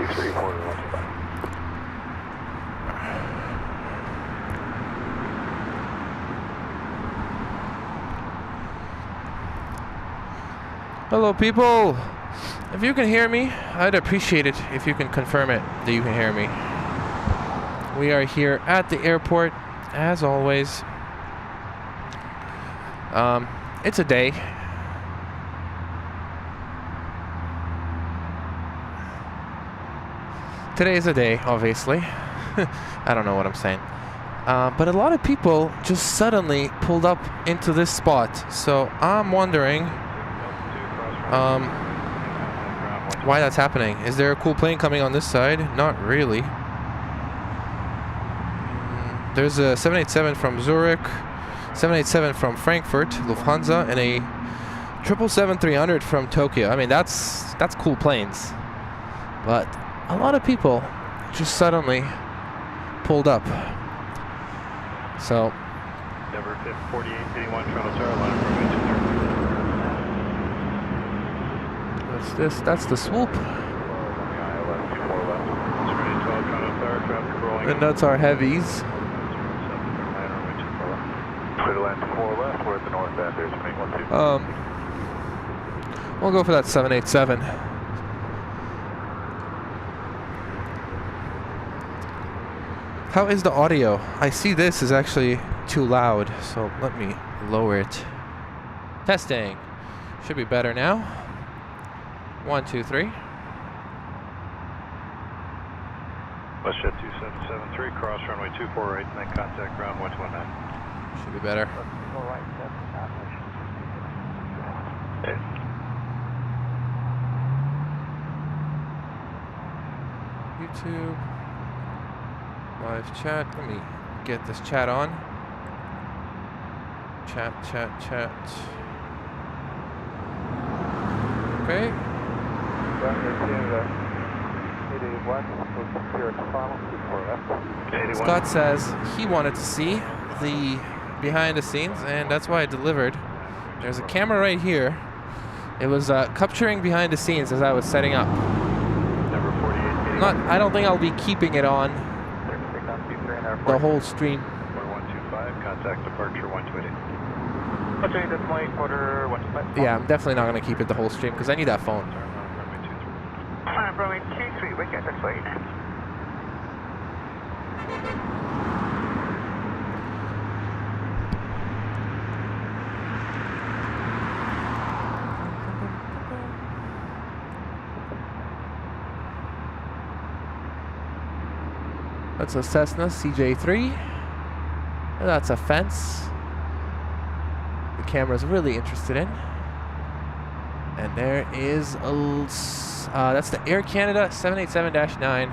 23, quarter 125. Hello, people. If you can hear me, I'd appreciate it if you can confirm it that you can hear me. We are here at the airport, as always. It's a day. Today is a day, obviously. I don't know what I'm saying. But a lot of people just suddenly pulled up into this spot. So I'm wondering why that's happening. Is there a cool plane coming on this side? Not really. There's a 787 from Zurich, 787 from Frankfurt, Lufthansa, and a 777-300 from Tokyo. I mean, that's cool planes. But a lot of people just suddenly pulled up. So Number 4881 Toronto Tower, line approach. that's the swoop. And that's our heavies. We're at the north end. There's 312. We'll go for that 787. How is the audio? I see this is actually too loud, so let me lower it. Testing. Should be better now. 1, 2, 3. WestJet 2773, cross runway 24 right, and then contact ground 119. Should be better. YouTube. Live chat. Let me get this chat on. Chat. Okay. Scott says he wanted to see the behind the scenes, and that's why I delivered. There's a camera right here. It was capturing behind the scenes as I was setting up. Number 48. I don't think I'll be keeping it on the whole stream. 4125, contact departure 120. Yeah, I'm definitely not going to keep it the whole stream because I need that phone. Runway 23, wake up, that's right. That's a Cessna CJ3. And that's a fence. The camera's really interested in. And there is a... that's the Air Canada 787-9.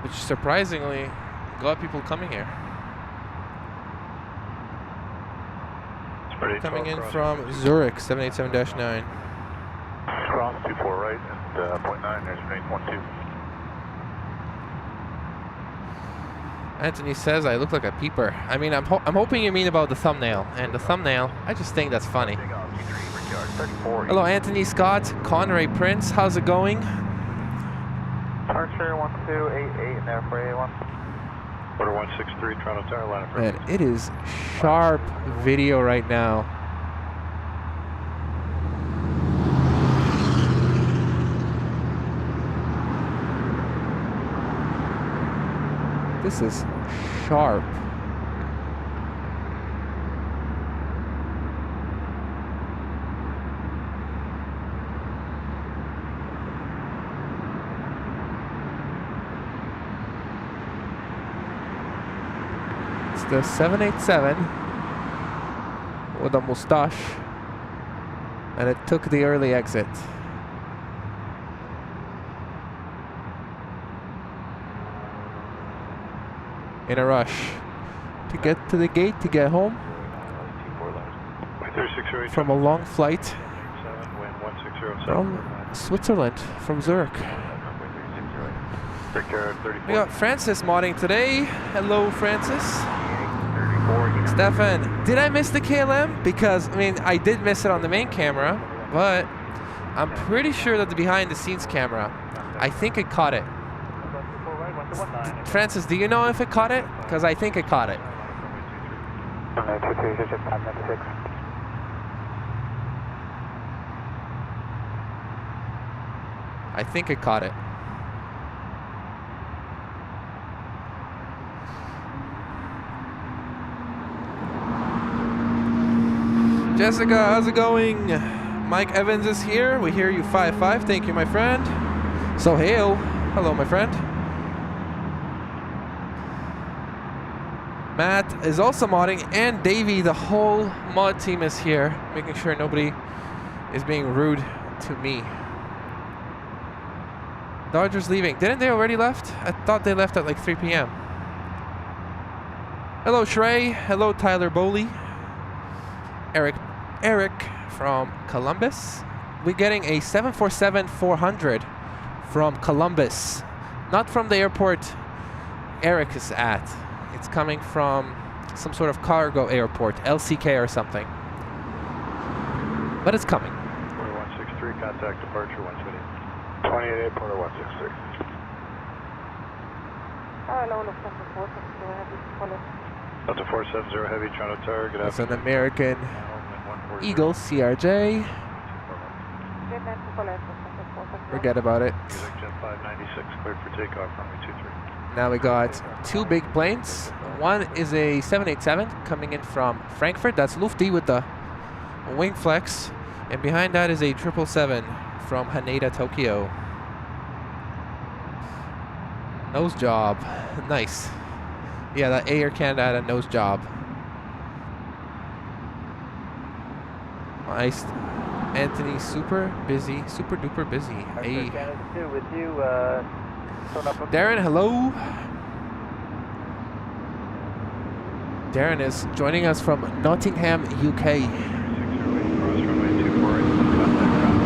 Which surprisingly got people coming here. Coming in from Zurich 787-9. Cross 24 right and 0.9, there's range 12. Anthony says I look like a peeper. I mean, I'm hoping you mean about the thumbnail. And the thumbnail, I just think that's funny. Hello, Anthony, Scott, Conray Prince. How's it going? Departure 1288 and airport A1. Order 163, Toronto Tower, line approach. Man, it is sharp video right now. This is sharp. It's the 787 with a mustache, and it took the early exit. In a rush to get to the gate to get home from a long flight from Switzerland, from Zurich. We got Francis modding today. Hello, Francis. Stefan, did I miss the KLM? Because, I mean, I did miss it on the main camera, but I'm pretty sure that the behind the scenes camera, I think it caught it. Francis, do you know if it caught it? Because I think it caught it. I think it caught it. Jessica, how's it going? Mike Evans is here. We hear you 5-5. Thank you, my friend. So, hello, my friend. Matt is also modding, and Davey, the whole mod team is here, making sure nobody is being rude to me. Dodgers leaving. Didn't they already left? I thought they left at like 3 p.m. Hello, Shrey. Hello, Tyler Bowley. Eric from Columbus. We're getting a 747-400 from Columbus. Not from the airport Eric is at. It's coming from some sort of cargo airport, LCK or something. But it's coming. Porter 163, contact departure 120. 28 Porter 163. Delta 470 Heavy, Toronto Tower, good That's an afternoon. American Eagle CRJ. Forget about it. Music Jet 596, cleared for takeoff, runway 23. Now we got two big planes. One is a 787 coming in from Frankfurt. That's Lufty with the wing flex. And behind that is a 777 from Haneda, Tokyo. Nose job. Nice. Yeah, that Air Canada had a nose job. Nice. Anthony, super busy, super duper busy. Hey. With you, Darren, hello. Darren is joining us from Nottingham, UK. 608, cross runway 24 right, contact ground.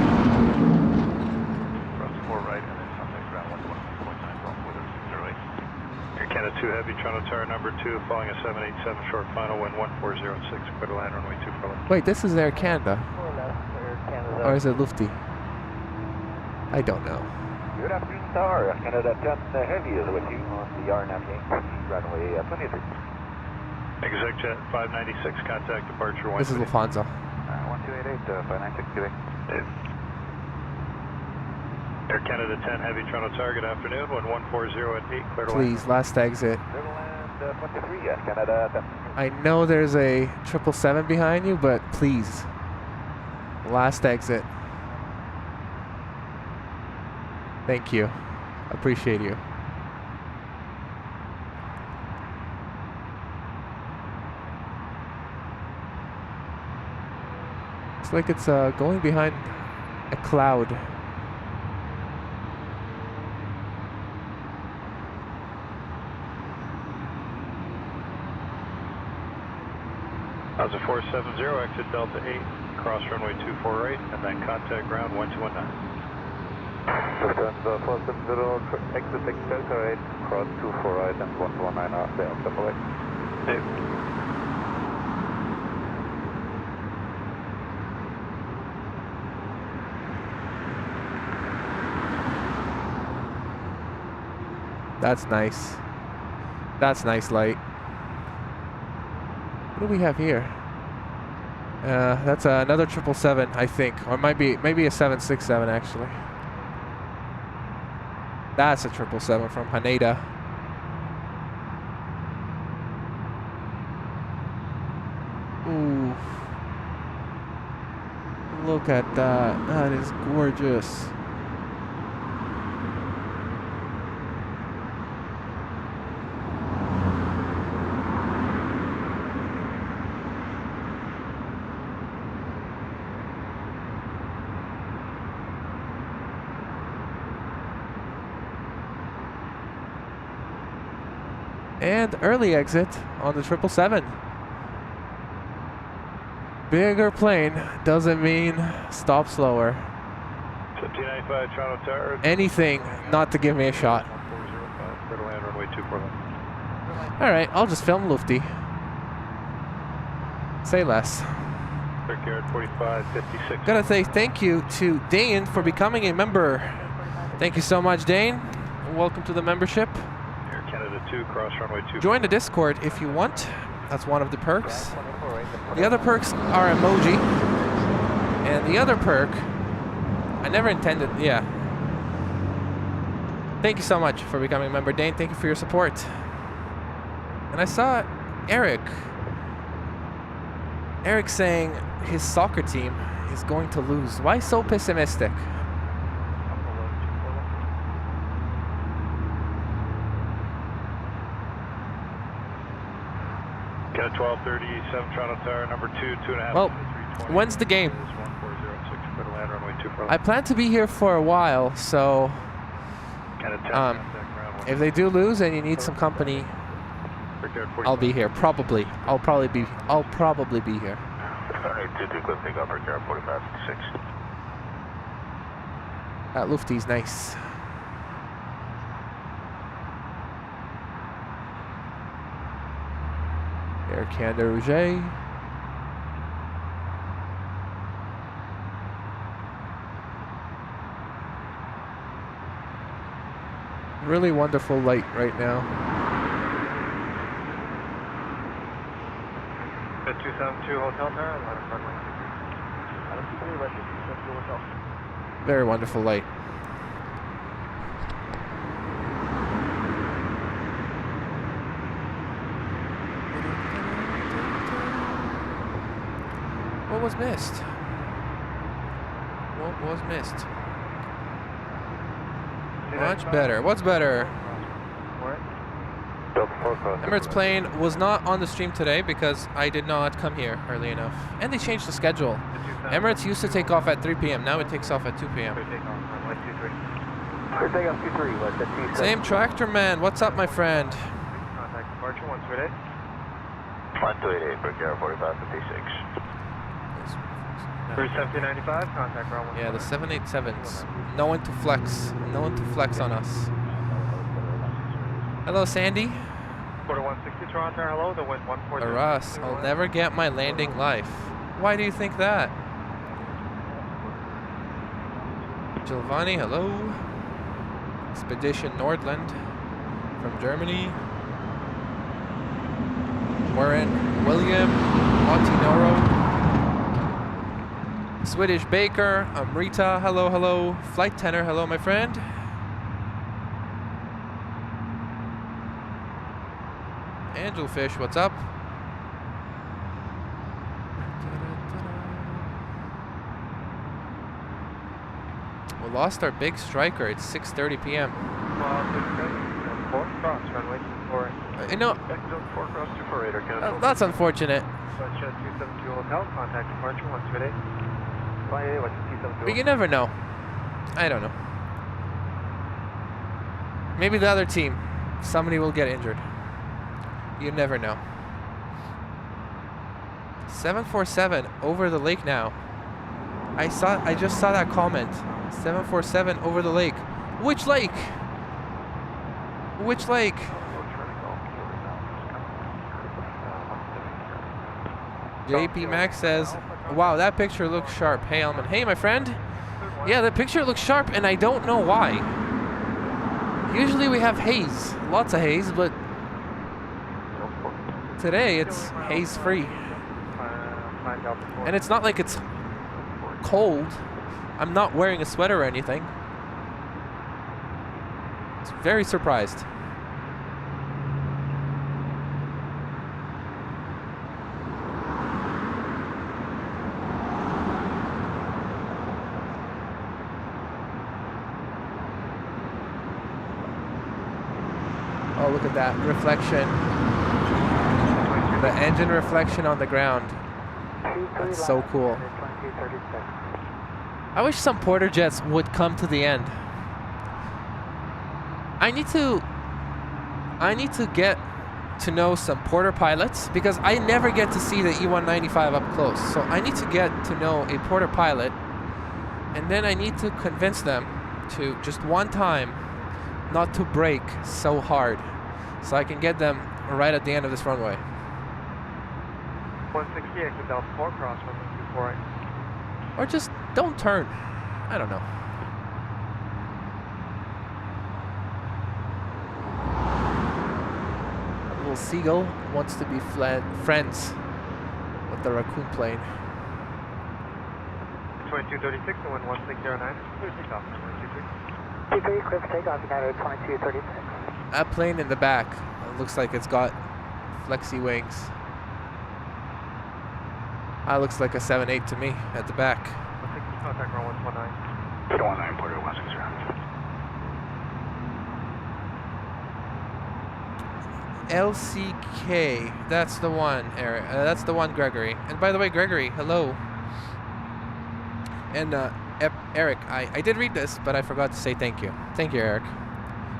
Cross 4 right, and then contact ground 11.9, weather 608. Air Canada 2 Heavy, Toronto Tower number 2, following a 787 short final, wind 1406, clear to land runway 24 left. Wait, this is Air Canada. Or is it Lufty? I don't know. Good afternoon, Tower. Canada 10 Heavy is with you on the RNAV runway 23. Exec Jet 596, contact departure 1. This is Lufthansa. 1288, 596 Quebec. Air Canada 10 Heavy, Toronto Tower, good afternoon, wind 140 at 8, clear to land. Please, last exit. Clear to land 23, Canada 10. I know there's a 777 behind you, but please, last exit. Thank you. Appreciate you. It's like it's going behind a cloud. Delta 470, exit Delta 8, cross runway 24 right, and then contact ground 1219. Lufthansa 470, exit Delta 8, cross 24 right and 119 after double eight. That's nice. That's nice light. What do we have here? That's another 777, I think, or maybe a 767 actually. That's a 777 from Haneda. Ooh. Look at that. That is gorgeous. And early exit on the 777. Bigger plane doesn't mean stop slower. 1595 Toronto Tower. Anything not to give me a shot. 1405, clear to land runway 24 left. Alright, I'll just film Lufty. Say less. Brickyard 4556. Gotta say thank you to Dane for becoming a member. Thank you so much, Dane. Welcome to the membership. Air Canada 2, cross runway 2. Join the Discord if you want. That's one of the perks. The other perks are emoji. And the other perk, I never intended, yeah. Thank you so much for becoming a member, Dane. Thank you for your support. And I saw Eric saying his soccer team is going to lose. Why so pessimistic? Cat 1237, Toronto Tower, number 2, 2.5. Well, when's the game? 1406, clear to land, runway 2 for I plan to be here for a while, so if they do lose and you need some company, I'll be here. Probably. I'll probably be here. Alright, 2-2, clear takeoff, Brickyard 4556. That Lufty's nice. Air Canada Rouge. Really wonderful light right now. 272 Hotel Tower, Very wonderful light. What was missed? What was missed? Much better. What's better? Emirates plane was not on the stream today because I did not come here early enough. And they changed the schedule. Emirates used to take off at 3 p.m. Now it takes off at 2 p.m. Same tractor man. What's up, my friend? Contact departure 128. 1288, Brickyard 4556. Cruise 1795, contact ground 1. Yeah, the 787s. No one to flex. No one to flex on us. Hello, Sandy. Quarter 160 Toronto, hello, the wind 140. Russ, I'll never get my landing life. Why do you think that? Giovanni, hello. Expedition Nordland from Germany. Warren, William, Montinoro. Swedish Baker, Amrita, hello, hello. Flight Tenor, hello, my friend. Angelfish, what's up? We lost our big striker. It's 6:30 p.m. I know. That's unfortunate. But you never know. I don't know. Maybe the other team, somebody will get injured. You never know. 747 over the lake now. I just saw that comment. 747 over the lake. Which lake? Which lake? JP Max says, wow, that picture looks sharp. Hey, Elman. Hey, my friend. Yeah, the picture looks sharp, and I don't know why. Usually we have haze. Lots of haze, but today it's haze-free. And it's not like it's cold. I'm not wearing a sweater or anything. It's very surprised. Oh, look at that reflection. The engine reflection on the ground. That's so cool. I wish some porter jets would come to the end. I need to get to know some porter pilots because I never get to see the E195 up close. So I need to get to know a porter pilot, and then I need to convince them to just one time not to brake so hard so I can get them right at the end of this runway. 160, exit Delta 4, cross runway 24 right. Or just don't turn. I don't know. A little seagull wants to be friends with the raccoon plane. 2236 and 11609, clear takeoff, runway 23. 23, clear for takeoff, United 2236. That plane in the back looks like it's got flexi wings. That looks like a 7.8 to me at the back. Contact ground 119. 219, Porter 160. LCK, that's the one, Eric. That's the one, Gregory. And by the way, Gregory, hello. And Eric, I did read this, but I forgot to say thank you. Thank you, Eric.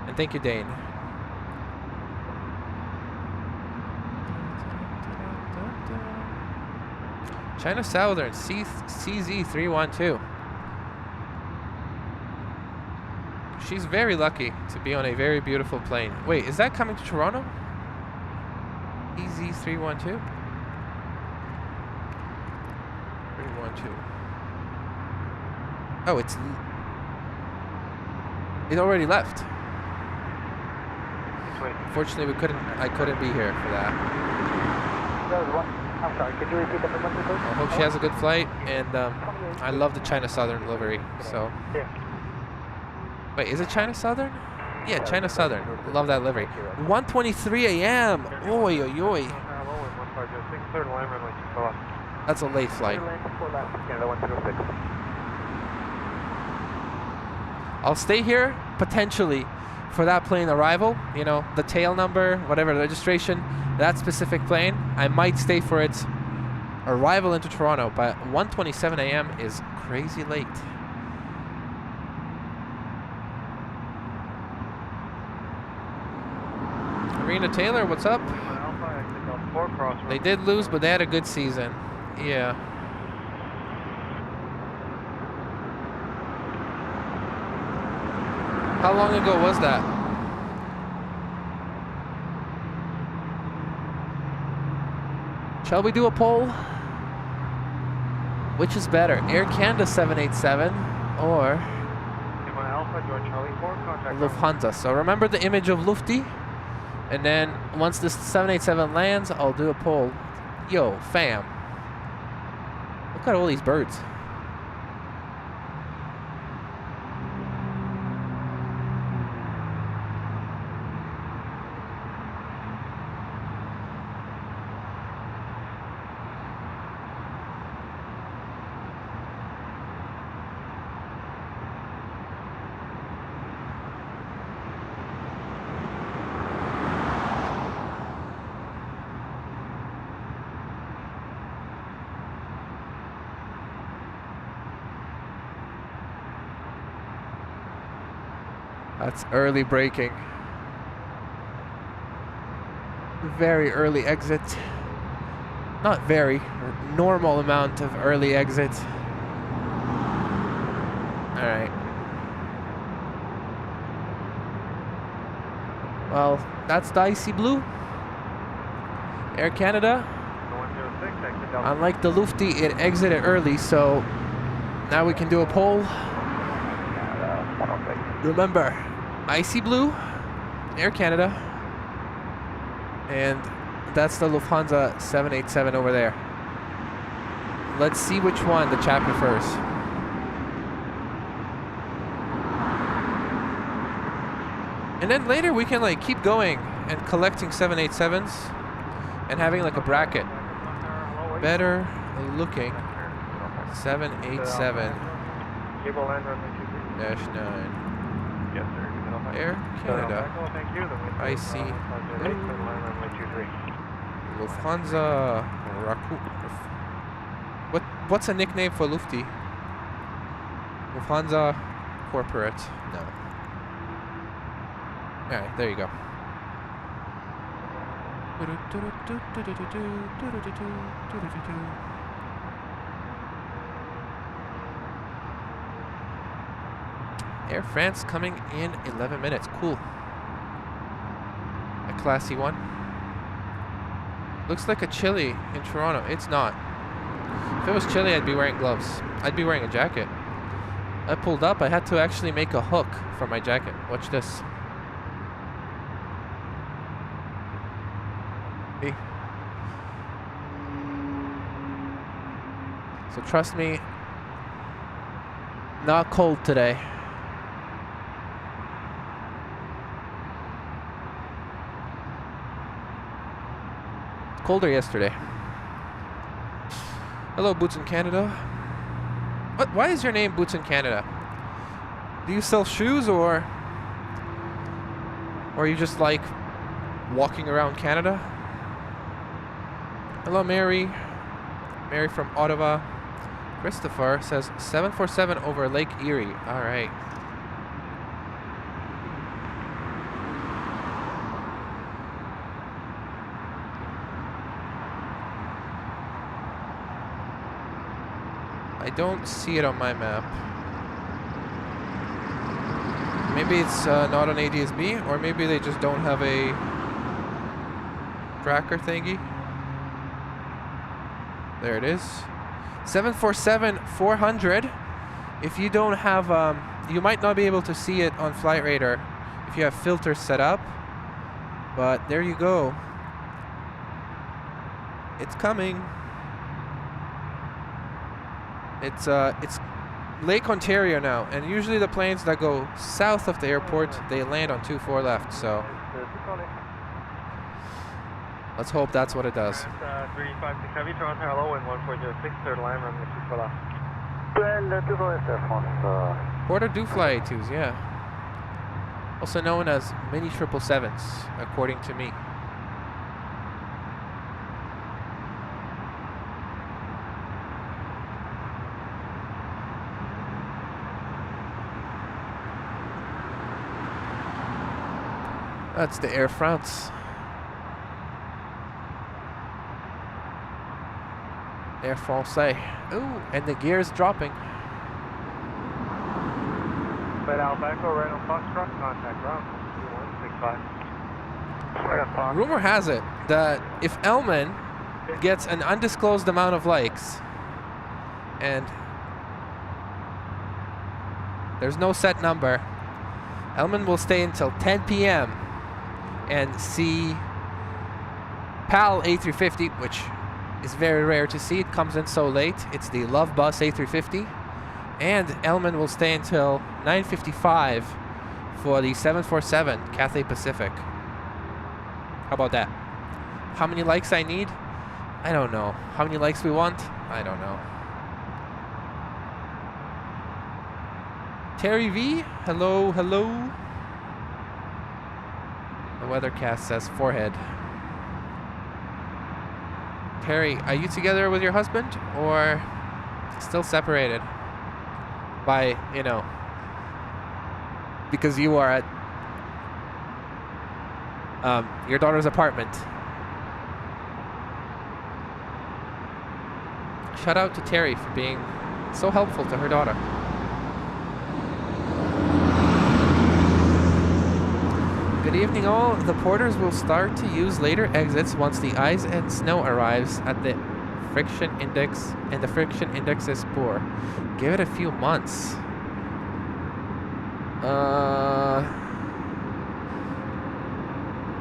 And thank you, Dane. China Southern, CZ312. She's very lucky to be on a very beautiful plane. Wait, is that coming to Toronto? EZ312? 312. Oh, it already left. Fortunately, I couldn't be here for that. I'm sorry, could you repeat that one, please? I hope she has a good flight, and I love the China Southern livery, so. Wait, is it China Southern? Yeah, China Southern. Love that livery. 1:23 a.m. Oi, oi, oi. That's a late flight. I'll stay here, potentially, for that plane arrival. You know, the tail number, whatever, the registration, that specific plane. I might stay for its arrival into Toronto, but 1:27 a.m. is crazy late. Marina Taylor, what's up? They did lose, but they had a good season. Yeah. How long ago was that? Shall we do a poll? Which is better, Air Canada 787 or Lufthansa? So remember the image of Lufty? And then once this 787 lands, I'll do a poll. Yo, fam. Look at all these birds. That's early braking. Very early exit. Not very, normal amount of early exit. All right. Well, that's the icy blue. Air Canada. Unlike the Lufty, it exited early, so now we can do a poll. Remember, icy blue, Air Canada, and that's the Lufthansa 787 over there. Let's see which one the chat prefers. And then later we can like keep going and collecting 787s and having like a bracket. Better looking 787 -9. Yes, sir. Air Canada. I see. Lufthansa. What's a nickname for Lufty? Lufthansa Corporate. No. Alright, there you go. Air France coming in 11 minutes. Cool. A classy one. Looks like a chilly in Toronto. It's not. If it was chilly, I'd be wearing gloves. I'd be wearing a jacket. I pulled up. I had to actually make a hook for my jacket. Watch this. See? So trust me, not cold today. Colder yesterday. Hello, Boots in Canada. What? Why is your name Boots in Canada? Do you sell shoes or you just like walking around Canada? Hello, Mary. Mary from Ottawa. Christopher says 747 over Lake Erie. All right. I don't see it on my map. Maybe it's not on ADSB, or maybe they just don't have a tracker thingy. There it is. 747-400. If you don't have, you might not be able to see it on Flight Radar if you have filters set up. But there you go. It's coming. It's Lake Ontario now, and usually the planes that go south of the airport, they land on 24 left, so let's hope that's what it does. 356 Heavy, Toronto, hello, and 1406, third line, runway 24 left. Porter do fly A2s, yeah. Also known as mini 777s, according to me. That's the Air France. Air Francais. Ooh, and the gear is dropping. Flight Albeco, right on Foxtrot, contact ground, 2165. Rumor has it that if Elman gets an undisclosed amount of likes, and there's no set number, Elman will stay until 10 p.m. and see PAL A350, which is very rare to see. It comes in so late. It's the Love Bus A350. And Elman will stay until 9:55 for the 747 Cathay Pacific. How about that? How many likes I need? I don't know. How many likes we want? I don't know. Terry V, hello, hello. The weathercast says forehead. Terry, are you together with your husband or still separated? By, you know, because you are at your daughter's apartment. Shout out to Terry for being so helpful to her daughter. Good evening all. The porters will start to use later exits once the ice and snow arrives at the friction index, and the friction index is poor. Give it a few months.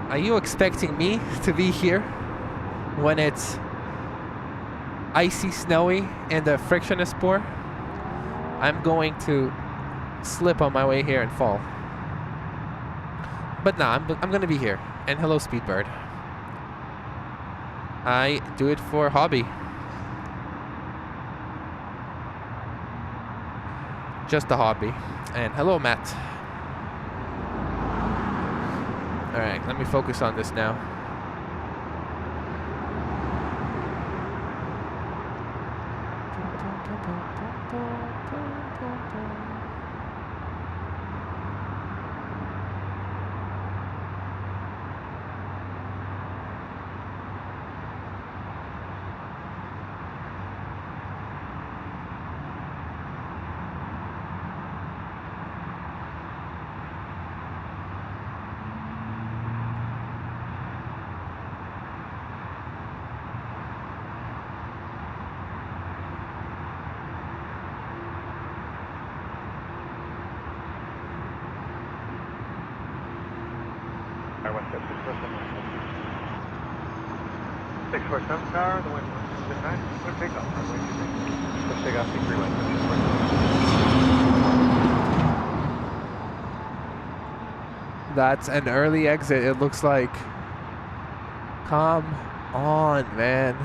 Are you expecting me to be here when it's icy, snowy, and the friction is poor? I'm going to slip on my way here and fall. But nah, I'm gonna be here. And hello, Speedbird. I do it for hobby. Just a hobby. And hello, Matt. Alright, let me focus on this now. West Coast 647 tower, the wind 129, good takeoff, runway 26. Let's take off the 3 lane. That's an early exit, it looks like. Come on, man.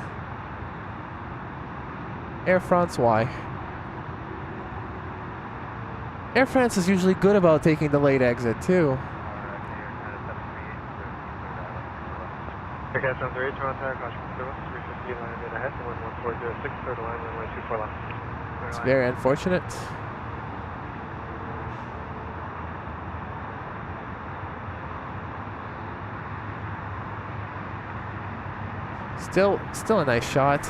Air France, why? Air France is usually good about taking the late exit, too. Aircraft on 38, Toronto Tower, caution for service, 350 landed ahead, the wind 1406, third line, runway 24 left. It's very unfortunate. Still a nice shot.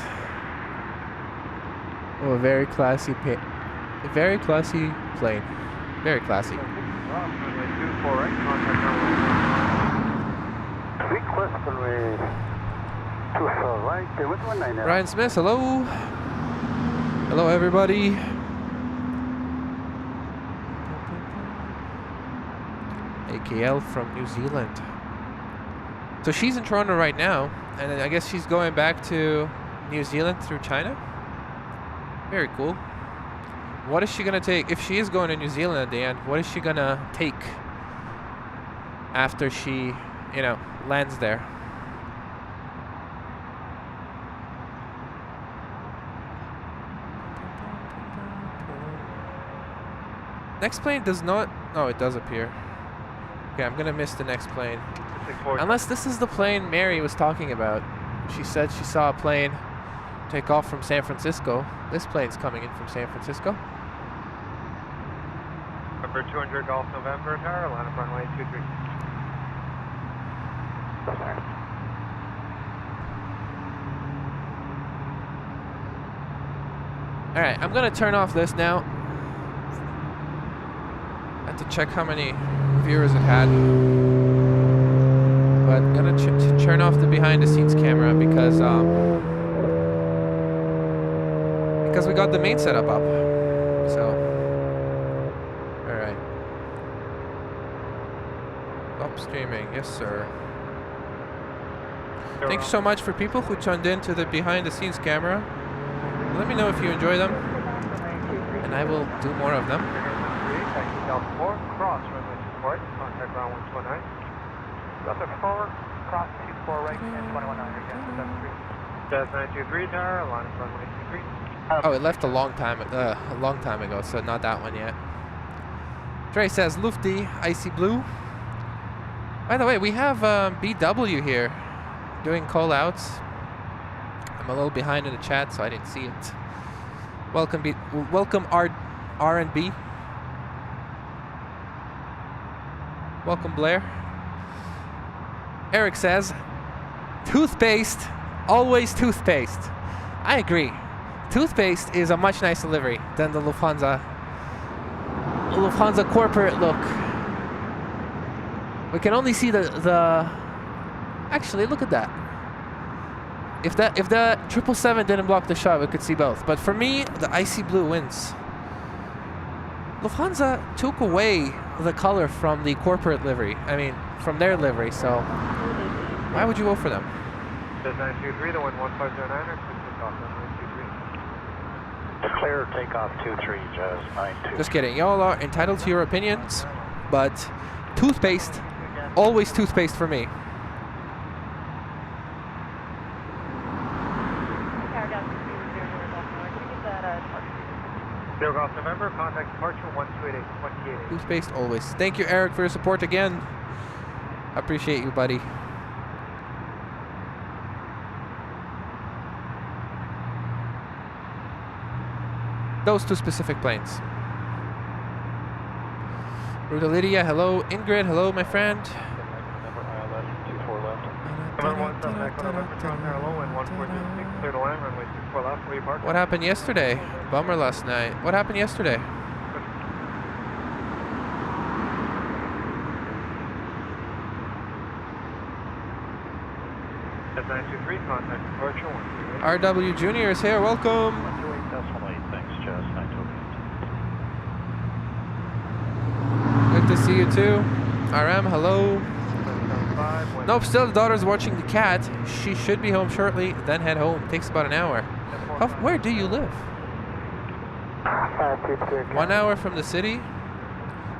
Oh, a very classy plane. Very classy. Runway 24 right, contact runway. Request runway 24 right, with 19 now. Ryan Smith, hello. Hello, everybody. AKL from New Zealand. So she's in Toronto right now, and then I guess she's going back to New Zealand through China. Very cool. What is she gonna take if she is going to New Zealand at the end? What is she gonna take after she, you know, lands there? Next plane does not. Oh, it does appear. Okay, I'm gonna miss the next plane. Unless this is the plane Mary was talking about. She said she saw a plane take off from San Francisco. This plane's coming in from San Francisco. Number 200 Golf November tower, line up runway 23. Alright, I'm gonna turn off this now. I have to check how many viewers it had. But I'm gonna turn off the behind the scenes camera because we got the main setup up. So, alright. Stop streaming, yes sir. Thank you so much for people who tuned in to the behind the scenes camera. Let me know if you enjoy them, and I will do more of them. Cross runway 24, contact ground 129. Delta 4, cross 24 right, and 219, Jazz 923 tower, line up runway 23. Oh, it left a long time ago, so not that one yet. Trey says Lufty, icy blue. By the way, we have BW here doing call outs. I'm a little behind in the chat, so I didn't see it. Welcome R&B. Welcome Blair. Eric says, toothpaste, always toothpaste. I agree. Toothpaste is a much nicer livery than the Lufthansa corporate look. We can only see the actually look at that. If the 777 didn't block the shot, we could see both. But for me, the icy blue wins. Lufthansa took away the color from the corporate livery. I mean, from their livery. So why would you go for them? Jazz 923, the wind 1509, or takeoff runway 23. Clear takeoff 23, Jazz 92. Just kidding. Y'all are entitled to your opinions, but toothpaste, always toothpaste for me. Zero Golf November, contact departure 1288. Toothpaste always. Thank you, Eric, for your support again. I appreciate you, buddy. Those two specific planes. Ruta Lydia, hello. Ingrid, hello, my friend. What happened yesterday? Bummer last night. What happened yesterday? Jazz 923, contact departure 128. RW Junior is here. Welcome. 128.8, thanks, Jazz 928. Good to see you too. RM, hello. 5, line, wind. Nope, still the daughter's watching the cat. She should be home shortly, then head home. Takes about an hour. Where do you live? 1 hour from the city?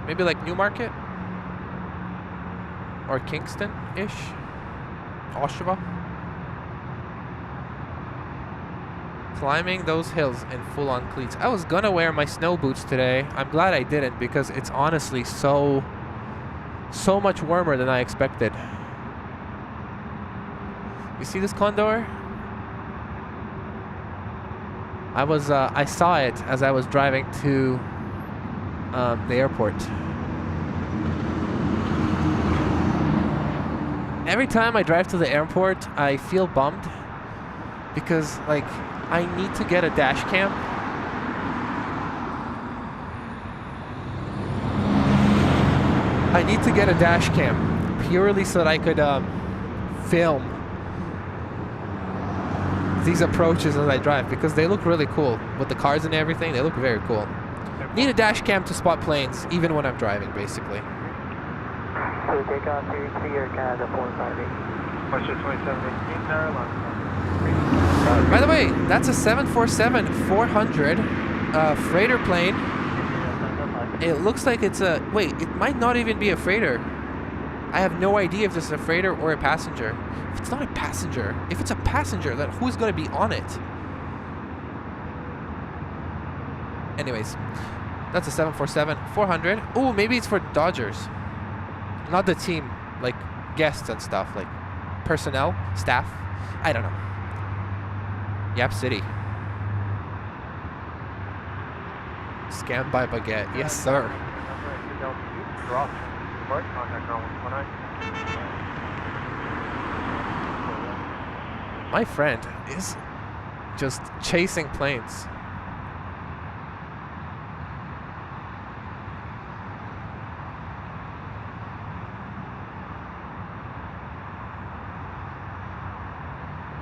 Maybe like Newmarket? Or Kingston-ish? Oshawa? Climbing those hills in full-on cleats. I was gonna wear my snow boots today. I'm glad I didn't because it's honestly so much warmer than I expected. You see this condor? I saw it as I was driving to the airport. Every time I drive to the airport, I feel bummed because like I need to get a dash cam. I need to get a dash cam purely so that I could film these approaches as I drive because they look really cool with the cars and everything. They look very cool. Need a dash cam to spot planes even when I'm driving, basically. So take off to clear Canada 458. Question 2718, Carolina. By the way, that's a 747-400 freighter plane. It looks like it's a... Wait, it might not even be a freighter. I have no idea if this is a freighter or a passenger. If it's not a passenger, if it's a passenger, then who's going to be on it? Anyways, that's a 747-400. Oh, maybe it's for Dodgers. Not the team, like guests and stuff, like personnel, staff. I don't know. Yap City. Scammed by baguette. Yes, sir. My friend is just chasing planes.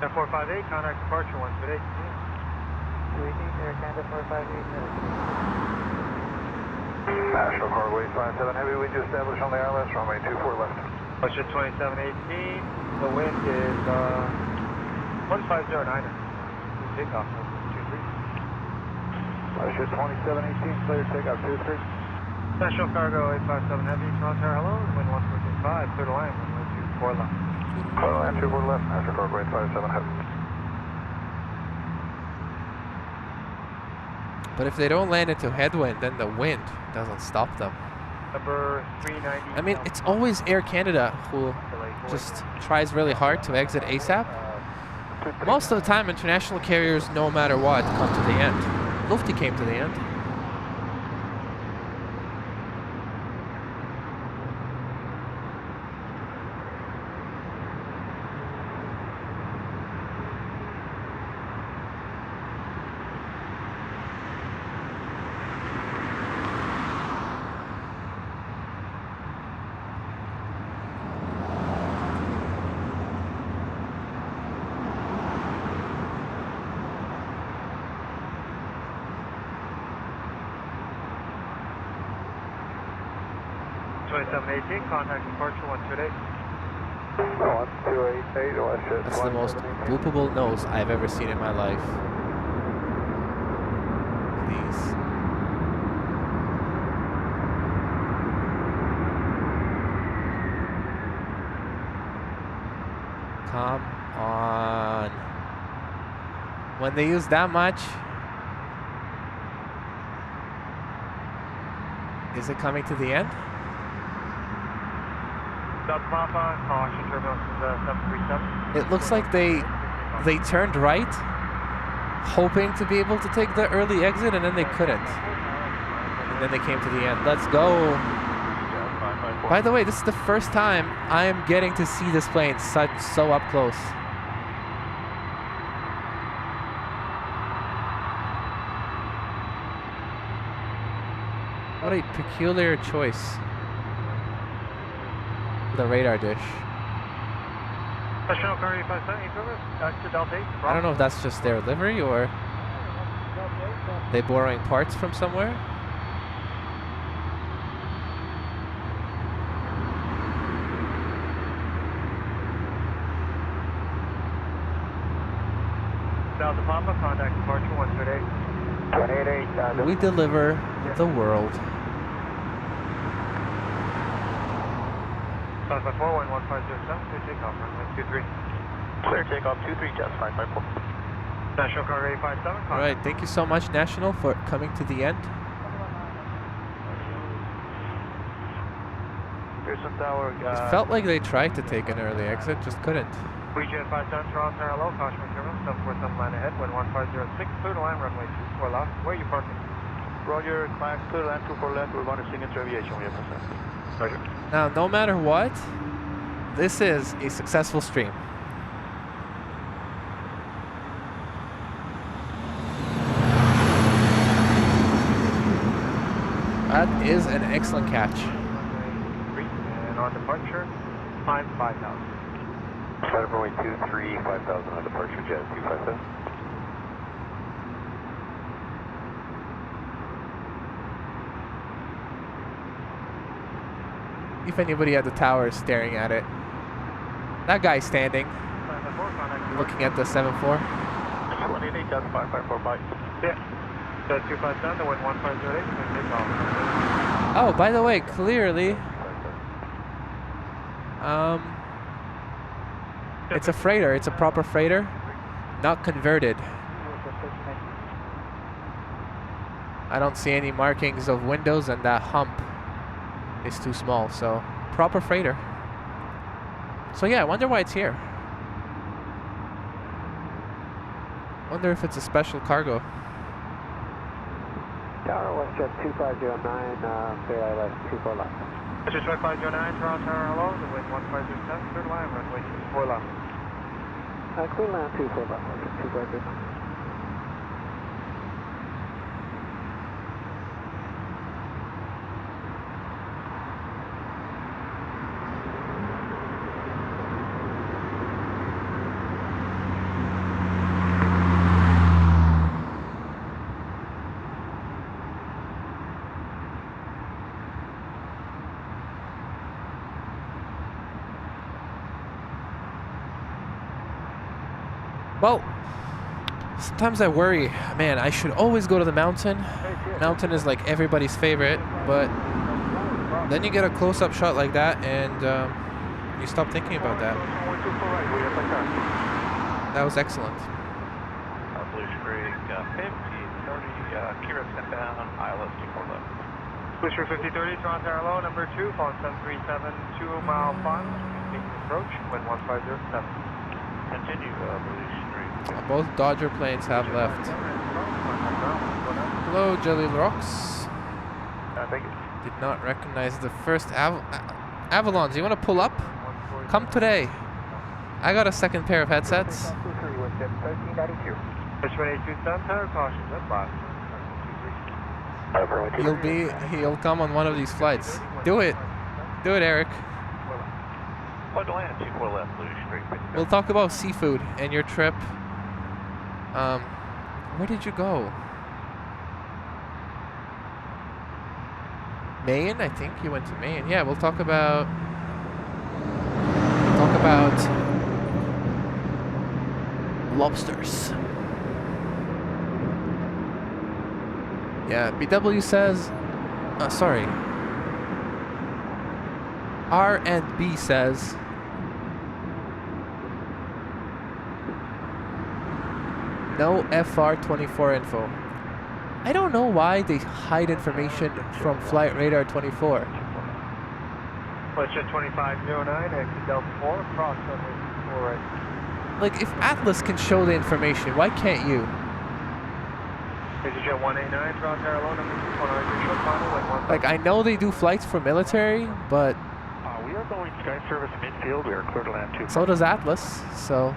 Air 458, contact departure 128. 218, Air Canada 458. National Cargo 857 Heavy, we just established on the ILS, runway 24 left. Question 2718, the wind is 1509. Takeoff, 23. Question 2718, clear takeoff 23. National Cargo 857 Heavy, Toronto, hello, wind 1425, clear to land, runway 24 left. Clear land 24 left, National Cargo 857 Heavy. But if they don't land into headwind, then the wind doesn't stop them. Number 390. I mean, it's always Air Canada who just tries really hard to exit ASAP. Most of the time, international carriers, no matter what, come to the end. Lufthansa came to the end. Contact departure 128. 1288, West. That's the most bloopable nose I've ever seen in my life. Please. Come on. When they use that much, is it coming to the end? Caution, turbulence 737. It looks like they turned right, hoping to be able to take the early exit, and then they couldn't. And then they came to the end. Let's go. By the way, this is the first time I am getting to see this plane so up close. What a peculiar choice. The radar dish. I don't know if that's just their livery or they borrowing parts from somewhere. Delta Papa, contact departure 128. 28.8. We deliver the world. South by 4, 1507, clear takeoff, runway 23. Clear takeoff 23, Jets 554. National Cargo 857, All right, thank you so much, National, for coming to the end. Pearson Tower, It felt like they tried to take an early exit, just couldn't. WeJet 57, Toronto Tower low, caution material, 747 line ahead, wind 1506, clear to land, runway 24 left. Where are you parking? Roger, climb clear land 24 left. We're going to signature aviation. We have a set. Roger. Now, no matter what, this is a successful stream. That is an excellent catch. Runway 3, and on departure, time 5,000. Runway 23, 5,000 on departure, Jet 257. If anybody at the tower is staring at it. That guy's standing, looking at the 7-4. 28, Jet 554, bye. Yeah. Jet 257, the wind 1508, clear takeoff. Oh, by the way, clearly, it's a freighter. It's a proper freighter, not converted. I don't see any markings of windows, and that hump is too small. So, proper freighter. So yeah, I wonder why it's here. Wonder if it's a special cargo. Tower WestJet 2509, clear eye left 24 left. WestJet 2509, Toronto Tower hello, the wind 1507, clear to land, runway 24 left. Clear land 24 left, 2509. Well, sometimes I worry, man, I should always go to the mountain. Mountain is like everybody's favorite, but then you get a close-up shot like that and you stop thinking about that. That was excellent. Blue Spring 50, 30, Kira sent down, ILS 24 left. Blue Spring 5030, Toronto Tower low, number 2, phone 737, 2 mile final, continuing approach, wind 1507. Continue, Blue Spring. Both Dodger planes have left. Hello, Jelly Rocks. Thank you. Did not recognize the first Avalons. You want to pull up? Come today. I got a second pair of headsets. He'll come on one of these flights. Do it. Do it, Eric. Flood to land, 24 left, Blue Spring. We'll talk about seafood and your trip. Where did you go? Maine, I think you went to Maine. Yeah, we'll talk about lobsters. Yeah, BW says, sorry. R and B says, no FR24 info. I don't know why they hide information from Flight Radar 24. WestJet 2509, exit Delta 4, cross runway 4 right. Like, if Atlas can show the information, why can't you? EasyJet 189, Toronto Tower low, number 2, 100, short final, wind 1. Like, I know they do flights for military, but We are going sky service midfield. We are clear to land 2. so does Atlas, so...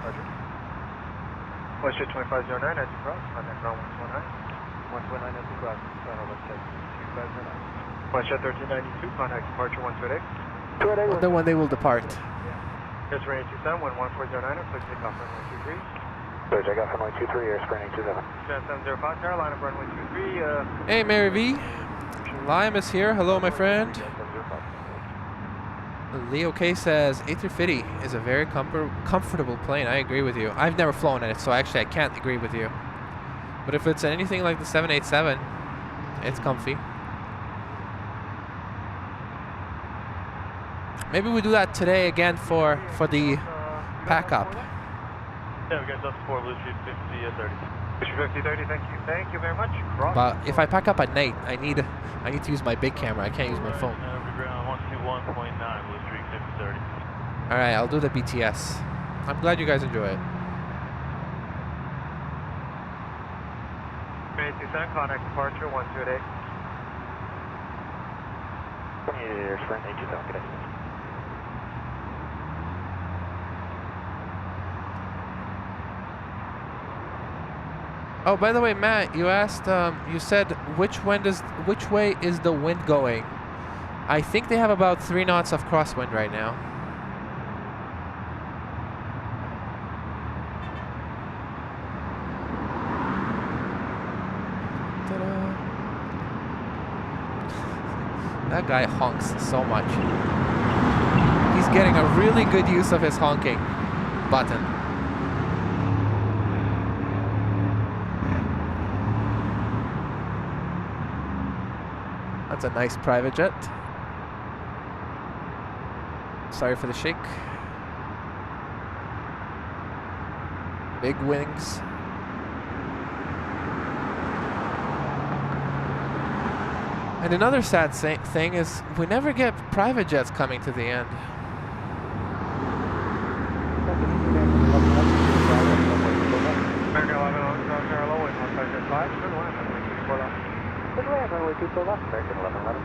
WestJet 2509, as you cross, contact ground 119. 129 as we cross, WestJet 2509. WestJet 1392, contact departure 128. Wonder when they will depart. Here's Ray 27, wind 1409, please take off runway 23. So take off runway 23, airspeed 27. Jet 705, tower, line up runway 23, Hey, Mary V. Lime is here. Hello, my friend. Leo K says A350 is a very comfortable plane. I agree with you. I've never flown in it, so actually I can't agree with you. But if it's anything like the 787, it's comfy. Maybe we do that today again for the pack up. Yeah, we got Delta 4, Blue Street 50 at 30. Blue Street 50, 30, thank you. Thank you very much. But if I pack up at night, I need to use my big camera. I can't use my phone. Ground 121.9, Blue Street 50, 30. All right, I'll do the BTS. I'm glad you guys enjoy it. 2827, contact departure 128. Yeah, Sprint 827, good day. Oh, by the way, Matt, you asked, you said which way is the wind going? I think they have about 3 knots of crosswind right now. That guy honks so much. He's getting a really good use of his honking button. That's a nice private jet. Sorry for the shake. Big wings. And another sad thing is we never get private jets coming to the end. American 11, North Carolina, 1505, good land, runway 24 left. Good land, runway 24 left, American 1111.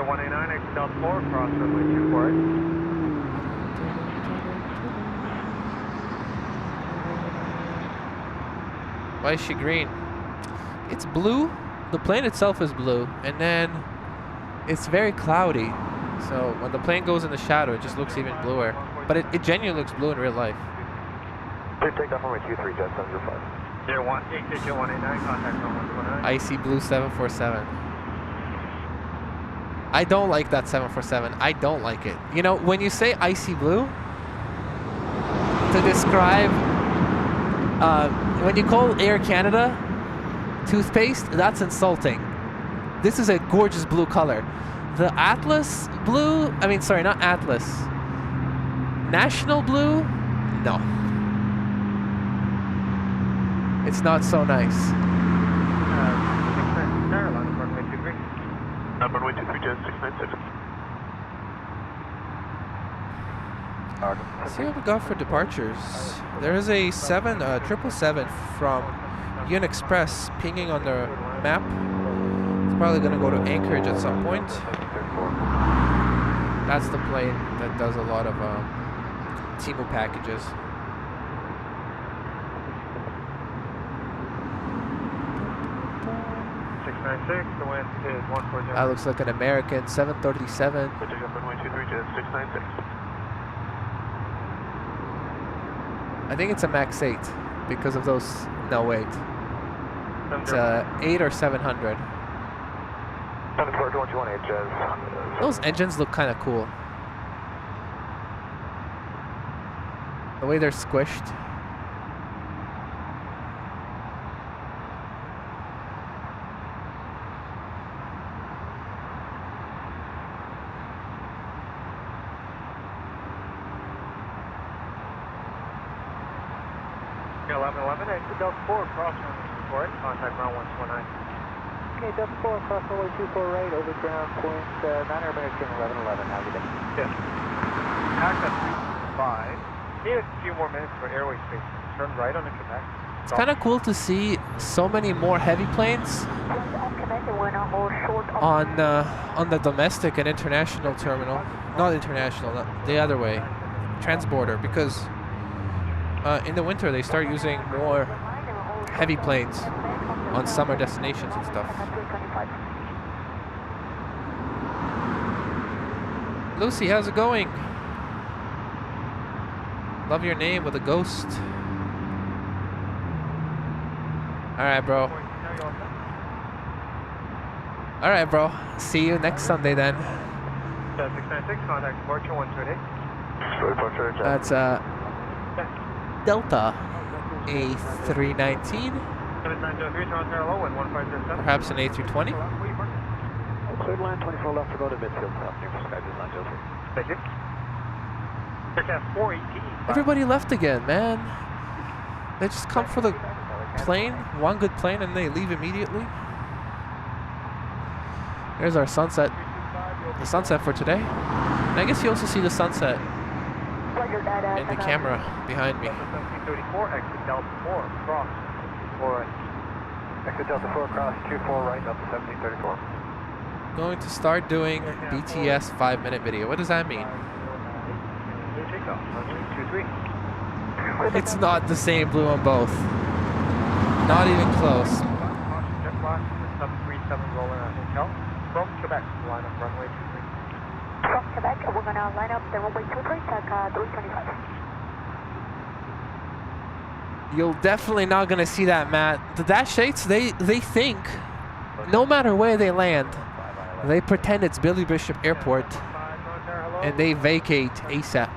0189, exit Delta 4, cross runway 248. Why is she green? It's blue. The plane itself is blue, and then it's very cloudy. So when the plane goes in the shadow, it just looks even bluer. But it genuinely looks blue in real life. Please take off runway 23, jet 705. 0189, contact 1129. Icy blue 747. I don't like that 747. I don't like it. You know, when you say icy blue, to describe, when you call Air Canada toothpaste, that's insulting. This is a gorgeous blue color. The Atlas blue, I mean, sorry, not Atlas. National blue, no. It's not so nice. Carolina, runway 23. Runway 23, jet 696. Let's see what we got for departures. There is a 777 from Union Express pinging on the map. It's probably going to go to Anchorage at some point. That's the plane that does a lot of Timu packages. The wind is 140. That looks like an American 737. Runway 23, jet 696. I think it's a Max 8 because of those. No, wait. It's a 8 or 700. 74118, jet. Those engines look kind of cool. The way they're squished. Okay, 1111, exit Delta 4, cross runway 24, contact ground 129. Okay, Delta 4, cross runway 24 right, over ground point 9 American 1111. Have a good day. Yes. Pack at 35. Need a few more minutes for airway space. Turn right on the Quebec. It's kind of cool to see so many more heavy planes on the domestic and international terminal. Not international, the other way, transborder, because in the winter they start using more heavy planes on summer destinations and stuff. Lucy, how's it going? Love your name with a ghost. Alright, bro. Alright, bro. See you next Sunday then. 696, contact departure 128. That's Delta A319, 7903, Toronto Air low, wind 1507. perhaps an A320. Cleared line 24 left to go to midfield, happening for Sky 903. Thank you. Aircraft 418. Everybody left again, man. They just come for the plane, one good plane, and they leave immediately. There's our sunset. The sunset for today. And I guess you also see the sunset in the camera behind me. 1734, exit Delta 4, cross 4 right. Exit Delta 4 cross 24 right up to 1734. Going to start doing BTS 5-minute video. What does that mean? Takeoff, 23. It's not the same blue on both. Not even close. Jet flash, 737 rolling at hotel. From Quebec, line up runway 23. From Quebec, we're going to line up the runway 23, check 325. You're definitely not going to see that, Matt. The dash 8s, they think, no matter where they land, they pretend it's Billy Bishop Airport, and they vacate ASAP.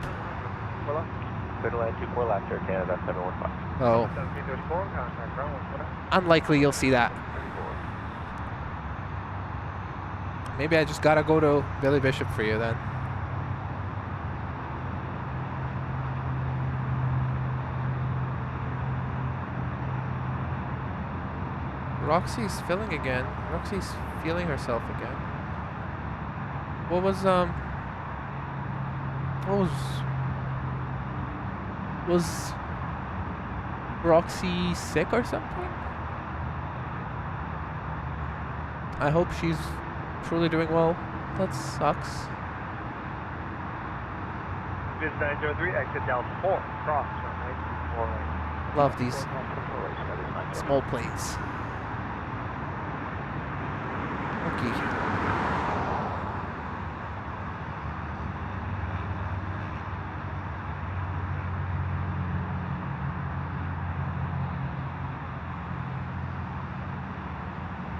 Cleared line 24 left here, Canada 715. Oh, 1734, contact ground 148. unlikely you'll see that. Maybe I just gotta go to Billy Bishop for you then. Roxy's filling again. Roxy's feeling herself again. What was Roxy sick or something? I hope she's truly doing well. That sucks. Biz 903, exit Delta 4, cross runway 4 right. Love these small planes. Okay.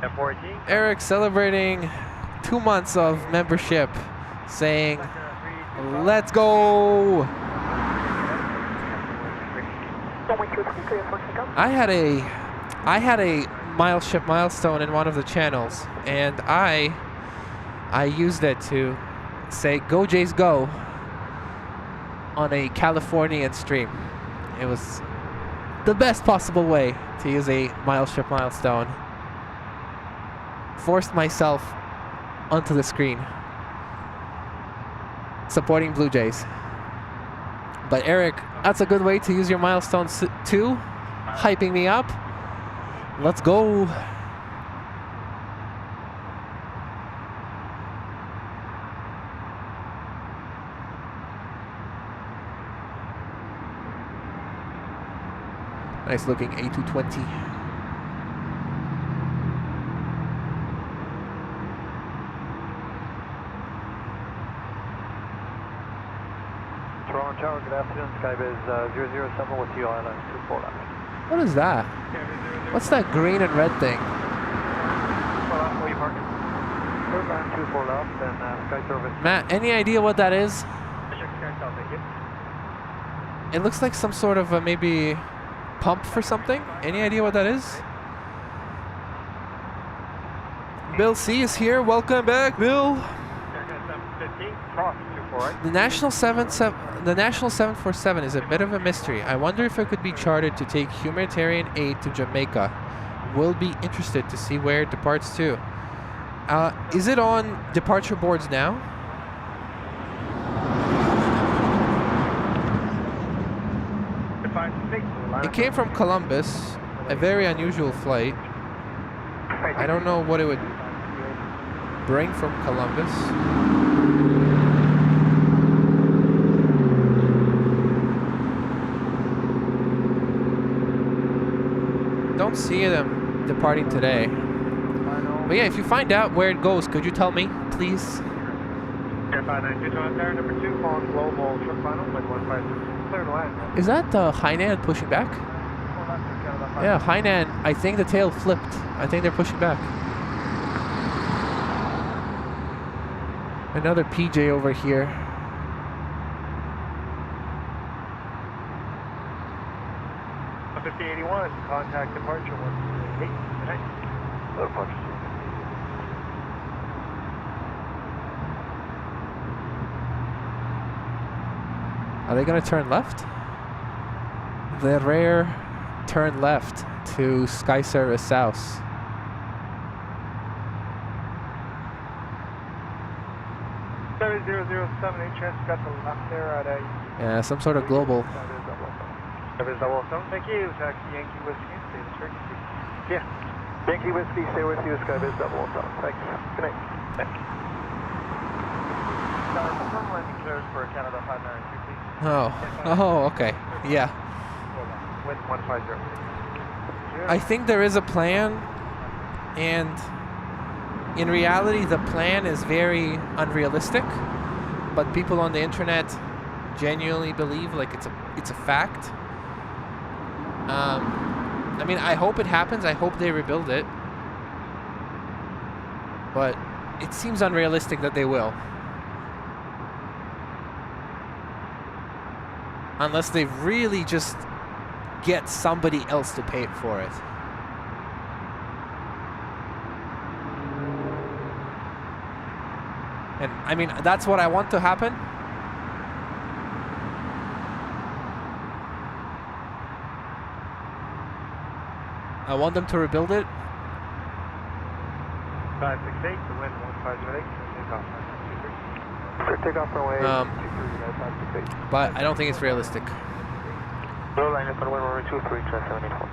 F14. Eric celebrating 2 months of membership, saying, "Let's go!" Runway 223, approaching go. I had a milestone in one of the channels, and I used it to say "Go Jays Go" on a Californian stream. It was the best possible way to use a milestone. Forced myself onto the screen, supporting Blue Jays. But Eric, that's a good way to use your milestone too, hyping me up. Let's go. Nice looking A220. Toronto Tower, good afternoon. Skybiz 007 with you, Island 24 left. What is that? What's that green and red thing? Where you parking? Cleared line 24 left and Sky Service. Matt, any idea what that is? Check SkySouth, thank you. It looks like some sort of maybe pump for something. Any idea what that is? Bill C is here. Welcome back, Bill. Aircraft 715, cross 24 right. The National 747 is a bit of a mystery. I wonder if it could be chartered to take humanitarian aid to Jamaica. Will be interested to see where it departs to. Is it on departure boards now? It came from Columbus, a very unusual flight. I don't know what it would bring from Columbus. Don't see them departing today. But yeah, if you find out where it goes, could you tell me, please? Air 592 Toronto Tower, number 2, following global trip final, wind 156, clear to land. Is that Hainan pushing back? Yeah, Hainan, I think the tail flipped. I think they're pushing back. Another PJ over here. A 5081, contact departure 168. Good night. Departure. Are they gonna turn left? The rare turn left to Sky Service South. Sorry, 007 HS got the left there at a... Yeah, some sort of global. Service 007, thank you. Taxi Yankee Whiskey, stay with frequency. Yeah. Yankee Whiskey, stay with you, Skybiz 007. Thanks. Good night. Sorry, confirm landing clears for Canada 592, please. Oh, okay. Yeah. With 150. I think there is a plan, and in reality, the plan is very unrealistic. But people on the internet genuinely believe like it's a fact. I mean, I hope it happens. I hope they rebuild it, but it seems unrealistic that they will, unless they really just get somebody else to pay for it. And I mean, that's what I want to happen. I want them to rebuild it. 568, the wind 1508, takeoff 923. Takeoff runway 568. But I don't think it's realistic. Low line up on runway 23, 784.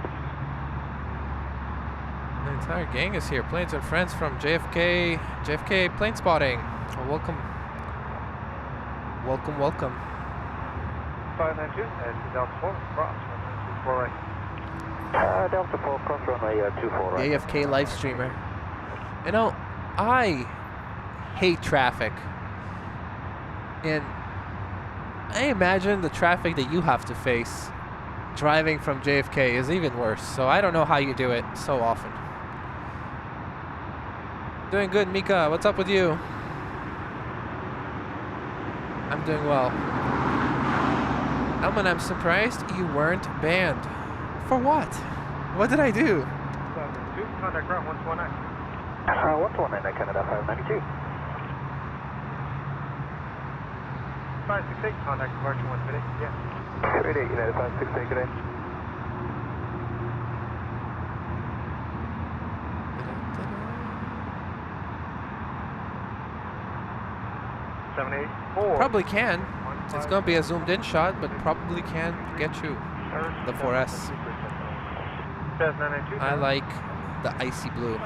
The entire gang is here. Planes and friends from JFK. JFK plane spotting. Well, welcome. Welcome, welcome. 592, that's the Delta 4, cross, 124 right. Delta 4, cross runway 24 right. AFK live streamer. You know, I hate traffic. And I imagine the traffic that you have to face driving from JFK is even worse. So I don't know how you do it so often. Doing good, Mika. What's up with you? I'm doing well. Elman, I'm surprised you weren't banned. For what? What did I do? 2, contact ground 119. 119, Canada 592. 568, contact departure 158, yeah. 38, United 568, good day. Probably can. It's going to be a zoomed in shot, but probably can get you the 4S. I like the icy blue.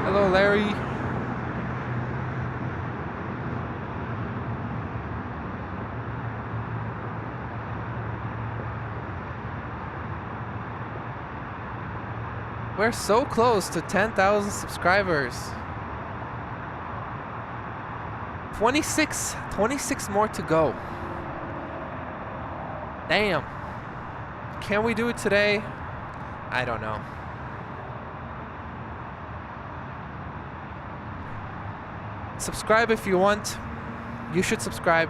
Hello, Larry. We're so close to 10,000 subscribers. 26 more to go. Damn. Can we do it today? I don't know. Subscribe if you want. You should subscribe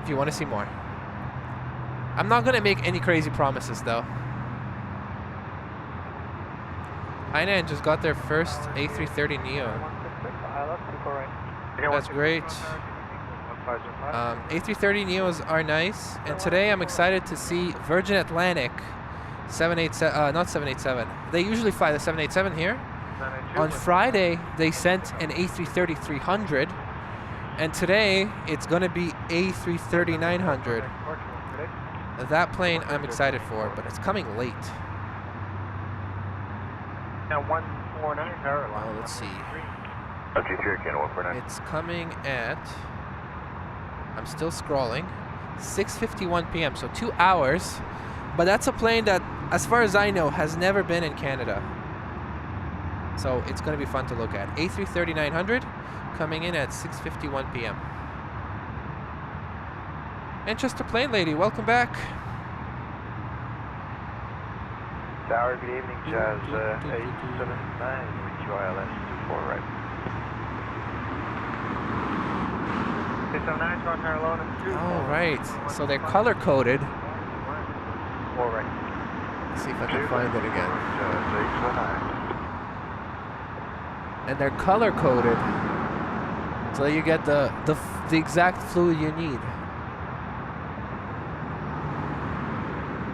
if you want to see more. I'm not gonna make any crazy promises though. Hainan just got their first A330 Neo. That's great. A330 Neos are nice, and today I'm excited to see Virgin Atlantic 787, not 787. They usually fly the 787 here. On Friday, they sent an A330-300, and today it's going to be A330-900. That plane I'm excited for, but it's coming late. Now 149, Oh, let's see. It's coming at, I'm still scrolling, 6:51 p.m. So 2 hours, but that's a plane that, as far as I know, has never been in Canada. So it's going to be fun to look at. A330-900 coming in at 6:51 p.m. Manchester Plane Lady, welcome back. Tower, good evening, Jazz 879 with UILS 24 right. 679, Toronto Tower Low, number 2. Oh, right. So they're color coded. 4 right. Let's see if I can find it again. And they're color coded, so you get the exact fluid you need.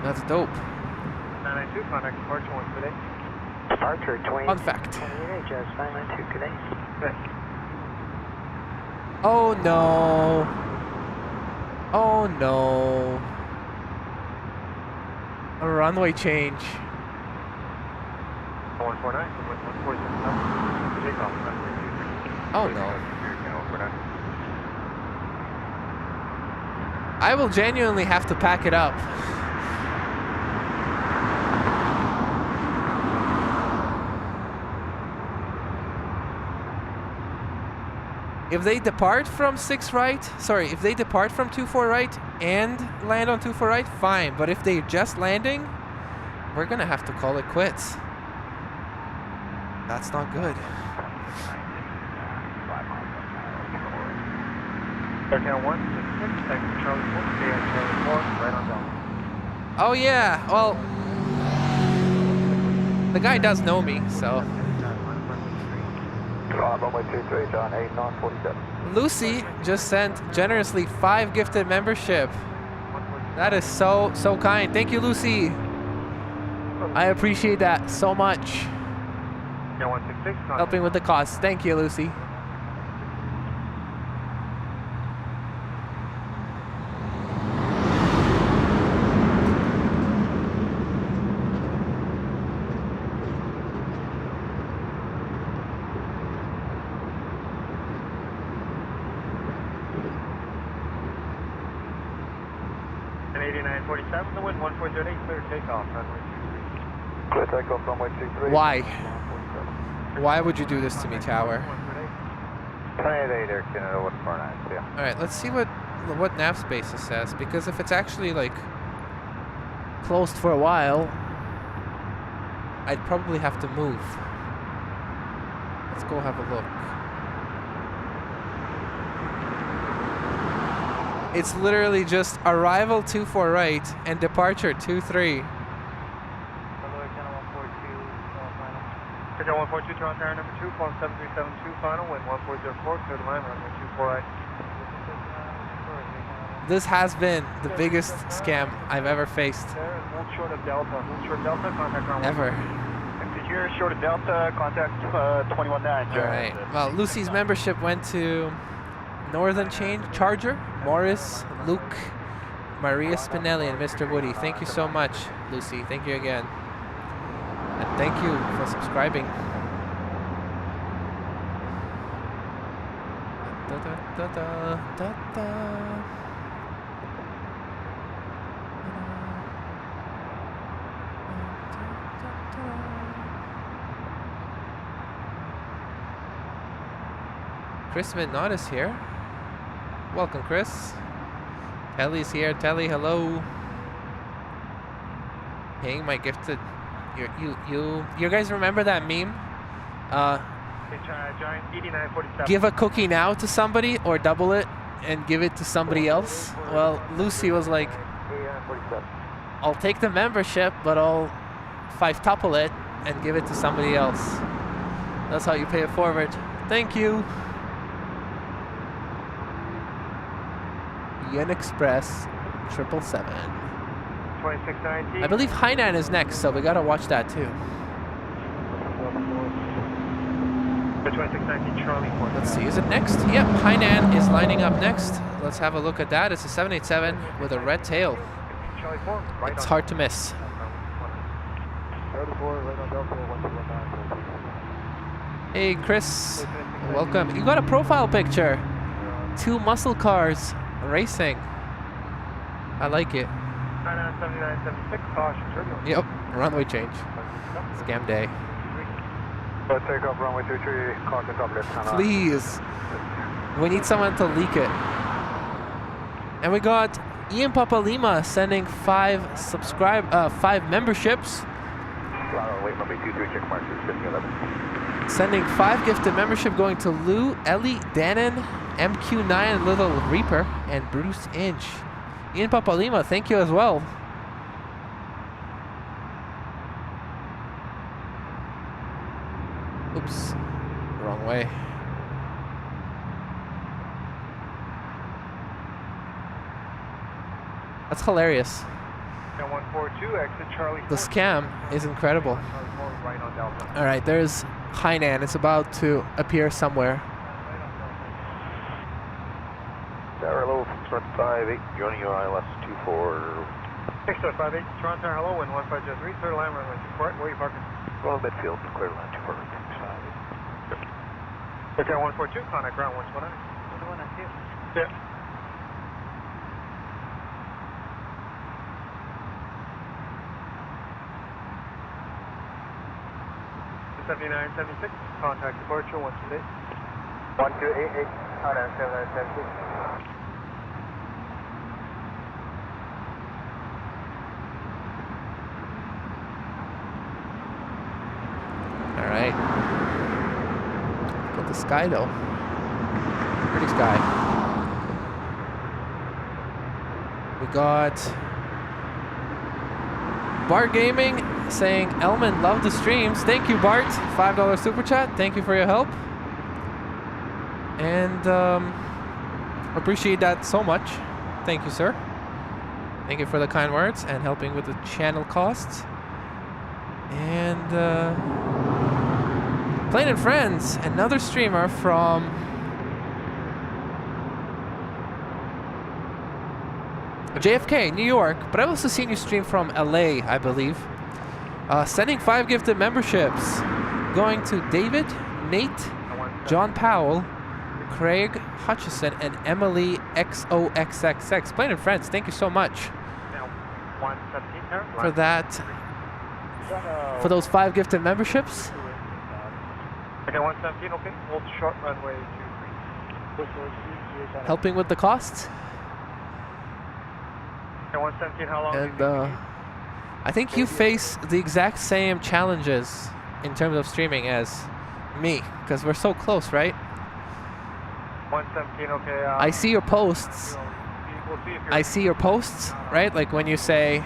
That's dope. 992, contact departure 1 today. Departure 20. Fun fact. 28 HS 992 today. Oh no. Oh no. A runway change. 149, 140. Takeoff. Oh no. I will genuinely have to pack it up. If they depart from 6 right, sorry, if they depart from 24 right and land on 24 right, fine. But if they're just landing, we're gonna have to call it quits. That's not good. Aircount 166, taxi Charlie 4, stay at Charlie 4, right on down. Oh yeah, well, the guy does know me, so. Runway 23, John 8, 947. Lucy just sent generously 5 gifted membership. That is so kind. Thank you, Lucy. I appreciate that so much. Yeah, 166, Helping with the cost. Thank you, Lucy. And 8947, the wind 1408, clear takeoff, runway 23. Clear takeoff, runway 23. Why? Why would you do this to me, Tower? 28 Air Canada 149, yeah. All right, let's see what nav spaces says, because if it's actually like closed for a while, I'd probably have to move. Let's go have a look. It's literally just arrival 24 right and departure 23. Pigeon 142, Toronto Tower number 2, phone 7372, final, wind 1404, clear the line, runway 24 right. This has been the biggest scam I've ever faced. Hold short of Delta, contact runway. Ever. Did you hear short of Delta, contact 219. Alright, well, Lucy's membership went to Northern Charger, Morris, Luke, Maria Spinelli, and Mr. Woody. Thank you so much, Lucy. Thank you again. And thank you for subscribing. Da, da, da, da, da, da. Chris Midnott is here. Welcome, Chris. Telly's here. Telly, hello. Paying my gifted. You guys remember that meme? Giant 8947. Give a cookie now to somebody or double it and give it to somebody else. Well, Lucy was like, I'll take the membership, but I'll 5-tuple it and give it to somebody else. That's how you pay it forward. Thank you. Yen Express 777. 2619. I believe Hainan is next, so we gotta watch that too. The 2619 Charlie 4. Let's see, is it next? Yep, Hainan is lining up next. Let's have a look at that. It's a 787 with a red tail. Charlie 4, right It's on. hard to miss. 34, right on Delta 119. Hey, Chris, welcome. You got a profile picture. 2 muscle cars racing. I like it. 7976, caution, turbulence. Yep, runway change. Scam day. Let's take off runway 23, caution top left. Please. We need someone to leak it. And we got Ian Papalima sending 5 memberships. Wait, runway 23, check mark 1511. Sending 5 gifted membership going to Lou, Ellie, Dannon, MQ9, Little Reaper, and Bruce Inch. Ian Papalima, thank you as well. Oops, wrong way. That's hilarious. And 142, exit Charlie. The scam is incredible. Right on Delta. All right, there's Hainan. It's about to appear somewhere. Tower hello, 58, joining your ILS 24. 658, Toronto Tower hello, wind 1503, third line runway 24, where are you parking? Well, midfield, clear line 24. Okay, 142, contact ground 129. Yeah. 7976, contact departure 128. 1288, contact 7976. All right. Look at the sky though. Pretty sky. We got Bart Gaming saying, Elman, love the streams. Thank you, Bart. $5 super chat. Thank you for your help. And appreciate that so much. Thank you, sir. Thank you for the kind words and helping with the channel costs. And Plane and Friends, another streamer from JFK, New York, but I've also seen you stream from LA, I believe. Sending 5 gifted memberships going to David, Nate, John Powell, Craig Hutchison, and Emily XOXXX. Plane and Friends, thank you so much for that. For those 5 gifted memberships. Okay, 117, okay, hold short runway 23. Helping with the costs. Okay, 117, how long? And I think you face the exact same challenges in terms of streaming as me, because we're so close, right? 117, okay. I see your posts. We'll see if you're I see your posts, right? Like when you say,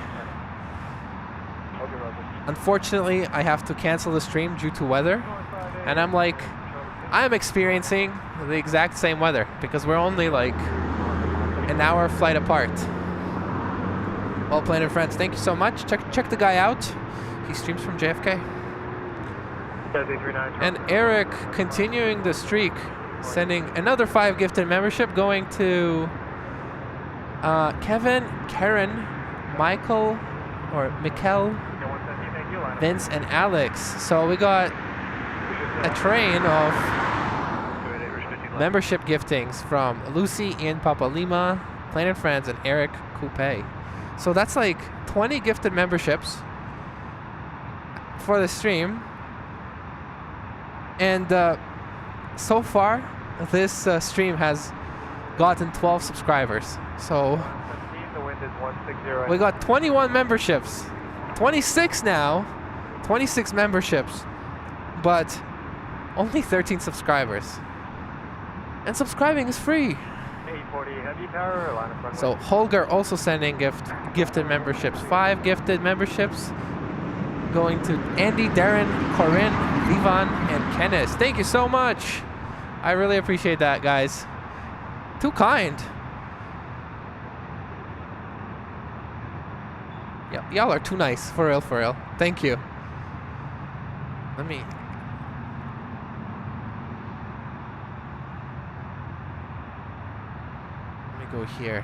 unfortunately, I have to cancel the stream due to weather. And I'm like, I'm experiencing the exact same weather because we're only like an hour flight apart. Well, Plane and Friends, thank you so much. Check the guy out. He streams from JFK. And Eric continuing the streak, sending another 5 gifted membership going to Kevin, Karen, Michael, or Mikkel, Vince, and Alex. So we got a train of membership giftings from Lucy, Ian Papalima, Plane and Friends, and Eric Coupe. So that's like 20 gifted memberships for the stream. And so far, this stream has gotten 12 subscribers. So we got 21 memberships. 26 now. 26 memberships. But only 13 subscribers. And subscribing is free. So Holger also sending gifted memberships. 5 gifted memberships going to Andy, Darren, Corinne, Vivan, and Kenneth. Thank you so much. I really appreciate that, guys. Too kind. Y'all are too nice. For real, for real. Thank you. Let me go here.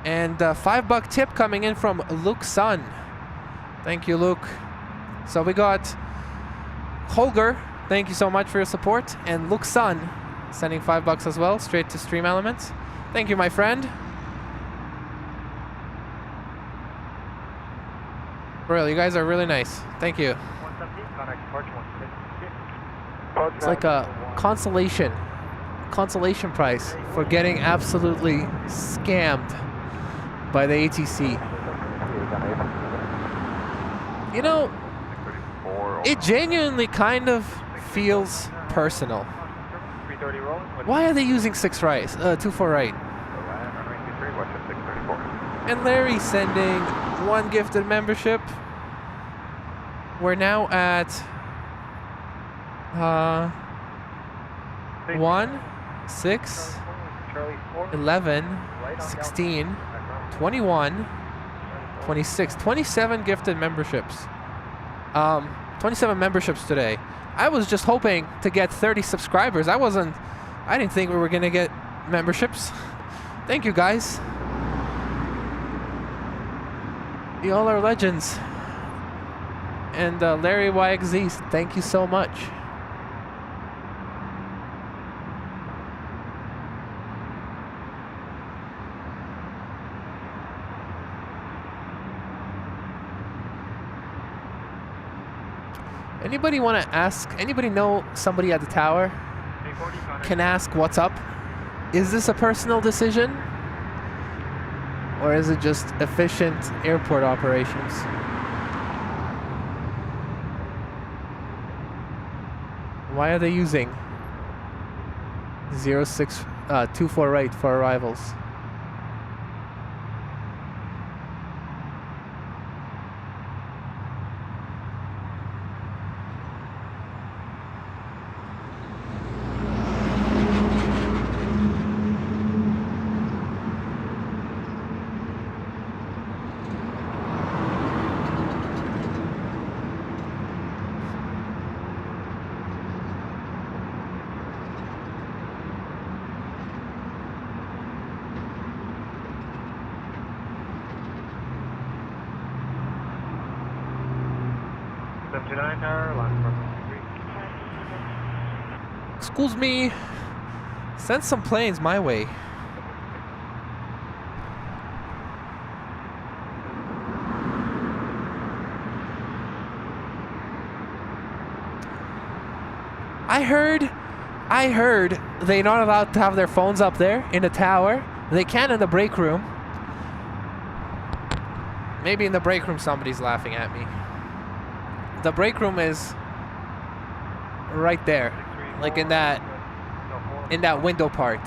And $5 tip coming in from Luke Sun. Thank you, Luke. So we got Holger. Thank you so much for your support. And Luke Sun sending $5 as well, straight to Stream Elements. Thank you, my friend. Real, you guys are really nice. Thank you. It's like a consolation prize for getting absolutely scammed by the ATC. You know, it genuinely kind of feels personal. 330 rolling. Why are they using 2-4 right? Runway 23, watch at 634. And Larry sending 1 gifted membership. We're now at 1, 6, Charlie 4. 11, 16, 21, 26, 27 gifted memberships. 27 memberships today. I was just hoping to get 30 subscribers. I didn't think we were gonna get memberships. Thank you guys. You all are legends. And Larry YXZ, thank you so much. Anybody want to ask? Anybody know somebody at the tower? Can ask what's up? Is this a personal decision? Or is it just efficient airport operations? Why are they using 24 right for arrivals? Excuse me. Send some planes my way. I heard they're not allowed to have their phones up there in the tower. They can in the break room. Maybe in the break room somebody's laughing at me. The break room is right there, like in that window part.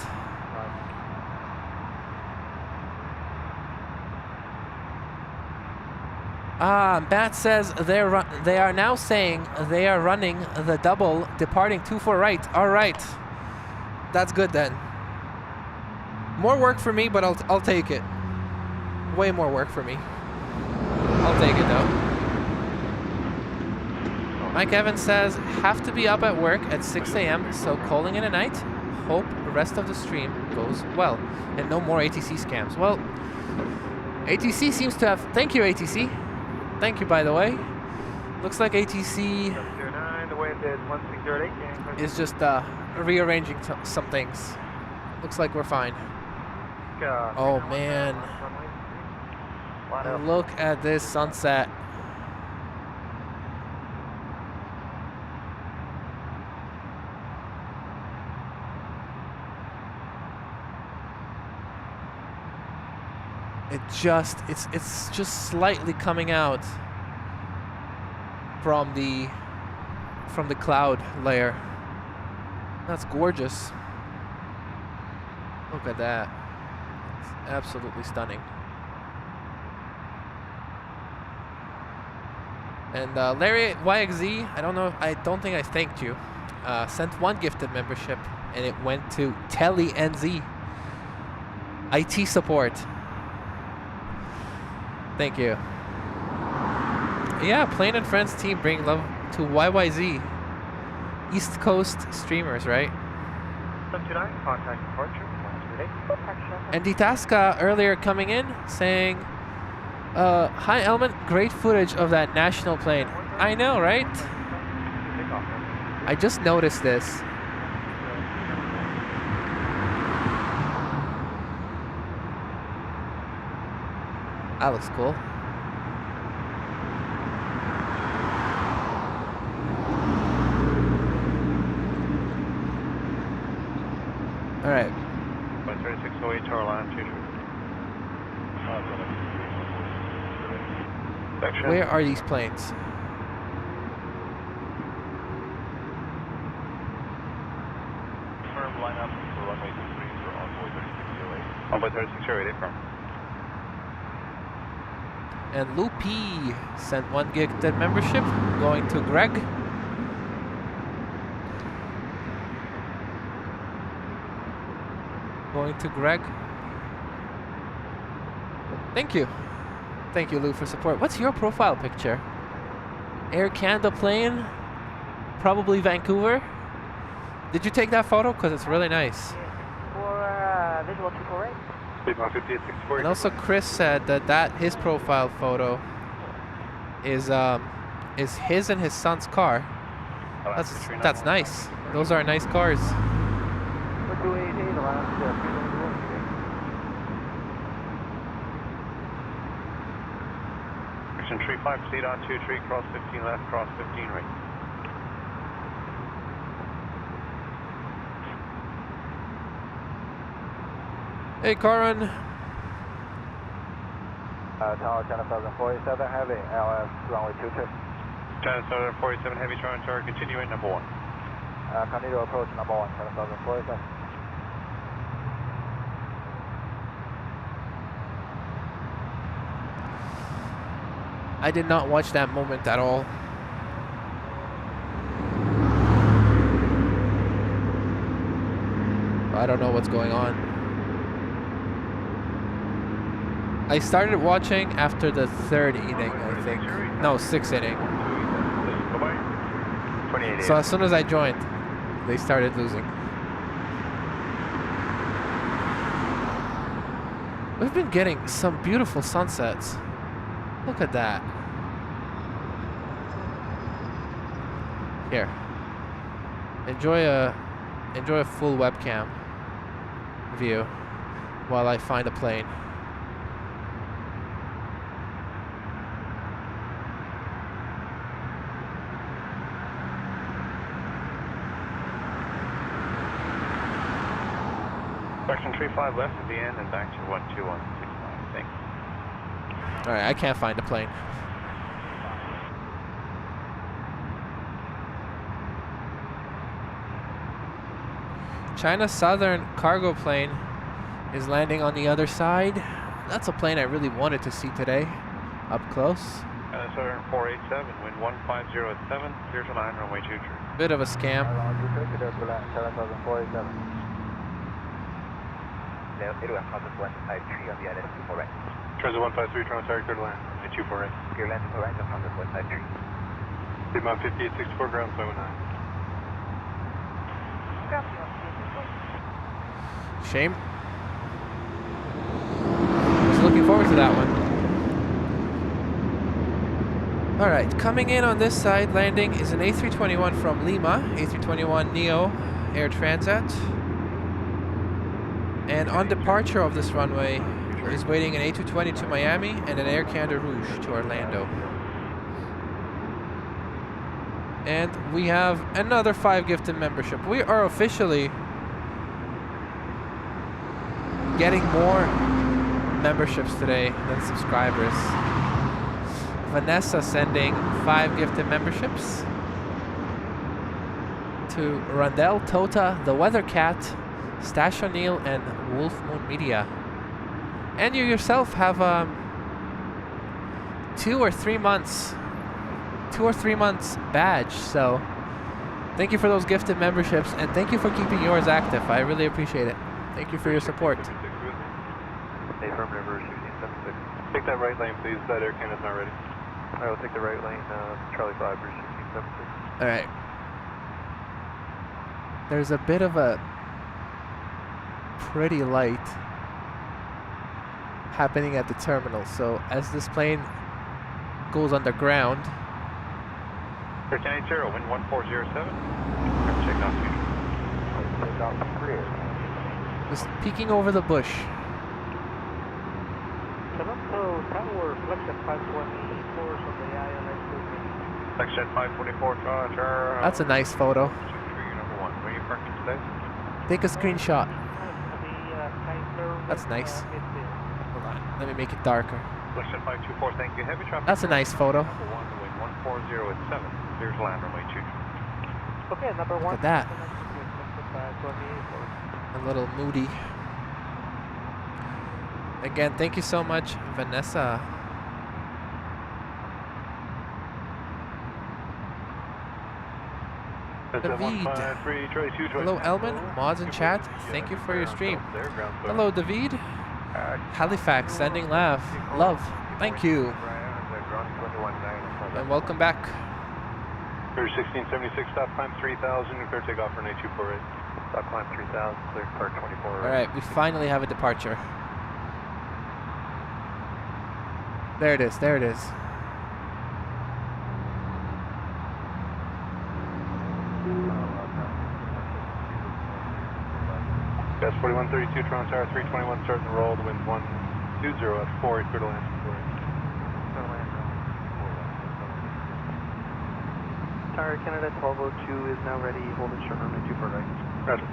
Bat says they are now saying they are running the double departing 24 right. All right, that's good then. More work for me, but I'll take it. Way more work for me. I'll take it though. Mike Evans says, have to be up at work at 6 a.m. so calling it a night. Hope the rest of the stream goes well and no more ATC scams. Well, ATC seems to have. Thank you, ATC. Thank you, by the way. Looks like ATC is just rearranging some things. Looks like we're fine. Oh man, look at this sunset. It's just slightly coming out from the cloud layer. That's gorgeous. Look at that. It's absolutely stunning. And Larry YXZ, I don't think I thanked you. Sent 1 gifted membership and it went to Telly NZ. IT support. Thank you. Yeah, Plane and Friends team bring love to YYZ. East Coast streamers, right? 79, contact departure. And Ditaska earlier coming in saying, hi Element, great footage of that national plane. I know, right? I just noticed this. That looks cool. All right. By 3608 tower line, 2 Section. Where are these planes? Firm lineup for runway 23 for envoy 3608. Envoy 3608, affirm. And Loopy sent 1 gifted membership going to Greg. Going to Greg. Thank you. Thank you, Lou, for support. What's your profile picture? Air Canada plane? Probably Vancouver. Did you take that photo? Because it's really nice. For visual 248. Speed 15864. And also Chris said that his profile photo is his and his son's car. That's nice. Those are nice cars. Section 35, proceed on 2 tree, cross 15 left, cross 15 right. Hey, Karan. Tower 10,047 heavy, LS runway 23. China 747 heavy trying tower, continuing number 1. Continue to approach number 1, 10,047. I did not watch that moment at all. I don't know what's going on. I started watching after the 3rd inning, I think. No, 6th inning. So as soon as I joined, they started losing. We've been getting some beautiful sunsets. Look at that. Here. Enjoy a full webcam view while I find a plane. Section 35 left at the end and back to 12165. Thanks. Alright, I can't find a plane. China Southern cargo plane is landing on the other side. That's a plane I really wanted to see today, up close. China Southern 487, wind 1507, clear to line, runway 23. Bit of a scam. 10,047. Transit 153, trying to target clear to land, runway 24 right. Clear land to right, 100.53. Speed 15864, ground 519. Shame. Was looking forward to that one. Alright, coming in on this side, landing is an A321 from Lima, A321 Neo Air Transat. And on departure of this runway is waiting an A220 to Miami and an Air Canada Rouge to Orlando. And we have another 5 gifted membership. We are officially getting more memberships today than subscribers. Vanessa sending 5 gifted memberships to Rondell, Tota, The Weather Cat, Stash O'Neill, and Wolf Moon Media. And you yourself have 2 or 3 months badge. So thank you for those gifted memberships, and thank you for keeping yours active. I really appreciate it. Thank you for your support. Affirmative, 1676. Take that right lane, please. That Air Canada's not ready. All right, we'll take the right lane, Charlie 5, 1676. All right. There's a bit of a pretty light happening at the terminal. So as this plane goes underground, Air 1080, wind 1407. Check off future. Take off clear. just peeking over the bush. Toronto Tower, flexion 524 from the ILS. Section 544, Toronto. That's a nice photo. Number 1. Where are you parking today? Take a screenshot. That's nice. midfield. Hold on, let me make it darker. Collection 524, thank you. Heavy traffic. That's a nice photo. Number 1, wind 140 at 7. Clear to land runway 2. Okay, number Look 1. at that. Connected A little moody. Again, thank you so much, Vanessa. David. Hello, Elman. Mods in chat. Thank you for your stream. Hello, David. Halifax, sending love. Thank you. And welcome back. Clear 1676, stop climb 3000, and clear takeoff for 8248. Stop climb 3000, clear part 24. All right, we finally have a departure. There it is. There it is. Gas 4132, Toronto Tower 321, starting to roll. The wind 120 at 4, clear to land. Tower Canada 1202 is now ready. Hold it short runway 24 right. Roger.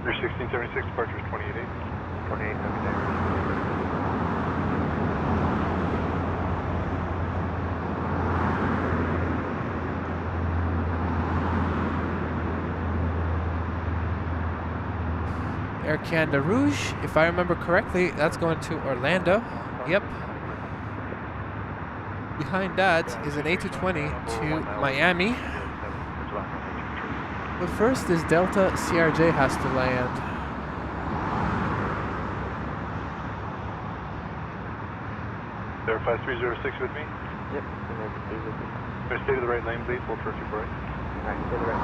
Clear 1676, departure is 28.8. 28, Air Canada Rouge, if I remember correctly, that's going to Orlando. Yep. Behind that is an A220 to Miami. But first is Delta CRJ has to land. Verify 306 with me. Yep. Can I stay to the right lane, please? Hold for 248. Alright, stay to the right.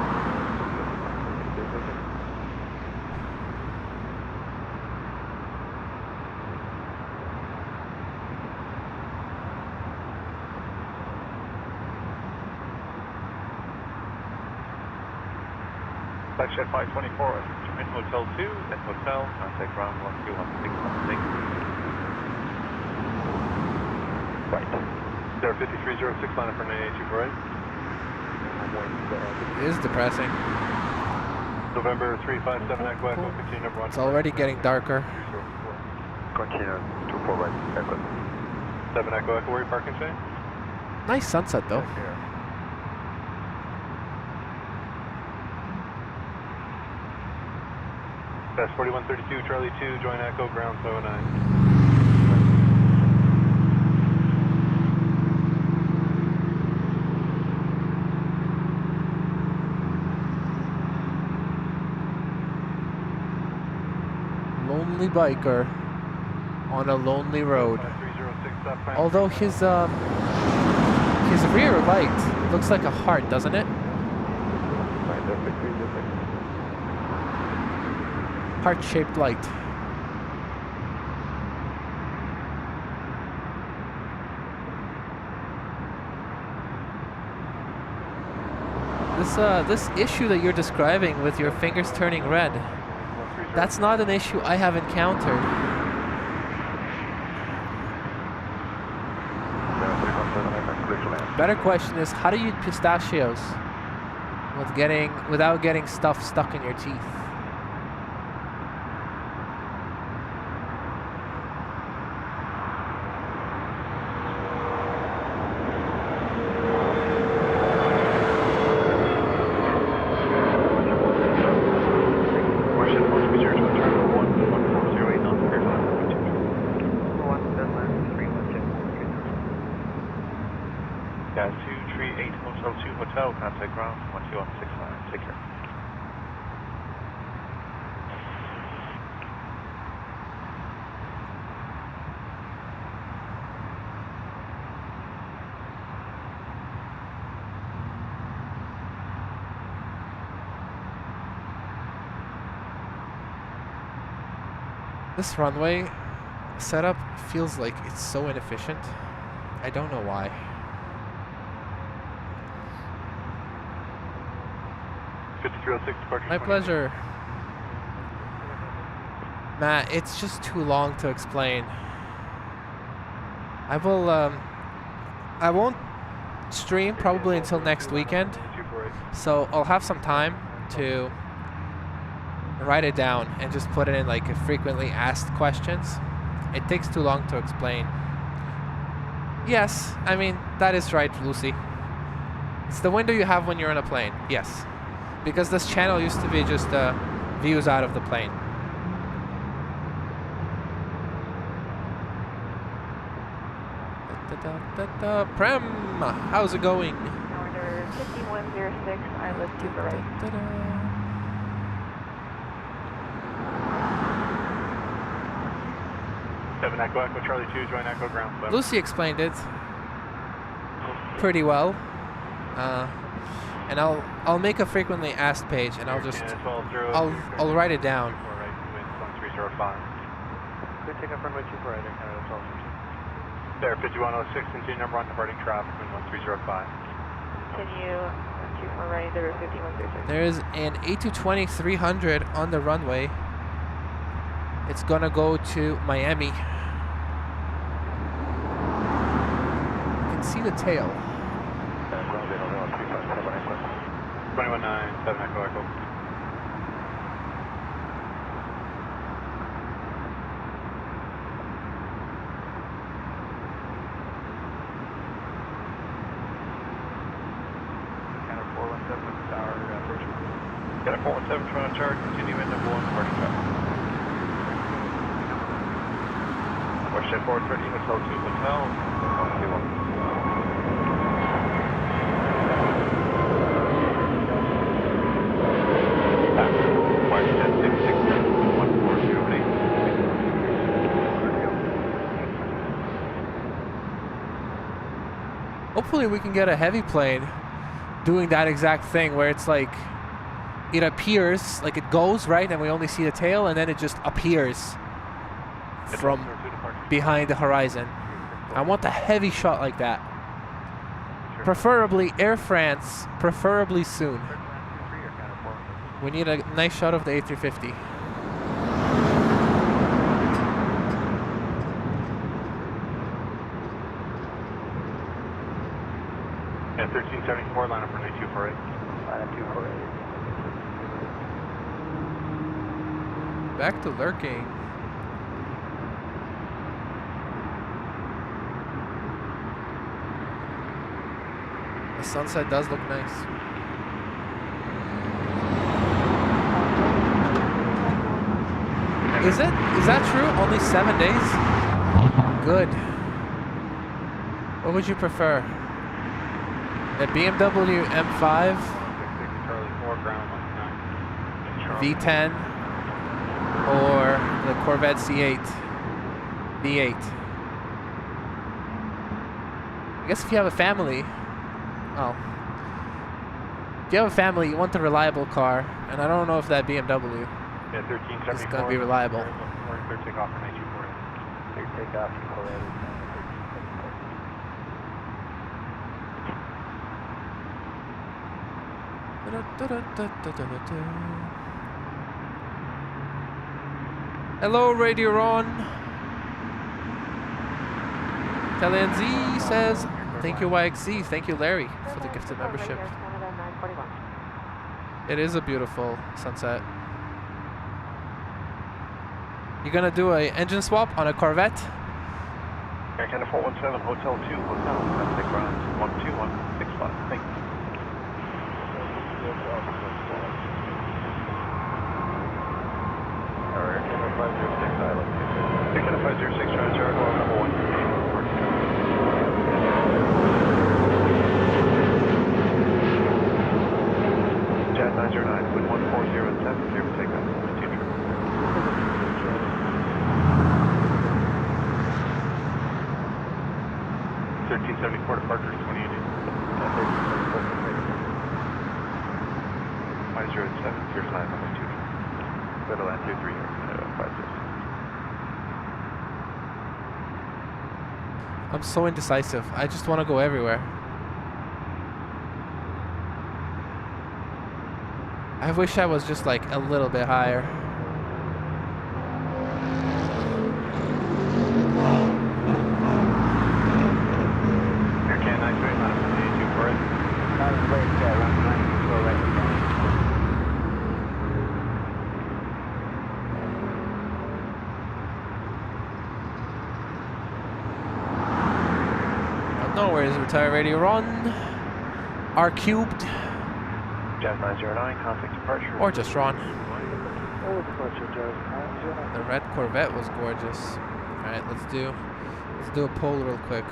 Flagship 524 at Instrument Hotel 2, then Hotel, contact ground 12161. Right. There 5306, line up for 98248. It is depressing. November 357, Echo Echo, continue number 1. It's already getting darker. Continue 24 right. Echo. 7 Echo Echo, where are you parking, Shane? Nice sunset though. Best 4132, Charlie 2, join Echo, ground 709. Lonely biker on a lonely road. 5306, stop climb. Although his rear light looks like a heart, doesn't it? Right, there 5306. Heart-shaped light. This issue that you're describing with your fingers turning red, that's not an issue I have encountered. Better question is, how do you eat pistachios without getting stuff stuck in your teeth? Gas 238 Hotel 2 Hotel, contact ground 12165. Take care. This runway setup feels like it's so inefficient. I don't know why. My pleasure. Matt, it's just too long to explain. I won't stream probably until next weekend, so I'll have some time to write it down and just put it in like a frequently asked questions. It takes too long to explain. Yes, I mean, that is right, Lucy. It's the window you have when you're on a plane, yes. Because this channel used to be just views out of the plane. Prem, how's it going? Order 5106, I lift 2 for right. 7 Echo Charlie 2, join Echo ground. Lucy explained it pretty well. And I'll make a frequently asked page, and I'll write it down. Good takeoff runway 2 for right, Canada 12. There, 5106, continue number 1 departing traffic, wind 1305. Continue 2 for right, there 5106. There is an A220-300 on the runway. It's gonna go to Miami. You can see the tail. 21-9, 7 Echo Echo. Got a 417 trying to charge, continue in number 1 departing traffic. Westjet 430, Hotel 2 Hotel, 121. Hopefully we can get a heavy plane doing that exact thing where it's like it appears, like it goes, right, and we only see the tail, and then it just appears from behind the horizon. I want a heavy shot like that. Preferably Air France, preferably soon. We need a nice shot of the A350. Yeah, 1374, line up for 248. Line up 248. Back to lurking. The sunset does look nice. Is that true? Only 7 days? Good. What would you prefer? The BMW M5, V10, or the Corvette C8 V8? I guess if you have a family, if you have a family, you want a reliable car, and I don't know if that BMW is going to be reliable. Third takeoff for 924. Third takeoff, 248. Hello, Radio Ron. LNZ says, thank you, YXZ. Thank you, Larry, for the gifted membership. It is a beautiful sunset. You gonna do a engine swap on a Corvette? Air Canada 417, Hotel 2, Hotel, Pacific ground 12165. Thank you. Air Canada 506, Island. Air Canada 506, trying to charge on number 1. Jet 909, wind 140 and 70 for takeoff. 1374 departure 28. 507, Pearson 9 2. Go to land 23 here, 56. I'm so indecisive. I just want to go everywhere. I wish I was just like a little bit higher. Air Canada 928, line up 2 for it. No worries, retire radio run. R cubed. Jazz 909, contact departure. Or just run. Oh, departure, Jazz 909. The red Corvette was gorgeous. Alright, let's do a poll real quick.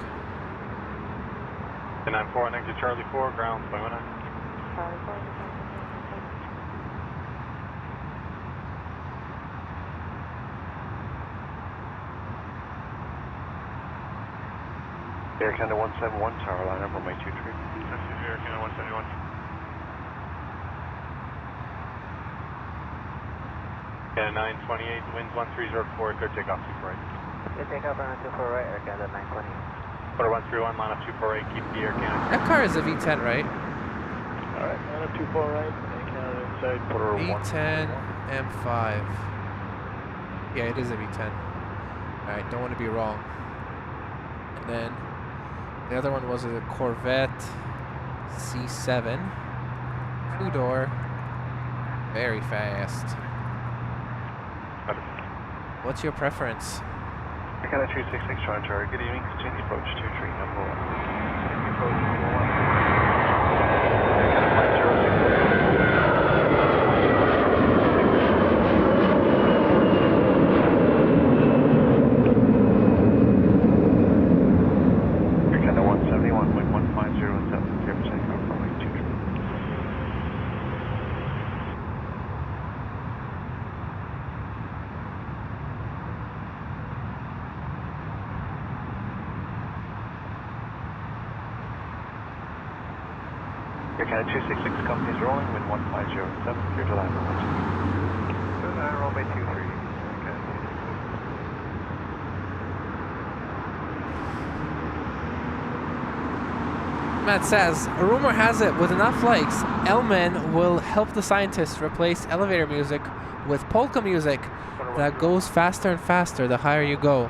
94, next to Charlie 4, ground, 519. Air Canada 171, tower line up, runway 23. Air Canada 171. Canada 928, winds 1304, clear takeoff 248. Clear takeoff on 24 right, Air Canada 928. Quarter 131, line up 248, keep the Air Canada. That car is a V10, right? Alright, line up 24 right, Air Canada inside. Quarter V10 M5. Yeah, it is a V10. Alright, don't want to be wrong. And then the other one was a Corvette C7. 2-door. Very fast. What's your preference? Air Canada 266, trying to good evening, continue approach 23, number 1. Continue approach number 1. Air Canada 171, wind 15017, clear for takeoff, runway 23. Air Canada 266, company's rolling, wind 1507, clear to land runway 23. Runway 23. Matt says, a rumor has it, with enough likes, Elman will help the scientists replace elevator music with polka music that goes faster and faster the higher you go.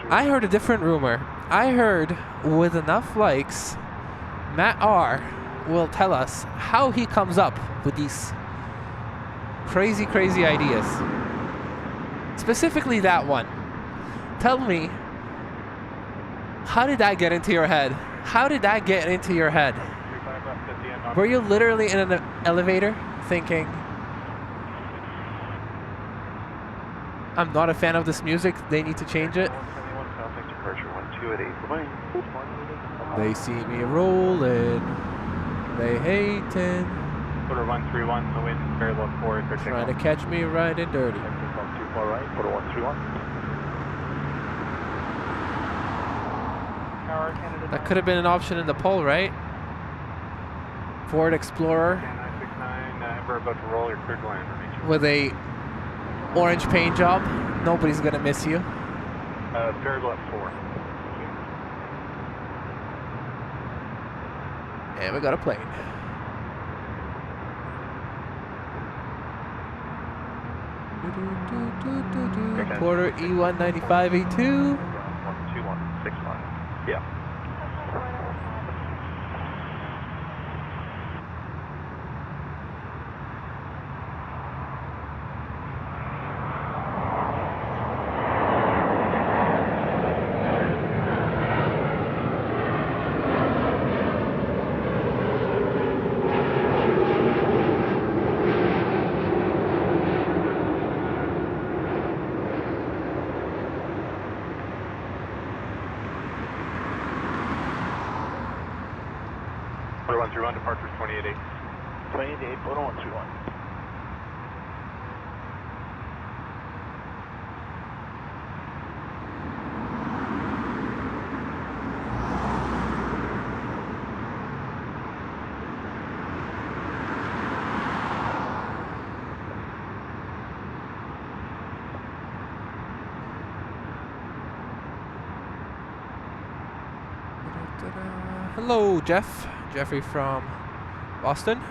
I heard a different rumor. I heard, with enough likes, Matt R will tell us how he comes up with these crazy, crazy ideas. Specifically that one. Tell me, how did that get into your head? How did that get into your head? Were you literally in an elevator thinking, I'm not a fan of this music, they need to change it? They see me rolling, they hating, Quarter 131, the wind very low 4, clear takeoff. trying to catch me right and dirty. Too far right, quarter 131. That could have been an option in the poll, right? Ford Explorer 969, we're about to roll, you're cleared to land. with a orange paint job. Nobody's gonna miss you. Variable at 4. And we got a plane. Porter E195E2. 121, 6 miles. Yeah. Quarter 131, departure 28-8. 28, Porter 131. Hello, Jeff. Jeffrey from Boston.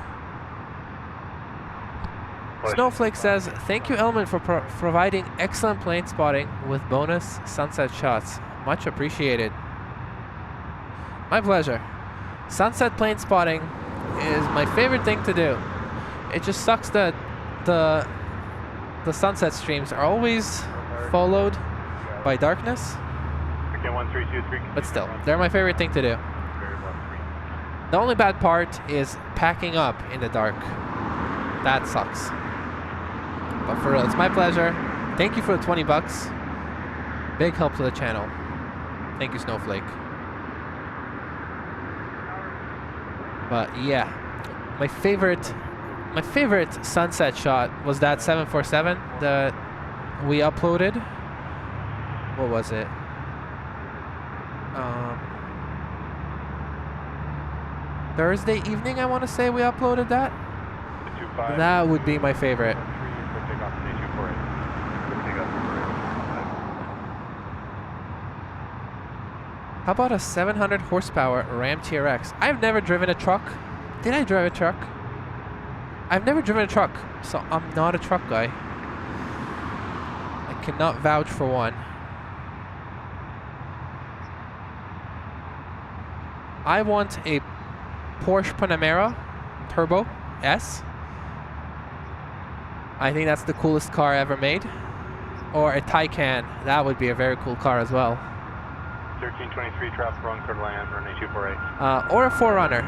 Snowflake says, thank you, Element, for providing excellent plane spotting with bonus sunset shots. Much appreciated. My pleasure. Sunset plane spotting is my favorite thing to do. It just sucks that the sunset streams are always followed by darkness. But still, they're my favorite thing to do. The only bad part is packing up in the dark. That sucks. But for real, it's my pleasure. Thank you for the 20 bucks. Big help to the channel. Thank you, Snowflake. But yeah, my favorite sunset shot was that 747 that we uploaded. What was it? Thursday evening, I want to say we uploaded that. That would be my favorite. How about a 700 horsepower Ram TRX? I've never driven a truck. Did I drive a truck? I've never driven a truck, so I'm not a truck guy. I cannot vouch for one. I want a Porsche Panamera Turbo S. I think that's the coolest car ever made. Or a Taycan. That would be a very cool car as well. 1323 traffic wrong, clear to land, runway 248. Or a 4Runner.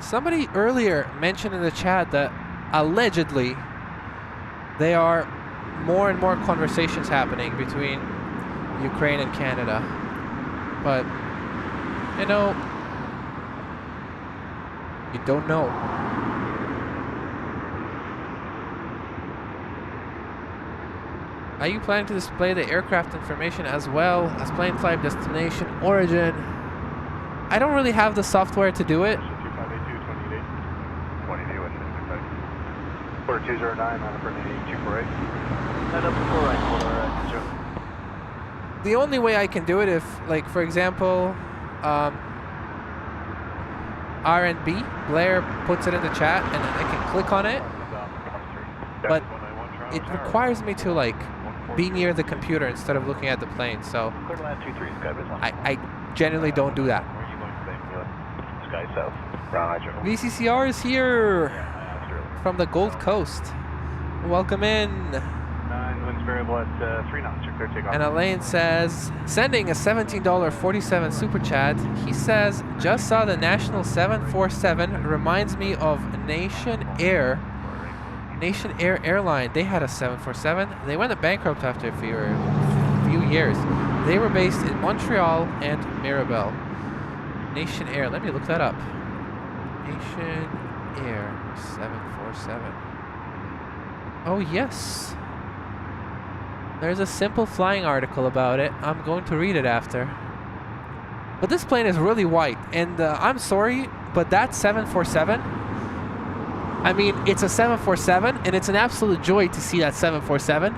Somebody earlier mentioned in the chat that allegedly there are more and more conversations happening between Ukraine and Canada. But, you know, you don't know. Are you planning to display the aircraft information as well as plane type, destination, origin? I don't really have the software to do it. 4209, on for 248. Line up before right, quarter, The only way I can do it if, like, for example, R&B, Blair puts it in the chat and I can click on it. But it requires me to, like, be near the computer instead of looking at the plane, so I generally don't do that. Where are you going today? Sky South. Roger. VCCR is here from the Gold Coast. Welcome in. 9 winds variable at 3 knots. You're clear to take off. And Elaine says, sending a $17.47 super chat. He says, just saw the National 747. Reminds me of Nation Air Airline. They had a 747. They went bankrupt after a few years. They were based in Montreal and Mirabel. Nation Air. Let me look that up. Nation Air 747. Oh yes. There's a Simple Flying article about it. I'm going to read it after. But this plane is really white, and I'm sorry, but that 747, I mean, it's a 747, and it's an absolute joy to see that 747.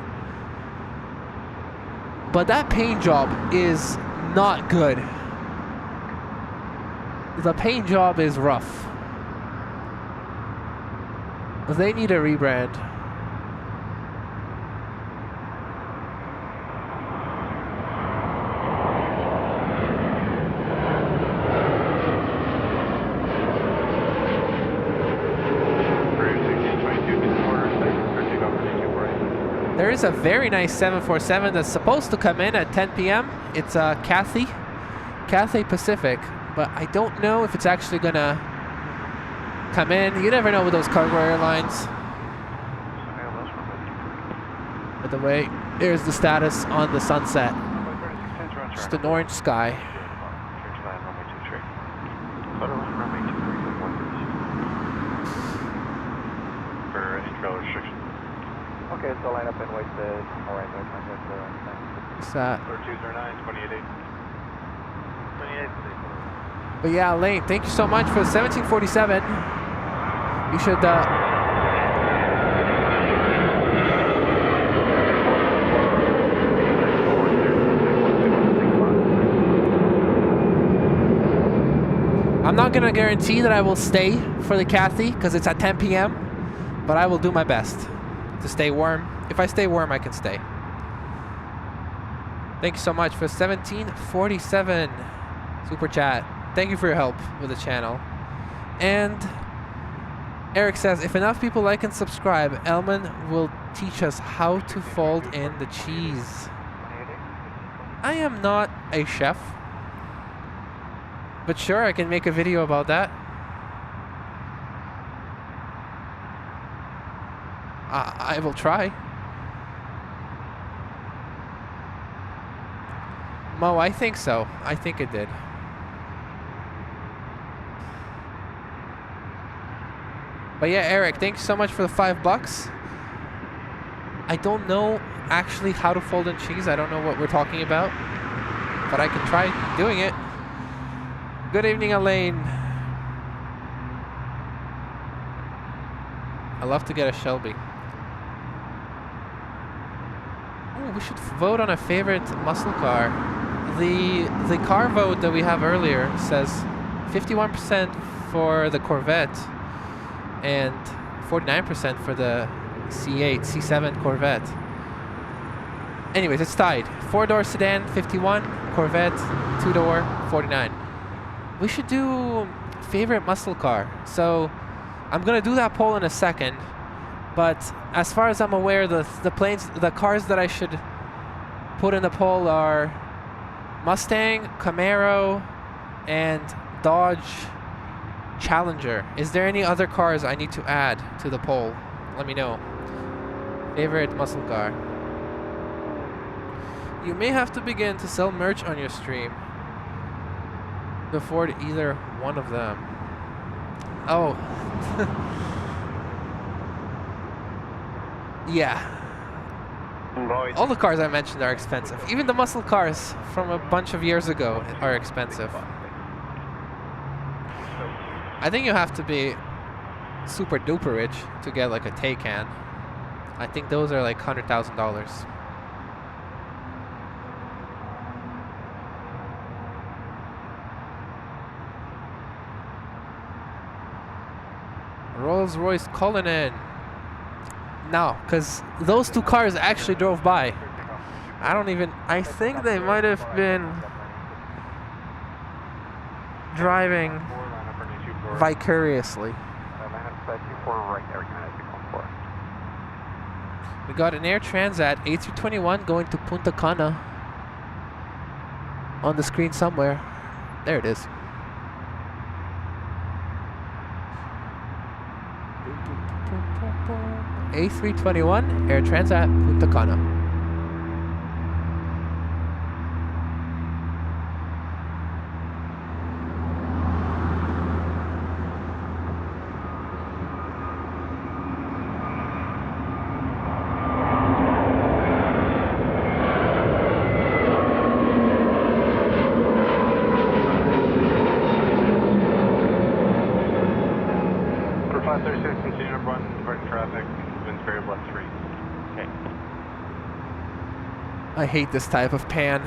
But that paint job is not good. The paint job is rough. They need a rebrand. There is a very nice 747 that's supposed to come in at 10 p.m. It's Cathay Pacific, but I don't know if it's actually gonna come in. You never know with those cargo airlines. By the way, here's the status on the sunset. Just an orange sky. Okay, so line up in white says, alright, right, What's that? 4209, 28. 28. But yeah, Lane, thank you so much for the 1747. You should, I'm not gonna guarantee that I will stay for the Cathy because it's at 10 p.m. But I will do my best to stay warm. If I stay warm, I can stay. Thank you so much for 1747 super chat. Thank you for your help with the channel. And Eric says, if enough people like and subscribe, Elman will teach us how to fold in the cheese. I am not a chef, but sure, I can make a video about that. I will try. Mo, I think so. I think it did. But yeah, Eric, thanks so much for the $5. I don't know actually how to fold in cheese. I don't know what we're talking about, but I can try doing it. Good evening, Elaine. I love to get a Shelby. Ooh, we should vote on a favorite muscle car. The car vote that we have earlier says 51% for the Corvette and 49% for the C8, C7 Corvette. Anyways, it's tied. 4-door sedan, 51. Corvette, 2-door, 49. We should do favorite muscle car. So I'm gonna do that poll in a second. But as far as I'm aware, the cars that I should put in the poll are Mustang, Camaro, and Dodge Challenger. Is there any other cars I need to add to the poll? Let me know. Favorite muscle car. You may have to begin to sell merch on your stream to afford either one of them. Oh. Yeah. All the cars I mentioned are expensive. Even the muscle cars from a bunch of years ago are expensive. I think you have to be super duper rich to get like a Taycan. I think those are like $100,000. Rolls-Royce Cullinan. No, because those two cars actually drove by. I think they might have been driving vicariously. We got an Air Transat A321 going to Punta Cana on the screen somewhere. There it is. A321 Air Transat Punta Cana. I hate this type of pan.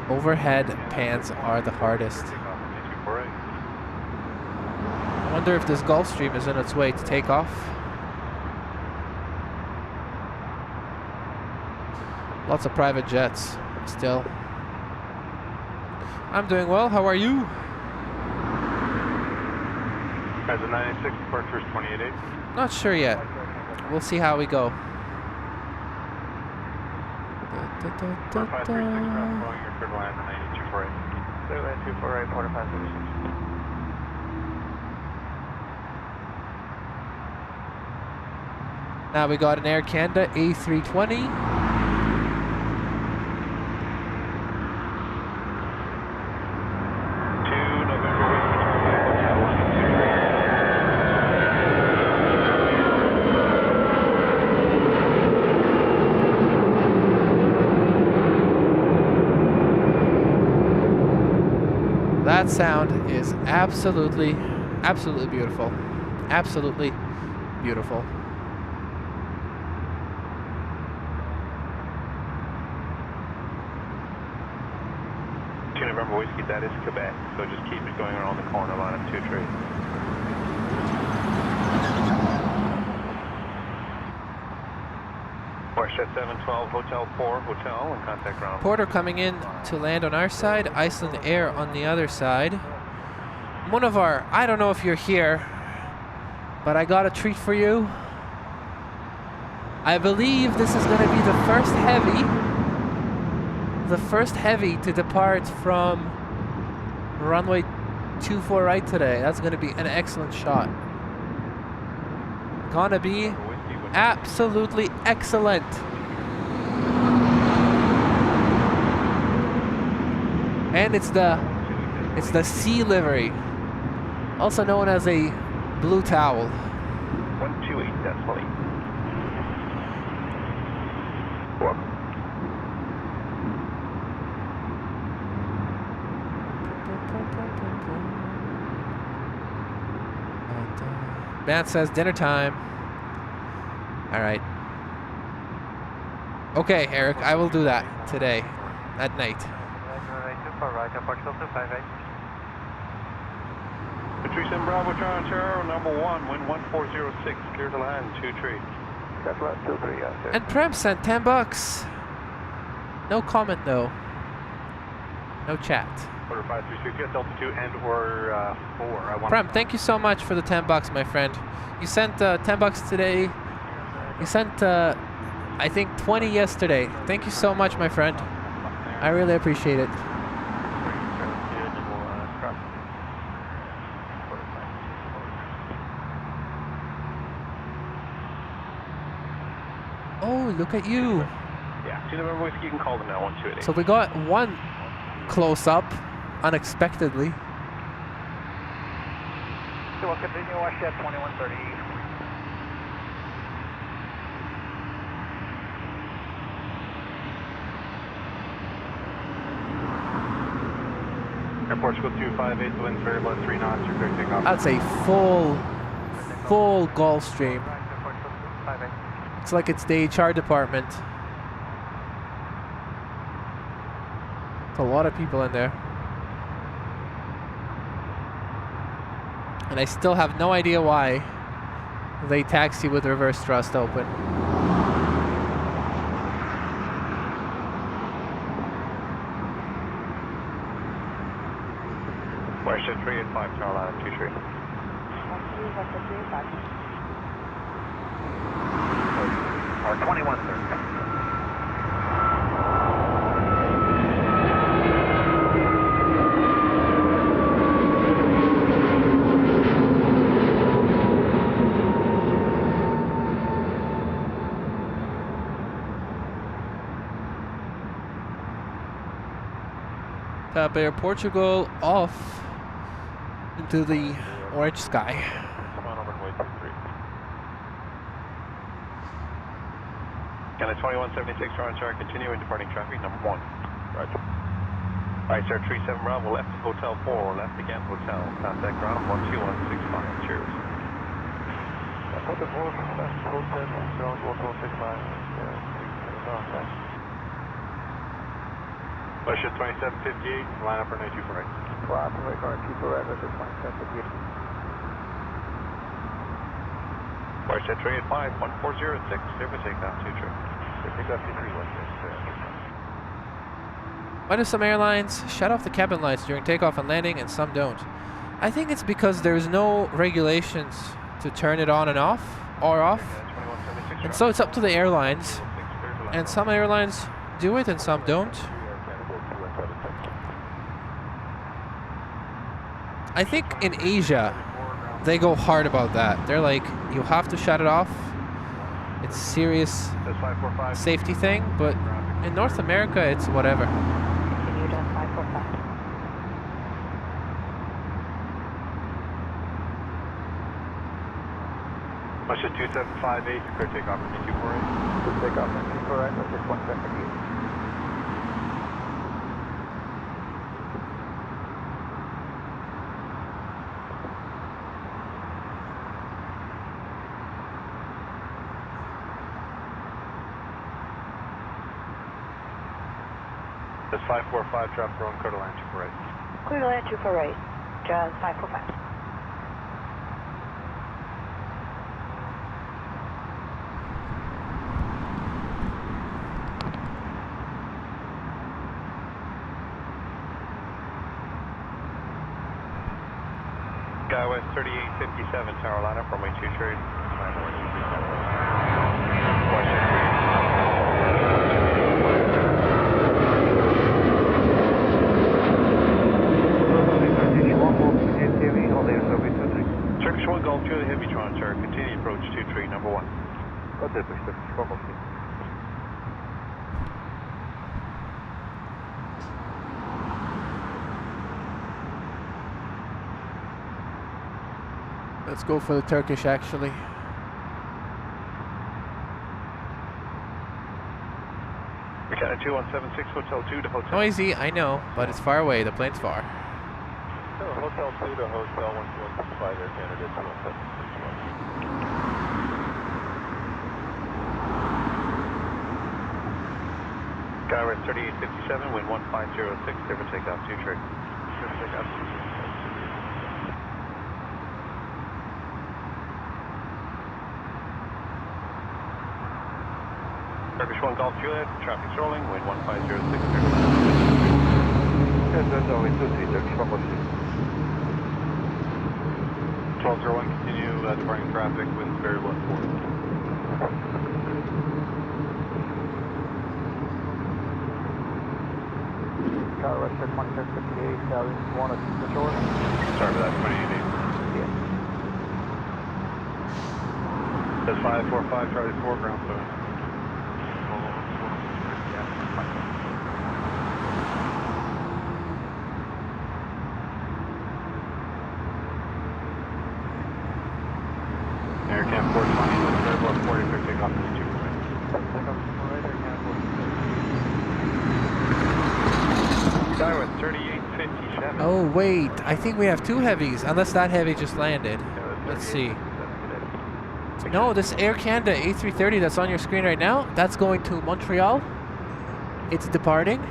Overhead pans are the hardest. I wonder if this Gulfstream is on its way to take off. Lots of private jets still. I'm doing well. How are you? Guys, a 986, departure is 28.8. Not sure yet. We'll see how we go. 4536, following your third line on 9248. Third line 248, 4536. Now we got an Air Canada A320. sound is absolutely, absolutely beautiful. Absolutely beautiful. November Whiskey, that is Quebec, so just keep it going around the corner line of 23. Watershed 712, Hotel 4, Hotel, and contact ground. Porter coming in to land on our side, Iceland Air on the other side. One of our, I don't know if you're here, but I got a treat for you. I believe this is going to be the first heavy to depart from runway 24 right today. That's going to be an excellent shot. Gonna be absolutely excellent. And it's the sea livery, also known as a blue towel. 128 decimally. Matt says dinner time. All right. Okay, Eric, I will do that today at night. Patrice and Bravo, Toronto, number 1, wind 1406, clear to land, 23. That's land 23, yes, sir. And Prem sent $10. No comment though. No chat. Order 536, yes, Delta 2 and or 4. Prem, thank you so much for the $10, my friend. You sent $10 today. You sent, I think, 20 yesterday. Thank you so much, my friend. I really appreciate it. Oh, look at you. Yeah, 2 November Whiskey, you can call them now, 128. So we got one close up, unexpectedly. So we'll continue Watershed 2130. Airport School 258, the wind's very about 3 knots, you're clear to take off. That's a full Gulfstream. It's like it's the HR department. It's a lot of people in there. And I still have no idea why they taxi with reverse thrust open. Watershed 385, Carolina 23. Or 2130. Top Air Portugal off into the orange sky. Come on over to way 23. Canada 2176, Toronto, continuing departing traffic, number 1. Roger. Alright, sir, 37 Bravo, left Hotel 4, left again Hotel. Contact ground 12165. Cheers. Hotel 4, left Hotel, ground 12165. Watershed 2758, line up for 924 right. Flat, we're going to keep a right, Watershed 2758. Watershed 385, 1406, service takeoff 23. Takeoff 23, Why do some airlines shut off the cabin lights during takeoff and landing and some don't? I think it's because there's no regulations to turn it on and off or off. And so it's up to the airlines. And some airlines do it and some don't. I think in Asia, they go hard about that. They're like, you have to shut it off. It's a serious safety thing, but in North America, it's whatever. Continue to 545. Watershed 2758, clear takeoff for 248. Good takeoff, 248, Watershed 178. That's 545, drop wrong, clear to land 248. Clear to land 248, just 545. Skywest 3857, Tower line up, runway 23. Turkish 1 Golf Juliet Heavy Toronto, continue approach 23, number 1. Let's go for the Turkish, actually. Mechanic 2176, Hotel 2 to Hotel. Noisy, I know, but it's far away. The plane's far. Hotel 2 to Hotel 1265, Air Canada 21761. Skywest 3857, wind 1506, clear for takeoff 23. Turkish 1 Golf Juliet, traffic's rolling, wind 1506, clear. Yes, that's all we do, Turkish 1 Golf Juliet. 1201, continue departing traffic, winds variable at 4. Tower Western 158, wind 1 at the shore. Sorry for that, 28. Yeah. That's 545, Charlie 4, ground phone. Air Cam 420, that's variable at 40, clear takeoff 22. Skywest 3857. Oh, wait. I think we have two heavies, unless that heavy just landed. Let's see. No, this Air Canada A330 that's on your screen right now, that's going to Montreal. It's departing.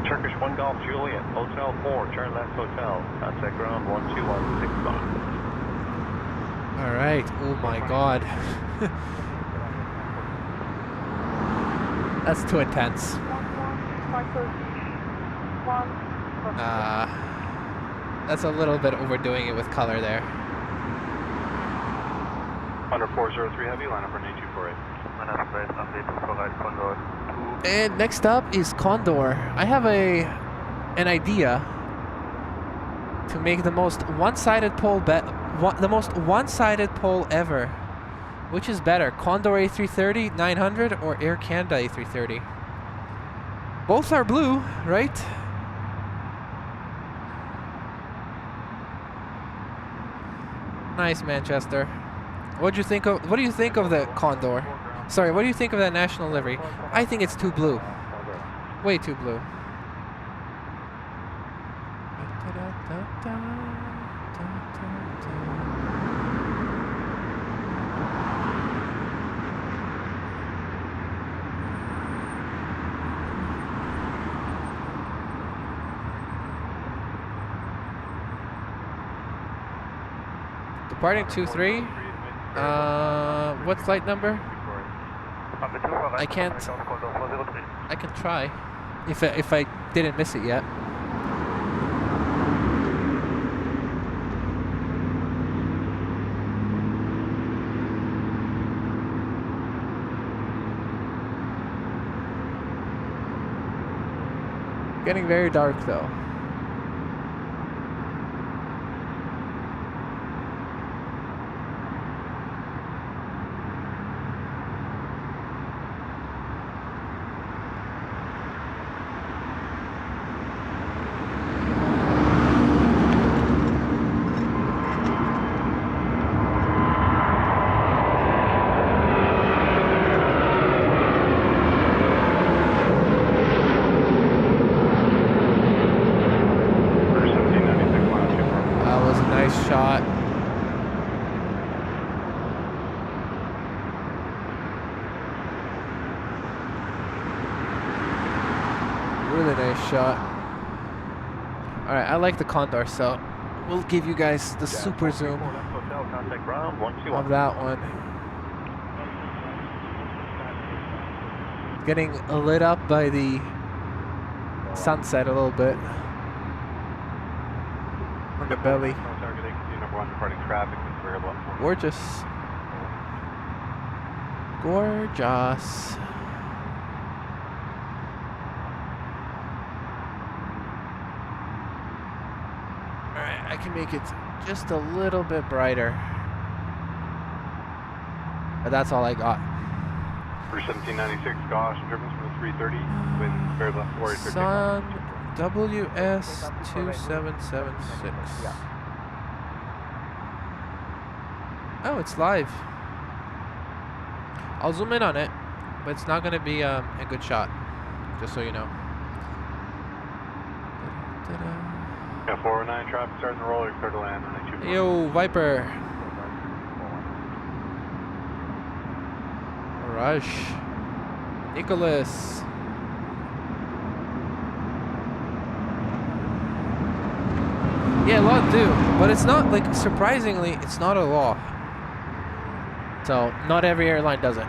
Turkish 1 Golf Juliet, Hotel 4, turn left hotel, contact ground 12165. All right. Oh my God. That's too intense. That's a little bit overdoing it with color there. Under 403 heavy, line up for 8248. And next up is Condor. I have an idea to make the most one-sided pole the most one-sided pole ever. Which is better, Condor A330 900 or Air Canada A330? Both are blue, right? Nice, Manchester. What do you think of the Condor? Sorry, what do you think of that national livery? I think it's too blue. Way too blue. Departing 23. What flight number? I can't. I can try. If I didn't miss it yet. Getting very dark though. Shot. Alright, I like the Condor, so we'll give you guys the super zoom of that one. Getting lit up by the sunset a little bit on the belly. Gorgeous. Gorgeous. I can make it just a little bit brighter. But that's all I got. For 1796, Gosh, turbines for the 330, wind very left 483. Sun WS 2776. Oh, it's live. I'll zoom in on it, but it's not going to be a good shot, just so you know. Yeah, 409 traffic starting the roller, clear to land. Yo, Viper. Rush. Nicholas. Yeah, a lot do, but it's not, like, surprisingly, it's not a law. So, not every airline does it.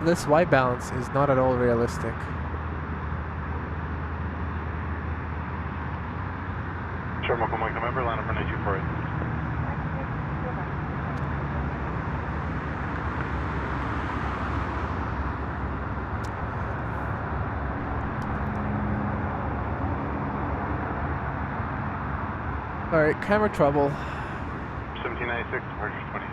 This white balance is not at all realistic. Sure, Mike, November, line up for 924. Alright, camera trouble. 1796, departure 20.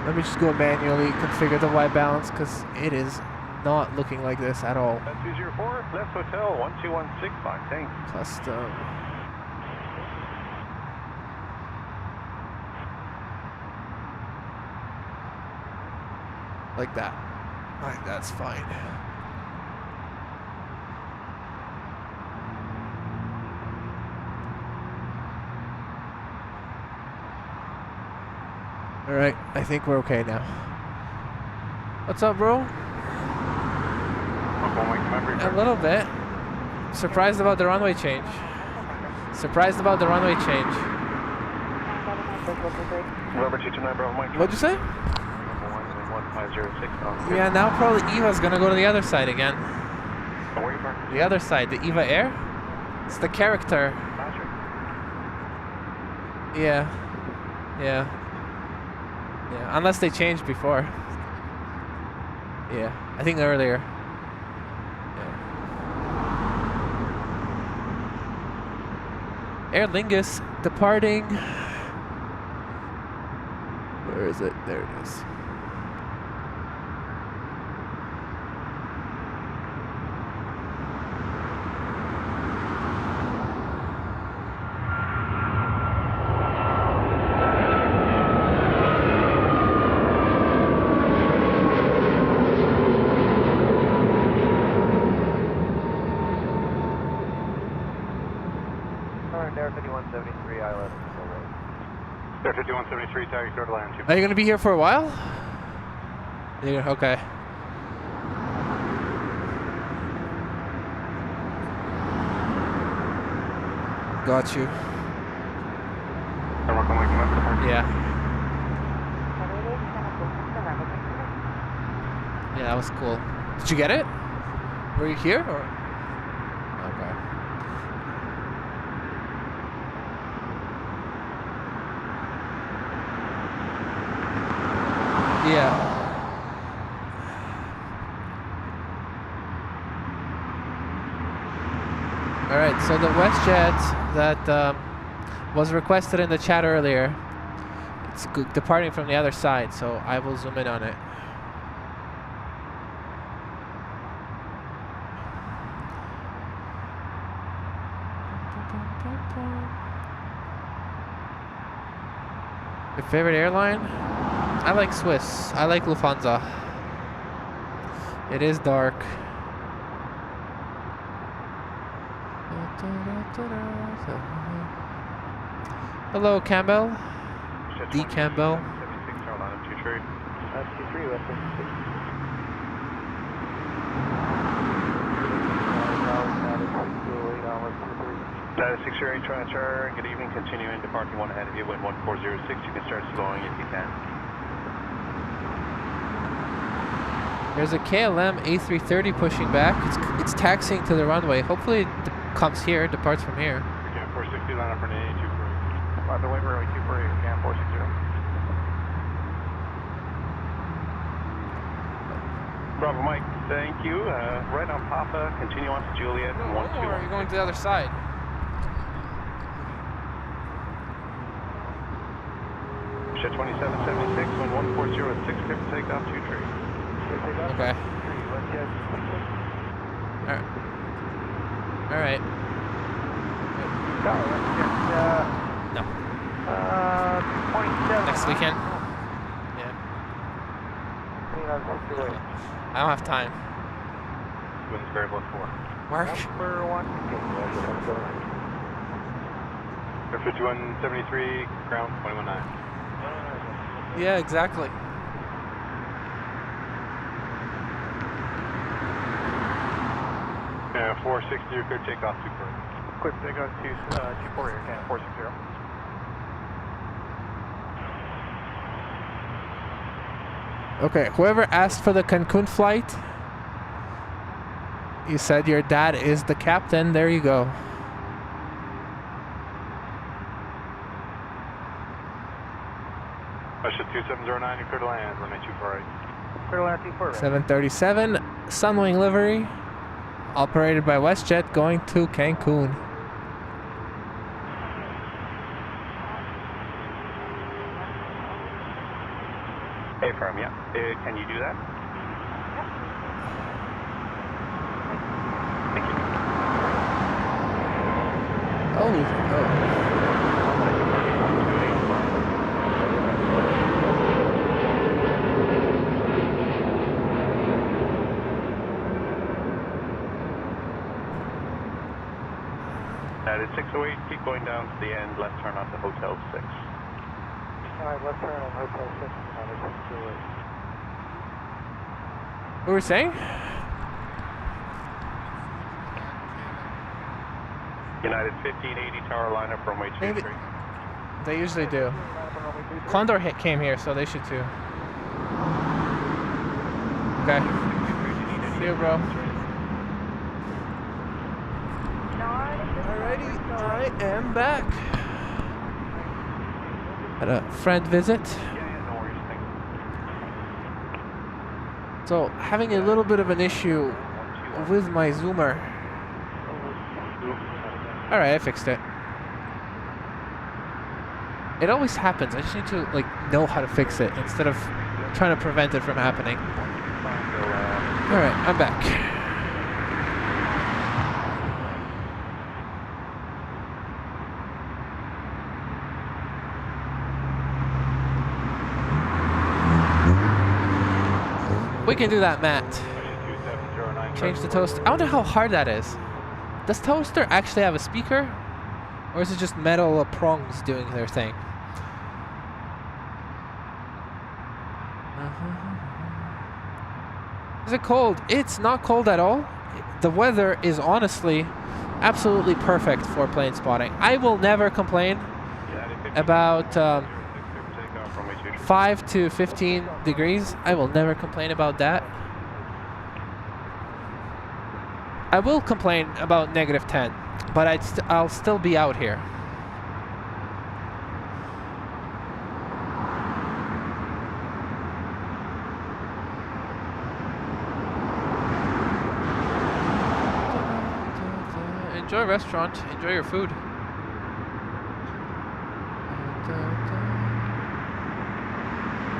Let me just go manually configure the white balance because it is not looking like this at all. 204, left hotel 1216, fine, thanks. Custom. Like that. Alright, that's fine. Alright, I think we're okay now. What's up, bro? A little bit. Surprised about the runway change. Surprised about the runway change. Robert 229, Bravo Mike. What'd you say? Yeah, now probably Eva's gonna go to the other side again. The other side, the Eva Air? It's the character. Yeah. Yeah. Yeah, unless they changed before. Yeah, I think earlier. Yeah. Aer Lingus departing. Where is it? There it is. Air 5173, target clear to land. Are you going to be here for a while? Okay. Got you. Yeah. Yeah, that was cool. Did you get it? Were you here or? Okay. Yeah. All right. So the WestJet that was requested in the chat earlier, it's departing from the other side. So I will zoom in on it. Your favorite airline? I like Swiss. I like Lufthansa. It is dark. Hello, Campbell. D. Campbell. 76 Carolina 23. That's 23, West 76. Status 6 transfer. Good evening. Continuing departing 1 ahead of you. Wind 1406. You can start slowing if you can. There's a KLM A330 pushing back. It's taxiing to the runway. Hopefully it comes here, departs from here. Okay, 460, line up for an A248. By the way, we're only 248, again, 460. Bravo Mike, thank you. Right on Papa, continue on to Juliet. No, one more. You're going to the other side. Jet 2776, wind 140 at 6 clear for takeoff 23. Okay. All right. No. 27. Next weekend? Yeah. I don't have time. Wind's variable 4. Work? Number 1. Air 5173, ground 219. Yeah, exactly. 460, clear takeoff 240. Quick takeoff 240, again, 460. Okay, whoever asked for the Cancun flight, you said your dad is the captain. There you go. Russia 2709, you clear to land, runway 248. Clear to land 24. 737, Sunwing livery, operated by WestJet, going to Cancun. Hey, firm, yeah. Can you do that? Thank you. Oh. That is 608, keep going down to the end, left turn onto Hotel 6. Alright, left turn on Hotel 6, number 628. What were we saying? United 1580 tower lineup runway 23. Maybe. They usually do. Condor came here, so they should too. Okay. See you, bro. Alrighty, I am back. Had a friend visit. Yeah, no worries, thanks. So, having a little bit of an issue with my zoomer. Alright, I fixed it. It always happens. I just need to know how to fix it instead of trying to prevent it from happening. Alright, I'm back. We can do that, Matt. Change the toaster. I wonder how hard that is. Does toaster actually have a speaker? Or is it just metal prongs doing their thing? Is it cold? It's not cold at all. The weather is honestly absolutely perfect for plane spotting. I will never complain about 5 to 15 degrees. I will never complain about that. I will complain about -10, but I'll still be out here. Enjoy restaurant, enjoy your food.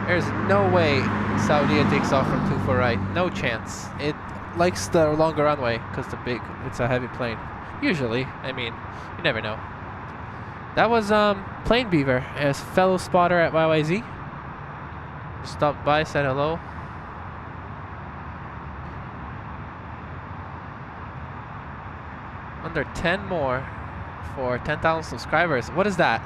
There's no way Saudia takes off from 24 right. No chance. It likes the longer runway because it's a heavy plane. Usually, I mean, you never know. That was Plane Beaver, a fellow spotter at YYZ. Stopped by, said hello. Under 10 more for 10,000 subscribers. What is that?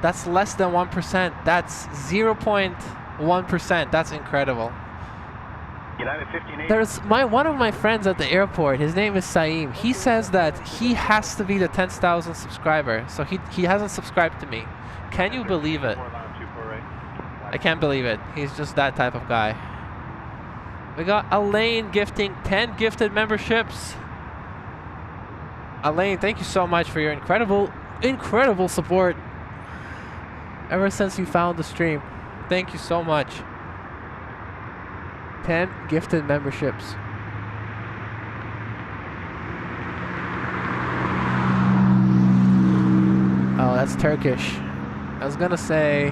That's less than 1%. That's 0.1%. That's incredible. There's one of my friends at the airport. His name is Saeem. He says that he has to be the 10,000 subscriber. So he hasn't subscribed to me. Can you believe it? I can't believe it. He's just that type of guy. We got Elaine gifting 10 gifted memberships. Elaine, thank you so much for your incredible support ever since you found the stream. Thank you so much. 10 gifted memberships. Oh, that's Turkish. I was gonna say,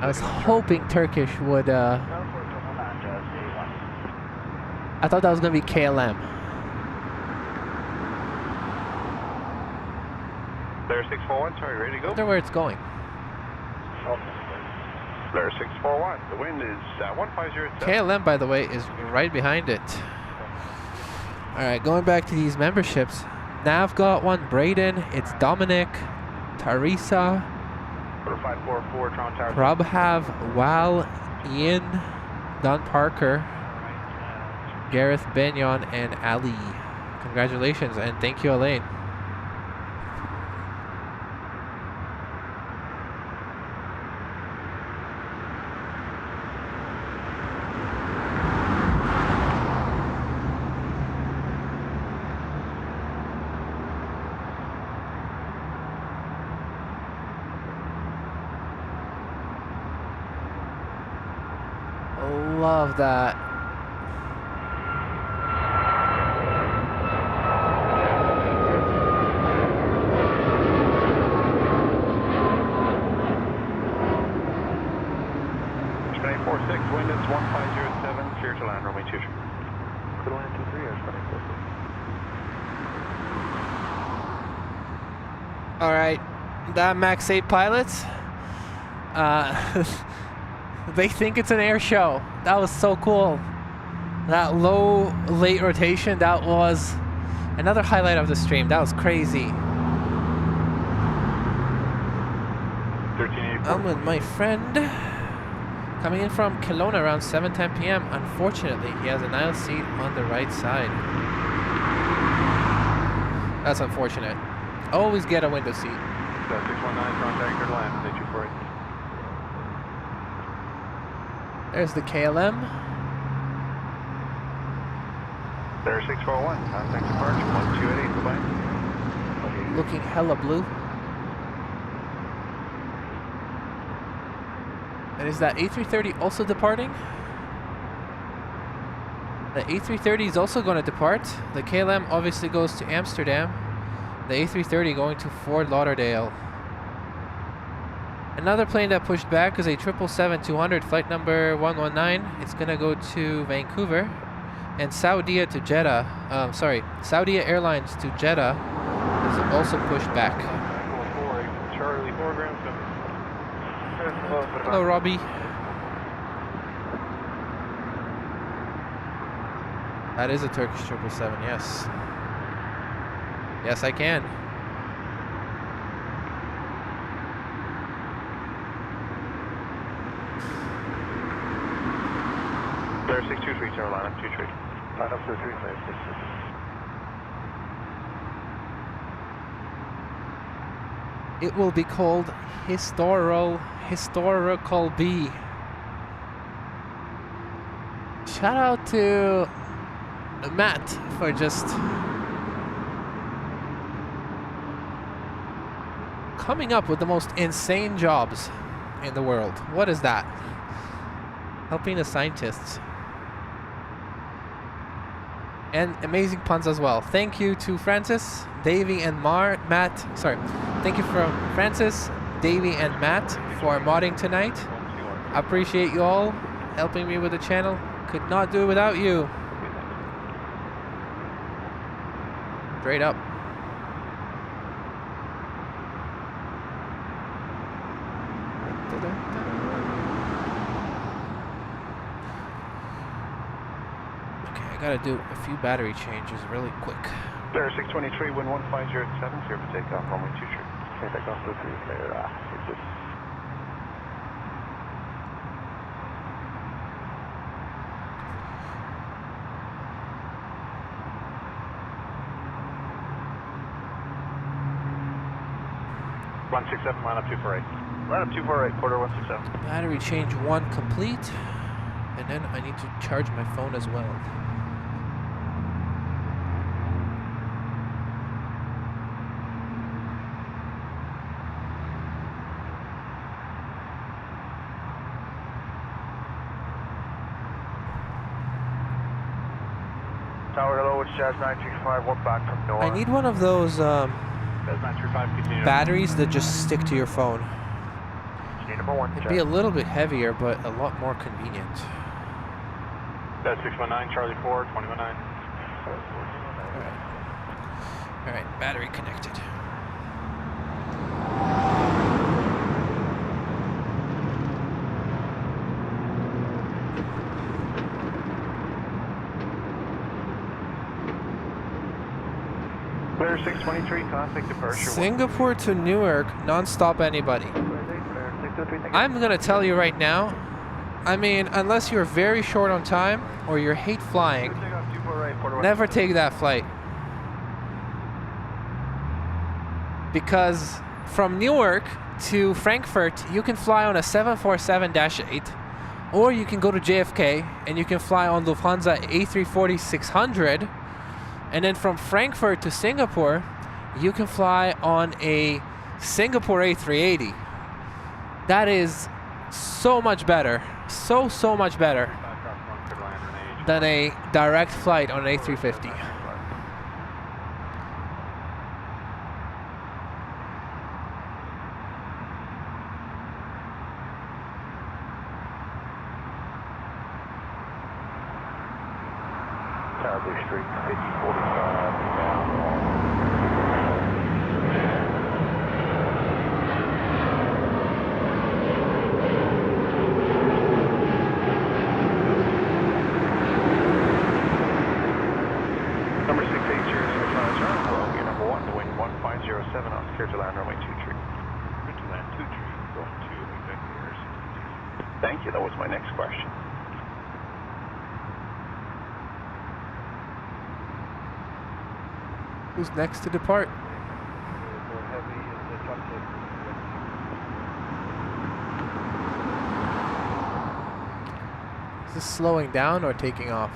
I was hoping Turkish would, I thought that was gonna be KLM. Blair 641, sorry, ready to go? I wonder where it's going. Blair 641, the wind is 1507. KLM, by the way, is right behind it. Alright, going back to these memberships. Nav got one, Braden, it's Dominic, Teresa, 544, Tron Tower. Prabhav, Wal, Ian, Don Parker, Gareth Benyon, and Ali. Congratulations, and thank you, Elaine. Love that. Spinning 46, wind is 1507, clear to land, runway 23. Could land 23 or spinning 46. Alright, that Max 8 pilots, they think it's an air show. That was so cool. That low, late rotation, that was another highlight of the stream. That was crazy. I'm with my friend. Coming in from Kelowna around 7:10 p.m. Unfortunately, he has an aisle seat on the right side. That's unfortunate. Always get a window seat. 619, contact your land, 824. There's the KLM. There 641, contact departure, 1288, goodbye. Looking hella blue. And is that A330 also departing? The A330 is also going to depart. The KLM obviously goes to Amsterdam. The A330 going to Fort Lauderdale. Another plane that pushed back is a 777-200, flight number 119. It's going to go to Vancouver. And Saudia to Jeddah. Saudia Airlines to Jeddah is also pushed back. Charlie 4 ground 7. Hello, Robbie. That is a Turkish 777, yes. Yes, I can. line up 23. Line up 23, clear. It will be called historical B. Shout out to Matt for just coming up with the most insane jobs in the world. What is that? Helping the scientists. And amazing puns as well. Thank you to Francis, Davey, and Matt. Sorry. Thank you for Francis, Davey, and Matt for modding tonight. I appreciate you all helping me with the channel. Could not do it without you. Straight up. Okay, I gotta do a few battery changes really quick. Clear 623, wind 1507, clear for takeoff, runway 23. Okay, takeoff 23, clear. It's just... line up 248. Line up 248, quarter 167. Battery change 1 complete. And then I need to charge my phone as well. Tower hello, it's Jazz 935, we're back from Noah. I need one of those Jazz 935, continue. batteries that just stick to your phone. Need number 1, It'd be a little bit heavier, but a lot more convenient. Jazz 619, Charlie 4, 219. Alright, battery connected. Clear 623, contact departure. Singapore to Newark, non-stop anybody. I'm gonna tell you right now, I mean, unless you're very short on time or you hate flying, never take that flight. Because from Newark to Frankfurt, you can fly on a 747-8, or you can go to JFK and you can fly on Lufthansa A340-600, and then from Frankfurt to Singapore, you can fly on a Singapore A380. That is so much better, so much better than a direct flight on an A350. Caribou Street, 5045, down on... Number 680, well, you're number 1, the wind 1507, off clear to land runway 23. Clear to land 23, going to Victor. Thank you, that was my next question. Who's next to depart? Is this slowing down or taking off?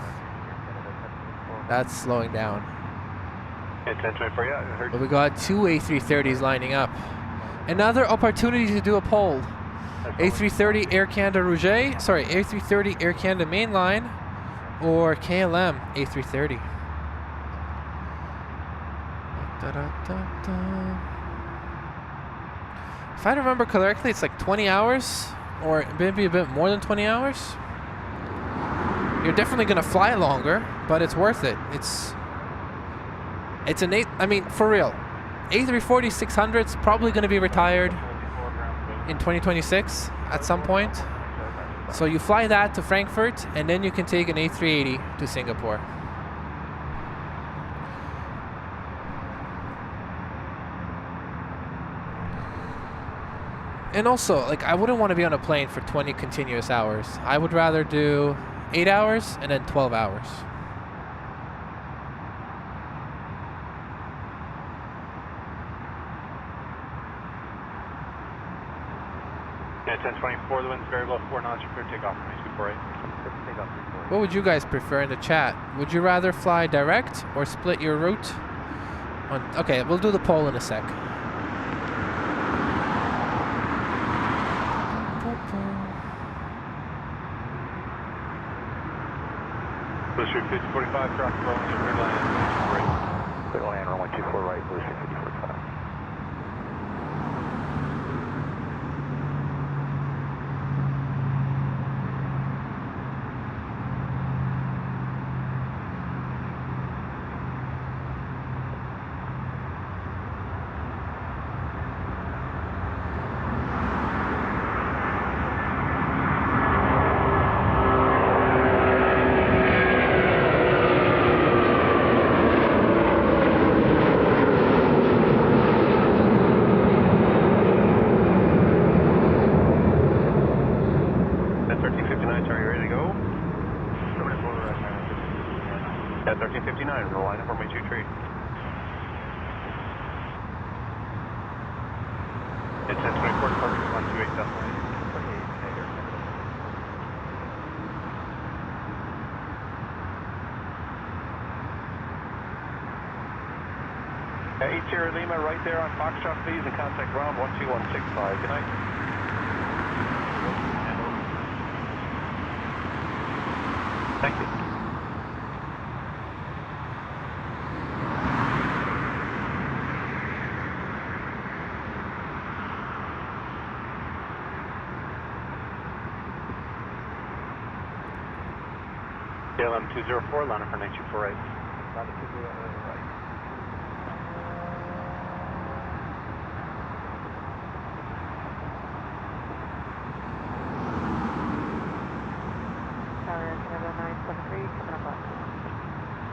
That's slowing down. Yeah, 1024, yeah, I heard. But we got 2 A330s lining up. Another opportunity to do a poll. A330 Air Canada Rouget, sorry, A330 Air Canada Mainline, or KLM A330. If I remember correctly, it's like 20 hours, or maybe a bit more than 20 hours. You're definitely gonna fly longer, but it's worth it. It's an I mean, for real, A340-600 is probably gonna be retired in 2026 at some point. So you fly that to Frankfurt, and then you can take an A380 to Singapore. And also, like, I wouldn't want to be on a plane for 20 continuous hours. I would rather do 8 hours and then 12 hours. Yeah, 1024, the wind's very low, 4 knots, you're clear takeoff from 248. Takeoff 248. What would you guys prefer in the chat? Would you rather fly direct or split your route? Okay, we'll do the poll in a sec. Blue Street 5045, cross the road, clear land, 248. Clear land, runway 24 right, Blue Street 5045. Lima right there on Foxtrot, please, and contact ground 12165. Good night. Thank you. KLM 204, line up for 9248. Line up 204 right.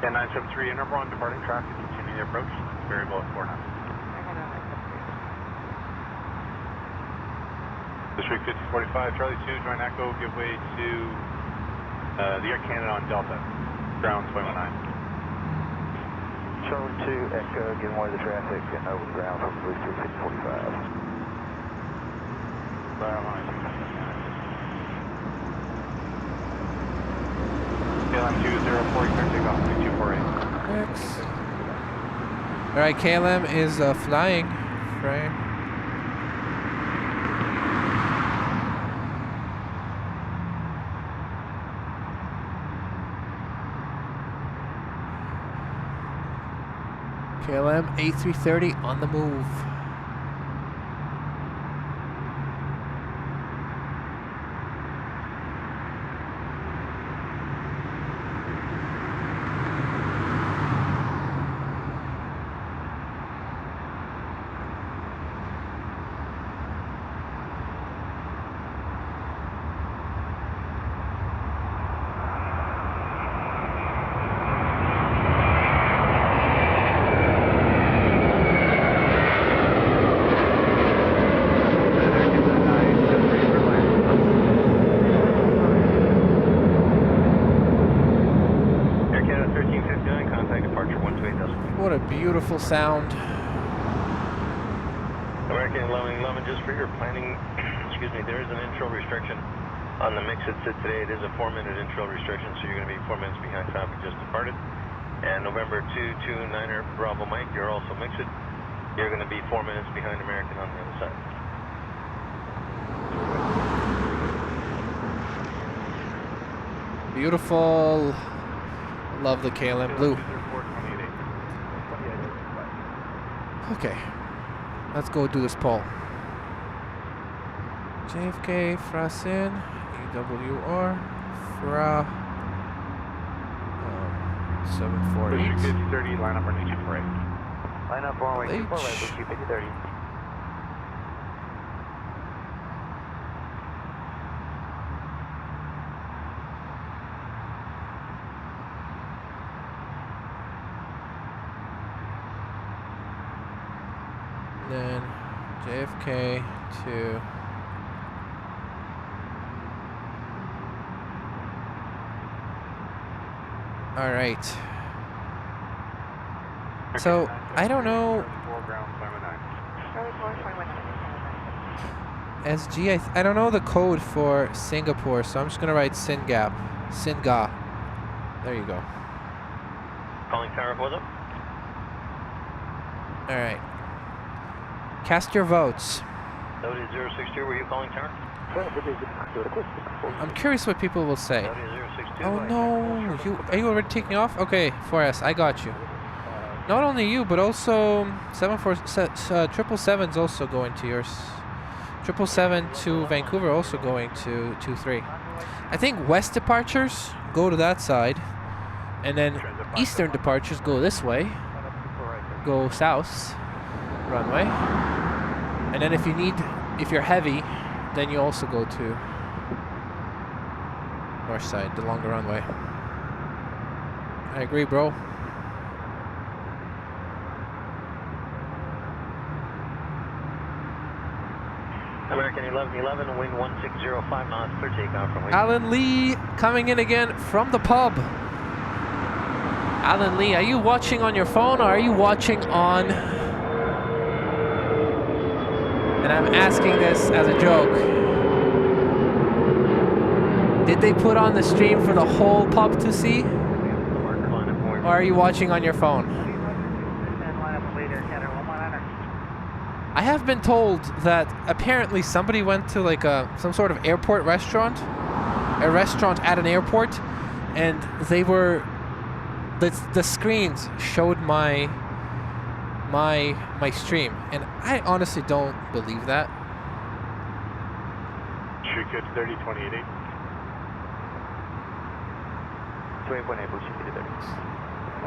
Yeah, 973, Interbourne, departing traffic, continue the approach, variable at 4 knots. District 5045, Charlie 2, join Echo, give way to the Air Canada on Delta, ground 219. Charlie 2, Echo, giving way to the traffic, getting over the ground from Blue Street 5045. KLM 204, clear takeoff, 3248. Thanks. Alright, KLM is flying. Right. KLM A330 on the move. Beautiful sound. American 11, just for your planning, excuse me, there is an intro restriction on the mix it said today. It is a 4-minute intro restriction, so you're going to be 4 minutes behind traffic just departed. And November 229er Bravo Mike, you're also mixed. You're going to be 4 minutes behind American on the other side. Beautiful. Love the KLM blue. Okay, let's go do this poll. JFK, Frasin, EWR, Fra, 748. District 5030, line up for 9248. Line up runway 24 right, Blue 5030. Then JFK to All right. So I don't know. SG. I don't know the code for Singapore, so I'm just gonna write Singap. Singa. There you go. Calling tower, what's up? All right. Cast your votes. Saudi 062, were you calling tower? I'm curious what people will say. Saudi 062. Oh no, are you already taking off? Okay, 4S, I got you. Not only you, but also 777's also going to yours. 777 to Vancouver also going to 23. I think west departures go to that side, and then eastern departures go this way. Go south runway, and then if you're heavy, then you also go to north side, the longer runway. I agree, bro. American 1111, wind 1605 knots, clear takeoff from Alan Lee coming in again from the pub. Alan Lee, are you watching on your phone or are you watching on... And I'm asking this as a joke. Did they put on the stream for the whole pub to see? Or are you watching on your phone? I have been told that apparently somebody went to like some sort of airport restaurant, a restaurant at an airport, and they were, the screens showed my stream, and I honestly don't believe that. Street code 30-28. 20.8, we should be there. I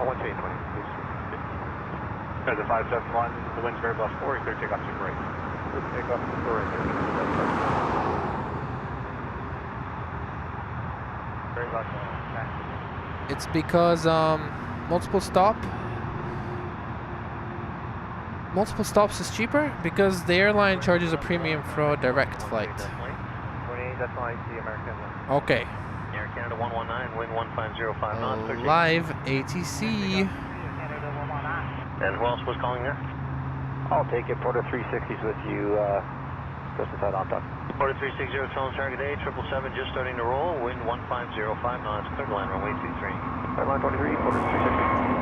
want 20, please. There's a 571, the wind's very plus 4, clear takeoff to right. Clear takeoff to right. Very plus 4. It's because multiple stops is cheaper because the airline charges a premium for a direct flight. 28, that's why I see American. Okay. Air Canada 119, wind 1505 knots, clear takeoff. Live ATC. And who else was calling there? I'll take it. Porter 360's with you. Just inside on top. Porter 360, Toronto target A, 777 just starting to roll, wind 1505 knots, clear to land runway 23. Line 23, Porter 360.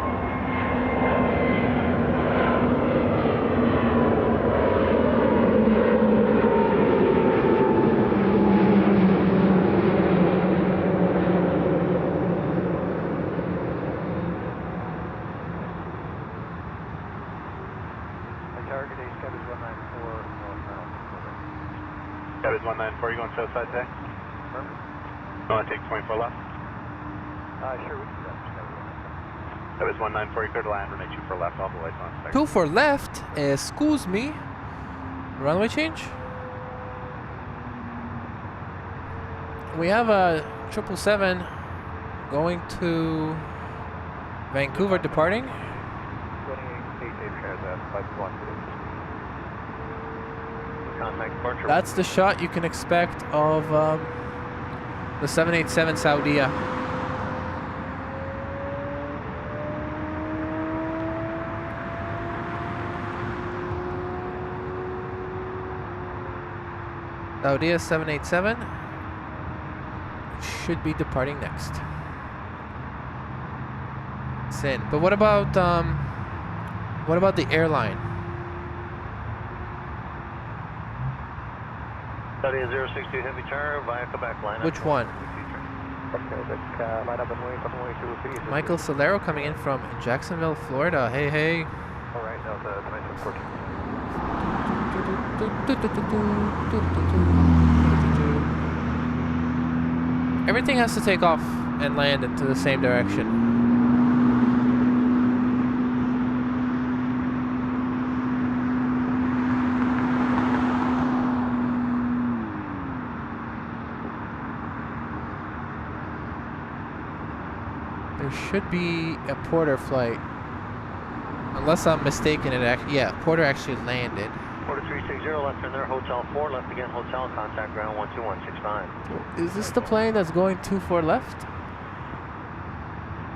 That is 194, you going south side today? You want to take 24 left? Sure, we can do that. That was 194, you clear to land, runway 24 left, all the lights on. 24 left, excuse me. Runway change? We have a 777 going to Vancouver departing. That's the shot you can expect of the 787 Saudia. Saudia 787 should be departing next. Sin. But what about the airline? Saudi 062 heavy tower via Quebec line. Which one? Michael Solero coming in from Jacksonville, Florida. Hey, hey. All right, now the 914. Everything has to take off and land into the same direction. There should be a Porter flight. Unless I'm mistaken, yeah, Porter actually landed. Porter 360, left turn there, Hotel 4, left again, Hotel, contact ground 12169. Is this the plane that's going 24 left?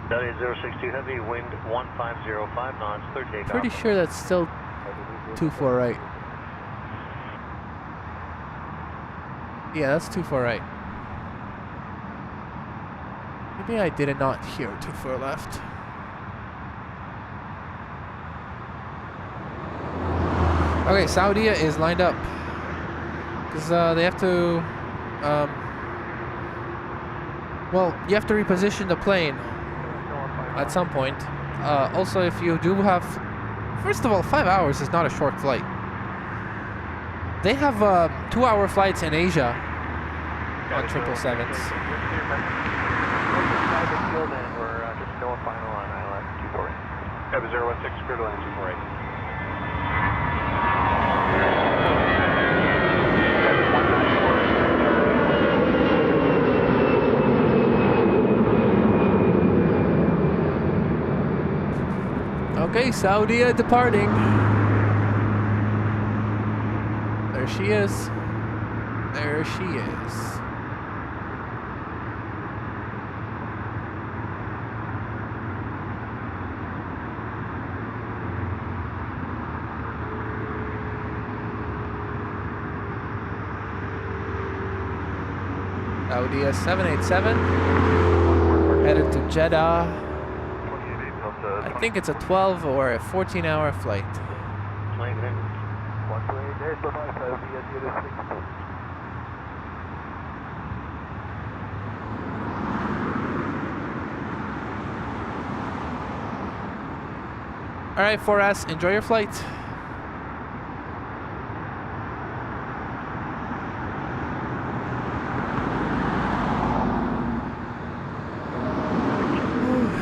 Saudi 062 Heavy, wind 1505 knots, clear takeoff. Pretty sure that's still 24 right. Yeah, that's 24 right. Maybe I did not hear 24 left. Okay, Saudi is lined up because they have to. Well, you have to reposition the plane at some point. Also, if you do have, first of all, 5 hours is not a short flight. They have 2-hour flights in Asia on 777s. We're just going final on ILS 248. Have a 016 clear to land 248. Okay, Saudia departing. There she is. There she is. Saudia 787 headed to Jeddah. I think it's a 12 or a 14-hour flight. All right, 4S, enjoy your flight.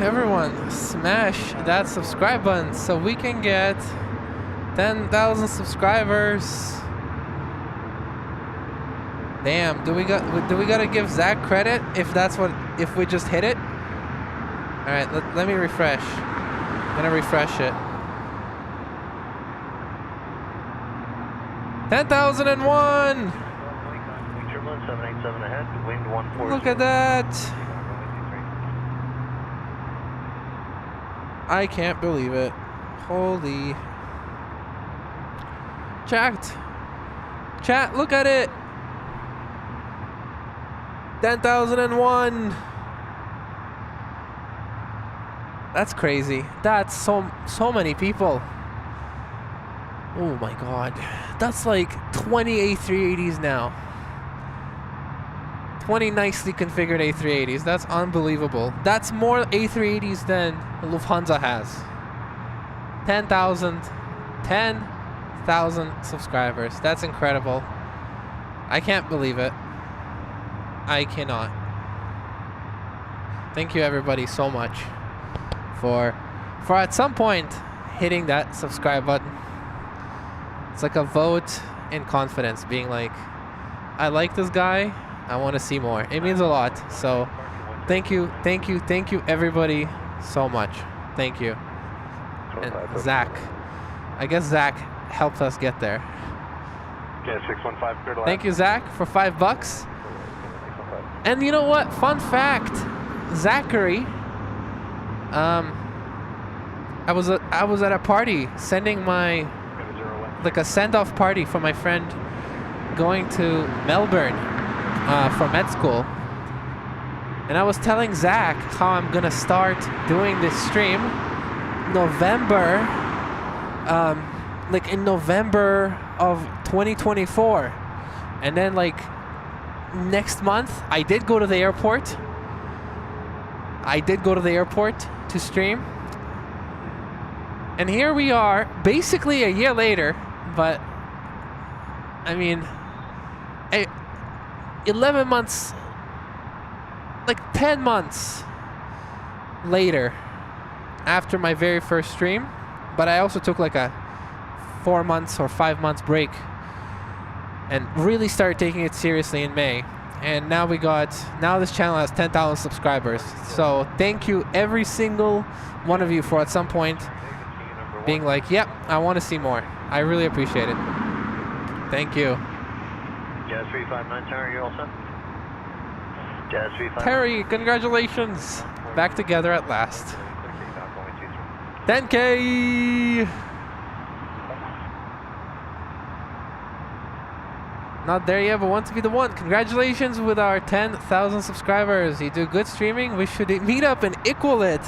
Everyone, smash that subscribe button so we can get 10,000 subscribers. Damn, do we gotta give Zach credit if we just hit it? All right, let me refresh. I'm gonna refresh it. 10,001. Look at that. I can't believe it. Holy. Chat, look at it. 10,001. That's crazy. That's so many people. Oh my god. That's like 20 A380s now. 20 nicely configured A380s. That's unbelievable. That's more A380s than Lufthansa has. 10,000 subscribers. That's incredible. I can't believe it. I cannot. Thank you everybody so much for at some point hitting that subscribe button. It's like a vote in confidence, being like, I like this guy, I want to see more. It means a lot. So thank you everybody so much. Thank you. And Zach, I guess Zach helped us get there. Okay, 615 clear to land. Thank you, Zach, for $5. And you know what? Fun fact, Zachary. I was at a party sending my a send-off party for my friend going to Melbourne for med school, and I was telling Zach how I'm gonna start doing this stream November, in November of 2024, and then next month I did go to the airport. To stream, and here we are, basically a year later. But I mean, 11 months, 10 months later after my very first stream. But I also took a 4 months or 5 months break and really started taking it seriously in May. And now this channel has 10,000 subscribers. So thank you every single one of you for at some point being like, yep, I want to see more. I really appreciate it. Thank you. Jazz 359 Tower, you're all set? Jazz 359. Terry, congratulations. back together at last. 10K! Not there yet, but want to be the one. Congratulations with our 10,000 subscribers. You do good streaming. We should meet up and equal it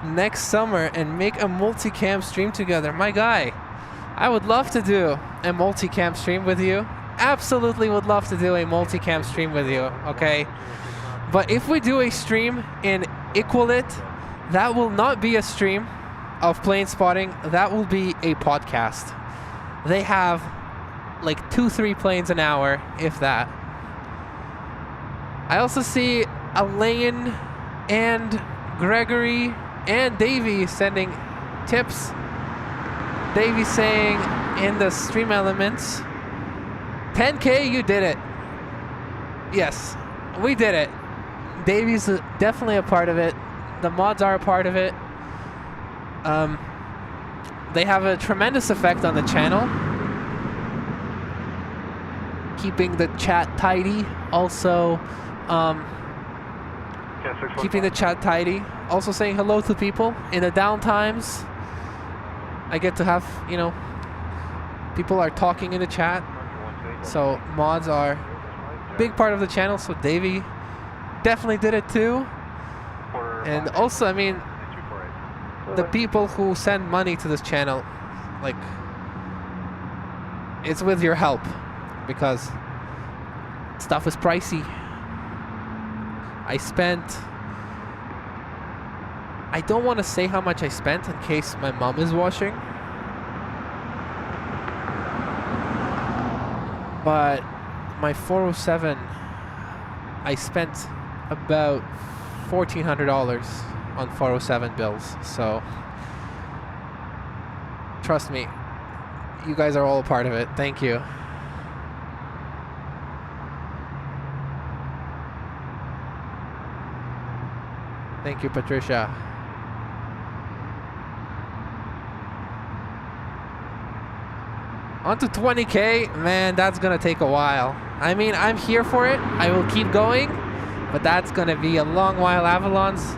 next summer and make a multicam stream together. My guy, I would love to do a multicam stream with you. Absolutely would love to do a multicam stream with you, okay? But if we do a stream and equal it, that will not be a stream of plane spotting. That will be a podcast. They have like 2-3 planes an hour, if that. I also see Elaine and Gregory and Davey sending tips. Davey saying in the stream elements, 10K, you did it. Yes, we did it. Davey's definitely a part of it. The mods are a part of it. They have a tremendous effect on the channel. Keeping the chat tidy. Also, keeping the chat tidy. Also saying hello to people in the downtimes. I get to have, you know, people are talking in the chat. So mods are a big part of the channel. So Davey definitely did it too. And also, I mean, the people who send money to this channel, like, it's with your help because stuff is pricey. I don't want to say how much I spent in case my mom is watching, but my 407, I spent about $1,400 on 407 bills. So trust me, you guys are all a part of it. Thank you. Thank you, Patricia. On to 20K, man, that's gonna take a while. I mean, I'm here for it. I will keep going, but that's gonna be a long while. Avalons.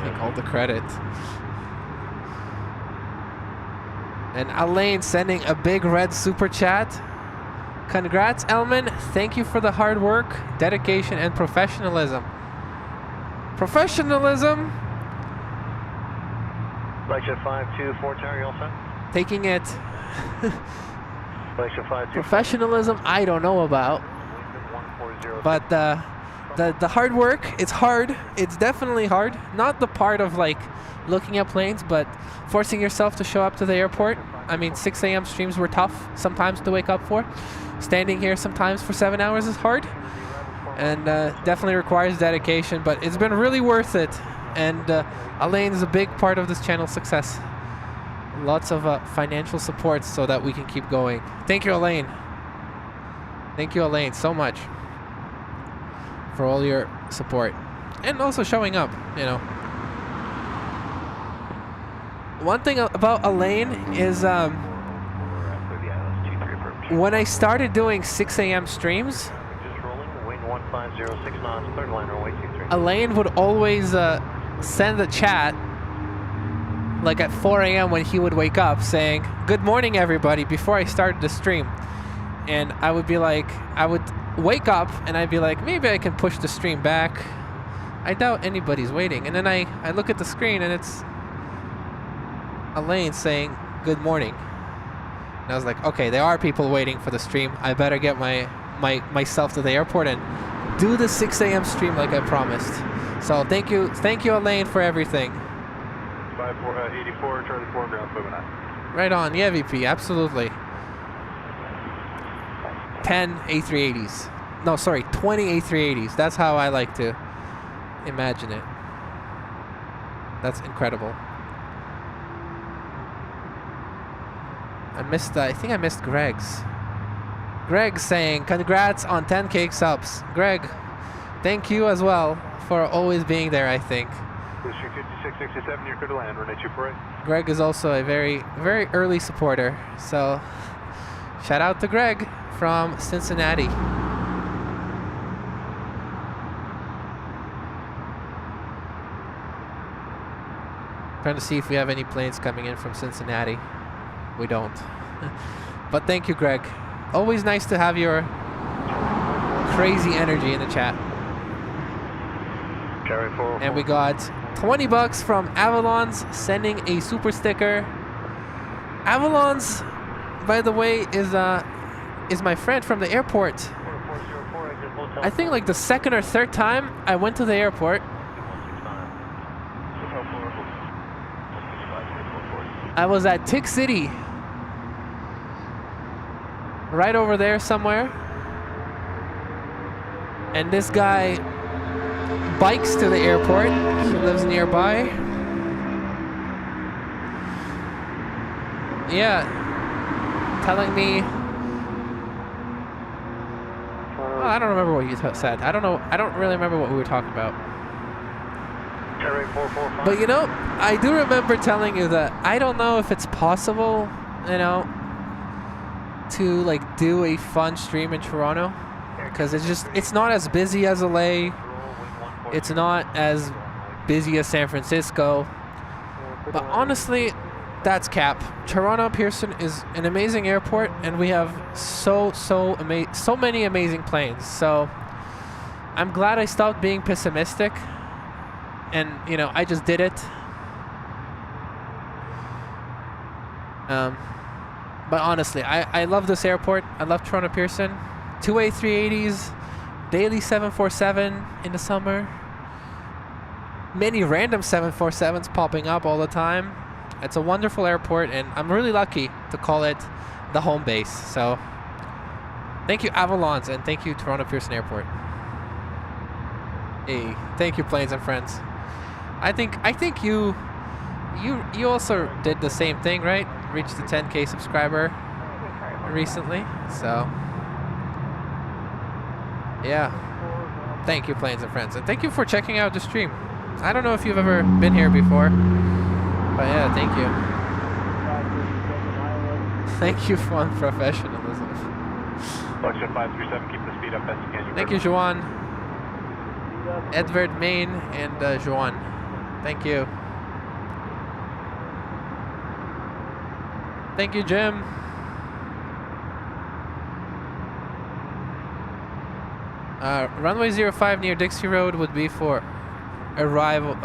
Take all the credit. And Elaine sending a big red super chat. Congrats, Elman. Thank you for the hard work, dedication, and professionalism. Professionalism. Flagship 524 Tower, you all set? Taking it. Flagship 524. Professionalism, I don't know about. But the hard work, it's hard. It's definitely hard. Not the part of like looking at planes, but forcing yourself to show up to the airport. I mean, 6 a.m. streams were tough sometimes to wake up for. Standing here sometimes for 7 hours is hard. And definitely requires dedication, but it's been really worth it. And Elaine is a big part of this channel's success. Lots of financial support so that we can keep going. Thank you, Elaine. Thank you, Elaine, so much for all your support. And also showing up, you know. One thing about Elaine is when I started doing 6 a.m. streams, Elaine would always send a chat like at 4 a.m. when he would wake up saying, "Good morning, everybody," before I started the stream. And I would be like, I would wake up and I'd be like, maybe I can push the stream back. I doubt anybody's waiting. And then I look at the screen and it's Elaine saying, "Good morning." And I was like, okay, there are people waiting for the stream. I better get myself to the airport and do the 6 a.m. stream like I promised. So thank you, Elaine, for everything. 84, Charlie 4, ground 59. Right on, yeah, VP, absolutely. 10 A380s. No, sorry, 20 A380s. That's how I like to imagine it. That's incredible. I think I missed Greg's. Greg saying, congrats on 10K subs. Greg, thank you as well for always being there, I think. 5667, you're good to land, runway 248. Greg is also a very, very early supporter. So, shout out to Greg from Cincinnati. Trying to see if we have any planes coming in from Cincinnati. We don't. But thank you, Greg. Always nice to have your crazy energy in the chat. Carry forward. And we got $20 from Avalon's sending a super sticker. Avalon's, by the way, is my friend from the airport. I think like the second or third time I went to the airport. I was at Tick City. Right over there somewhere. And this guy bikes to the airport. He lives nearby. Yeah. Telling me... Well, I don't remember what you said. I don't know. I don't really remember what we were talking about. But you know, I do remember telling you that I don't know if it's possible, you know, to like do a fun stream in Toronto, because it's not as busy as LA. It's not as busy as San Francisco. But honestly, that's cap. Toronto Pearson is an amazing airport, and we have so many amazing planes. So I'm glad I stopped being pessimistic, and you know, I just did it. But honestly, I love this airport. I love Toronto Pearson. 2 A380s, daily 747 in the summer. Many random 747s popping up all the time. It's a wonderful airport, and I'm really lucky to call it the home base. So thank you, Avalons, and thank you, Toronto Pearson Airport. Hey, thank you, Planes and Friends. I think you also did the same thing, right? Reached the 10K subscriber recently, so yeah. Thank you, Planes and Friends, and thank you for checking out the stream. I don't know if you've ever been here before, but yeah, thank you. Thank you for professionalism. Function 537, keep the speed up best you can. Thank you, Joanne, Edward, Maine, and Joanne. Thank you. Thank you, Jim. Runway 05 near Dixie Road would be for arrival.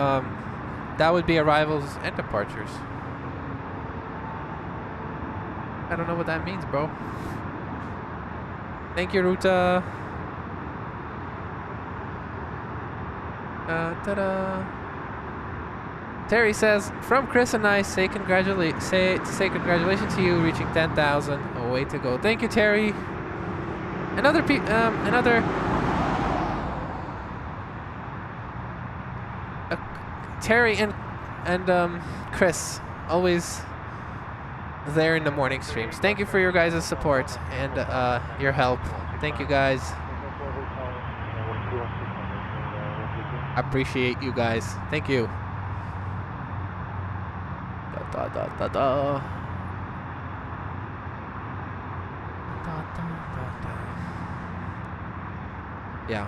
That would be arrivals and departures. I don't know what that means, bro. Thank you, Ruta. Ta-da. Terry says, from Chris and I, say congratulations to you reaching 10,000. Oh, way to go! Thank you, Terry. Terry and Chris, always there in the morning streams. Thank you for your guys' support and your help. Thank you, guys. Appreciate you guys. Thank you. Da, da, da, da. Yeah.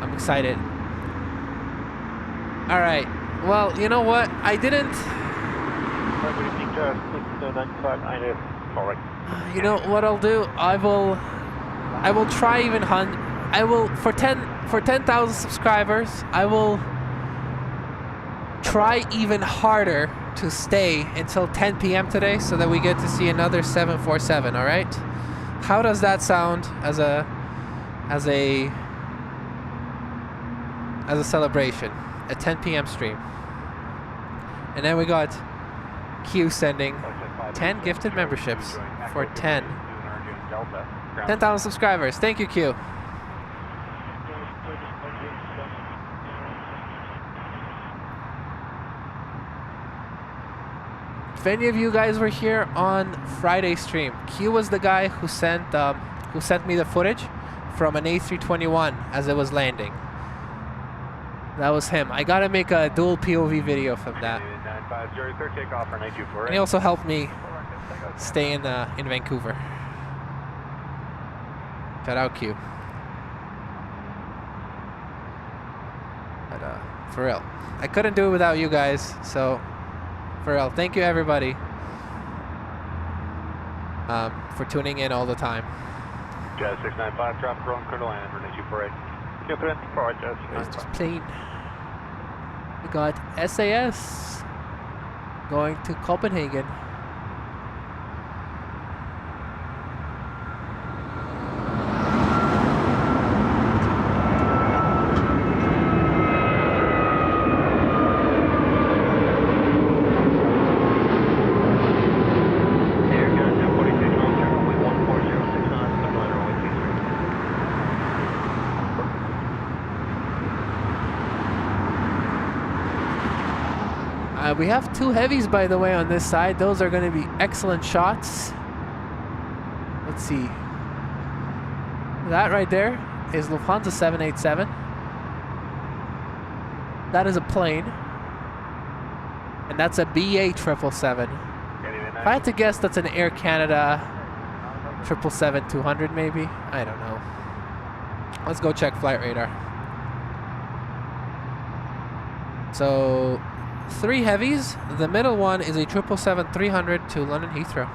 I'm excited. All right. Well, you know what? I didn't. You know what I'll do? I will try even hunt. I will for 10,000 subscribers. I will try even harder to stay until 10 p.m. today, so that we get to see another 747. All right? How does that sound as a celebration? A 10 p.m. stream. And then we got Q sending 10 gifted memberships for 10,000 subscribers. Thank you, Q. If any of you guys were here on Friday's stream, Q was the guy who sent me the footage from an A321 as it was landing. That was him. I gotta make a dual POV video from that. Jerry, clear takeoff for 924. And he also helped me stay in Vancouver. Shout out Q. But for real, I couldn't do it without you guys. So for real, thank you everybody for tuning in all the time. Jazz 695, traffic rolling, clear to land, runway 248. Get 24, Jazz. It's just plain. We got SAS going to Copenhagen. We have two heavies, by the way, on this side. Those are going to be excellent shots. Let's see. That right there is Lufthansa 787. That is a plane. And that's a BA 777. If I had to guess, that's an Air Canada 777-200 maybe. I don't know. Let's go check flight radar. So 3 heavies. The middle one is a 777-300 to London Heathrow.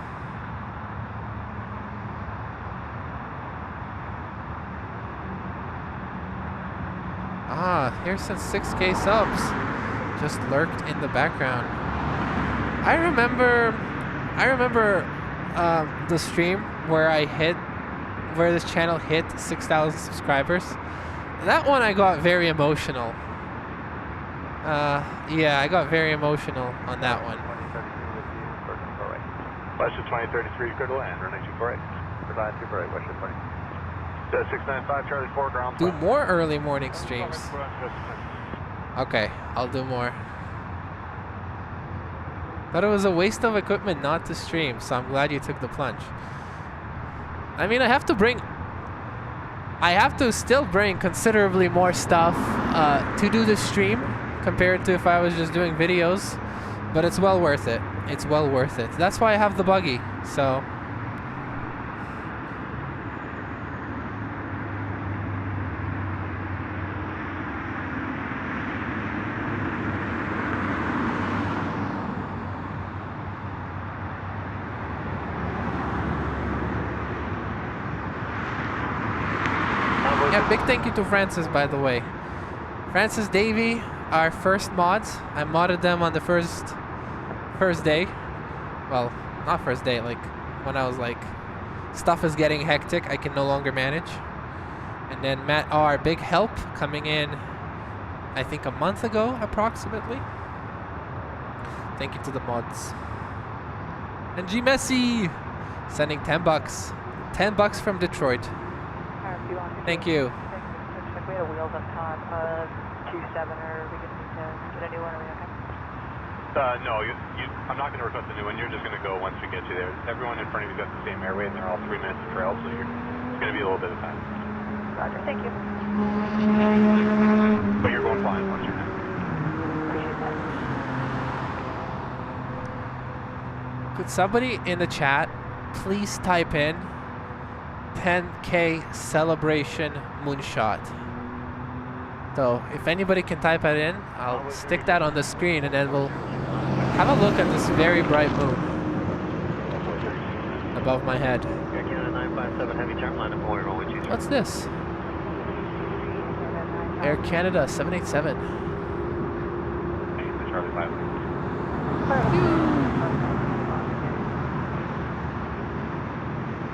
Ah, here's some 6K subs. Just lurked in the background. I remember the stream where this channel hit 6,000 subscribers. That one I got very emotional. Yeah, I got very emotional on that one. Western 2033, clear to land, runway 248. Provide 248, Western 20. Jazz 695, Charlie 4, ground. Do more early morning streams. Okay, I'll do more. But it was a waste of equipment not to stream, so I'm glad you took the plunge. I mean, I have to still bring considerably more stuff to do the stream compared to if I was just doing videos, but it's well worth it. It's well worth it. That's why I have the buggy, so. Yeah, big thank you to Francis, by the way. Francis Davey, our first mods. I modded them on the first day. Well, not first day, like when I was like, stuff is getting hectic, I can no longer manage. And then Matt R, big help, coming in, I think a month ago, approximately. Thank you to the mods. And G Messi, sending 10 bucks. 10 bucks from Detroit. Thank you. We had wheels up top of 27, or we can get a new one. Are we okay? No, I'm not going to request a new one. You're just going to go once we get you there. Everyone in front of you's got the same airway, and they're all 3 minutes of trail, so it's going to be a little bit of time. Roger, thank you. But you're going flying once you're there. Appreciate that. Could somebody in the chat please type in 10K celebration moonshot? So if anybody can type it in, I'll stick that on the screen, and then we'll have a look at this very bright moon above my head. Air Canada 957, heavy turn line of 4, runway 23. What's this? Air Canada 787. Charlie 5.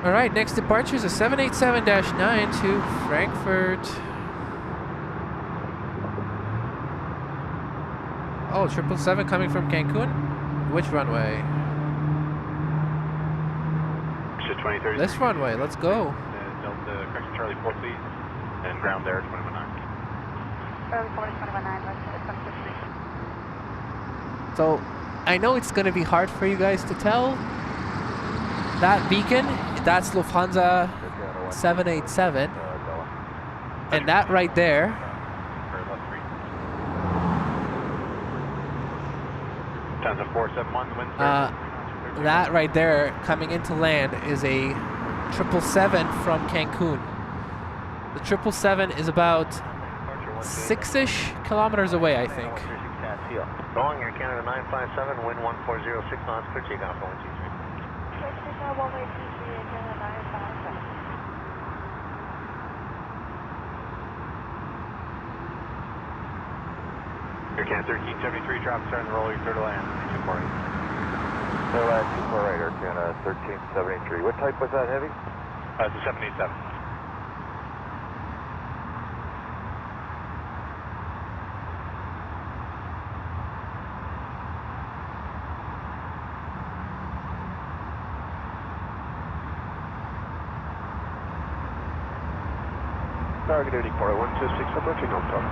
All right, next departure is a 787-9 to Frankfurt. Oh, 777 coming from Cancun? Which runway? This runway, let's go. Delta, correction, Charlie 4, please. And ground there, 219. So, I know it's going to be hard for you guys to tell. That beacon, that's Lufthansa 787. And that right there That's a 471, the wind That right there, coming into land, is a 777 from Cancun. The 777 is about 6-ish kilometers away, I think. Going Air Canada 957, wind 1406 knots, clear takeoff, 123. Air Canada 1373, traffic starting to roll, you're clear to land, 248. So, 24 right, Air Canada 1373. What type was that, heavy? It's a 787. Target 84, 126, approaching on top.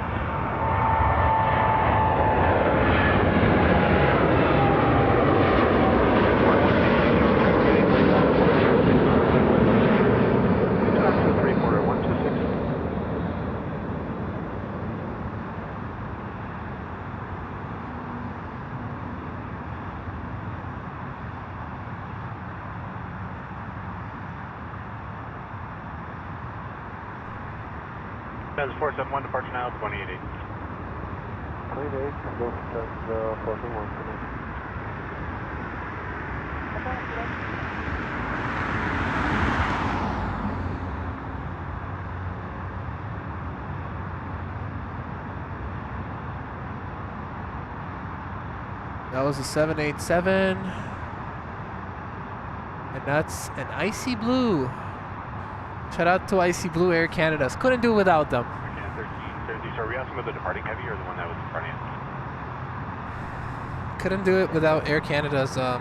That's a 471, departure now, 28.8. 28, go to 41. That was a 787. And that's an Icy Blue. Shout out to Icy Blue Air Canadas. Couldn't do without them. Air Canada 1370, so are we asking about the departing heavy or the one that was in front of you? Couldn't do it without Air Canada's No,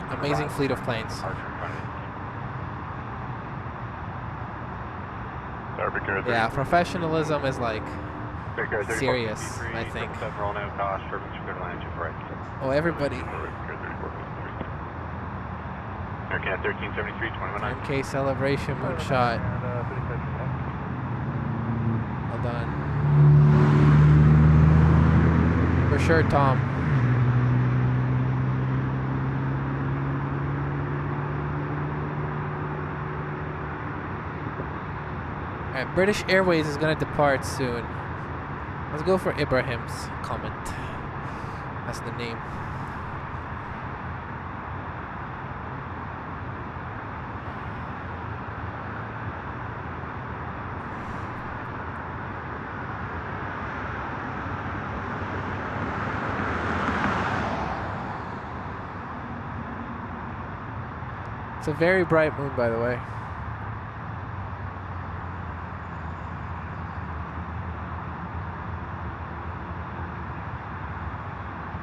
amazing fleet of planes. Yeah, professionalism is like serious, I think. Oh, everybody. Air Canada 1373, 21.9. MK celebration moonshot. Well done. For sure, Tom. Alright, British Airways is gonna depart soon. Let's go for Ibrahim's comment. That's the name. It's a very bright moon, by the way.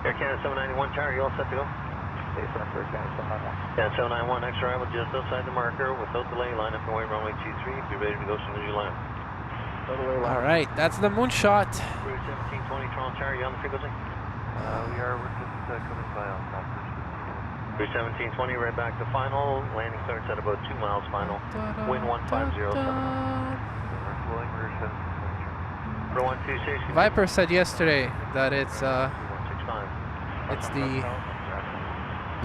Air Canada 791 tower, you all set to go? Yes, sir, Air Canada 791. Yeah, 791, next arrival just outside the marker. Without delay, line up and wait runway 23. Be ready to go as soon as you line up. Alright, that's the moonshot. Route 1720, Toronto tower, you on the frequency? We are just coming by on top. Route 1720, right back to final. Landing starts at about 2 miles final. Wind 1507. For 126. Viper said yesterday that it's 165. it's the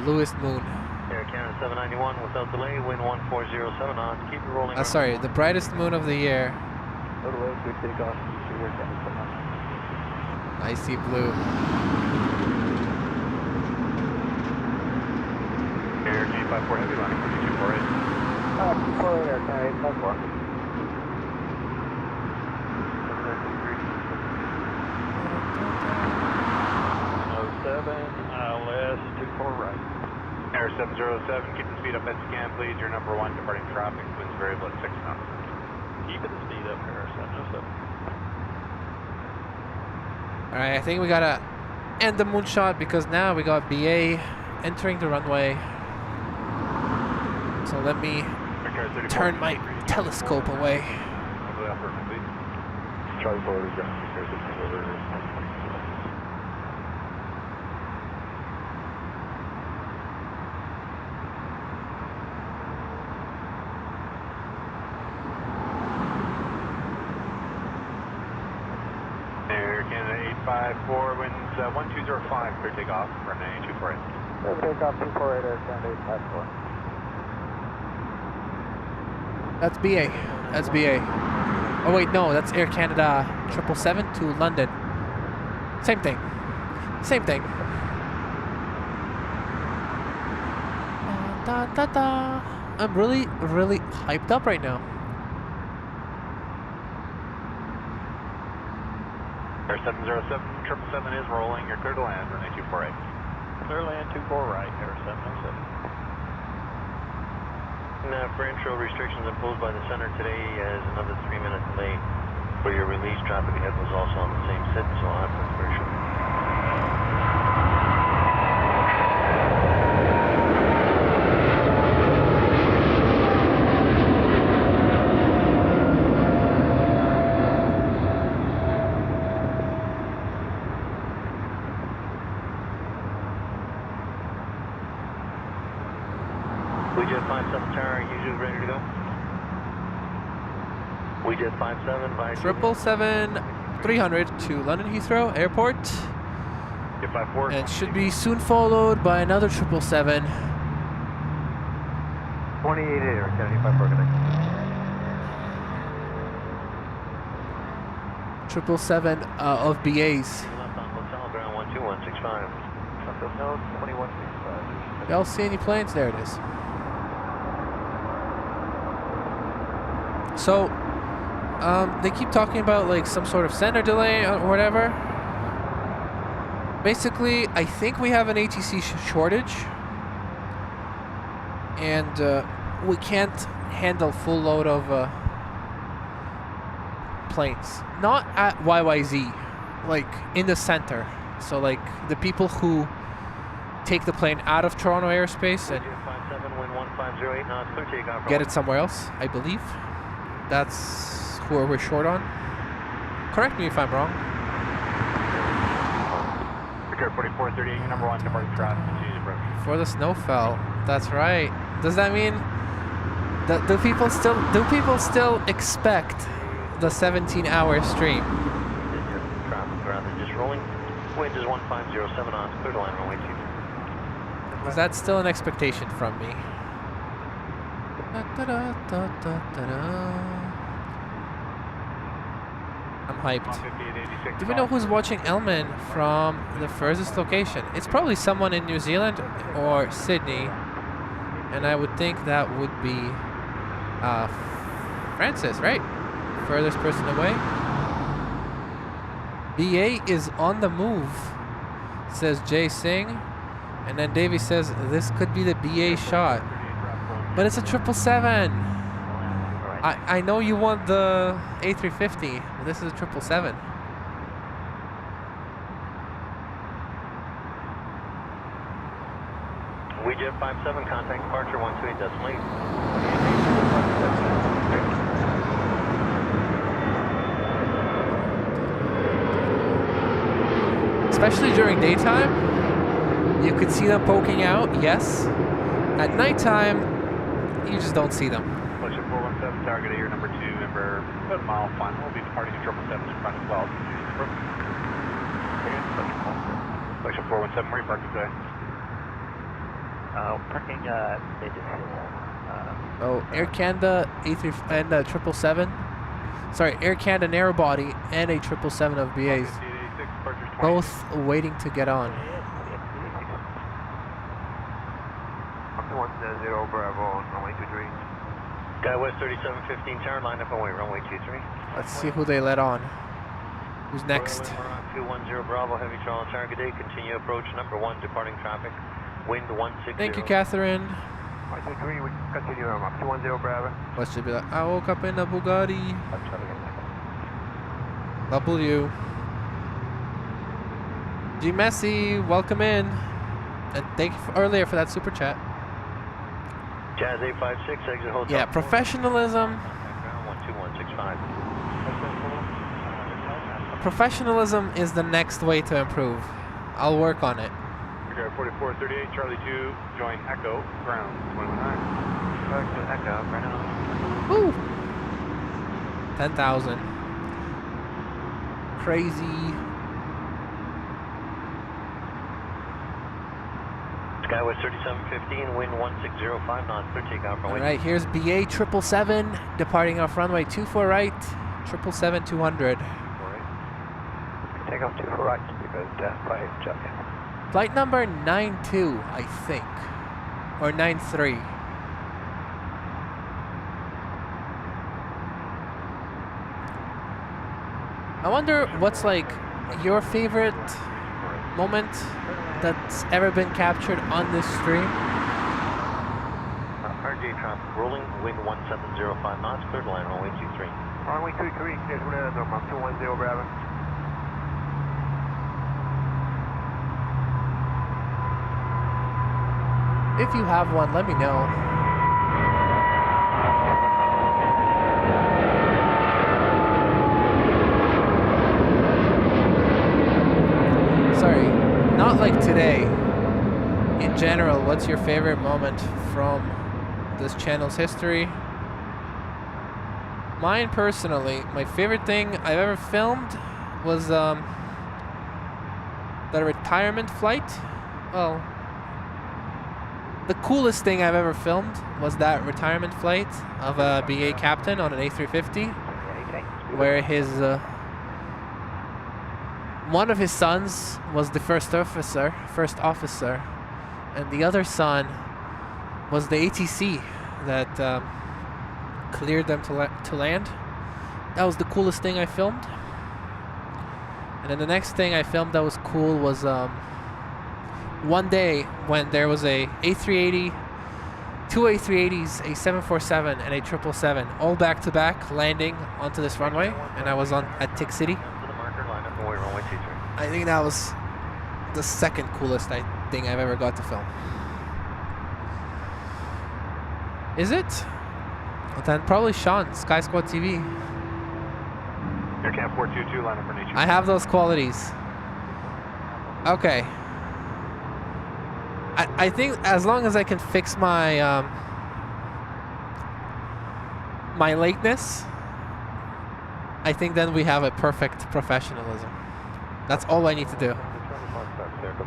bluest moon. Air Canada 791 without delay, wind 1407 knots. Keep it rolling. Sorry, the brightest moon of the year. Good takeoff. Icy blue. Air Canada 54 heavy landing for 248. 248, Air Canada 854. 707, ILS 24 right. Air 707, keep the speed up at scan, please. Your number 1 departing traffic, winds variable at 6 knots. Keeping the speed up, Air 707. Alright, I think we gotta end the moonshot because now we got BA entering the runway. So let me turn my telescope away. Charlie forward is ground. Air Canada 354, winds 1205, clear takeoff, runway 248. Clear takeoff 248, Air Canada 854. That's BA. That's BA. Oh wait, no, that's Air Canada 777 to London. Same thing. Same thing. Da, da, da. I'm really hyped up right now. Air 707, 777 is rolling, you're clear to land, runway 248. Clear land 24 right, Air 707. For intro restrictions imposed by the center today is another 3-minute delay for your release. Traffic ahead was also on the same set, so I'll have to commercial. WeJet 57 tower, usually ready to go. WeJet 57 by 777-300 to London Heathrow Airport. Get 54. And should be soon followed by another 777. 28 Air Canada 854, connect. 777 of BAs. left on hotel, ground 12165. No, 2165. Y'all see any planes? There it is. So, they keep talking about like some sort of center delay or whatever. Basically, I think we have an ATC shortage, and we can't handle full load of planes. Not at YYZ, like in the center. So like the people who take the plane out of Toronto airspace and get it somewhere else, I believe. That's who we're short on. Correct me if I'm wrong. Secure 4438, number 1, departing traffic, continue approach. For the snowfall. That's right. Does that mean that do people still expect the 17-hour stream? Traffic ground is just rolling. Wind is 1507 knots, clear to land runway 23. Is that still an expectation from me? I'm hyped. Do we know who's watching Elman from the furthest location? It's probably someone in New Zealand or Sydney, and I would think that would be Francis, right? Furthest person away. BA is on the move, says Jay Singh, and then Davey says this could be the BA shot, but it's a 777. I know you want the A350, but this is a 777. WeJet 57, contact departure 128.8. Especially during daytime, you could see them poking out, yes. At nighttime, you just don't see them. Flight 417, target air number 2, member, about a mile final. We'll be departing 777 in front as well. Flight 417, where are you parking today? Parking, they just Oh, Air Canada A3 and 777. Sorry, Air Canada narrow body and a 777 of BAs. Both waiting to get on. 110 Bravo, runway 23. Guy West 3715, turn line up and wait, runway 23. Let's see who they let on. Who's next? 210 Bravo, heavy trial on target day, continue approach number 1, departing traffic, wind 160. Thank you, Catherine. 23, we continue on 210 Bravo. What should be like? I woke up in a Bugatti. W. G Messi, welcome in. And thank you earlier for that super chat. Jazz 856, exit hotel. Yeah, professionalism. Ground 12165. Professionalism is the next way to improve. I'll work on it. 4438, Charlie 2, join Echo, ground 119. Echo, ground. Woo! 10,000. Crazy. Skywest 3715, wind 1605 knots, clear takeoff runway. All right, here's BA 777 departing off runway 24 right, 777 200. Take off 24 right, because flight check. Flight number 92, I think, or 93. I wonder what's like your favorite moment that's ever been captured on this stream. RJ traffic rolling, wind 1705 knots, clear to line runway 23. Runway 23, clear to land, normal 210 Bravo. If you have one, let me know. Sorry, not like today. In general, what's your favorite moment from this channel's history? Mine personally, my favorite thing I've ever filmed was the retirement flight. Well, the coolest thing I've ever filmed was that retirement flight of a BA captain on an A350, where his one of his sons was the first officer, and the other son was the ATC that cleared them to land. That was the coolest thing I filmed. And then the next thing I filmed that was cool was one day when there was a A380, two A380s, a 747, and a 777, all back to back landing onto this runway, and I was at Tick City. I think that was the second coolest thing I've ever got to film. Is it? Well, then probably Sean, Sky Squad TV. Aircam 422, line up for nature. I have those qualities. Okay. I think as long as I can fix my my lateness, I think then we have a perfect professionalism. That's all I need to do.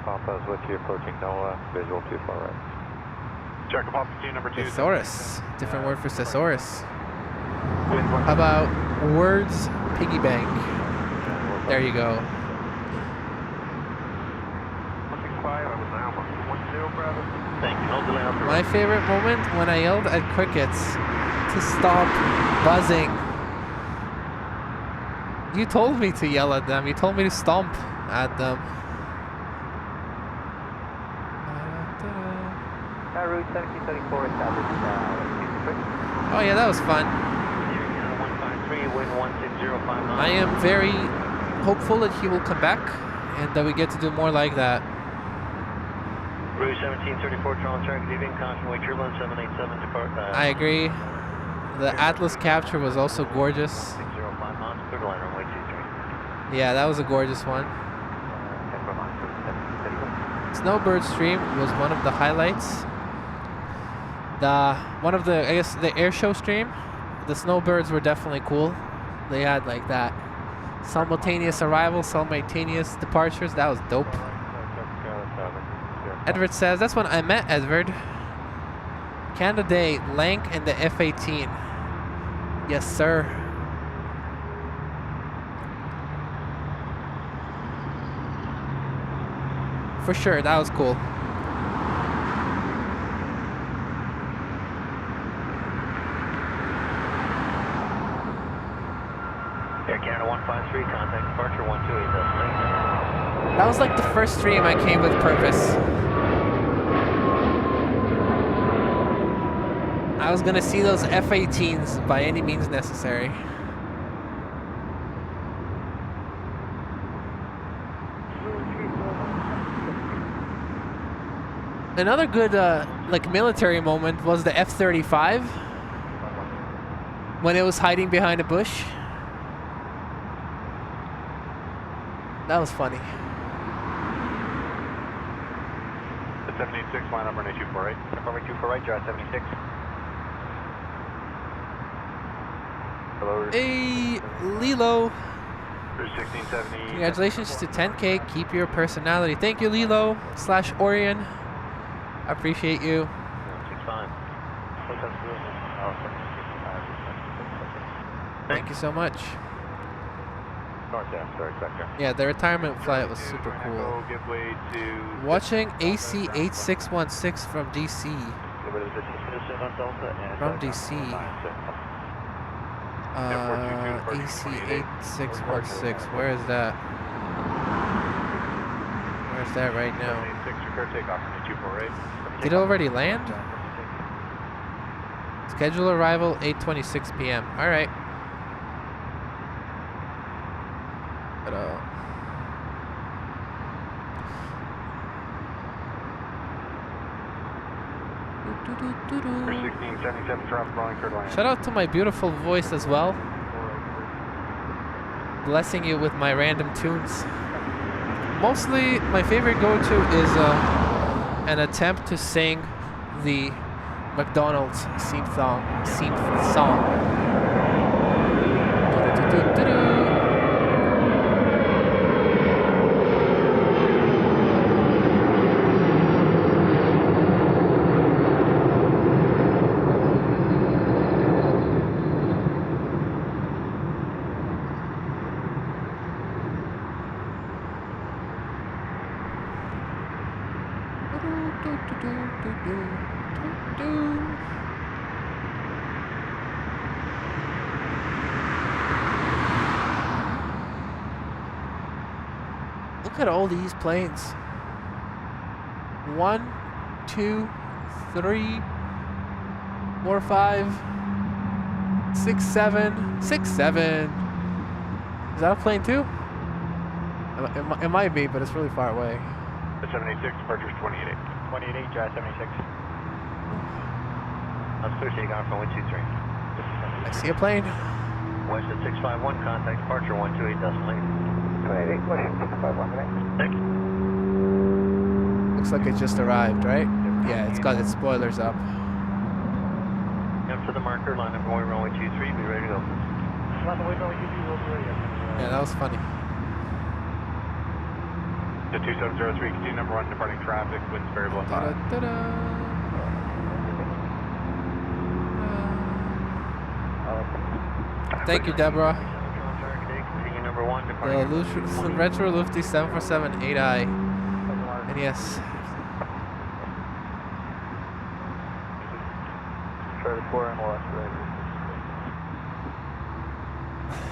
Papa is with you, approaching NOAA, visual too far right. Jericho Papa, number 2. Thesaurus. Different word for thesaurus. How about words piggy bank? There you go. 165, I was now 10 Bravo. Thank you, no delay on the My favorite moment when I yelled at crickets to stop buzzing. You told me to yell at them. You told me to stomp at them. Route 1734 established. Oh yeah, that was fun. 153, wind 1605 knots. I am very hopeful that he will come back and that we get to do more like that. Route 1734, Charles Target, leaving caution, wait turbulence 787, depart. I agree. The Atlas capture was also gorgeous. 605 knots, clear to line runway 23. Yeah, that was a gorgeous one. Snowbird stream was one of the highlights. I guess the air show stream, the snowbirds were definitely cool. They had like that simultaneous arrival, simultaneous departures. That was dope. Edward says, that's when I met Edward. Canada Day, Lank and the F-18. Yes, sir. For sure, that was cool. Air Canada 153, contact departure 128.8. That was like the first stream I came with purpose. I was gonna see those F-18s by any means necessary. Another good like military moment was the F-35 when it was hiding behind a bush. That was funny. The 786, line up for nature 48. Runway 24 right, you're at 76. Hello. Hey, Lilo. 1670. Congratulations to 10K. Keep your personality. Thank you, Lilo / Orion. I appreciate you. 65. Thank you so much. North-south, sorry, sector. Yeah, the retirement flight was super cool. Give way to Watching AC 8616 from DC. Give way to the Citizen on Delta and From DC. AC 8616. Where is that? Where's that right now? 76, repair takeoff from 248. Did it already land? Schedule arrival 8:26 p.m. All right. Shout out to my beautiful voice as well. Blessing you with my random tunes. Mostly, my favorite go-to is an attempt to sing the McDonald's theme song. Look at all these planes. 1, 2, 3, 4, 5, 6, 7. 6, 7. Is that a plane too? It might be, but it's really far away. The 786, departure's 28. 28, Jazz 76. I'm clear takeoff from 123. I see a plane. West at 651, contact departure 128.8. 28, West 651, Thank you. Looks like it just arrived, right? Yeah, it's got its spoilers up. And for the marker, line number 1, runway 23, be ready to go. Line number 1, runway 23, we'll be ready. Yeah, that was funny. The 2703, continue number 1, departing traffic, winds variable at 5. Thank you, Deborah. Continue number 1, The departing Retro Lufty 747 8i. And yes.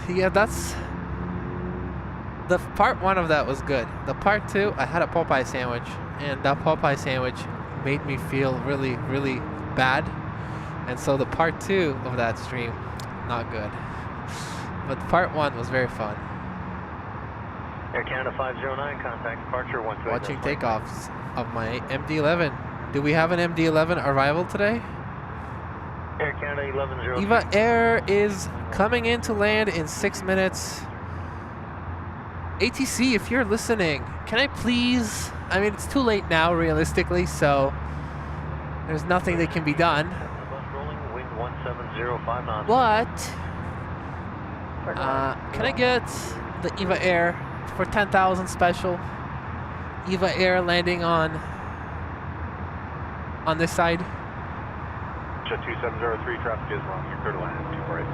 Yeah, that's... The part 1 of that was good. The part 2, I had a Popeye sandwich. And that Popeye sandwich made me feel really, really bad. And so the part 2 of that stream, not good. But part 1 was very fun. Air Canada 509, contact departure 128. Watching takeoffs of my MD-11. Do we have an MD-11 arrival today? Air Canada 1103. Eva Air is coming in to land in 6 minutes. ATC, if you're listening, can I please... I mean, it's too late now, realistically, so... There's nothing that can be done. Bus rolling, wind 1705 knots. But... can I get the Eva Air for 10,000 special? Eva Air landing on this side. Jet 2703, traffic is wrong. You're clear to land, 248.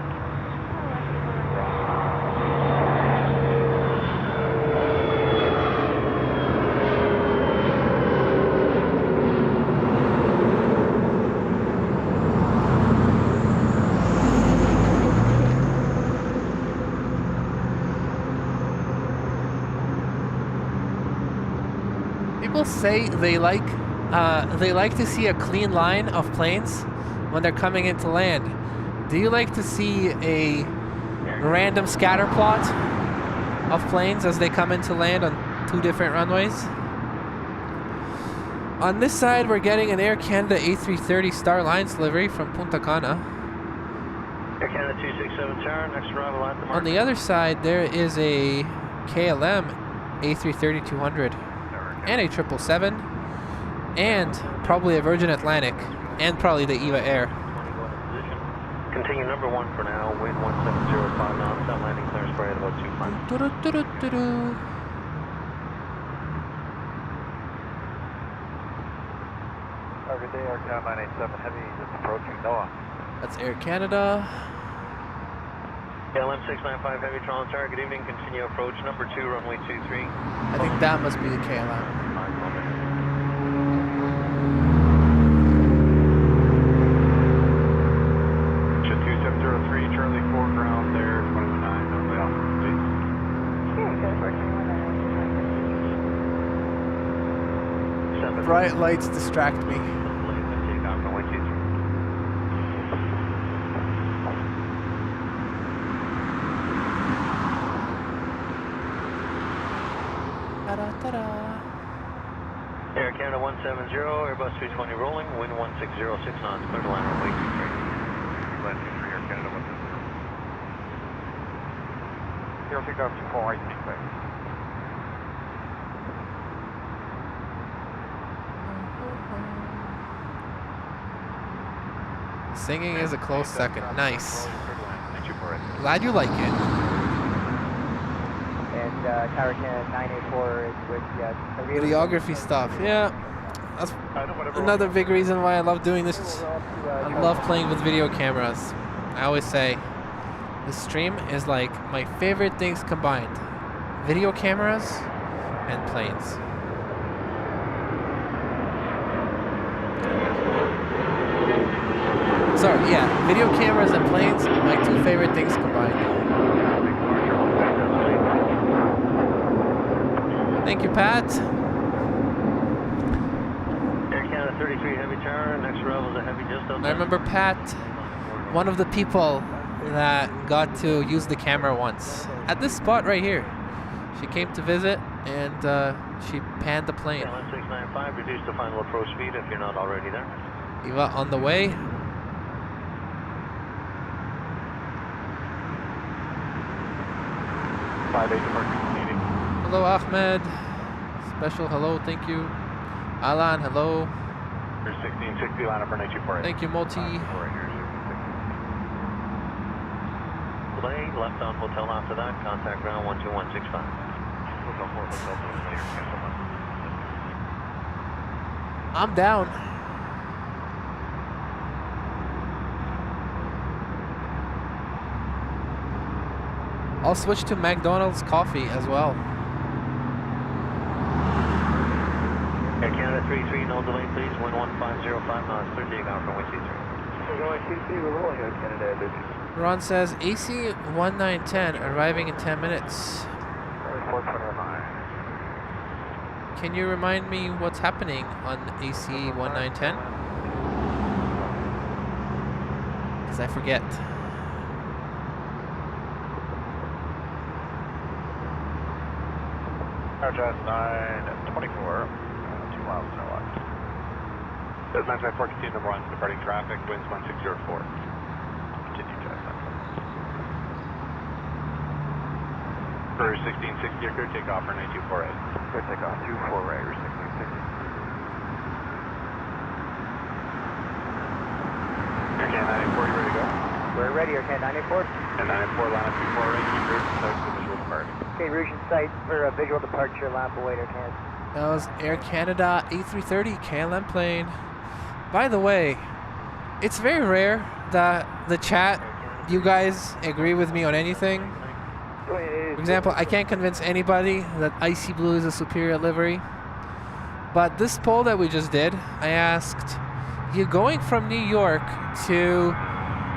People say they like to see a clean line of planes when they're coming into land. Do you like to see a random scatter plot of planes as they come into land on 2 different runways? On this side, we're getting an Air Canada A330 Star Lines delivery from Punta Cana. Air Canada 267 Tower, next arrival at the mark. On the other side, there is a KLM A330-200 and a 777 and probably a Virgin Atlantic and probably the Eva Air. Continue number 1 for now, wind 1705 knots, sound landing clearance for at about 25. good day, Air Canada 987 Heavy, just approaching NOAA. That's Air Canada. KLM 695 Heavy Toronto Tower, good evening, continue approach number 2, runway 23. I think that must be the KLM. Ship 2703, Charlie 4 ground there, 219, runway off, please. Bright lights distract me. Takeoff runway 23. Ta-da. Air Canada 170, Airbus 320 rolling, wind 1606 knots, clear to line runway 23. Line 23, Air Canada 170. Zero takeoff 24, right, Singing is a close second. Nice. Glad you like it. And Tower 984 is with Videography stuff. Yeah. That's another big reason why I love doing this. I love playing with video cameras. I always say the stream is like my favorite things combined. Video cameras and planes. Sorry, yeah, video cameras and planes, my two favorite things combined. Thank you, Pat. Air Canada 33 Heavy Tower, next arrival is a Heavy just outside. I remember Pat, one of the people that got to use the camera once at this spot right here. She came to visit and she panned the plane. KLM 695, reduce the final approach speed if you're not already there. Eva on the way. Hello, Ahmed. Special hello, thank you. Alan, hello. 1660, line up for 924. Thank you, Moti. Delay, left on hotel after that, contact ground 12165. I'm down. I'll switch to McDonald's coffee as well. Air Canada 33, no delay please, wind 1505 knots, clear takeoff runway 23. We're rolling Air Canada. Ron says AC 1910 arriving in 10 minutes. 429. Can you remind me what's happening on AC 1910? Because I forget. Jazz 924, 2 miles an hour. Jazz 924, continue number 1, departing traffic, winds 1604. Continue Jazz 924. For 1660, clear takeoff for 9248. Clear takeoff, 24 right, or 1660. Air Canada 984, you ready to go? We're ready, Air Canada 984. And 984, line up 24 right, keep your start to visual depart. Okay, Rouge in sight for a visual departure, lap await, Air Canada. That was Air Canada A330 KLM plane. By the way, it's very rare that the chat, you guys agree with me on anything. For example, I can't convince anybody that icy blue is a superior livery. But this poll that we just did, I asked, you going from New York to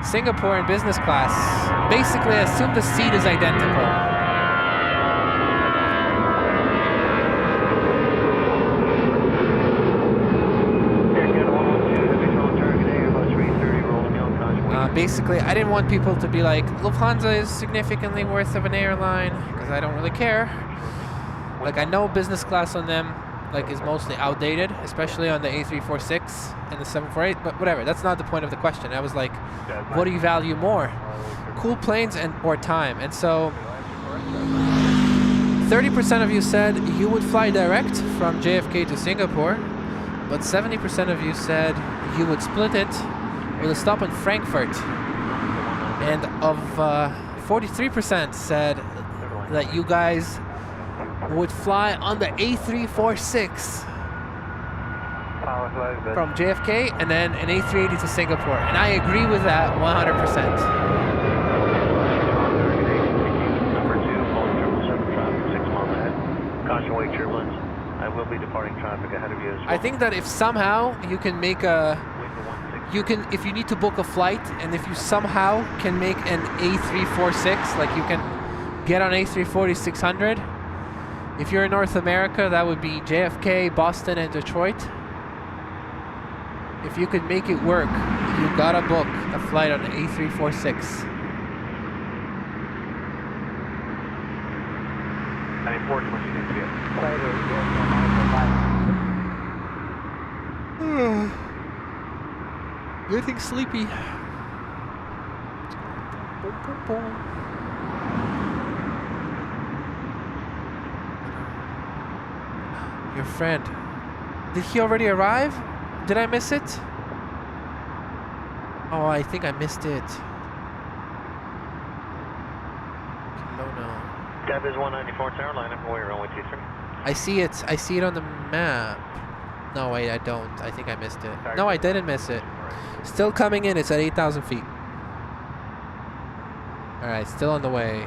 Singapore in business class, basically assume the seat is identical. Basically, I didn't want people to be like, Lufthansa is significantly worse of an airline, because I don't really care. Like, I know business class on them like is mostly outdated, especially on the A346 and the 748, but whatever, that's not the point of the question. I was like, what do you value more? Cool planes and or time? And so 30% of you said you would fly direct from JFK to Singapore, but 70% of you said you would split it with a stop in Frankfurt. And of 43% said that you guys would fly on the A346. from JFK, and then an A380 to Singapore. And I agree with that 100%. Number 2, following 777 traffic, 6 miles ahead. Caution wake turbulence. I will be departing traffic ahead of you as well. I think that if somehow you can make a, if you need to book a flight, and if you somehow can make an A346, like you can get on A340-600, if you're in North America, that would be JFK, Boston, and Detroit. If you could make it work, you gotta book a flight on the A346. 94, 26 feet. Getting sleepy. Boom, boom, boom. Your friend. Did he already arrive? Did I miss it? Oh, I think I missed it. Kelowna. Deb is 194 tower, line up away, runway 23. I see it. I see it on the map. No, wait, I don't. I think I missed it. No, I didn't miss it. Still coming in. It's at 8,000 feet. All right, still on the way.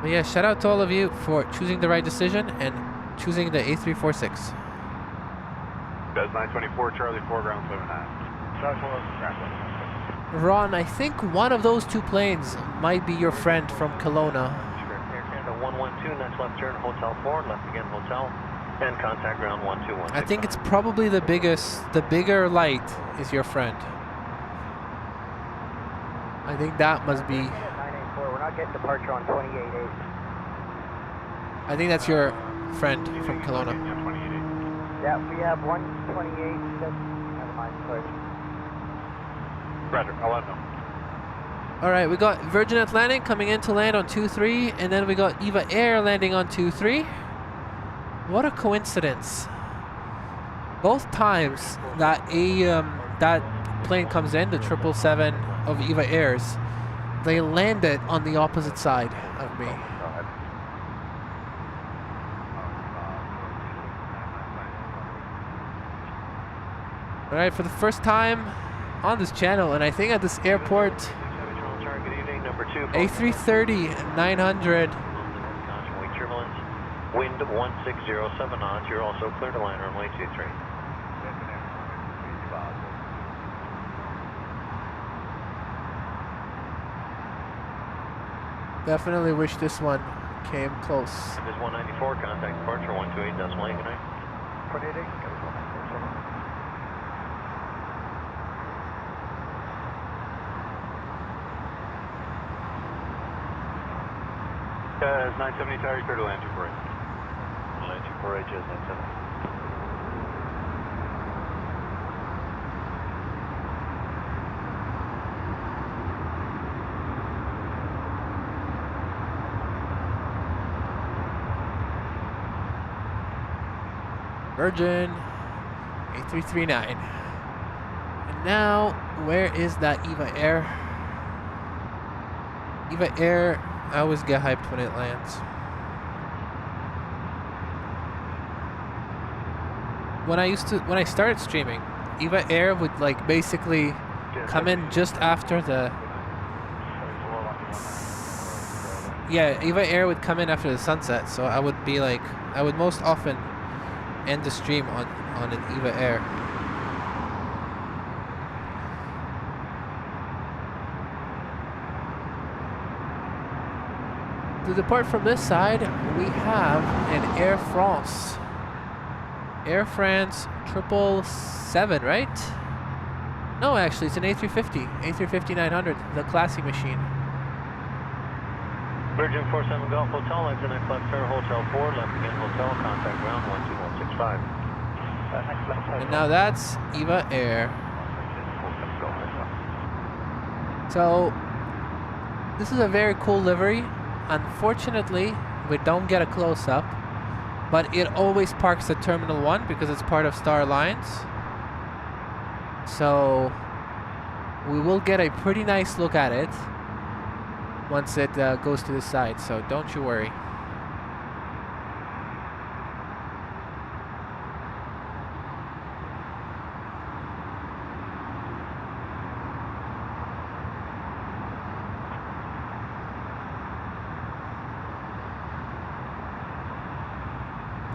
But yeah, shout out to all of you for choosing the right decision and choosing the A346. Does 924, Charlie 4, ground 7.5. Ron, I think one of those two planes might be your friend from Kelowna. Air Canada 112, next left turn, Hotel 4, left again, Hotel, and contact ground 121. I think it's probably the bigger light is your friend. I think that must be. 984, we're not getting departure on 28.8. I think that's your friend from Kelowna. Yeah, we have 128. Never mind, sorry. Roger, I'll let him know. All right, we got Virgin Atlantic coming in to land on 23, and then we got Eva Air landing on 23. What a coincidence! Both times that that plane comes in, the 777 of Eva Airs, they landed on the opposite side of me. All right, for the first time on this channel, and I think at this airport, A330 900. Wind 1607 knots. You're also clear to line runway 23. Definitely wish this one came close. This is 194, contact departure 128.8. 28.8. It's 970 tower, clear to land 24. Land 24 H is 970. Virgin A339. And now, where is that Eva Air? Eva Air, I always get hyped when it lands. When I started streaming, Eva Air would like basically come in just after the. Yeah, Eva Air would come in after the sunset, so I would be like, I would most often end the stream on an Eva Air. To depart from this side, we have an Air France. Air France 777, right? No, actually, it's an A350. A350-900, the classy machine. Virgin 47 Golf Hotel, lines the next left turn, Hotel 4, left again, Hotel, contact ground 12165. And now that's Eva Air. So, this is a very cool livery. Unfortunately, we don't get a close-up, but it always parks at Terminal 1 because it's part of Star Alliance. So, we will get a pretty nice look at it once it goes to the side, so don't you worry.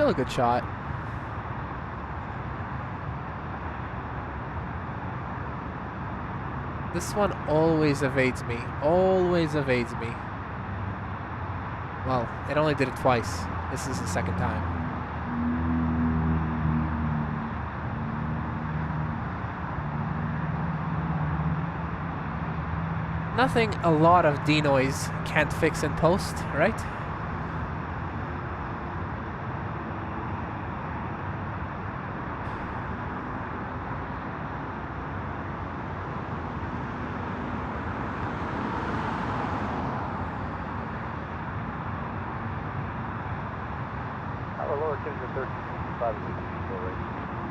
Still a good shot. This one always evades me. Always evades me. Well, it only did it twice. This is the second time. Nothing a lot of denoise can't fix in post, right?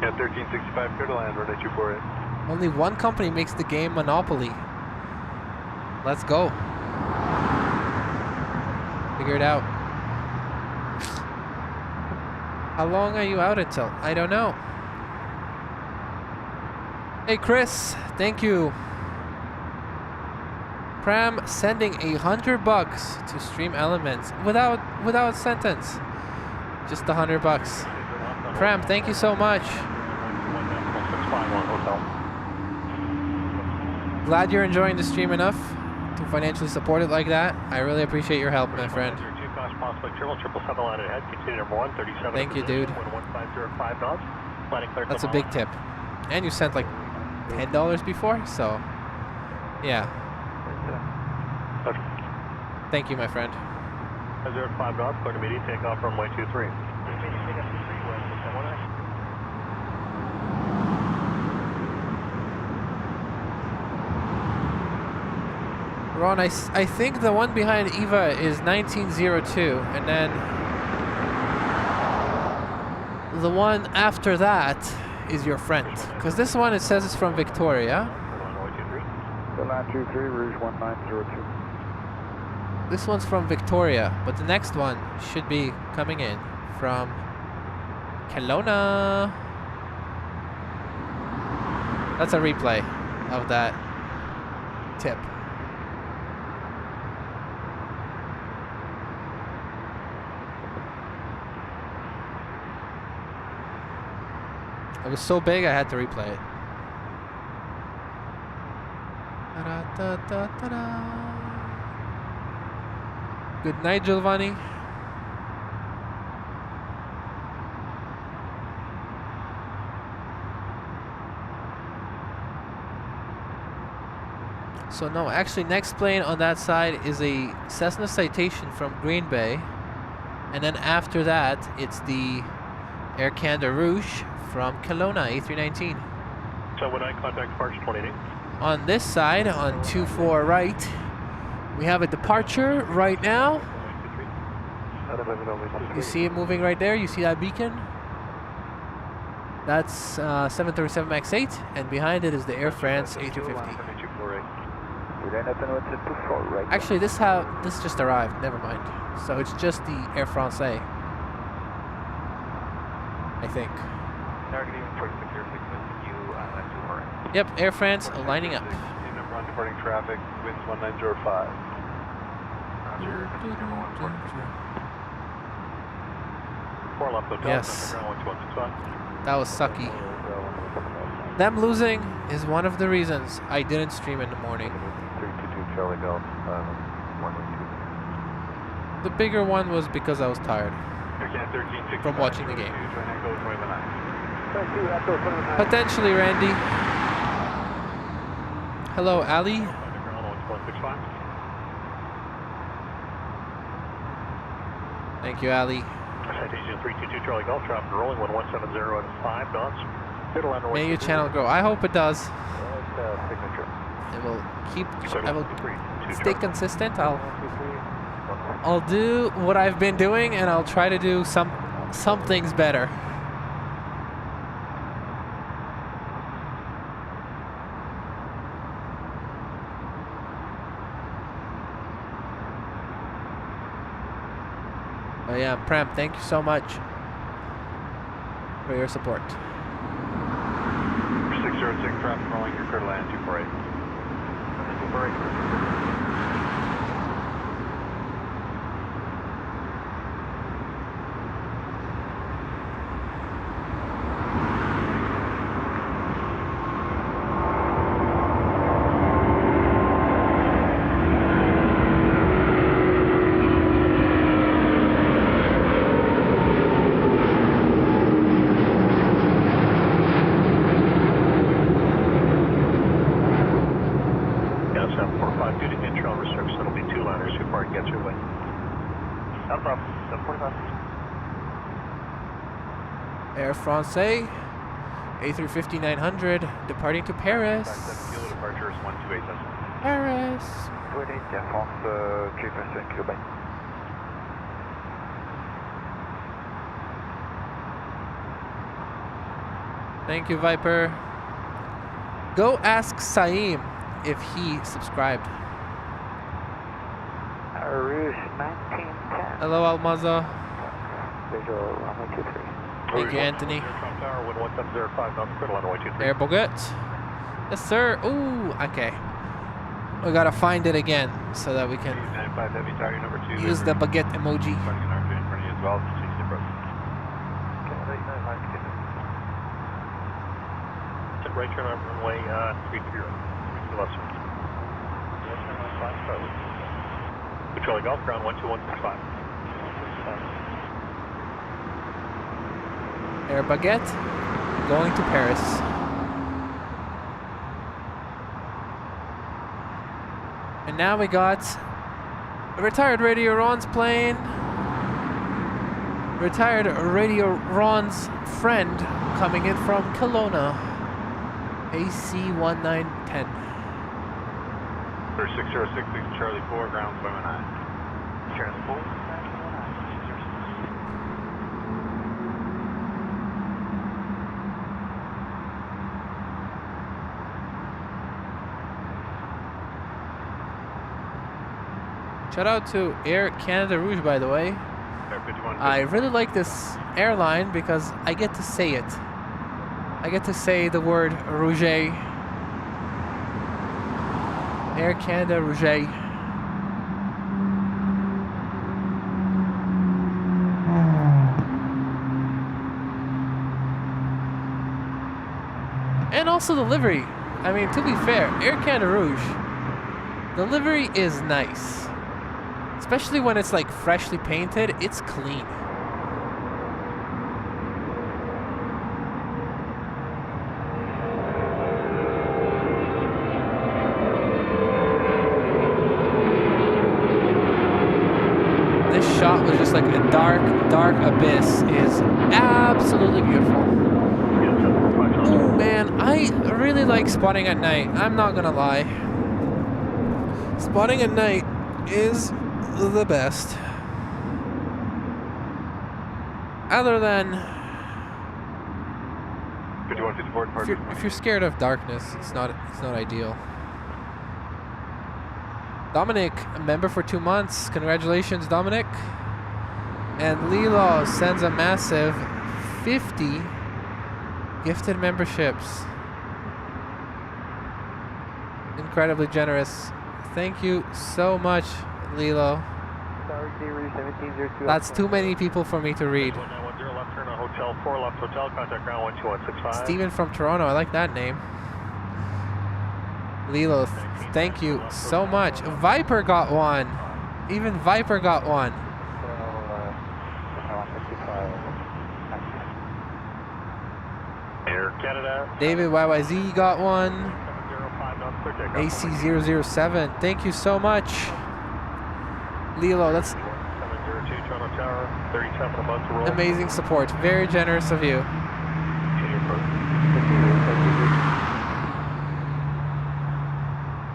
Yeah, 1365, clear to land, runway 248. Only one company makes the game monopoly. Let's go. Figure it out. How long are you out until? I don't know. Hey Chris, thank you. Pram sending $100 to Stream Elements without sentence. Just $100. Pram, thank you so much. Glad you're enjoying the stream enough to financially support it like that. I really appreciate your help, my friend. Thank you, dude. That's a big tip. And you sent like $10 before, so yeah. Thank you, my friend. 05 knots, clear to immediate takeoff runway 23. Ron, I think the one behind Eva is 1902, and then the one after that is your friend. Because this one, it says it's from Victoria. The line 23, Rouge 1902. This one's from Victoria, but the next one should be coming in from Kelowna. That's a replay of that tip. It was so big I had to replay it. Good night, Giovanni. So no, actually next plane on that side is a Cessna Citation from Green Bay. And then after that, it's the Air Canada Rouge from Kelowna, A319. So when I contact Parks 28? On this side, on 24 right, we have a departure right now. You see it moving right there? You see that beacon? That's 737 MAX 8, and behind it is the Air France A350. Actually, this just arrived. Never mind. So it's just the Air France, I think. Yep, Air France lining up. Number on departing traffic, winds 1905. Yes. That was sucky. Them losing is one of the reasons I didn't stream in the morning. 322 Charlie Golf, 112. The bigger one was because I was tired from watching the game. Potentially, Randy. Hello, Ali. Thank you, Ali. Citation 322 Charlie Golf, traffic rolling 1170 at 5 knots. May your channel grow. I hope it does. Signature. It will keep. I will stay consistent. I'll do what I've been doing, and I'll try to do some things better. But yeah, Prem, thank you so much for your support. 606 traffic rolling, your clear to land 248. 248. due to internal restriction, it'll be 2 liners before it gets your way. No problem. 745. Air France, A350-900, departing to Paris. Fuel departure is 128. Paris. Good day, Air France, 357 Quebec. Thank you, Viper. Go ask Saeem if he subscribed. Rouge 1910. Hello, Almaza. Visual runway 23. Thank you, Anthony. Aircraft Tower, wind 1705, knots per runway 23. Air Bogut. Yes, sir. Ooh, okay. We gotta find it again so that we can 95 heavy tower, number 2. use the baguette emoji. Starting an RJ in front of you as well, change the approach. Right turn on runway 30. Left turn. Left turn on 5 starboard. Controlling Golf ground 12165. Air Baguette, going to Paris. And now we got a retired Radio Ron's plane. Retired Radio Ron's friend coming in from Kelowna. AC-1910. 6066 Charlie 4, ground 509. Charlie 4, Shout out to Air Canada Rouge, by the way. Air 51. I really like this airline because I get to say it. I get to say the word Rouget. Air Canada Rouget. And also the livery. I mean, to be fair, Air Canada Rouge, the livery is nice. Especially when it's like freshly painted, it's clean. This shot was just like a dark, dark abyss is absolutely beautiful. Oh man, I really like spotting at night. I'm not gonna lie. Spotting at night is the best. Other than if you're scared of darkness, it's not ideal. Dominic, a member for 2 months. Congratulations, Dominic. And Lilo sends a massive 50 gifted memberships. Incredibly generous. Thank you so much, Lilo. That's too many people for me to read. Left turn on Hotel 4, left hotel, contact ground 12165. Steven from Toronto, I like that name. Lilo, thank you so much. Viper got one. Even Viper got one. Air Canada. David YYZ got one. AC007, thank you so much. Lilo, that's 702 Toronto Tower, 37 about to roll. amazing support. Very generous of you.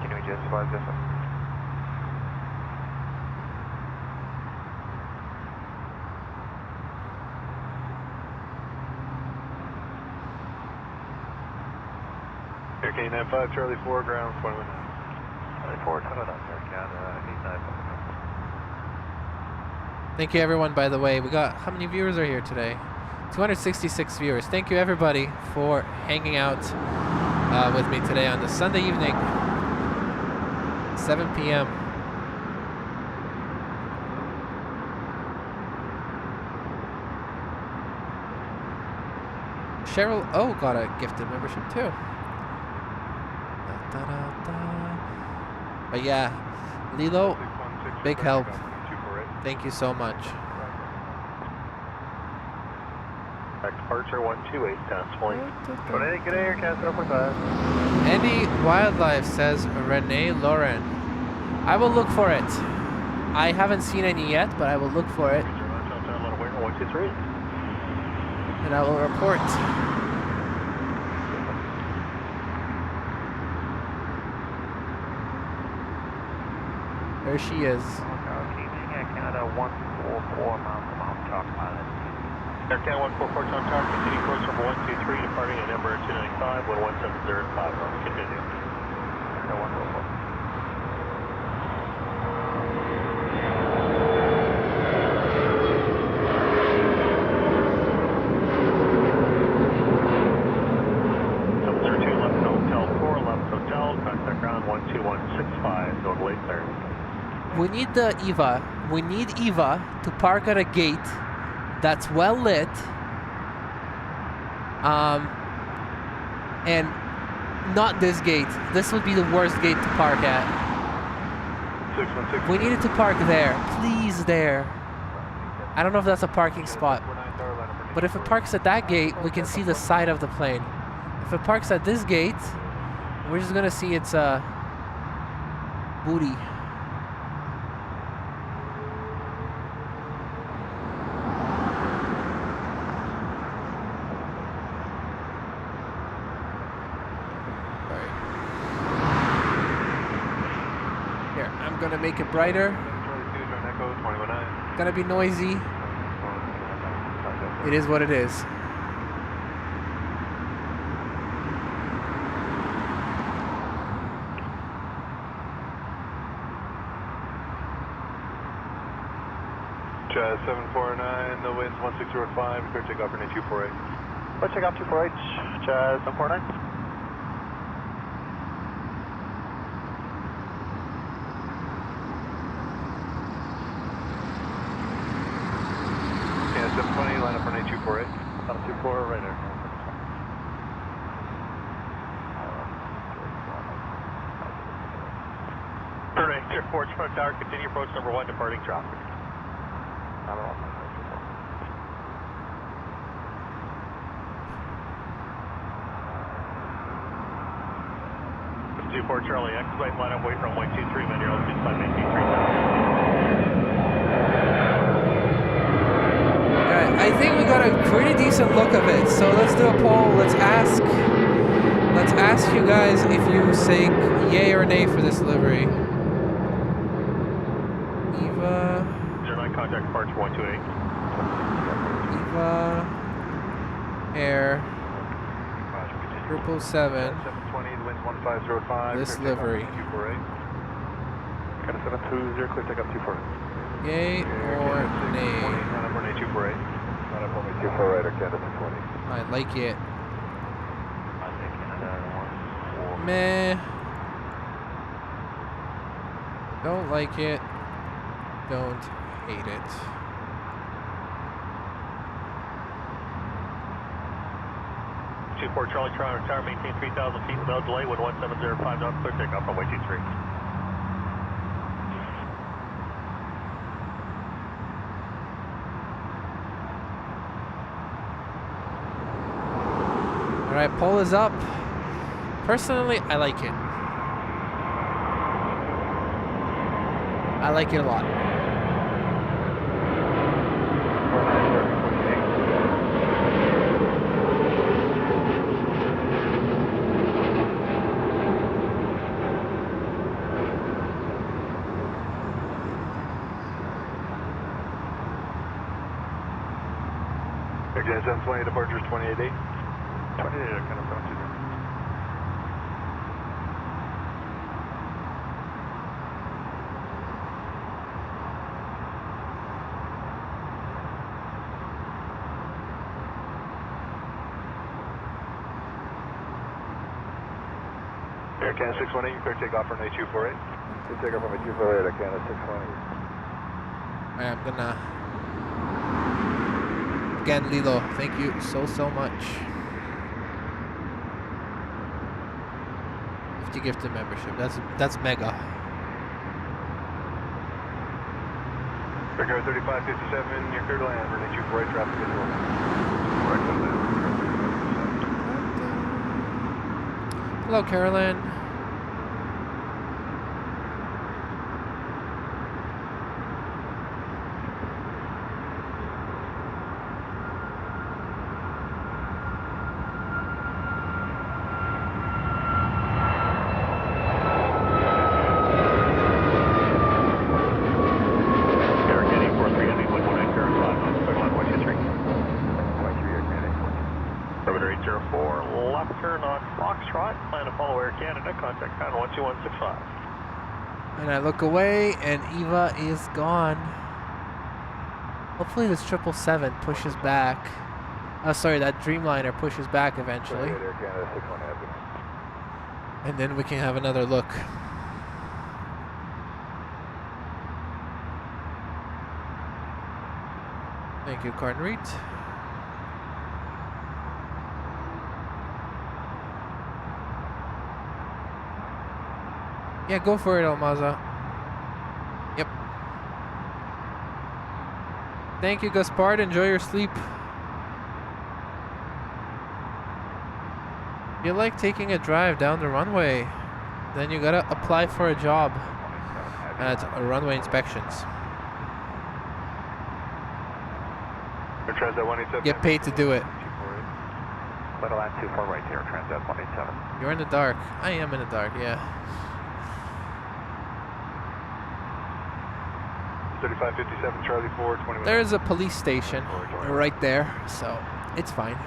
Can we just fly this one? Air K95 Charlie 4, ground 21. Charlie 4, turn it up, Air Canada 895. Thank you everyone, by the way. We got, how many viewers are here today? 266 viewers. Thank you everybody for hanging out with me today on the Sunday evening, 7 p.m. Cheryl O got a gifted membership too. But yeah, Lilo, big help. Thank you so much. Departure 128, task point. Good day, Air Canada 45. Andy Wildlife says Renee Lauren. I will look for it. I haven't seen any yet, but I will look for it. And I will report. There she is. Canada 144 miles to mount talk pilot. Air Canada 144 Talk Tower, continue course number 123, departing at number 295, 11705, continue. Canada 144. We need the EVA. We need EVA to park at a gate that's well lit. And not this gate. This would be the worst gate to park at. 616. We need it to park there. Please there. I don't know if that's a parking spot. But if it parks at that gate, we can see the side of the plane. If it parks at this gate, we're just gonna see its booty. Here, I'm gonna make it brighter. Gonna be noisy. It is what it is. Jazz 749, the wind's 1605, clear takeoff for 248. Let's take off 248, Jazz 749. Yeah, 720, line up for 248. On 24, right there. Perfect, Airport Truck Tower, continue approach number 1, departing traffic. 24 Charlie, expedite line up, wait from 123, man, you're altitude 5maintain 3000. Alright, I think we got a pretty decent look of it. So let's do a poll. Let's ask you guys if you say yay or nay for this livery. EVA. 09 contact departure 128. EVA. Air. 777. 720, the wind's 1505. This livery. 248. Kind of 720, clear takeoff 248. Yay or nay? Line up for 248. Line up for 248 or Canada 220. I like it. Meh. Don't like it. Don't hate it. Port Charlie Tower, maintain 3,000 feet without delay, wind 1705 knots, clear takeoff from 123. Alright, poll is up. Personally, I like it. I like it a lot. Again, 720, departures 2880. 28, kind of 720. Air Canada 618, clear takeoff from 8248. Clear takeoff from 8248, Air Canada 620. Alright, I'm gonna... Again, Lilo, thank you so much. 50 gifted membership. That's mega. Figure 3557, you're clear to land for 8248, traffic control. Hello, Carolyn. on Foxtrot, plan to follow Air Canada, contact ground 12165. And I look away, and Eva is gone. Hopefully this 777 pushes back. Oh, sorry, that Dreamliner pushes back eventually. Air Canada 61 Avenue. And then we can have another look. Thank you, Carnreet. Yeah, go for it, Almaza. Yep. Thank you, Gaspard. Enjoy your sleep. You like taking a drive down the runway, then you gotta apply for a job at runway inspections. Transat 187. Get paid to do it. Little line 24 right here, Transat 187. You're in the dark. I am in the dark, yeah. 3557 Charlie 4, 21. There's a police station right there, so it's fine.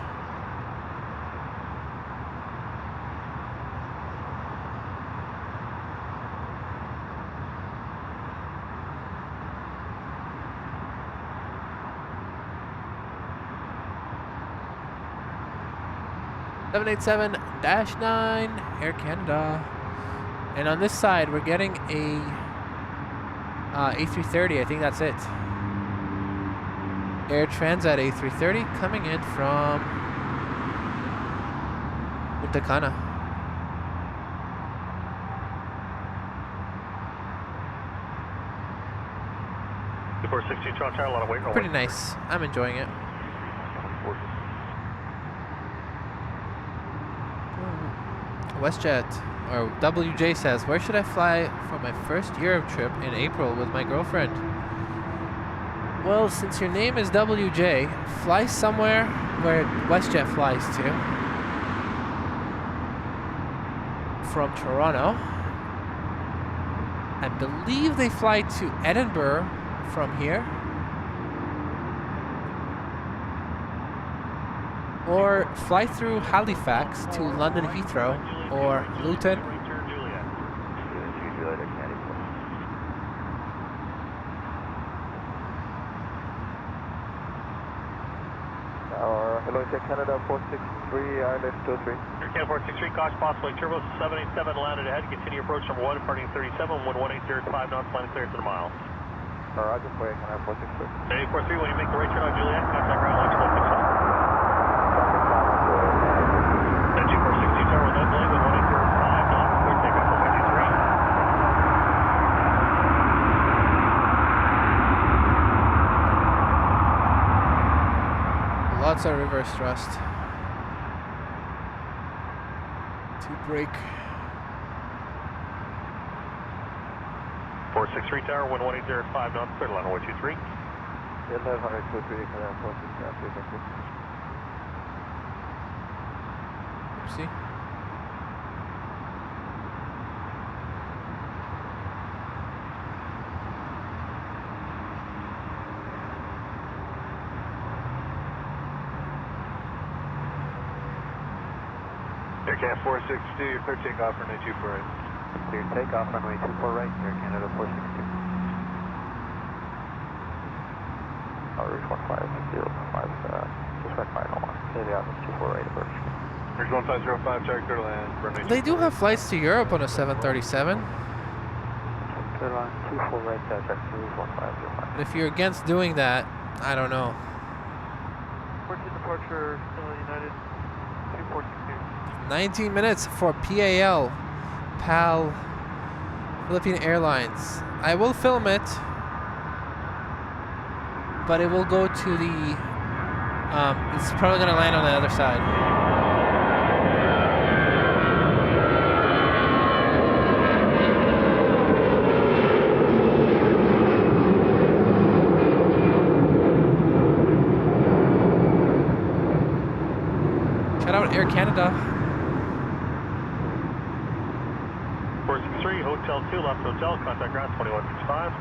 -9 Air Canada, and on this side we're getting a A330. I think that's it. Air Transat A330 coming in from Punta Cana. Tower, a lot of weight. Pretty nice. I'm enjoying it. WestJet, or WJ says, where should I fly for my first Europe trip in April with my girlfriend? Well, since your name is WJ, fly somewhere where WestJet flies to. From Toronto. I believe they fly to Edinburgh from here. Or fly through Halifax to London Heathrow or Luton. Hello, Air Canada 463, Island 23. Air Canada 463, caution possibly turbo 787 landed ahead. Continue approach number 1, departing 37, wind 180 at 5 knots, landing clearance in a mile. Roger, for Air Canada 463. 843, when you make the right turn on Juliet, contact ground 12165. 2460 tower with no delay, with 180 at 5 knots, clear takeoff for 53. Lots of reverse thrust. To brake. 463 tower, wind 180 at 5 knots, clear to line 123. 1100 23, Canada 463, thank you. Oopsie. Air Canada 462, your clear takeoff runway 24 right. Clear takeoff runway 24 right, Air Canada 462. Route 1505, just went final one. Clear the office 24 right approach. Bridge 1505, target clear to land, runway. They do have flights to Europe on a 737. Clear line 24 right, check 1505. But if you're against doing that, I don't know. 14 departure, United 2462. 19 minutes for PAL, Philippine Airlines. I will film it, but it will go to the, it's probably gonna land on the other side. Shout out Air Canada. 463, Hotel 2, left hotel, contact ground 2165.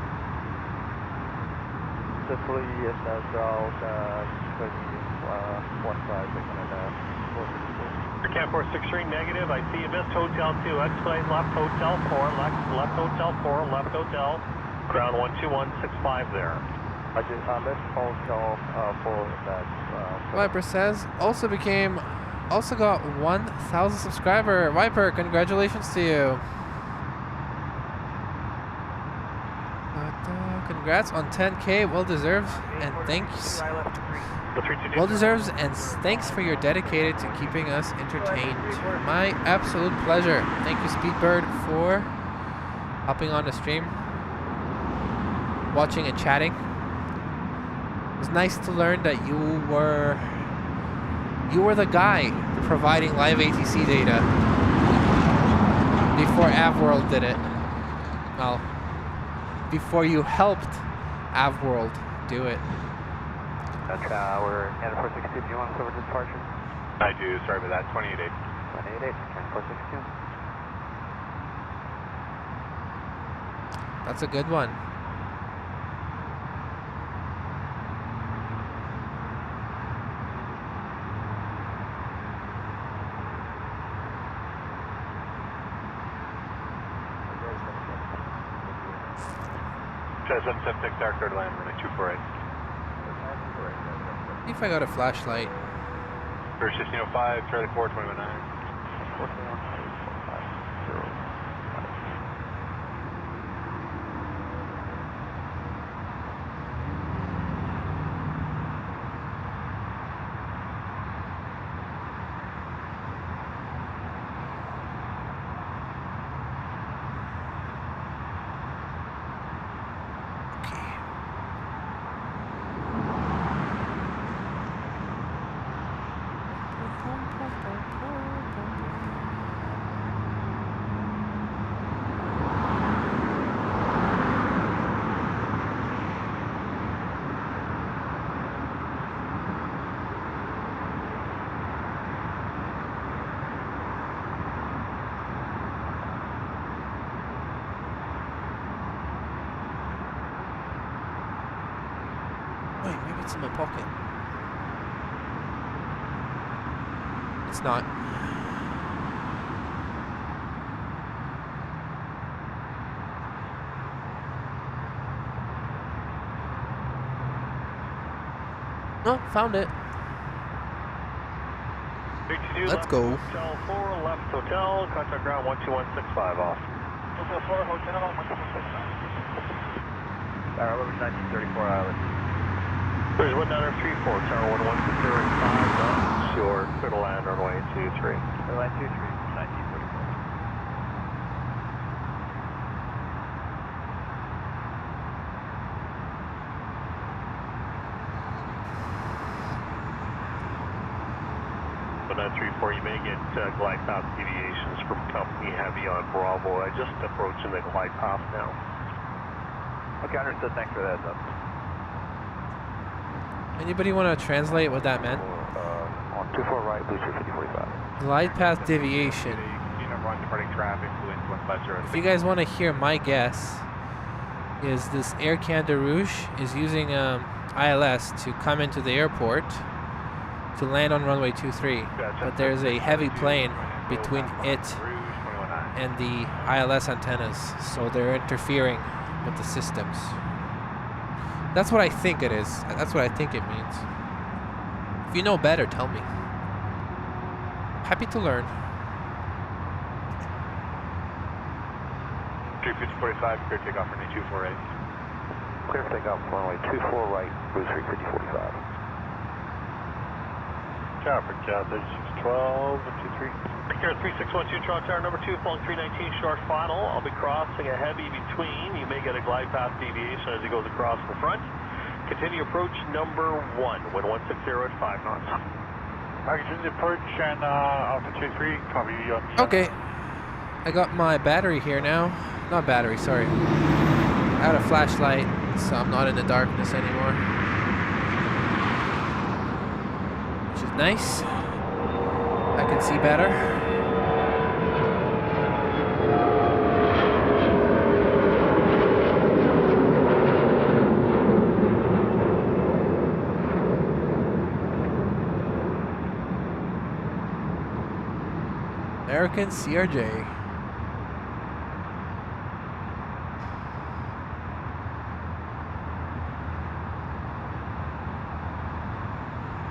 Successfully, yes, as well, 2015, Canada 464. Camp 463 negative. I see you missed Hotel 2. Explain left Hotel 4. Left Hotel 4. Left Hotel. Ground 12165 there. I just left Hotel 4. That's. Viper says also got 1,000 subscriber. Viper, congratulations to you. Congrats on 10K. Well deserved, and thanks. Well deserved, and thanks for your dedicated to keeping us entertained. My absolute pleasure. Thank you, Speedbird, for hopping on the stream, watching and chatting. It was nice to learn that you were the guy providing live ATC data before AvWorld did it. Well, before you helped AvWorld do it. That's we're at 462. Do you want us over to departure? I do. Sorry about that. 28.8. 28.8. 462. That's a good one. Chaz 776 Dark Third Land, runway 248. See if I got a flashlight. First 1605, Charlie 4, 219. It's in my pocket. It's not. Oh, found it. Let's go. Hotel 4, left hotel, contact ground 12165 off. Hotel 4, hotel 12165. Tower 1934 Island. There's 1934, Tower 11605, shore, clear to land, runway 23. Clear land 23, 1934. But 934, you may get glide path deviations from company heavy on Bravo. I just approaching the glide path now. Okay, understood. Thanks for that heads up. Anybody want to translate what that meant? On 24 right, Blue 5045. Glide path deviation. Departing traffic, if you guys want to hear my guess, is this Air Canada Rouge is using ILS to come into the airport to land on runway 23. But there's a heavy plane between it and the ILS antennas, so they're interfering with the systems. That's what I think it is. That's what I think it means. If you know better, tell me. Happy to learn. 35045, clear takeoff runway 248. Clear for takeoff runway 24 right, Blue 35045. Traffic, 3612, 123. Here at 3612, Toronto Tower number 2, falling 319 short final. I'll be crossing a heavy between. You may get a glide path deviation as he goes across the front. Continue approach number 1, wind 160 at 5 knots. Continue approach and Alpha 23, copy on the... Okay. I got my battery here now. Not battery, sorry. I had a flashlight, so I'm not in the darkness anymore. Which is nice. I can see better. American CRJ.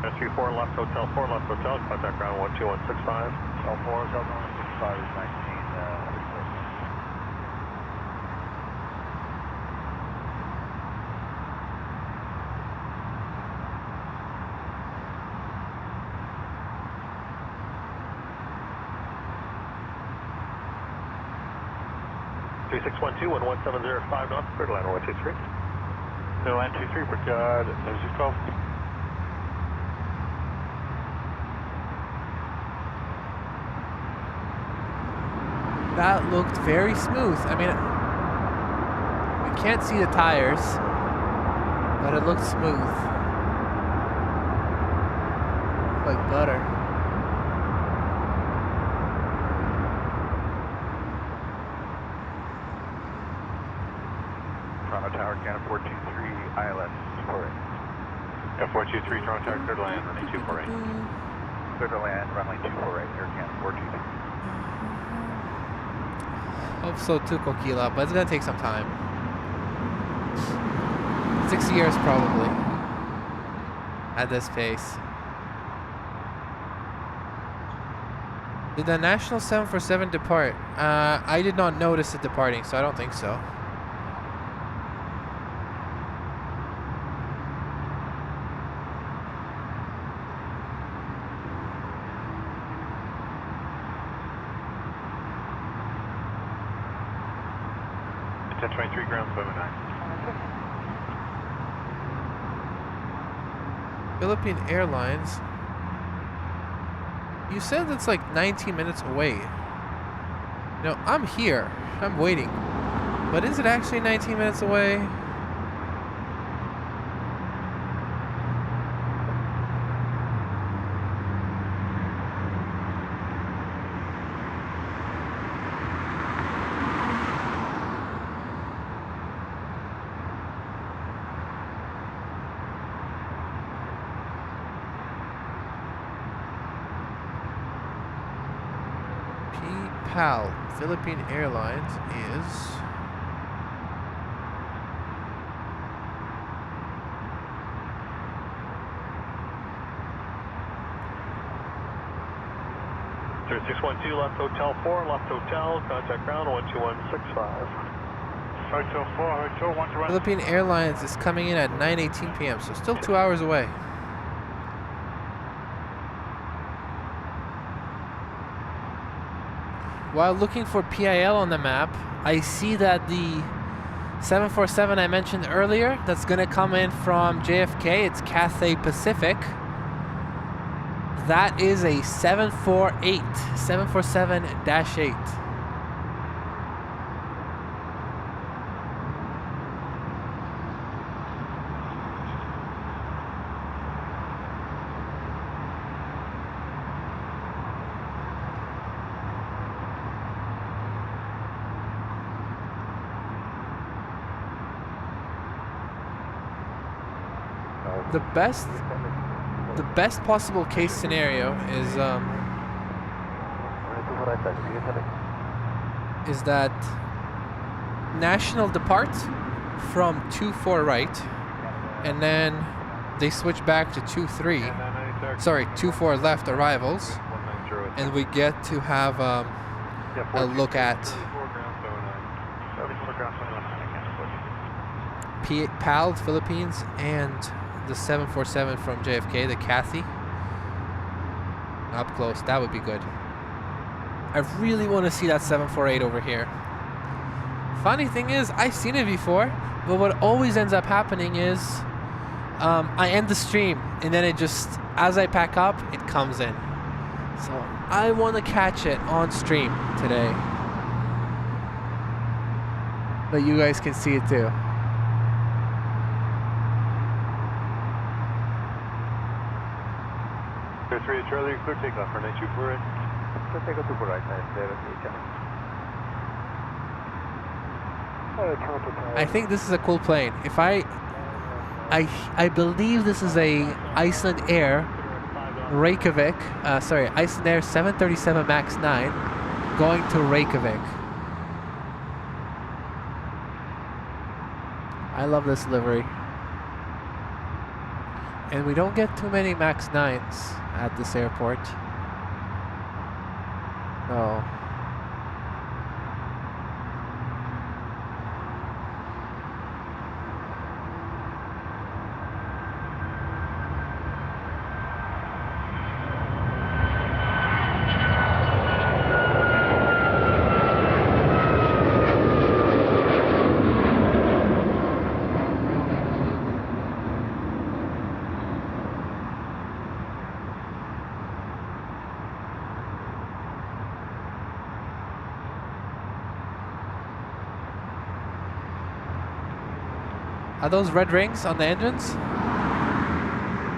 34 left hotel, 4 left hotel, contact ground 12165. Hotel 4, Hotel 165 is 19. 3612, 11705 knots, clear to land 123. Clear to land 23, Brigade 0612. That looked very smooth. I mean, we can't see the tires, but it looked smooth. Like butter. Toronto Tower, Canada 423, ILS 28. F423, Toronto Tower, clear to land, runway 248. Clear to land, runway 248, Air Canada 423. Hope so too, Kokila, but it's gonna take some time. 6 years probably. At this pace. Did the National 747 depart? I did not notice it departing, so I don't think so. Ten 23 ground 79. Philippine Airlines. You said it's like 19 minutes away. No, I'm here. I'm waiting. But is it actually 19 minutes away? PAL, Philippine Airlines is... Sir, 612 left hotel 4, left hotel, contact ground 12165. Hotel 4, Hotel 121. Philippine Airlines is coming in at 9:18 p.m., so still 2 hours away. While looking for PIL on the map, I see that the 747 I mentioned earlier that's going to come in from JFK, it's Cathay Pacific. That is a 748, 747-8. The best possible case scenario is that National departs from 24 right, and then they switch back to 23. Sorry, 24 left arrivals, and we get to have a look at PAL, Philippines, and the 747 from JFK, the Cathay. Up close, that would be good. I really want to see that 748 over here. Funny thing is, I've seen it before, but what always ends up happening is I end the stream, and then it just, as I pack up, it comes in. So I want to catch it on stream today. But you guys can see it too. Clear 3 to Charlie, clear takeoff for 924. Clear takeoff to right, 978. I think this is a cool plane. If I believe this is a Iceland Air Reykjavik, Iceland Air 737 MAX 9. going to Reykjavik. I love this livery. And we don't get too many Max 9s at this airport. No. Are those red rings on the engines?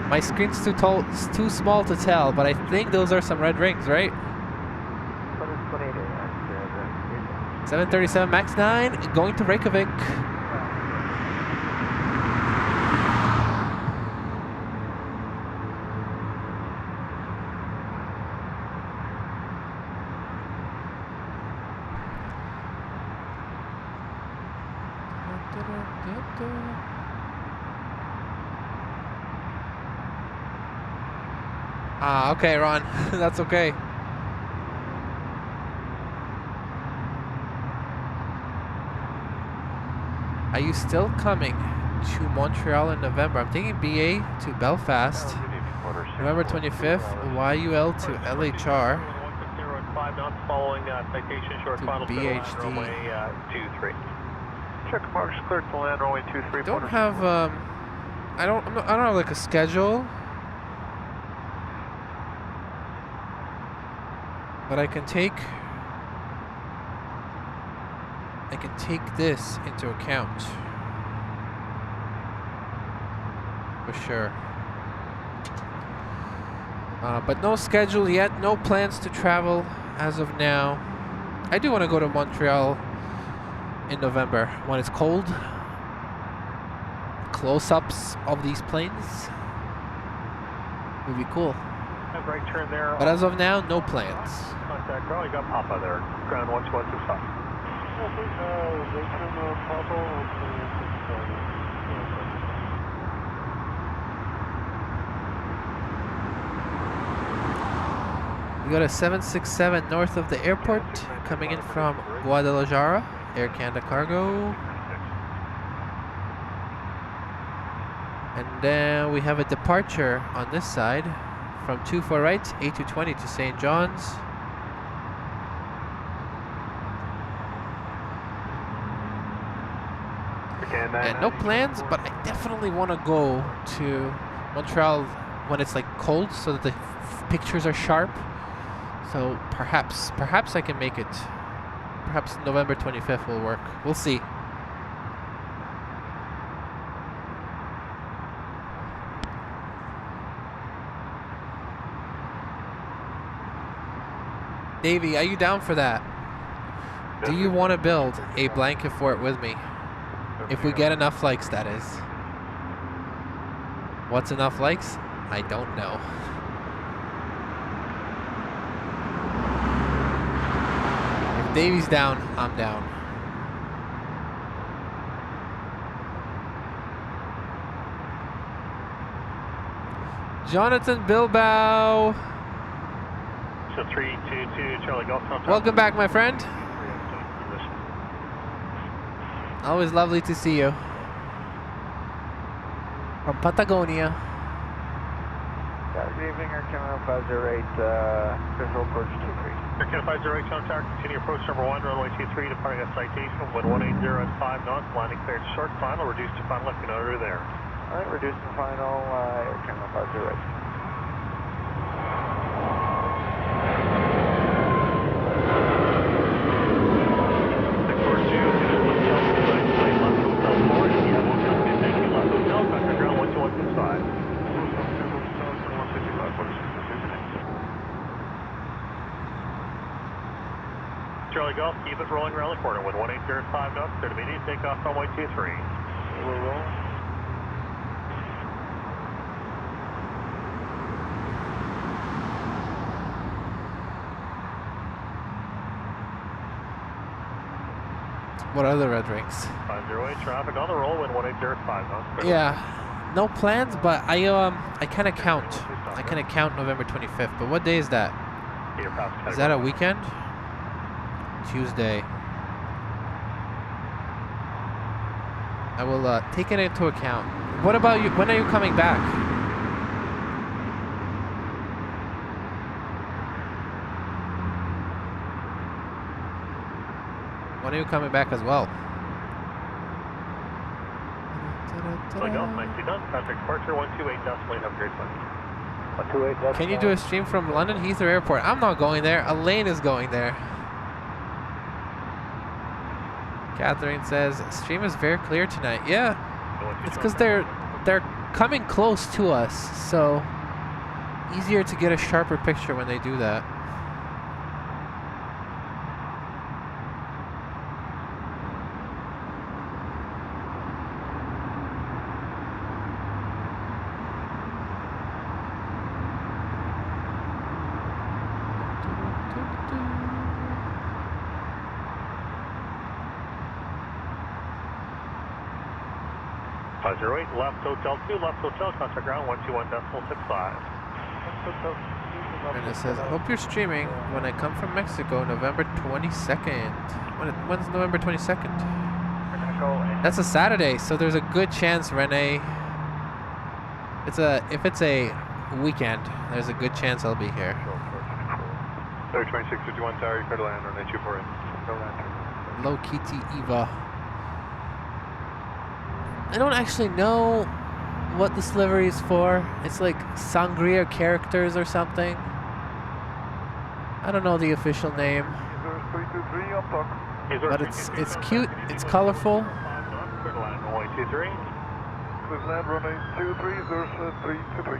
My screen's too small to tell, but I think those are some red rings, right? 737 Max 9 going to Reykjavik. Ah, okay, Ron. That's okay. Are you still coming to Montreal in November? I'm taking BA to Belfast. November 25th, YUL to LHR. Following citation short to final BHD. runway 23. Check marks cleared to land runway 23. Don't have I don't have like a schedule, but I can take this into account for sure. But no schedule yet, no plans to travel as of now. I do want to go to Montreal in November when it's cold. Close-ups of these planes would be cool. Have right turn there. But as of now, no plans. Contact Carl, you got Papa there. Ground 12125. We got a 767 north of the airport coming in from Guadalajara, Air Canada Cargo. And then we have a departure on this side from 24 right, A220 to St. John's. And no plans, but I definitely want to go to Montreal when it's like cold so that the pictures are sharp. So perhaps I can make it. Perhaps November 25th will work. We'll see. Davey, are you down for that? Do you want to build a blanket fort with me? If we get enough likes, that is. What's enough likes? I don't know. If Davey's down, I'm down. Jonathan Bilbao. So 322 Charlie Golf. Welcome back, my friend. Always lovely to see you. From Patagonia. Good evening, Air Canada 508, visual approach 23. Air Canada 508, Channel Tower, continue approach number 1, runway 23, departing at citation, wind 180 at 5 knots, landing cleared short final, reduced to final, if you know you're there. Alright, reduced to final, Air Canada 508. Charlie Golf, keep it rolling around the corner with 180 at 5 knots, clear to median, takeoff runway 23. We're rolling. What other red rings? 508 traffic on the roll, wind 1805 knots. Yeah, no plans, but I kind of count. I kind of count November 25th. But what day is that? Is that a weekend? Tuesday. I will take it into account. What about you? When are you coming back? When are you coming back as well? Nicely done. Traffic departure 128 decimal. Have a great flight. 128 decimal. Can you do a stream from London Heathrow Airport? I'm not going there. Elaine is going there. Catherine says stream is very clear tonight. Yeah, it's because they're coming close to us, so easier to get a sharper picture when they do that. Left hotel 2, left hotel, contact ground 121.65. And it says, I hope you're streaming when I come from Mexico, November 22nd. When's November 22nd? That's a Saturday, so there's a good chance, Renee. If it's a weekend, there's a good chance I'll be here. 2651 Tower, you clear to land on 8248. Low Kitty Eva. I don't actually know what this livery is for. It's like sangria characters or something. I don't know the official name. But it's cute, it's colorful. Please land runway 23, there's 323.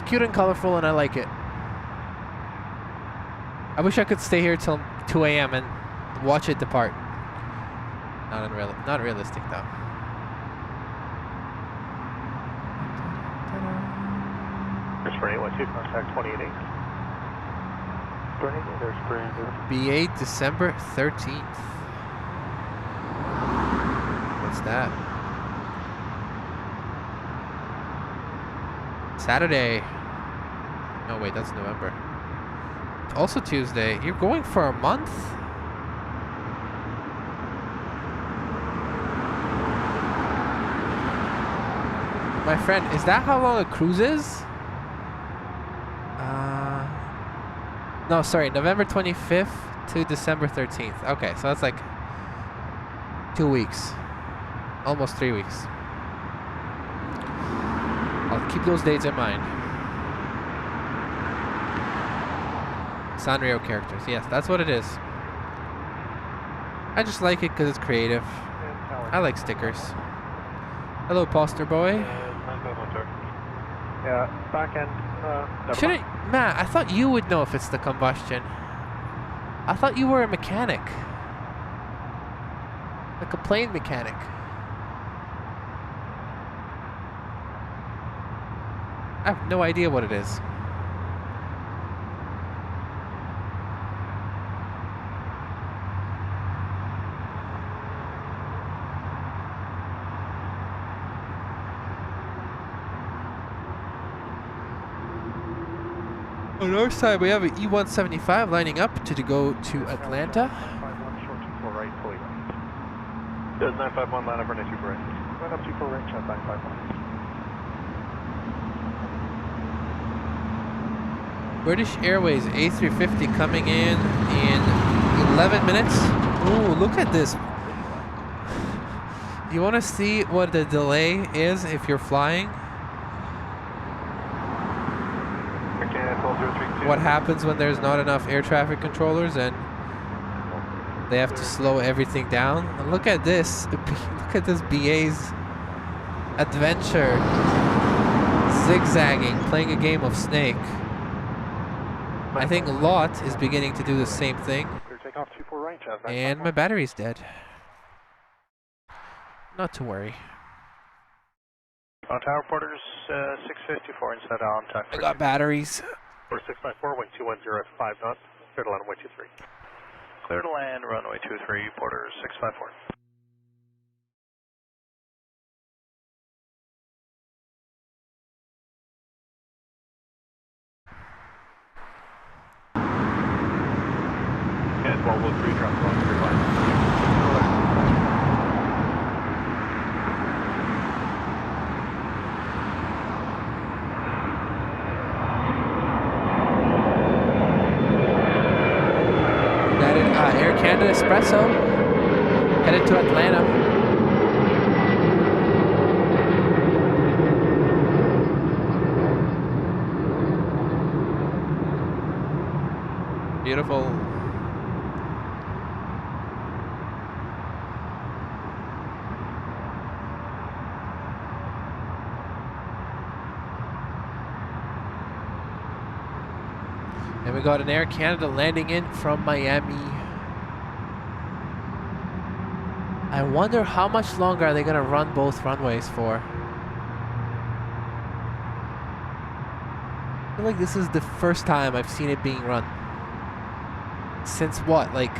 Cute and colorful, and I like it. I wish I could stay here till 2 a.m. and watch it depart. Not realistic though. There's for 812, contact 288. There's BA December 13th. What's that? Saturday. No, wait, that's November. Also Tuesday. You're going for a month? My friend, is that how long a cruise is? No, sorry, November 25th to December 13th. Okay, so that's like 2 weeks. Almost 3 weeks. I'll keep those dates in mind. Sanrio characters, yes, that's what it is. I just like it because it's creative. I like stickers. Hello, poster boy. Yeah, back end. Should it, Matt? I thought you would know if it's the combustion. I thought you were a mechanic, like a plane mechanic. I have no idea what it is. On our side, we have an E175 lining up to go to Atlanta. Does 951 line up for 924 right? Line up 24 range at 951. British Airways A350 coming in 11 minutes. Ooh, look at this. You want to see what the delay is if you're flying? What happens when there's not enough air traffic controllers and they have to slow everything down? And look at this. Look at this BA's adventure. Zigzagging, playing a game of Snake. I think Lot is beginning to do the same thing. And my battery's dead. Not to worry. Tower Porters 654 inside on time. I got batteries. Porter 654, wind 210 at 5 knots, clear to land runway 23. Clear to land runway 23, Porter 654. Yeah, 1203, drop on 3 line. Air Canada Espresso, headed to Atlanta. Beautiful. And we got an Air Canada landing in from Miami. I wonder how much longer are they gonna run both runways for? I feel like this is the first time I've seen it being run. Since what, like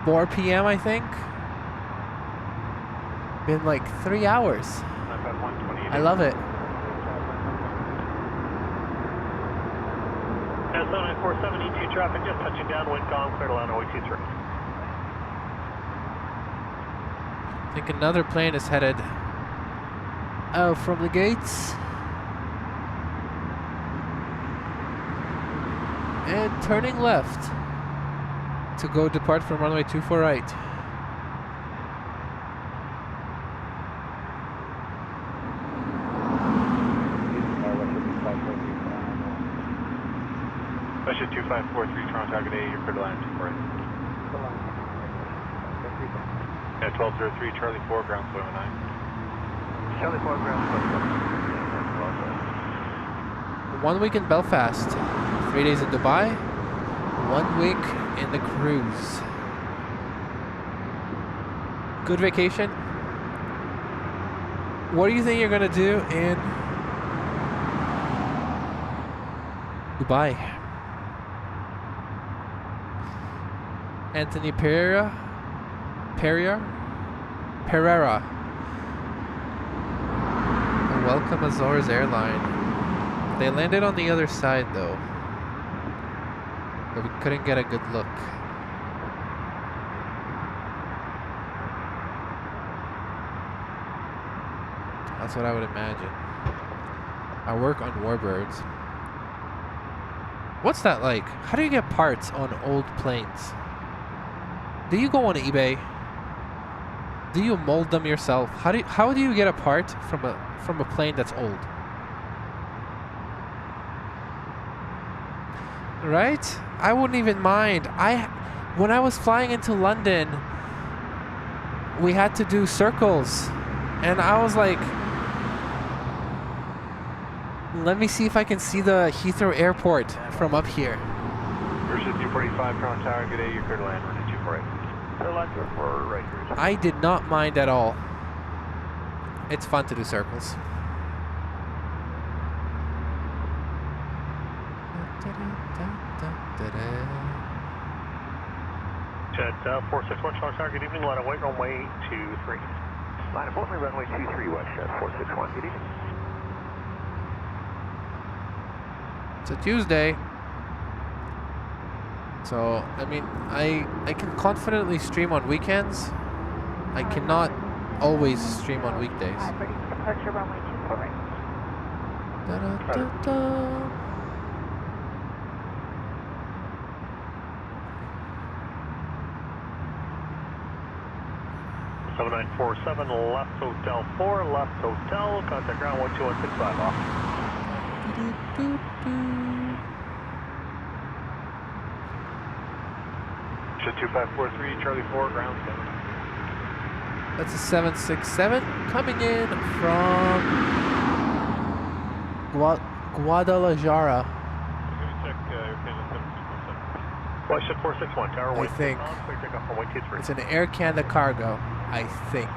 4 p.m. I think? Been like 3 hours. I love it. S7947 traffic just touching down, wind calm, clear to land runway 23. I think another plane is headed out from the gates. And turning left to go depart from runway 24 right. Russia 2543, Toronto target A, you're clear to land 24 right. Yeah, 1203, Charlie 4, ground flow 9. Charlie 4, ground flow. 1 week in Belfast, 3 days in Dubai, 1 week in the cruise. Good vacation. What do you think you're gonna do in Dubai? Anthony Pereira. Welcome Azores Airline. They landed on the other side though, but we couldn't get a good look. That's what I would imagine. I work on warbirds. What's that like? How do you get parts on old planes? Do you go on eBay? Do you mold them yourself? How do you get a part from a plane that's old? Right? I wouldn't even mind. When I was flying into London, we had to do circles, and I was like, let me see if I can see the Heathrow Airport from up here. Russia 245, Toronto tower, good day, you're clear to land, runway 24 right. I did not mind at all. It's fun to do circles. Jet 461, Charlie Tower, good evening, line of white runway 23. Line of white runway 23, West Jet 461, good evening. It's a Tuesday. So, I mean, I can confidently stream on weekends. I cannot always stream on weekdays. Departure runway 24 right. Da-da-da-da. #7947, left hotel 4, left hotel, contact ground 12165 off. Russia 2543, Charlie 4, ground 7. That's a 767 coming in from Guadalajara. West 461, tower I think it's an Air Canada cargo. I think.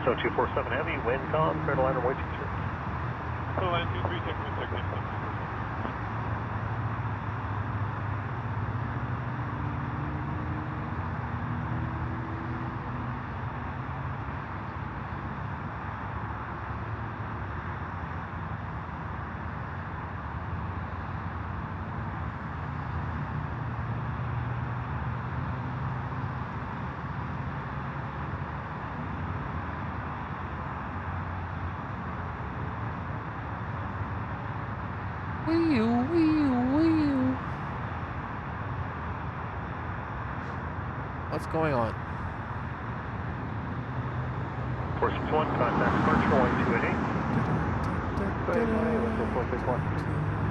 So 247 heavy, wind calm, clear to line runway 23. Clear line 23, take me second. What's going on? 461, contact departure 1288.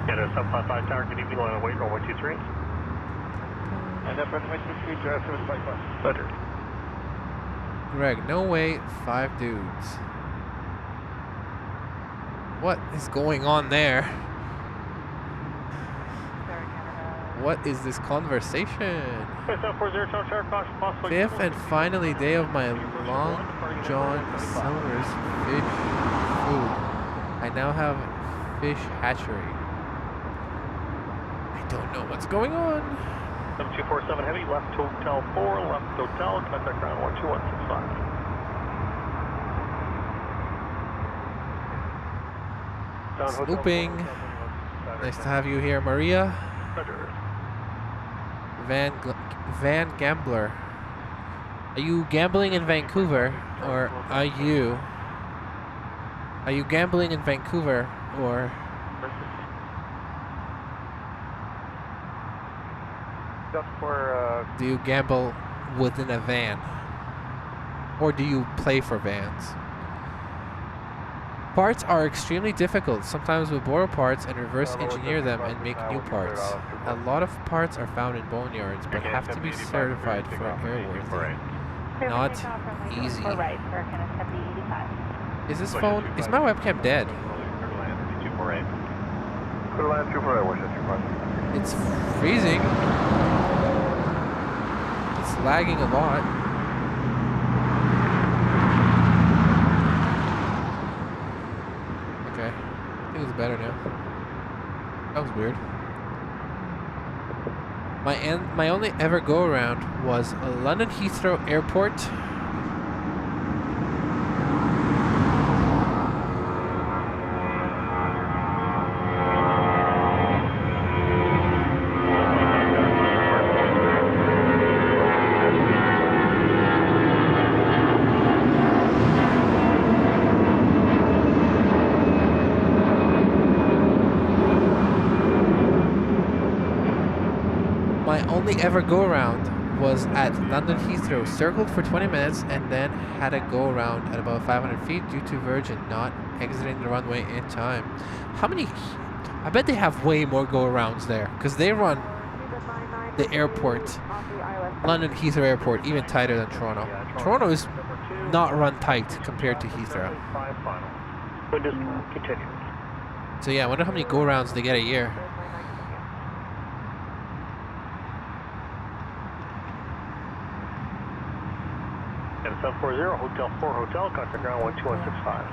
Get us up 55 tower, good evening, line await, runway 23. And up runway 23, drive 755. Better. Greg, no way, 5 dudes. What is going on there? What is this conversation? Fifth and finally day of my Long John Silver's fish food. I now have fish hatchery. I don't know what's going on. 7247 heavy, left hotel 4, left hotel, contact ground 12165. Snooping. Nice to have you here, Maria. Van Gambler. Are you gambling in Vancouver, or are you gambling in Vancouver, or do you gamble within a van, or do you play for vans? Parts are extremely difficult. Sometimes we borrow parts and reverse engineer them and make new parts. A lot of parts are found in boneyards, but have to be certified for airworthy. Not easy. Is this phone? Is my webcam dead? It's freezing. It's lagging a lot. Okay, I think it's better now. That was weird. My only ever go around was London Heathrow Airport. Ever go around was at London Heathrow, circled for 20 minutes and then had a go around at about 500 feet due to Virgin not exiting the runway in time. How many? I bet they have way more go arounds there, because they run the airport, London Heathrow Airport, even tighter than Toronto. Toronto is not run tight compared to Heathrow. So yeah, I wonder how many go arounds they get a year. And 740, Hotel 4 Hotel, contact ground 12165.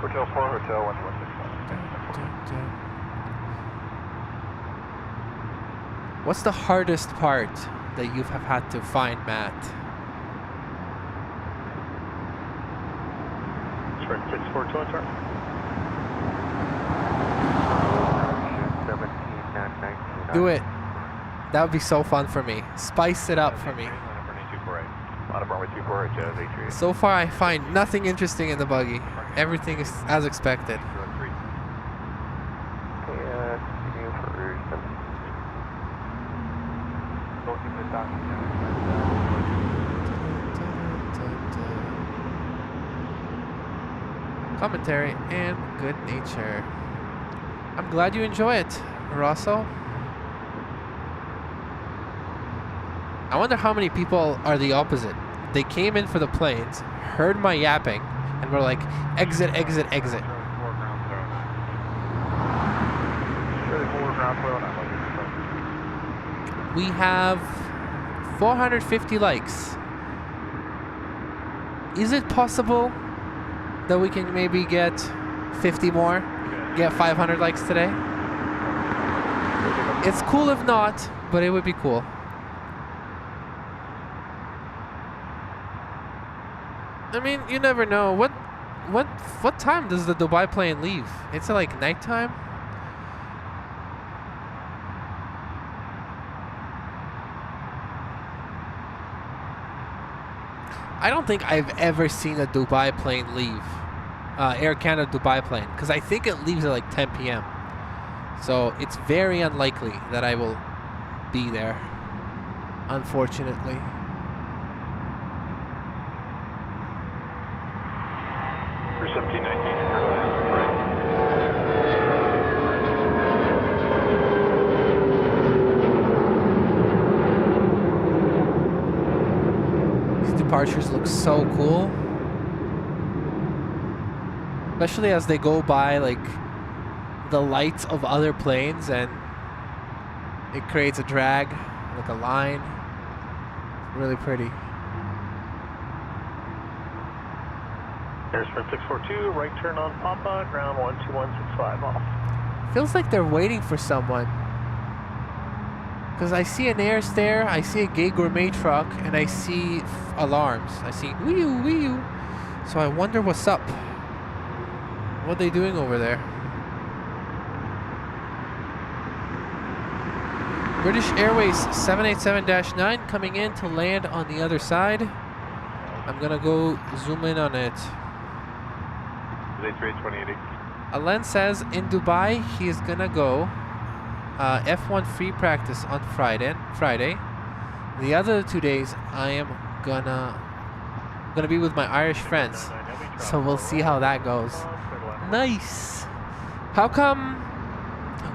Hotel 4 Hotel 12165. What's the hardest part that you have had to find, Matt? Spread 642, sir. 17, do it. That would be so fun for me. Spice it up for me. So far, I find nothing interesting in the buggy. Everything is as expected. Commentary and good nature. I'm glad you enjoy it, Russell. I wonder how many people are the opposite. They came in for the planes, heard my yapping, and were like, exit, exit, exit. We have 450 likes. Is it possible that we can maybe get 50 more? Get 500 likes today? It's cool if not, but it would be cool. I mean, you never know. What time does the Dubai plane leave? It's like nighttime? I don't think I've ever seen a Dubai plane leave. Air Canada Dubai plane. Because I think it leaves at like 10 p.m. So it's very unlikely that I will be there. Unfortunately. For 1719, Departures look so cool, especially as they go by like the lights of other planes and it creates a drag, like a line. Really pretty. There's for 642, right turn on Papa, ground 12165 off. Feels like they're waiting for someone. Because I see an air stare, I see a gay gourmet truck, and I see alarms. I see wee-oo, wee-oo. So I wonder what's up. What are they doing over there? British Airways 787-9 coming in to land on the other side. I'm gonna go zoom in on it. 2080. Alain says in Dubai he is gonna go F1 free practice on Friday. The other 2 days I am gonna be with my Irish friends, so we'll see how that goes. Nice. How come?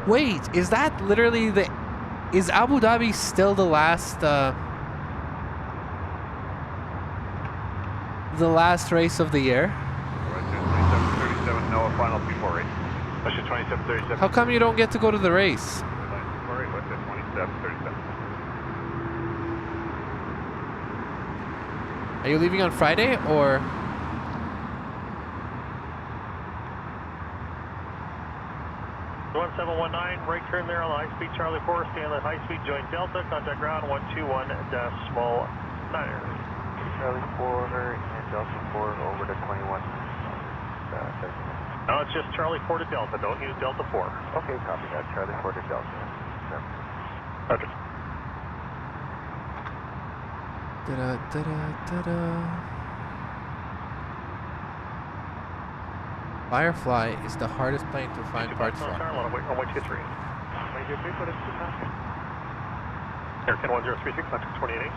Wait, is that literally the? Is Abu Dhabi still the last race of the year? 2737, no final P4 race. Russia 2737. How come you don't get to go to the race? 2737. Are you leaving on Friday or? 1719, right turn there on the high speed Charlie 4, stand at high speed, join Delta, contact ground 121.9. Charlie 4 and Delta 4 over to 21. No, it's just Charlie 4 to Delta, don't use Delta 4. Okay, copy that. Charlie 4 to Delta. Roger. Firefly is the hardest plane to find parts for. Wait, 123. Aircan 1036, contact 28.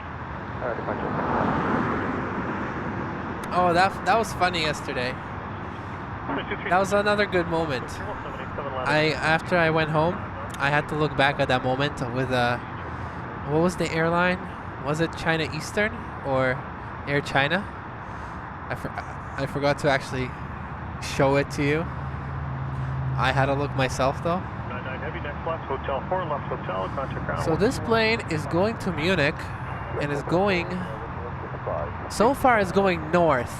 Oh, that was funny yesterday. That was another good moment. After I went home, I had to look back at that moment with what was the airline? Was it China Eastern or Air China? I forgot to actually show it to you. I had to look myself though. 99 heavy, next left, hotel 4, left hotel, contact ground. So this plane is going to Munich and is going, so far it's going north.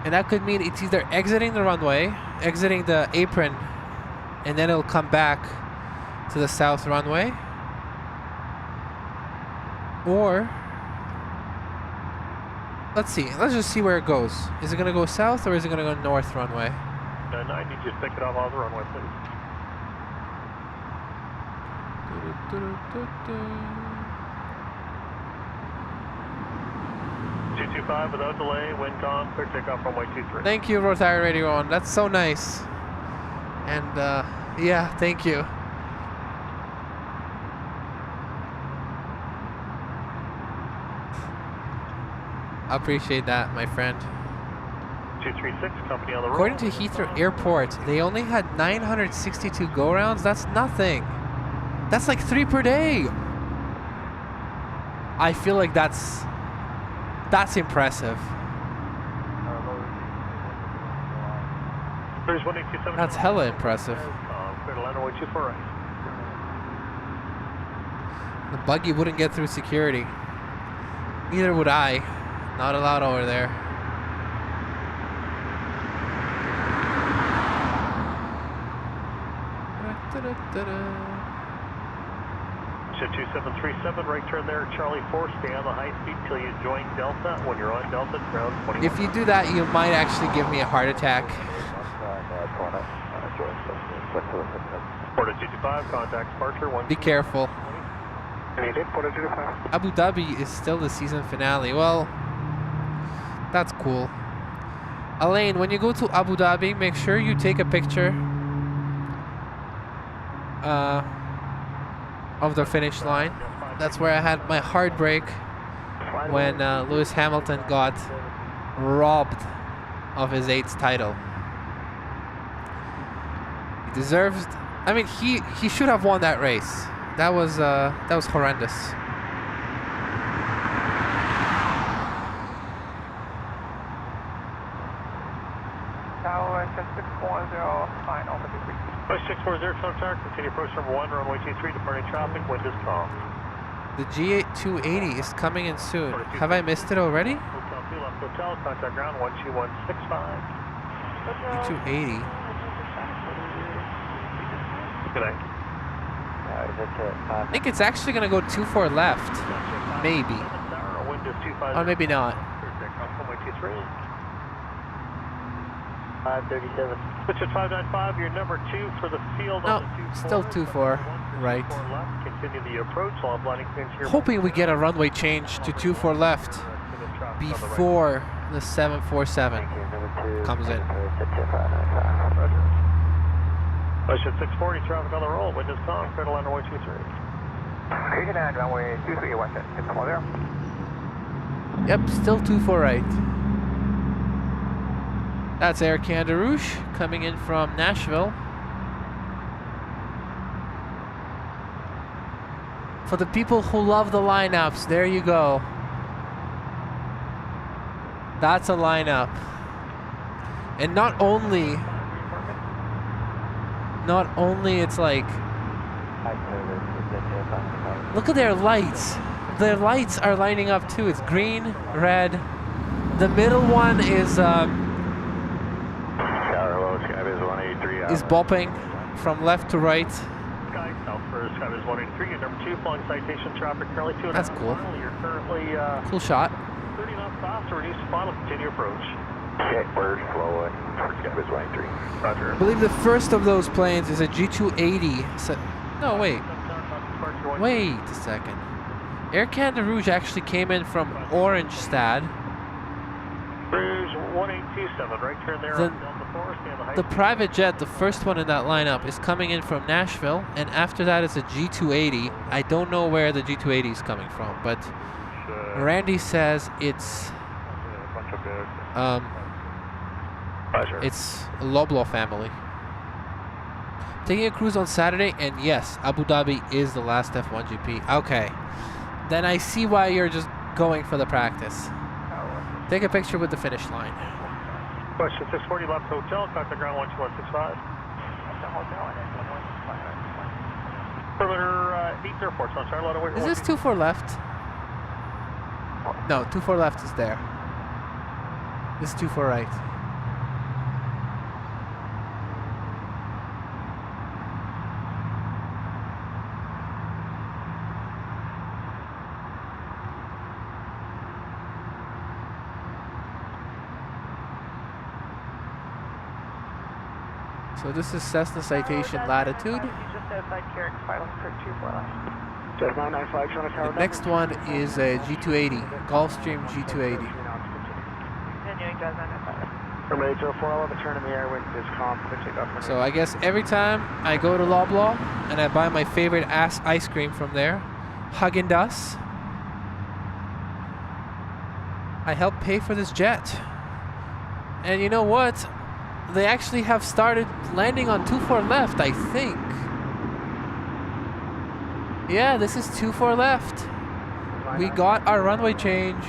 And that could mean it's either exiting the runway, exiting the apron, and then it'll come back to the south runway. Or, let's see, let's just see where it goes. Is it gonna go south or is it gonna go north runway? 99, you just pick it up off the runway, please. 225 without delay, wind calm, clear takeoff runway 23. Thank you, Rotary Radio On. That's so nice. And yeah, thank you. I appreciate that, my friend. 236, company on the road. According to Heathrow Airport, they only had 962 go-rounds. That's nothing. That's like 3 per day. I feel like that's impressive. That's hella impressive. Clear to land runway 24 right. The buggy wouldn't get through security. Neither would I. Not allowed over there. Ship 2737, right turn there, Charlie 4, stay on the high speed till you join Delta. When you're on Delta, ground 21. If you do that, you might actually give me a heart attack. Port 225, contact departure 1. Be careful. Port 225. Abu Dhabi is still the season finale. Well, that's cool. Elaine, when you go to Abu Dhabi, make sure you take a picture of the finish line. That's where I had my heartbreak when Lewis Hamilton got robbed of his 8th title. He deserves. I mean, he should have won that race. That was horrendous. Tower 640, fine, over the 640, tower, continue approach number 1, runway 23, departing traffic, wind is calm. The G280 is coming in soon. Have I missed it already? Hotel 2, left hotel, contact ground 12165. G280. Good night. I think it's actually going to go 24 left. Maybe. Or maybe not. 537. Switch at 595, you're number 2 for the field. No, still 24 right. Continue the approach, all blinding things here. Hoping we get a runway change to 24 left before the 747 comes in. Push at 640, traffic on the roll, wind is calm, clear to land runway 23. Clear to land runway 23, watch it. It's all there. Yep, still 24 right. That's Air Canada Rouge coming in from Nashville. For the people who love the lineups, there you go. That's a lineup. And not only it's like, look at their lights. Their lights are lining up too. It's green, red. The middle one is bopping from left to right. Sky South for Skybiz 183, you're number 2, following citation traffic currently 2.5 That's cool. mile. You're currently Cool shot. 30 knots faster, reduce throttle, continue approach. Okay, we're slowing for Skybiz 183. Roger. I believe the first of those planes is a G280. So, no, wait. Wait a second. Air Canada Rouge actually came in from Orangestad. Rouge 1827, right turn there on Delta 4, stay on the high The speed. private jet, the first one in that lineup, is coming in from Nashville, and after that is a G280. I don't know where the G280 is coming from, but Randy says it's Loblaw family. Taking a cruise on Saturday, and yes, Abu Dhabi is the last F1 GP. Okay, then I see why you're just going for the practice. Take a picture with the finish line. Question 640, left hotel, contact ground 12165. Perimeter 8 airports on Charlotte away. Is this 24 left? No, 24 left is there. This is 24 right. So this is Cessna Citation Latitude. Just outside Carrick, filing for 24 left. Just 995, trying to tower. The next one is a G280, Gulfstream G280. Continuing, Jazz 995. Relay 04, I'll have a turn in the air, wind is calm, clear takeoff. So I guess every time I go to Loblaw and I buy my favorite ice cream from there, Häagen-Dazs, I help pay for this jet. And you know what? They actually have started landing on 24 left, I think. Yeah, this is 24 left. We got our runway change.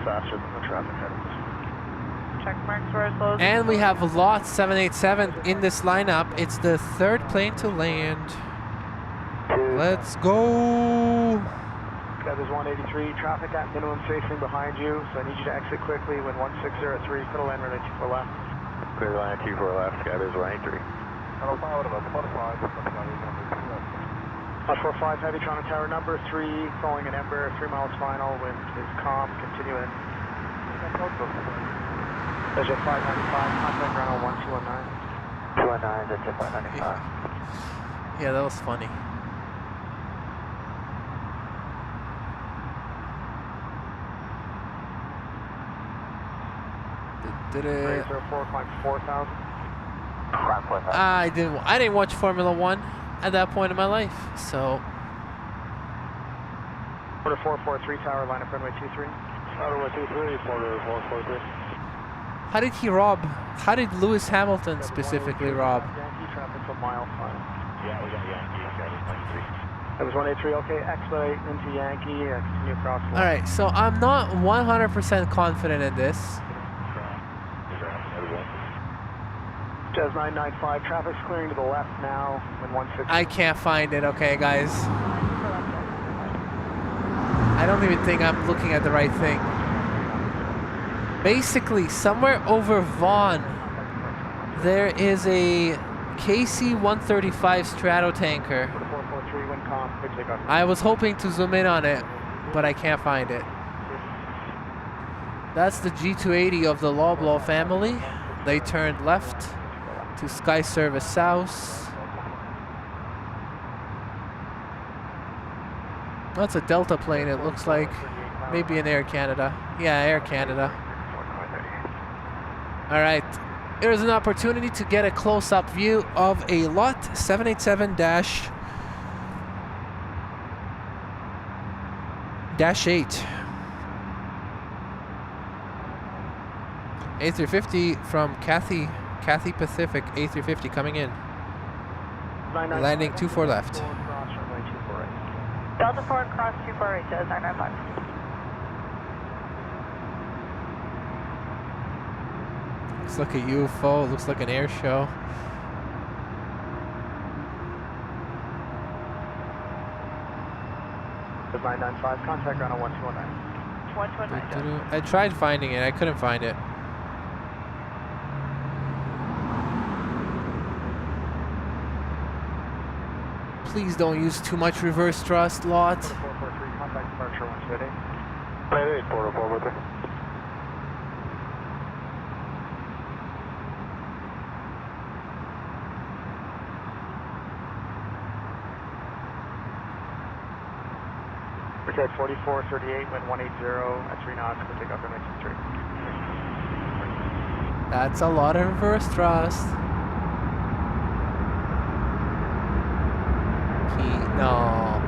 Faster than the traffic headings. Check marks where it's low. And we have lot 787 in this lineup. It's the third plane to land. Let's go. There's 183, traffic at minimum facing behind you, so I need you to exit quickly when 1603, put a land runway 24 left. Clear line 24 left, Sky there's 183. Hello, pilot, about 45, number 45, heavy Toronto Tower number 3, following an Ember, 3 miles final, wind is calm, continue in. There's a 595, contact ground 1219. 219, that's a 595. Yeah, that was funny. Did it? 4,000. I didn't watch Formula One at that point in my life, so. Quarter 443 tower, line up runway 23. Runway 23, quarter 443. How did he rob? How did Lewis Hamilton specifically rob? Yankee traffic for mile final. Yeah, we got Yankee, Sky there's 183. That was 183, okay, expedite into Yankee, continue across the line. Alright, so I'm not 100% confident in this. Jazz 995, traffic's clearing to the left now, when 16. I can't find it, okay, guys. I don't even think I'm looking at the right thing. Basically, somewhere over Vaughan, there is a KC-135 Stratotanker. I was hoping to zoom in on it, but I can't find it. That's the G280 of the Loblaw family. They turned left to Sky Service South. That's a Delta plane, it looks like. Maybe an Air Canada. Yeah, Air Canada. Alright, here's an opportunity to get a close-up view of a lot 787-8. A350 from Cathay Pacific, A350 coming in. Landing 24 left. Delta 4 cross 248, Jazz 995. Looks like a UFO, looks like an air show. There's 995, contact ground on 1219. 129. I tried finding it, I couldn't find it. Please don't use too much reverse thrust, lot. 443, contact departure 128. 98, quarter 443. Ricard 4438, wind 180 at 3 knots, we'll take off runway 23. That's a lot of reverse thrust. No.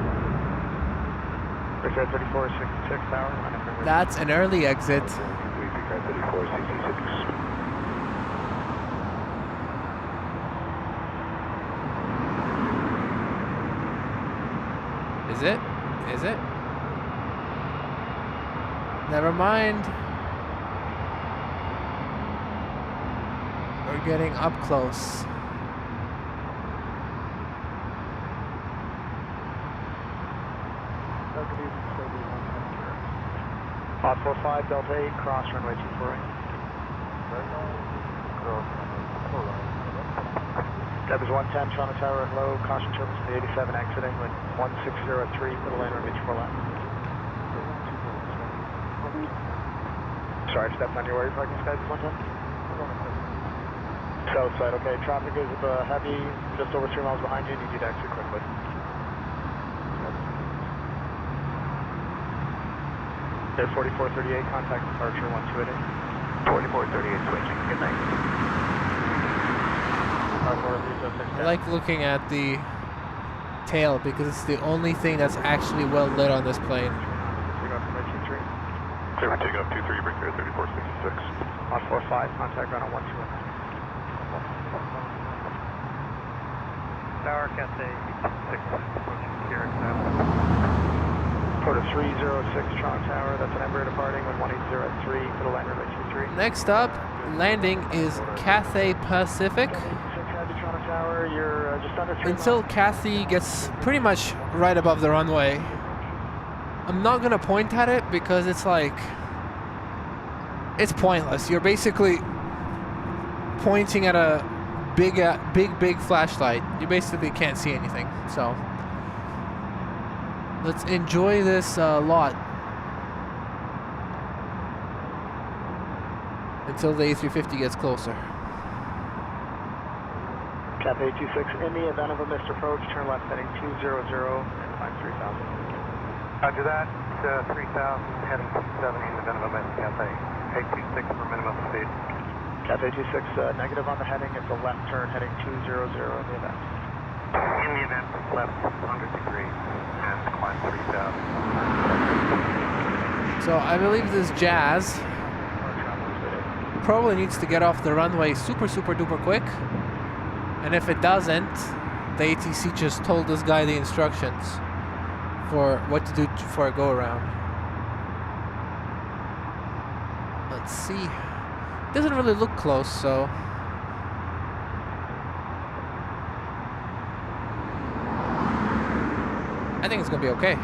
Ricard 3466 tower, line up runway. That's an early exit. Ricard 3466. Is it? Is it? Never mind. We're getting up close. Lot 45, Delta 8, cross runway 248. That was 110, Toronto Tower, low, caution turbines to the 87 exiting, with 1603, middle lane runway 24 left. Sorry, I stepped on your where you're parking, Sky 110. South side, okay, traffic is heavy, just over 3 miles behind you, need you to exit quickly. Okay, 4438, contact departure 128. 4438 switching, good night. I like looking at the tail because it's the only thing that's actually well lit on this plane. Take off runway 23. Clear for takeoff 23, Ricard 3466. On 45, contact ground on 129. Tower, Cathay 6, approaching here, Quarter 306, Toronto Tower, that's an Embraer departing with 180 at 3, for the line runway 23. Next up, landing is Cathay Pacific. Tower, you're just under 3 Until miles. Cathay gets pretty much right above the runway. I'm not gonna point at it because it's like, it's pointless. You're basically pointing at a big flashlight. You basically can't see anything. So let's enjoy this lot until the A350 gets closer. Cathay 26, in the event of a missed approach, turn left heading 200 and climb 3000. Roger that, 3000 heading 270 in the event of a missed Cathay 826 for minimum speed. Cathay 26, negative on the heading, it's a left turn heading 200 in the event. In the event, left 100 degrees and climb 3000. So I believe this Jazz probably needs to get off the runway super duper quick. And if it doesn't, the ATC just told this guy the instructions for what to do for a go around. Let's see. Doesn't really look close, so. I think it's gonna be okay.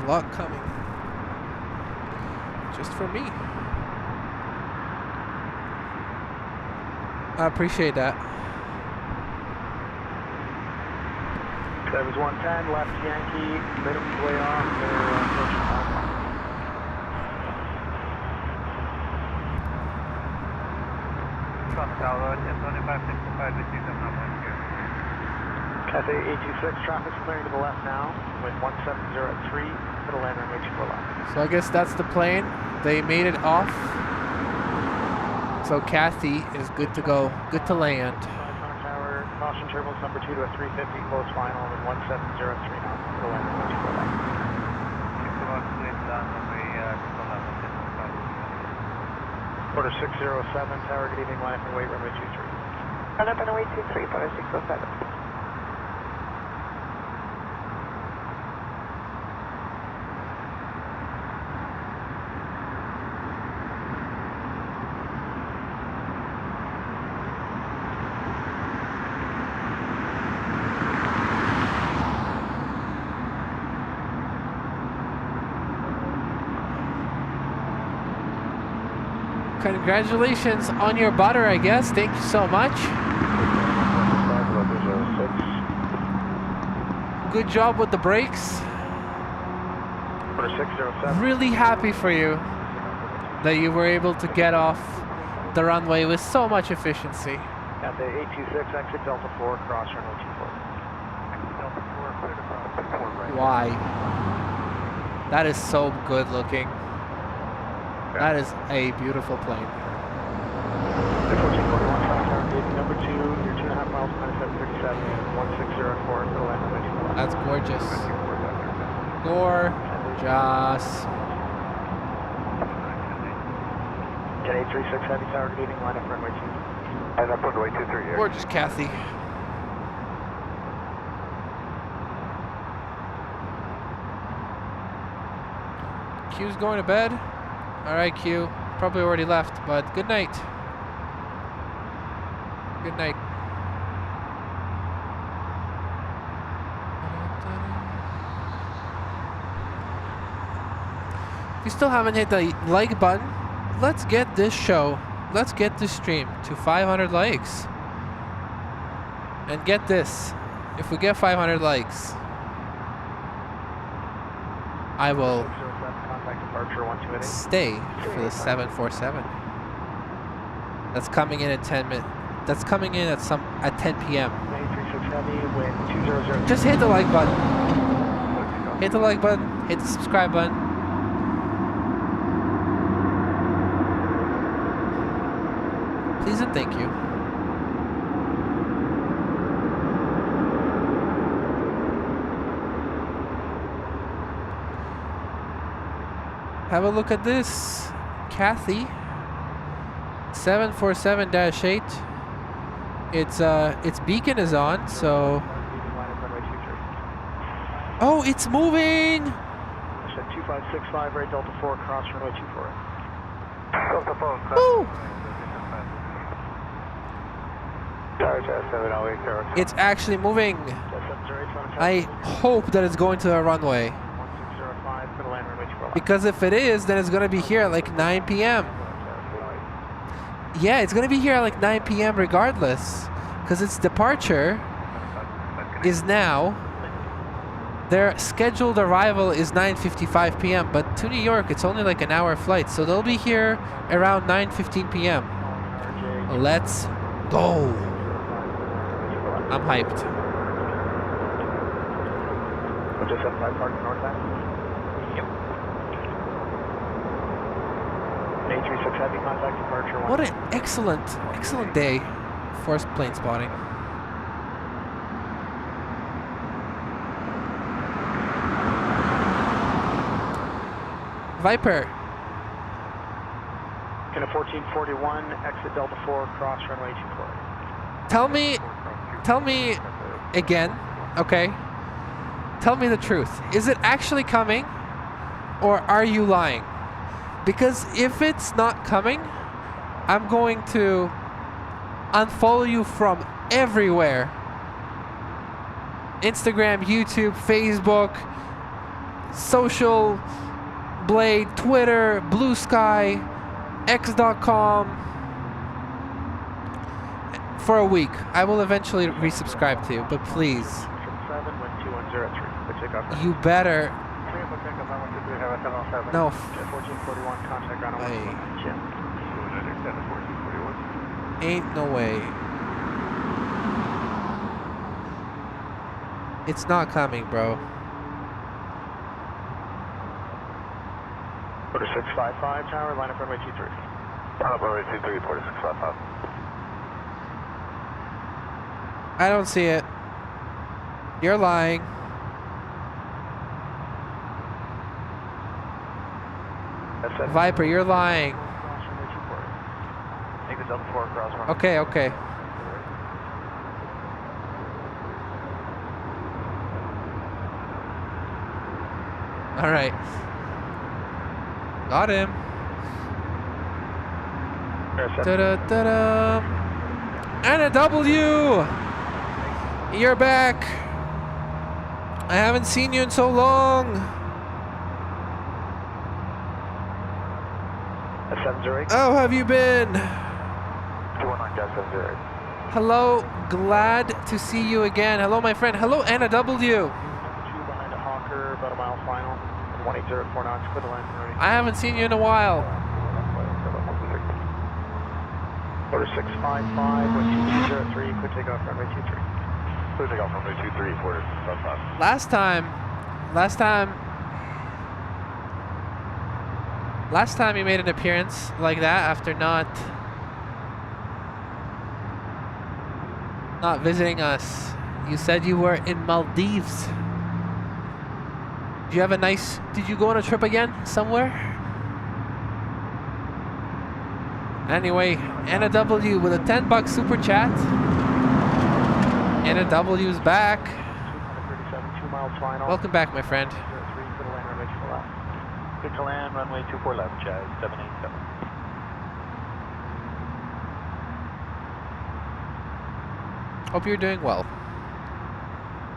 A lot coming. Just for me. I appreciate that. That was 110, left Yankee, minimum way off, they're approaching home. Cathay 826, traffic's clearing to the left now, with 170 at 3, middle land runway 24 left. So I guess that's the plane. They made it off. So Kathy is good to go, good to land. Tower, caution turbulence number 2 to a 350, close final with 170 at 3 now, middle land runway 24 left. Quarter 607, tower, good evening, line up and wait, runway 23. Line up and wait 23, quarter 607. Congratulations on your butter, I guess. Thank you so much. Good job with the brakes. Really happy for you that you were able to get off the runway with so much efficiency. At the 826, exit Delta 4, cross runway 24. Exit Delta 4, clear to cross 4 right. Why? That is so good looking. That is a beautiful plane. Number 2, you're 2.5 miles minus 737, 1604, middle land runway 24. That's gorgeous. Gorgeous. Jet 836, heavy tower, good evening, line up runway 2. Line up runway 23 here. Gorgeous, Kathy. Q's going to bed. All right, Q. Probably already left, but good night. Good night. If you still haven't hit the like button, let's get this show, let's get this stream to 500 likes. And get this, if we get 500 likes, I will stay for the 747. That's coming in at 10 minutes. That's coming in at 10 p.m. Just hit the like button. Hit the like button. Hit the subscribe button. Please and thank you. Have a look at this, Kathy. 747-8. Its beacon is on, so. Oh, it's moving! 2565, right Delta 4, cross runway 24. Ooh. It's actually moving. I hope that it's going to a runway. 1605 for the land runway 24. Because if it is, then it's going to be here at like 9 p.m. Yeah, it's going to be here at like 9 p.m. regardless. Because its departure is now. Their scheduled arrival is 9:55 p.m. But to New York, it's only like an hour flight. So they'll be here around 9:15 p.m. Let's go. I'm hyped. Just 75 park north end. Yep. 836 heavy contact departure 1. What an excellent day for plane spotting. Viper. Kind of 1441, exit Delta 4, cross runway 24. Tell me again, okay? Tell me the truth. Is it actually coming, or are you lying? Because if it's not coming, I'm going to unfollow you from everywhere. Instagram, YouTube, Facebook, Social Blade, Twitter, Blue Sky, X.com. For a week. I will eventually resubscribe to you, but please. 7 You better. No. 1441, contact ground Ain't no way. It's not coming, bro. Order 655 tower, line up runway 23. Runway 23, 4655. I don't see it. You're lying. Viper, you're lying. Take the Delta 4 across runway. Okay, okay. All right. Got him. Da-da-da-da. And a W! You're back. I haven't seen you in so long. How have you been? 219-708. Hello, glad to see you again. Hello, my friend. Hello, Anna W. 2 behind a Hawker, about a mile final. 180 at 4 knots, clear the line ready. I haven't seen you in a while. Order 655, wind 2203, clear takeoff runway 23. Clear takeoff runway 23, 4655. Last time you made an appearance like that after not visiting us. You said you were in Maldives. Did you go on a trip again somewhere? Anyway, Anna W with a $10 super chat. Anna W's back. 237, 2 miles final. Welcome back, my friend. 03 for the land runway 24 left. Good to land, runway 24 left, Chaz, 787. Hope you're doing well.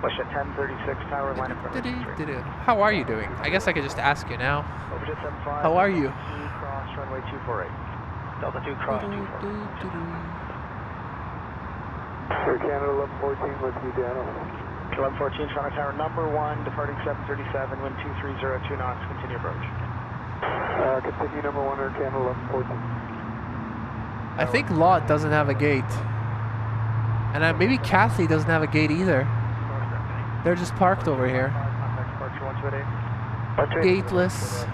Push at 1036 tower, line up runway 23. How are you doing? I guess I could just ask you now. Overjet 75. How are you? Cross runway 248. Delta 2 cross 248. Sir Canada 1114 with you, Daniel. 1114, Toronto Tower number 1, departing 737, wind 2302 knots, continue approach. Continue number 1, Air Canada 1114. I think Lot doesn't have a gate. And maybe Kathy doesn't have a gate either. They're just parked over here. Gateless.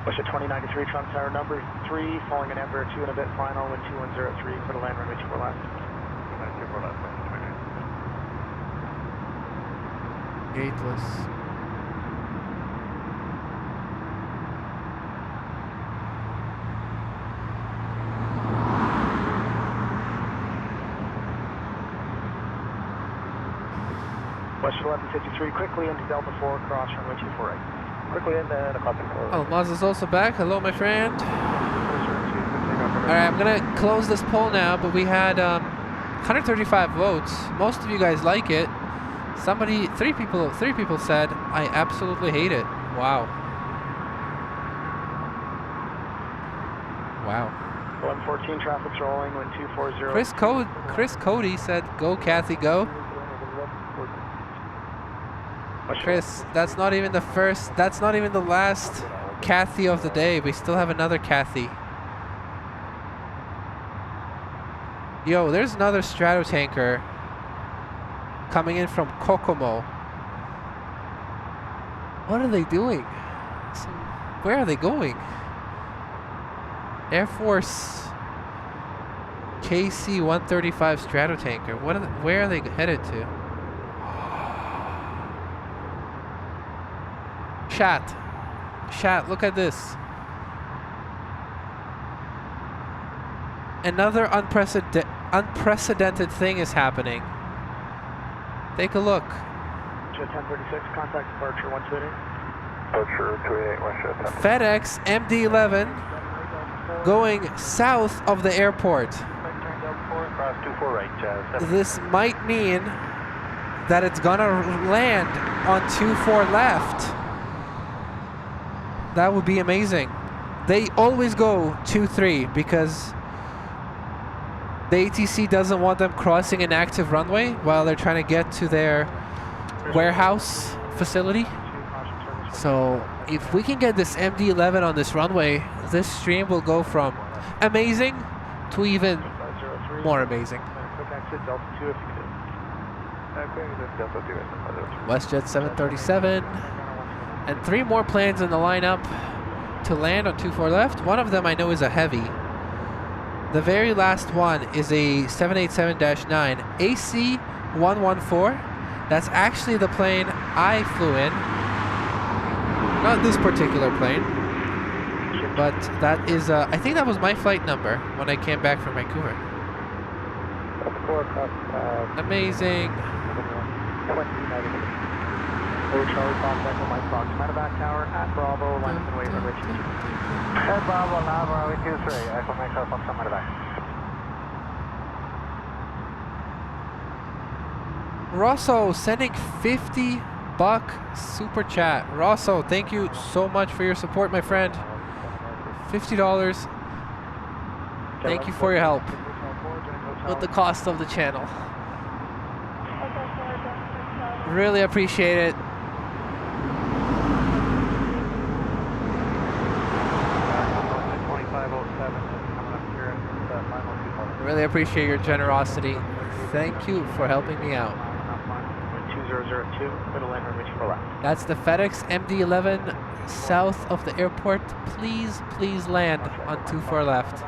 Push at 2093, Toronto Tower number 3, falling in Embraer 2 and a bit final, wind 2103, for the land runway 24 left. Gateless. West 1153, quickly into Delta 4, cross runway 248. Quickly into the Delta 4. Oh, Maz is also back. Hello, my friend. Alright, I'm gonna close this poll now, but we had 135 votes. Most of you guys like it. Three people said, I absolutely hate it. Wow. Wow. 114 traffic's rolling, wind 240. Chris Cody said, go Kathy, go. Chris, that's not even the last Kathy of the day. We still have another Kathy. Yo, there's another Stratotanker coming in from Kokomo. What are they doing? Where are they going? Air Force KC-135 Stratotanker. Where are they headed to? Chat, look at this. Another unprecedented thing is happening. Take a look. Jet 1036, contact departure 120. Departure 288, West Jet 10. FedEx MD-11 going south of the airport. This might mean that it's gonna land on 24 left. That would be amazing. They always go 2-3 because the ATC doesn't want them crossing an active runway while they're trying to get to their warehouse facility. So if we can get this MD-11 on this runway, this stream will go from amazing to even more amazing. WestJet 737 and 3 more planes in the lineup to land on 24 left. One of them I know is a heavy. The very last one is a 787-9 AC-114. That's actually the plane I flew in. Not this particular plane, but that is, I think that was my flight number when I came back from Vancouver. Amazing. Charlie Fox, Echo Mike Fox, Medevac Tower at Bravo, line up and wait for Richie. At Bravo, now Bravo 23, Echo Mike Fox on Medevac. Rosso sending $50 super chat. Rosso, thank you so much for your support, my friend. $50. Thank you for your help with the cost of the channel. Really appreciate it. Really appreciate your generosity. Thank you for helping me out. 2002, middle lane, reach for left. That's the FedEx MD-11 south of the airport. Please land on 24 left.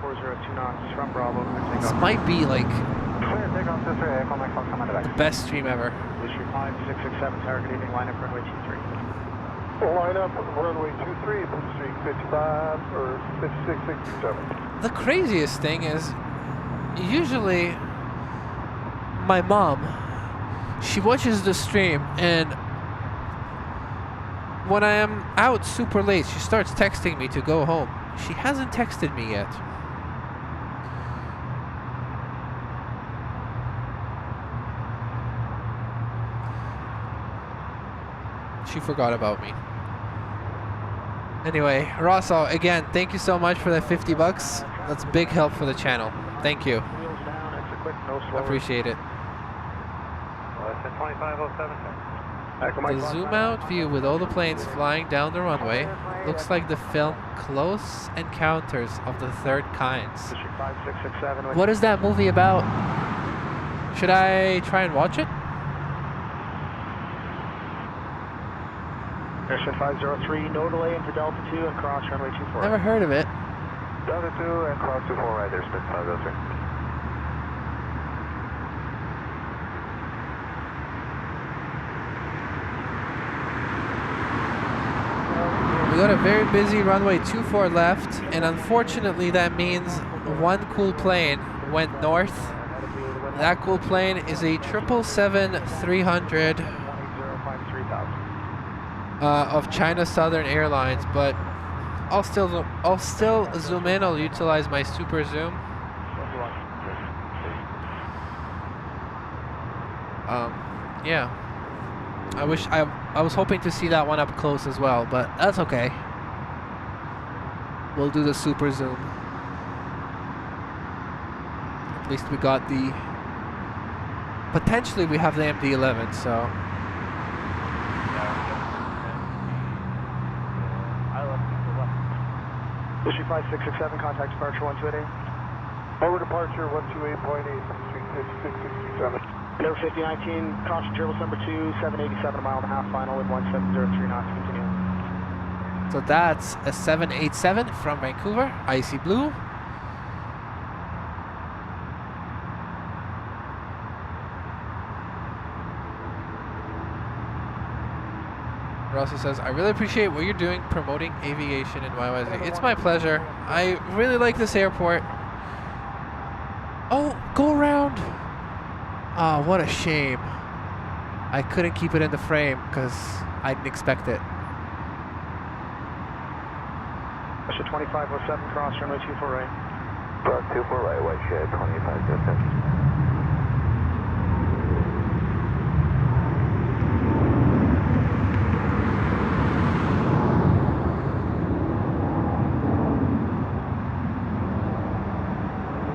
2402 knots from Bravo. This might be like the best stream ever. Issue 5667, target evening, line up runway 23. Line up runway 23, Street 55 or 5667. The craziest thing is, usually my mom, she watches the stream, and when I am out super late, she starts texting me to go home. She hasn't texted me yet. She forgot about me. Anyway, Rosso, again, thank you so much for that $50. That's big help for the channel. Thank you. Appreciate it. The zoom out view with all the planes flying down the runway looks like the film Close Encounters of the Third Kinds. What is that movie about? Should I try and watch it? Airship 503, no delay into Delta 2 and cross runway 24. Never heard of it. Delta 2 and cross 24 right there, Spitz 503. We got a very busy runway 24 left, and unfortunately that means one cool plane went north. That cool plane is a 777-300 of China Southern Airlines, but I'll still zoom in. I'll utilize my super zoom. Yeah. I wish I was hoping to see that one up close as well, but that's okay. We'll do the super zoom. At least we got the... Potentially we have the MD-11, so... Issue 5667, contact departure 128. Over departure 128.8, Street 5667. Number 5019, caution turbos number 2, 787, a mile and a half, final with 1703 knots, continue. So that's a 787 from Vancouver, icy blue. Russell says, I really appreciate what you're doing promoting aviation in YYZ. It's my pleasure. I really like this airport. Oh, go around. Oh, what a shame. I couldn't keep it in the frame because I didn't expect it. Russia 2507, cross runway 24 right. Cross 24 right, white shed, 2507.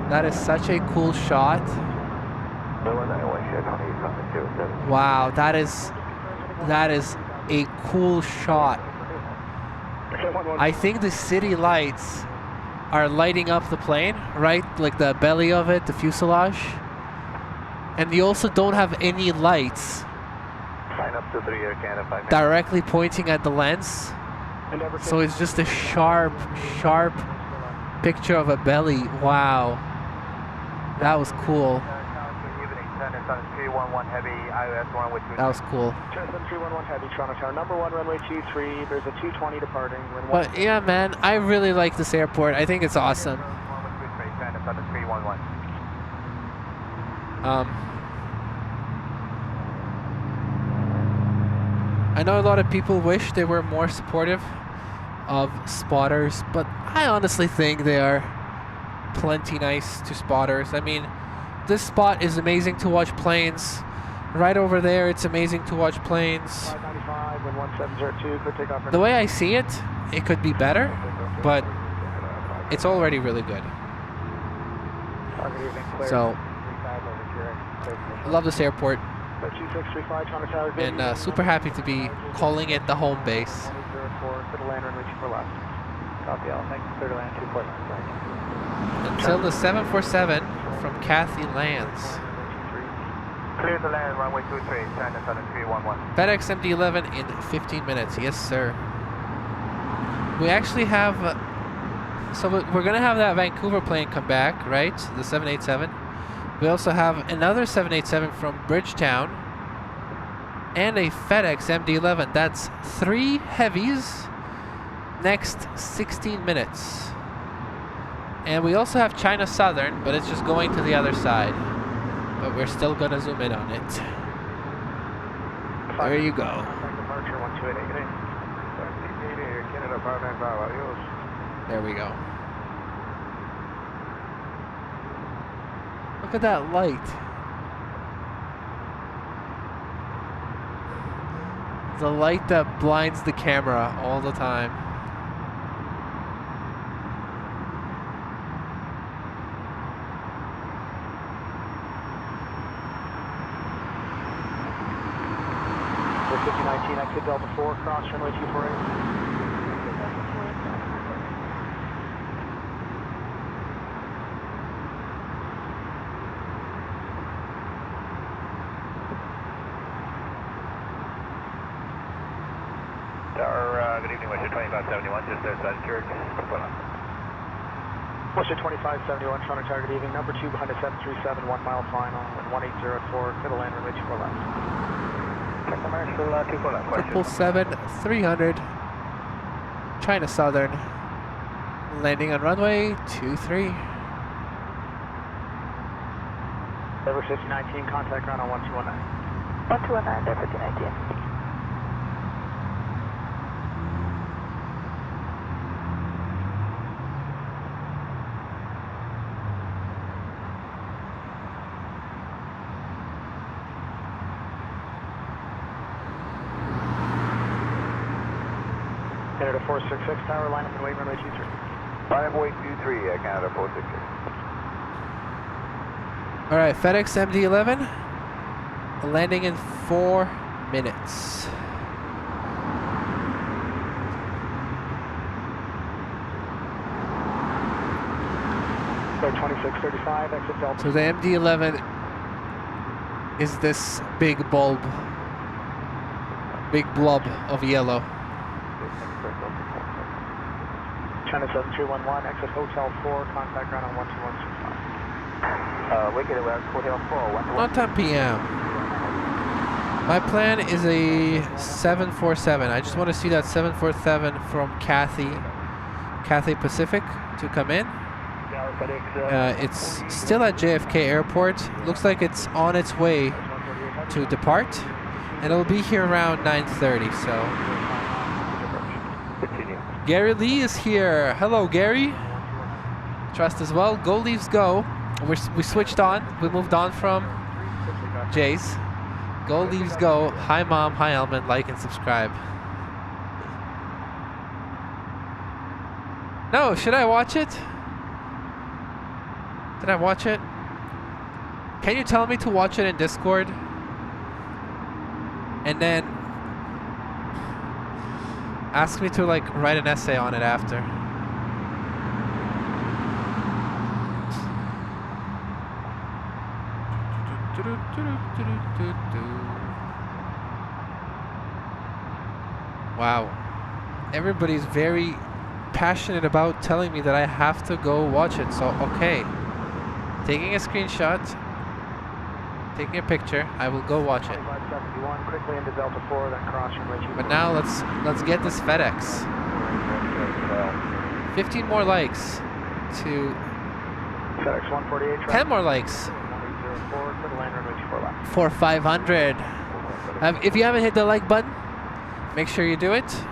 That is such a cool shot. Wow, that is a cool shot. I think the city lights are lighting up the plane, right? Like the belly of it, the fuselage. And you also don't have any lights directly pointing at the lens. So it's just a sharp picture of a belly. Wow. That was cool. That was cool. 311 Heavy, Toronto Tower, number 1, runway 23, there's a 220 departing. But yeah, man, I really like this airport. I think it's awesome. I know a lot of people wish they were more supportive of spotters, but I honestly think they are plenty nice to spotters. I mean, this spot is amazing to watch planes. Right over there, it's amazing to watch planes. The way I see it, it could be better, but it's already really good. So, I love this airport, and super happy to be calling it the home base. Until the 747 from Kathy lands. Clear to land, runway 23, China Southern 311. FedEx MD-11 in 15 minutes. Yes, sir. We actually have... so we're going to have that Vancouver plane come back, right? The 787. We also have another 787 from Bridgetown. And a FedEx MD-11. That's 3 heavies next 16 minutes. And we also have China Southern, but it's just going to the other side. But we're still going to zoom in on it. There you go. There we go. Look at that light. The light that blinds the camera all the time. Exit Delta 4, cross runway 248. Tower, good evening, Western 2571, just outside Church. Western 2571, Toronto Tower, good evening. Number 2 behind a 737, 1 mile final, and 180 4, to the land runway 24 left. 777-300 China Southern landing on runway 23. Ever 5019, contact ground on 1219. 1219, there 5019. clear to 466 tower, line up and wait runway 23. Line up wait 23, Canada 466. All right, FedEx MD-11 landing in 4 minutes. Clear 2635, exit Delta. So the MD-11 is this big blob of yellow. China 7311, exit Hotel 4, contact ground on 12165. Wicked West, Hotel 4, 121. 1:10 p.m. My plan is a 747. I just want to see that 747 from Cathay Pacific to come in. It's still at JFK Airport. Looks like it's on its way to depart, and it'll be here around 9:30. So Gary Lee is here. Hello, Gary. Trust as well. Go Leaves Go. We switched on. We moved on from Jay's. Go Leaves Go. Hi, Mom. Hi, Elman. Like and subscribe. No, should I watch it? Did I watch it? Can you tell me to watch it in Discord? And then ask me to like write an essay on it after. Wow. Everybody's very passionate about telling me that I have to go watch it. So, okay. Taking a screenshot, taking a picture, I will go watch it. 2571, quickly into Delta 4, then cross from Richie. But now let's get this FedEx. 15 more likes to FedEx 148. 10 more likes 1804, for the land runway 24 left. for 500. If you haven't hit the like button, make sure you do it.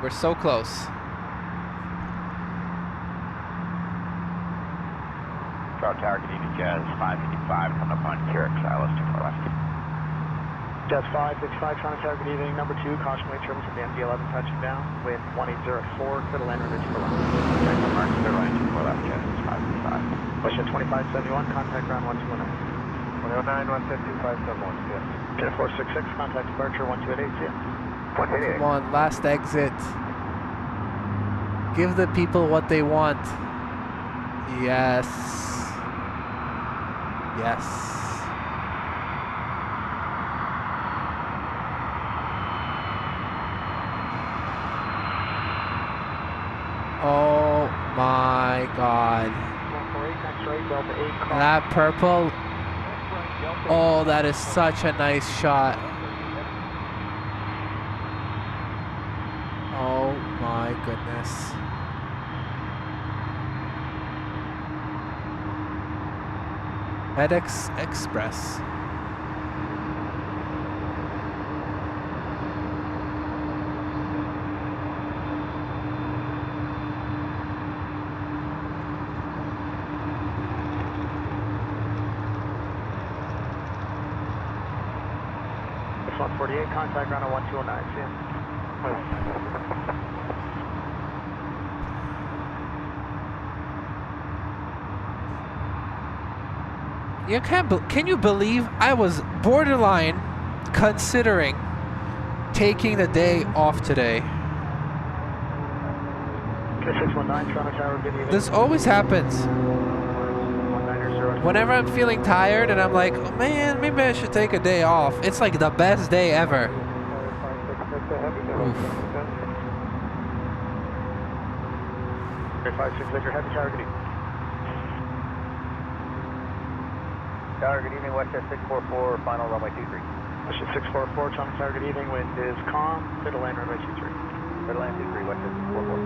We're so close. Tower, good evening, Jazz 555, coming up on Carrick, Silas, 24 left. Jazz 565, Toronto Tower, good evening. Number 2, caution wait turbulence at the MD-11 touching down. Wind 180 at 4, clear to land runway 24 left. Mark, clear line 24 left, Jazz 555. Push at 2571, contact ground 1219. 109, 152, 571, yes. Get 466, contact departure 1288, see ya. 188. Come on, last exit. Give the people what they want. Yes. Yes. Oh my God. 148, next right, Delta 8, cross. That purple. Oh, that is such a nice shot. Oh my goodness. FedEx Express. It's 148, contact ground on 1209, see ya. Can you believe I was borderline considering taking the day off today? Okay, 619, Toronto Tower, good evening. This always happens. 1900. Whenever I'm feeling tired and I'm like, oh man, maybe I should take a day off. It's like the best day ever. Oof. Okay, 568, your heavy tower, good evening. Tower, good evening, Westchester 644, final runway 23. Westchester 644, Toronto Tower, good evening. Wind is calm, clear to land runway 23. Clear to land 23, Westchester 644.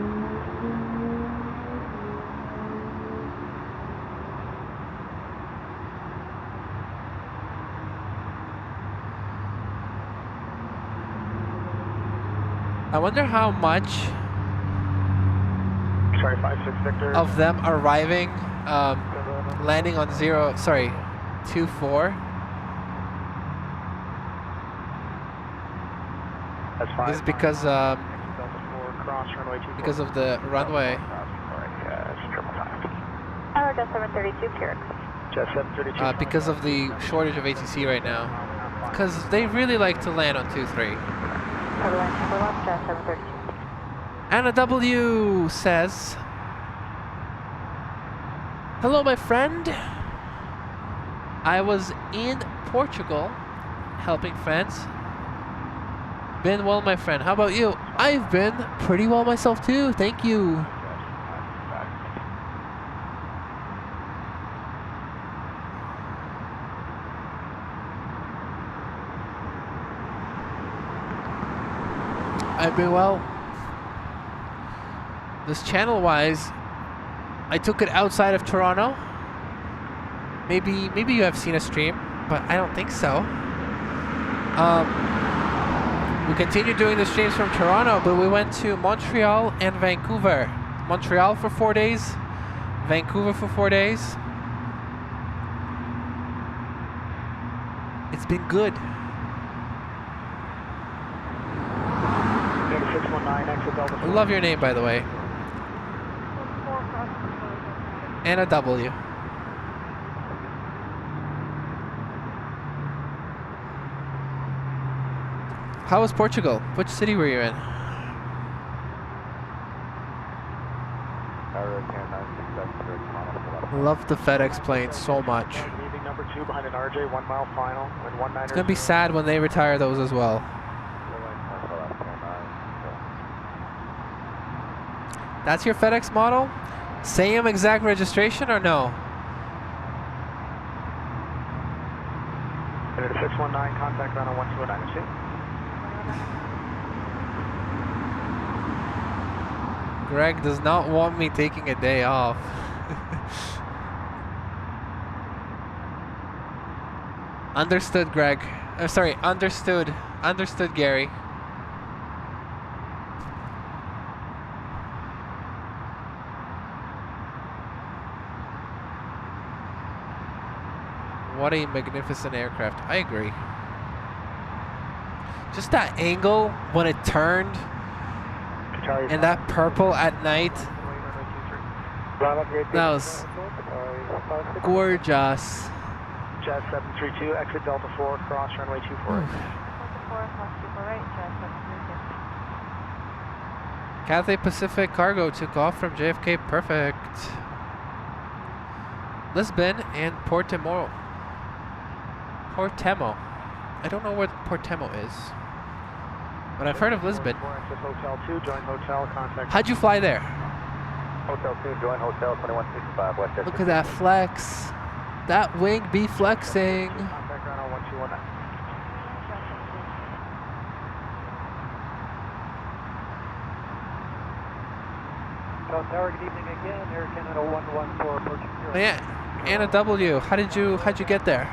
I wonder how much Sorry, 56 Victor. of them arriving, landing on 24. That's fine. This is because Delta 4, cross runway 24. because of the runway. Tower Jet 732, Kirk. Jet 732. Because of the shortage of ATC right now. Because they really like to land on 2-3. Total line number 1, Jet 732. Anna W says, hello, my friend. I was in Portugal helping friends. Been well, my friend. How about you? I've been pretty well myself too. Thank you. I've been well. This channel-wise, I took it outside of Toronto. Maybe you have seen a stream, but I don't think so. We continued doing the streams from Toronto, but we went to Montreal and Vancouver. Montreal for 4 days, Vancouver for 4 days. It's been good. 619, exit Delta 4. I love your name, by the way. Anna W. How was Portugal? Which city were you in? Love the FedEx plane so much. Leaving number 2 behind an RJ, 1 mile final. It's gonna be sad when they retire those as well. That's your FedEx model? Same exact registration or no? 619, contact ground on 1209, see? Greg does not want me taking a day off. Understood, Greg. Sorry, understood. Understood, Gary. What a magnificent aircraft. I agree. Just that angle when it turned and that purple at night. That was gorgeous. Jet 732, exit Delta 4, cross runway 24. Delta 4, cross 24 right, Jet 732. Cathay Pacific Cargo took off from JFK. Perfect. Lisbon and Portemo. I don't know what Portemo is, but I've heard of Lisbon. Hotel 2, join hotel, contact. How'd you fly there? Hotel 2, join hotel 2165 West. Look at that flex. That wing be flexing. Contact ground on 1219. Tower, good evening again. Air Canada 114 approaching 0. Oh, yeah, Anna W. How'd you get there?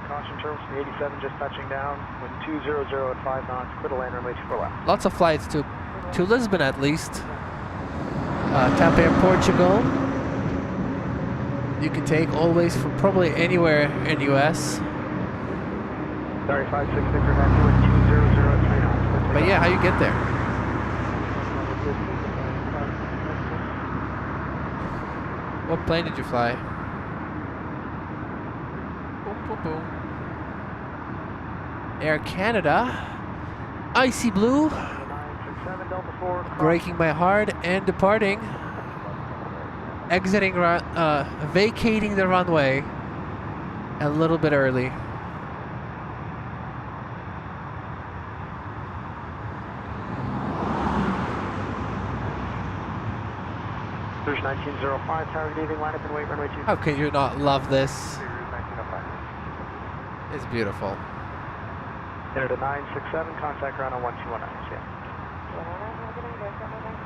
Caution turtles from 87 just touching down. Wind 200 at 5 knots. Clear to land runway 24 left. Lots of flights to Lisbon at least. Tap Air Portugal. You can take always from probably anywhere in US. Sorry, 566 are back to wind 200 at 3 knots. But yeah, how you get there? What plane did you fly? Boom, boom, boom. Air Canada. Icy Blue. Breaking my heart and departing. Exiting, vacating the runway a little bit early. Cruise 1905, tower leaving, line up and wait, runway 2. How can you not love this? It's beautiful. Enter to 967, contact ground on 1219.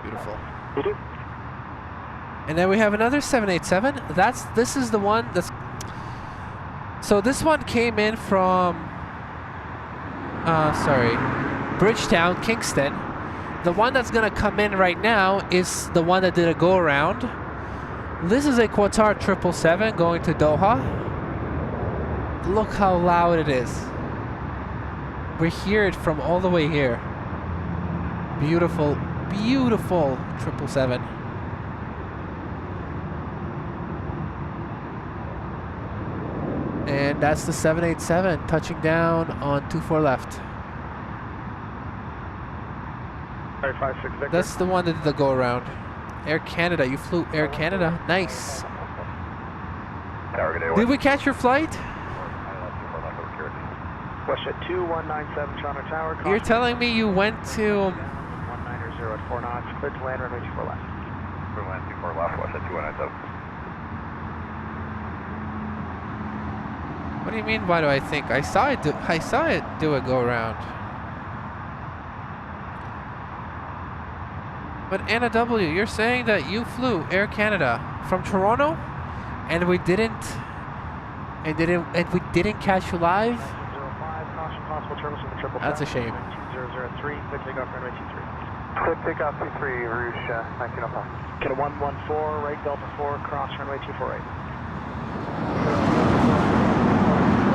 Beautiful. You do? And then we have another 787. This is the one that's. So this one came in from. Bridgetown, Kingston. The one that's gonna come in right now is the one that did a go around. This is a Qatar 777 going to Doha. Look how loud it is. We hear it from all the way here. Beautiful, beautiful 777. And that's the 787 touching down on 24 left. Sorry, 56 Victor. That's the one that did the go around. Air Canada, you flew Air Canada. Nice. Did we catch your flight? WestJet 2197 Toronto Tower. You're telling me you went to 190 at 4 knots, cleared to land runway 24 left. Clear land 24 left, WestJet 2197. What do you mean? Why do I think? I saw it do a go around. But Anna W, you're saying that you flew Air Canada from Toronto, and we didn't catch you live? 05, caution possible terminals from the 777. That's a shame. 2003, clear takeoff runway 23. Clear takeoff 23, Rouge 1905. Get a 114, right Delta 4, cross runway 248.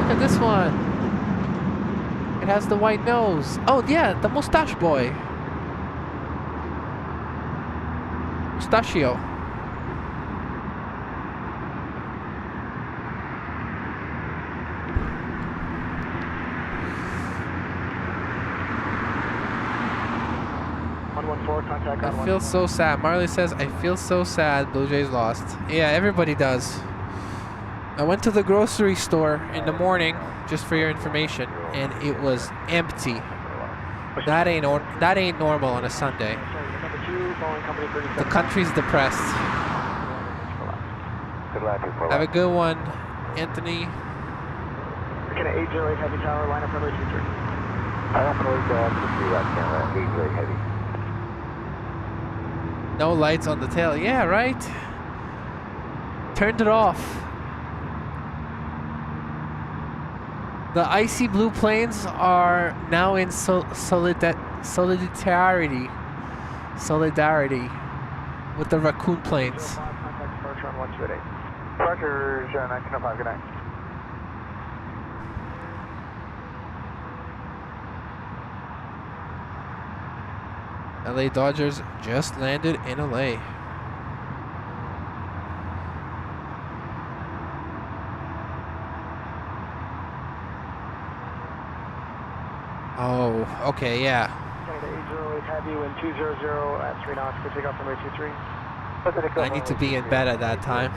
Look at this one. It has the white nose. Oh yeah, the mustache boy. Mustachio. I feel so sad. Marley says, I feel so sad Blue Jays lost. Yeah, everybody does. I went to the grocery store in the morning, just for your information, and it was empty. That ain't normal on a Sunday. The country's depressed. Have a good one, Anthony. Can an 808 Heavy Tower line up runway 23? I don't believe that camera, 808 Heavy. No lights on the tail. Yeah, right? Turned it off. The icy blue planes are now in solidarity with the raccoon planes. Parker 1905, good night. LA Dodgers just landed in LA. Oh, okay, yeah. Canada 808 Heavy, wind 200 at 3 knots, clear takeoff runway 23. I need to be in bed at that time.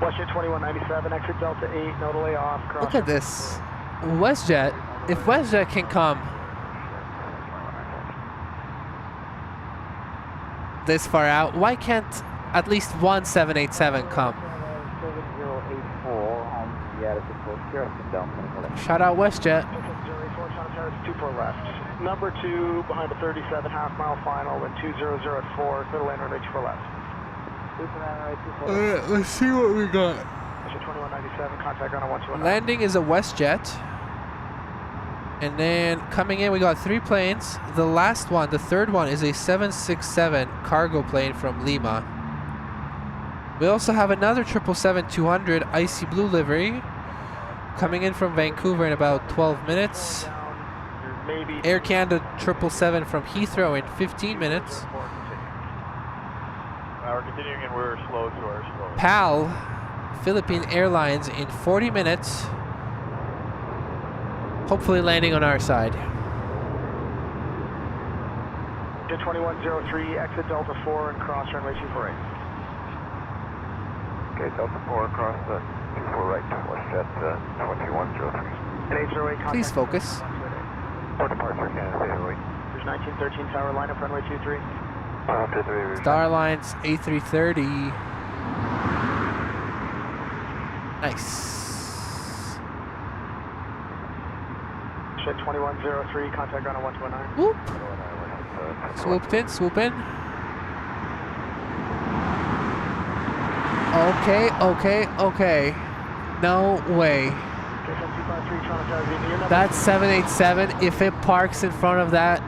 WestJet 2197, exit Delta 8, no delay off. Look at this. WestJet, if WestJet can come this far out, why can't at least one 787 come? 7084 on the attitude for Pearson down 24 Shout out WestJet. 24 left. Number 2 behind the 37 half-mile final, wind 200 at 4, clear to land runway 24 left. Let's see what we got. 2197, contact on a 121. Landing is a WestJet. And then coming in, we got 3 planes. The last one, the third one, is a 767 cargo plane from Lima. We also have another 777-200 icy blue livery coming in from Vancouver in about 12 minutes. Air Canada 777 from Heathrow in 15 minutes. We're continuing and we're slow to our slow. PAL, Philippine Airlines in 40 minutes. Hopefully landing on our side. 2103, exit Delta 4 and cross runway 248. Okay, Delta 4 across the 24 right, WestJet 2103. And 808, contact. Please focus. Port departure, Canada 808. There's 1913 tower, line up runway 23. Starlines A330. Nice. Shit 2103, contact on a 129. Whoop. Swooped in, swoop in. Okay. No way. That 787, if it parks in front of that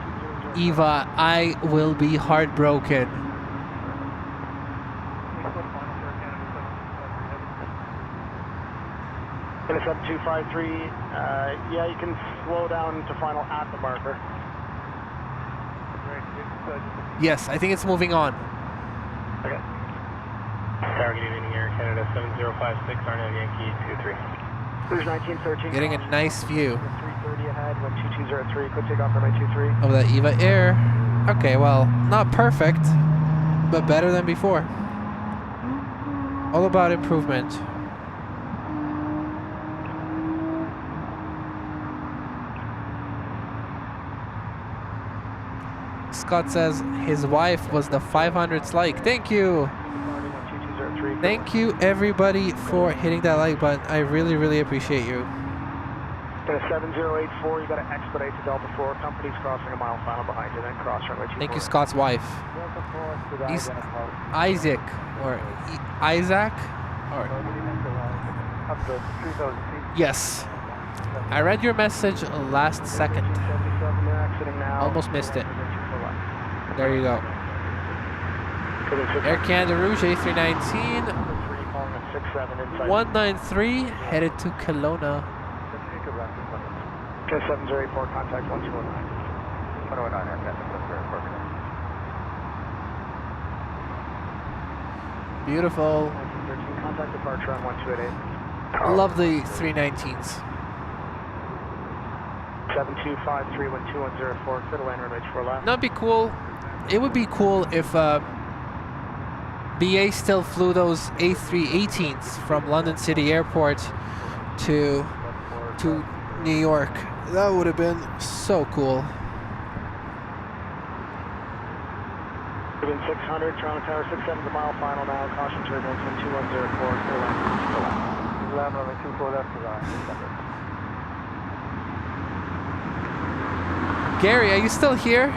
EVA, I will be heartbroken. Finish up 253. Yeah, you can slow down to final at the marker. Yes, I think it's moving on. Okay. Tower, good evening, Air Canada 7056, Arnold Yankee 23. Cruise 1913. Getting a nice view 330 ahead, wind 2203, quick takeoff runway 23. of that EVA Air. Okay, well, not perfect, but better than before. All about improvement. Scott says his wife was the 500s like. Thank you. Thank you everybody for hitting that like button. I really, really appreciate you. Got a 7084, you got to expedite to Delta 4. Company's crossing a mile final behind you, then cross runway 24. Thank you, Scott's wife. He's Isaac or Isaac or yes. I read your message last second. Almost missed it. There you go. Air Canada Rouge A319 193 headed to Kelowna. Okay, 7084, contact 1209. 109, Air Canada, Beautiful. 1913, contact departure on 1288. I love the 319s. 7253, wind 2104, clear to land runway 24 left. That'd be cool. It would be cool if BA still flew those A318s from London City Airport to New York. That would have been so cool. Wind 600, Toronto Tower 67 the mile final now. Caution turbulence wind 2104, clear land runway 24 left. Gary, are you still here?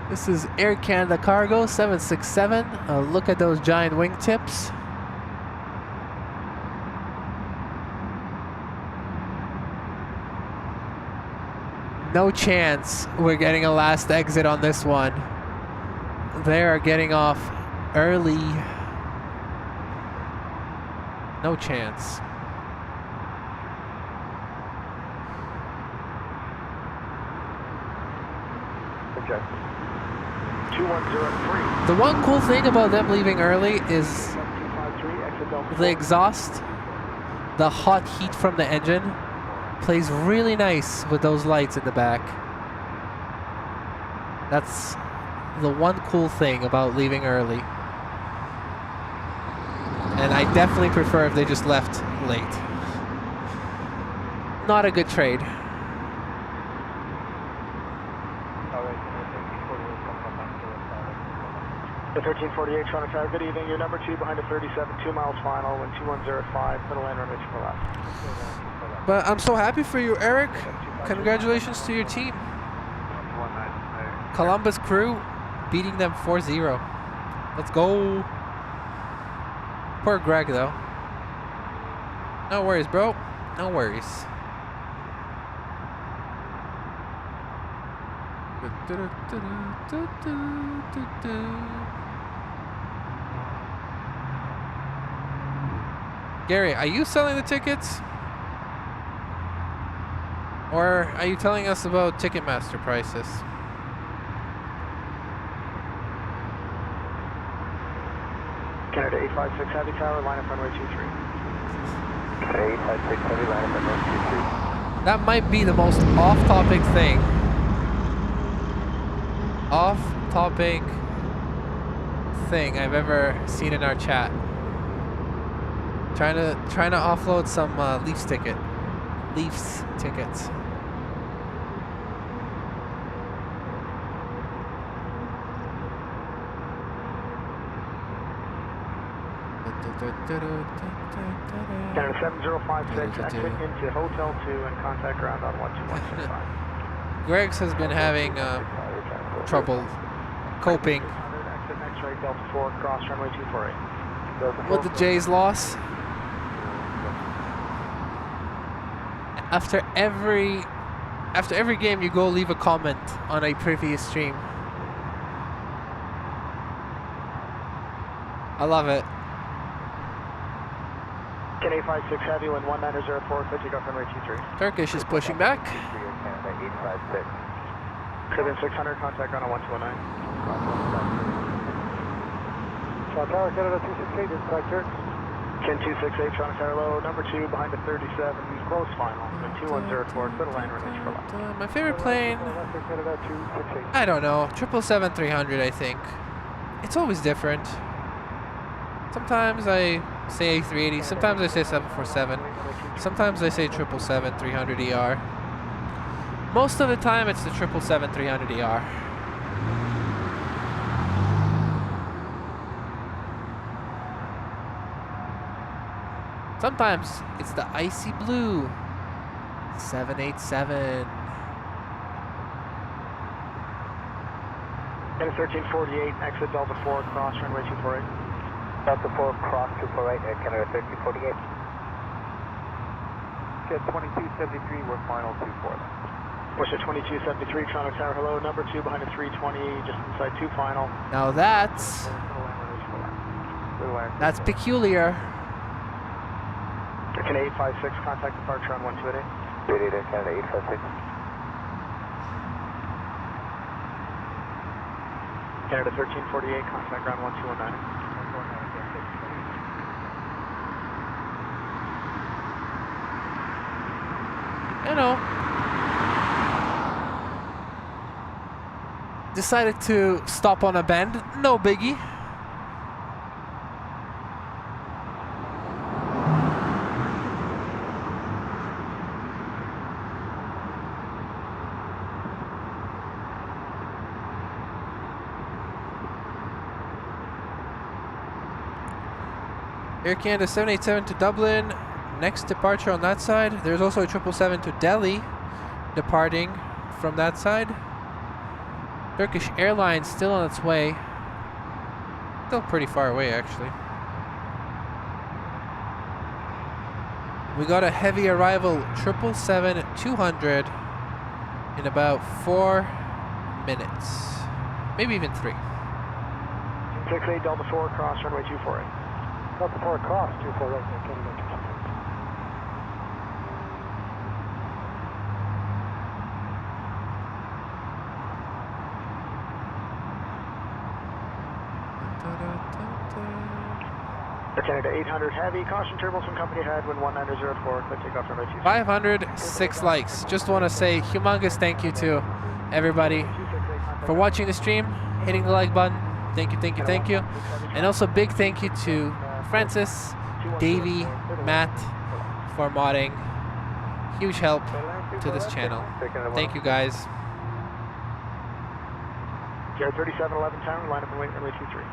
This is Air Canada Cargo 767. Look at those giant wingtips. No chance we're getting a last exit on this one. They are getting off early. No chance. Okay. 2103. The one cool thing about them leaving early is the exhaust, the hot heat from the engine plays really nice with those lights in the back. That's the one cool thing about leaving early. And I definitely prefer if they just left late. Not a good trade. The 1348 Toronto Tower, good evening. You're number 2 behind a 37, 2 miles final, wind 2105, middle land runway 24 left. But I'm so happy for you, Eric. Congratulations to your team. Columbus Crew beating them 4-0. Let's go. Poor Greg, though. No worries, bro. No worries. Gary, are you selling the tickets? Or are you telling us about Ticketmaster prices? Canada 856 Heavy Tower, line up runway 23. 856 Heavy, line up runway 23. That might be the most off-topic thing. Off-topic thing I've ever seen in our chat. Trying to offload some Leafs tickets. Canada 7056, exit into Hotel 2 and contact ground on 12165. Greg's has been having trouble coping Exit next right, Delta 4, cross runway 248. with the Jays loss. After every game, you go leave a comment on a previous stream. I love it. Can 856 Heavy, wind 1904, clear takeoff runway 23. Turkish is pushing back. Canada 856. Caribbean 600, contact ground on 1219. Tower Canada 268, inside Turks. Ken 268, Toronto Tower low, number 2, behind the 37, close final, and 2104, clear to land, range for left. My favorite plane, Canada 268. I don't know, 777-300 I think. It's always different. Sometimes I say A380, sometimes I say 747, sometimes I say 777-300ER. Most of the time it's the 777-300ER. Sometimes it's the icy blue 787. Canada 1348, exit Delta 4, cross runway 248. Delta 4, cross 248, Canada 1348. Get 2273, we're final 24 then. Wish at 2273, Toronto Tower, hello, number 2 behind a 320, just inside 2 final. Now that's peculiar. Canada 856, contact departure on 1288. Canada 856. Canada 1348, contact ground 1219. You know, decided to stop on a bend, no biggie. Air Canada 787 to Dublin. Next departure on that side. There's also a 777 to Delhi departing from that side. Turkish Airlines still on its way. Still pretty far away actually. We got a heavy arrival 777-200 in about 4 minutes. Maybe even 3. 68 Delta 4, cross runway 248. Delta 4, cross 248, Canada 268. Canada 800 heavy, caution turbulence from company head, wind 1904, clear takeoff runway 23. 506 likes. Just want to say humongous thank you to everybody for watching the stream, hitting the like button. Thank you, thank you, thank you. And also big thank you to Francis, Davey, Matt for modding. Huge help to this channel. Thank you guys. Jared 3711 tower, line up and wait, runway 23.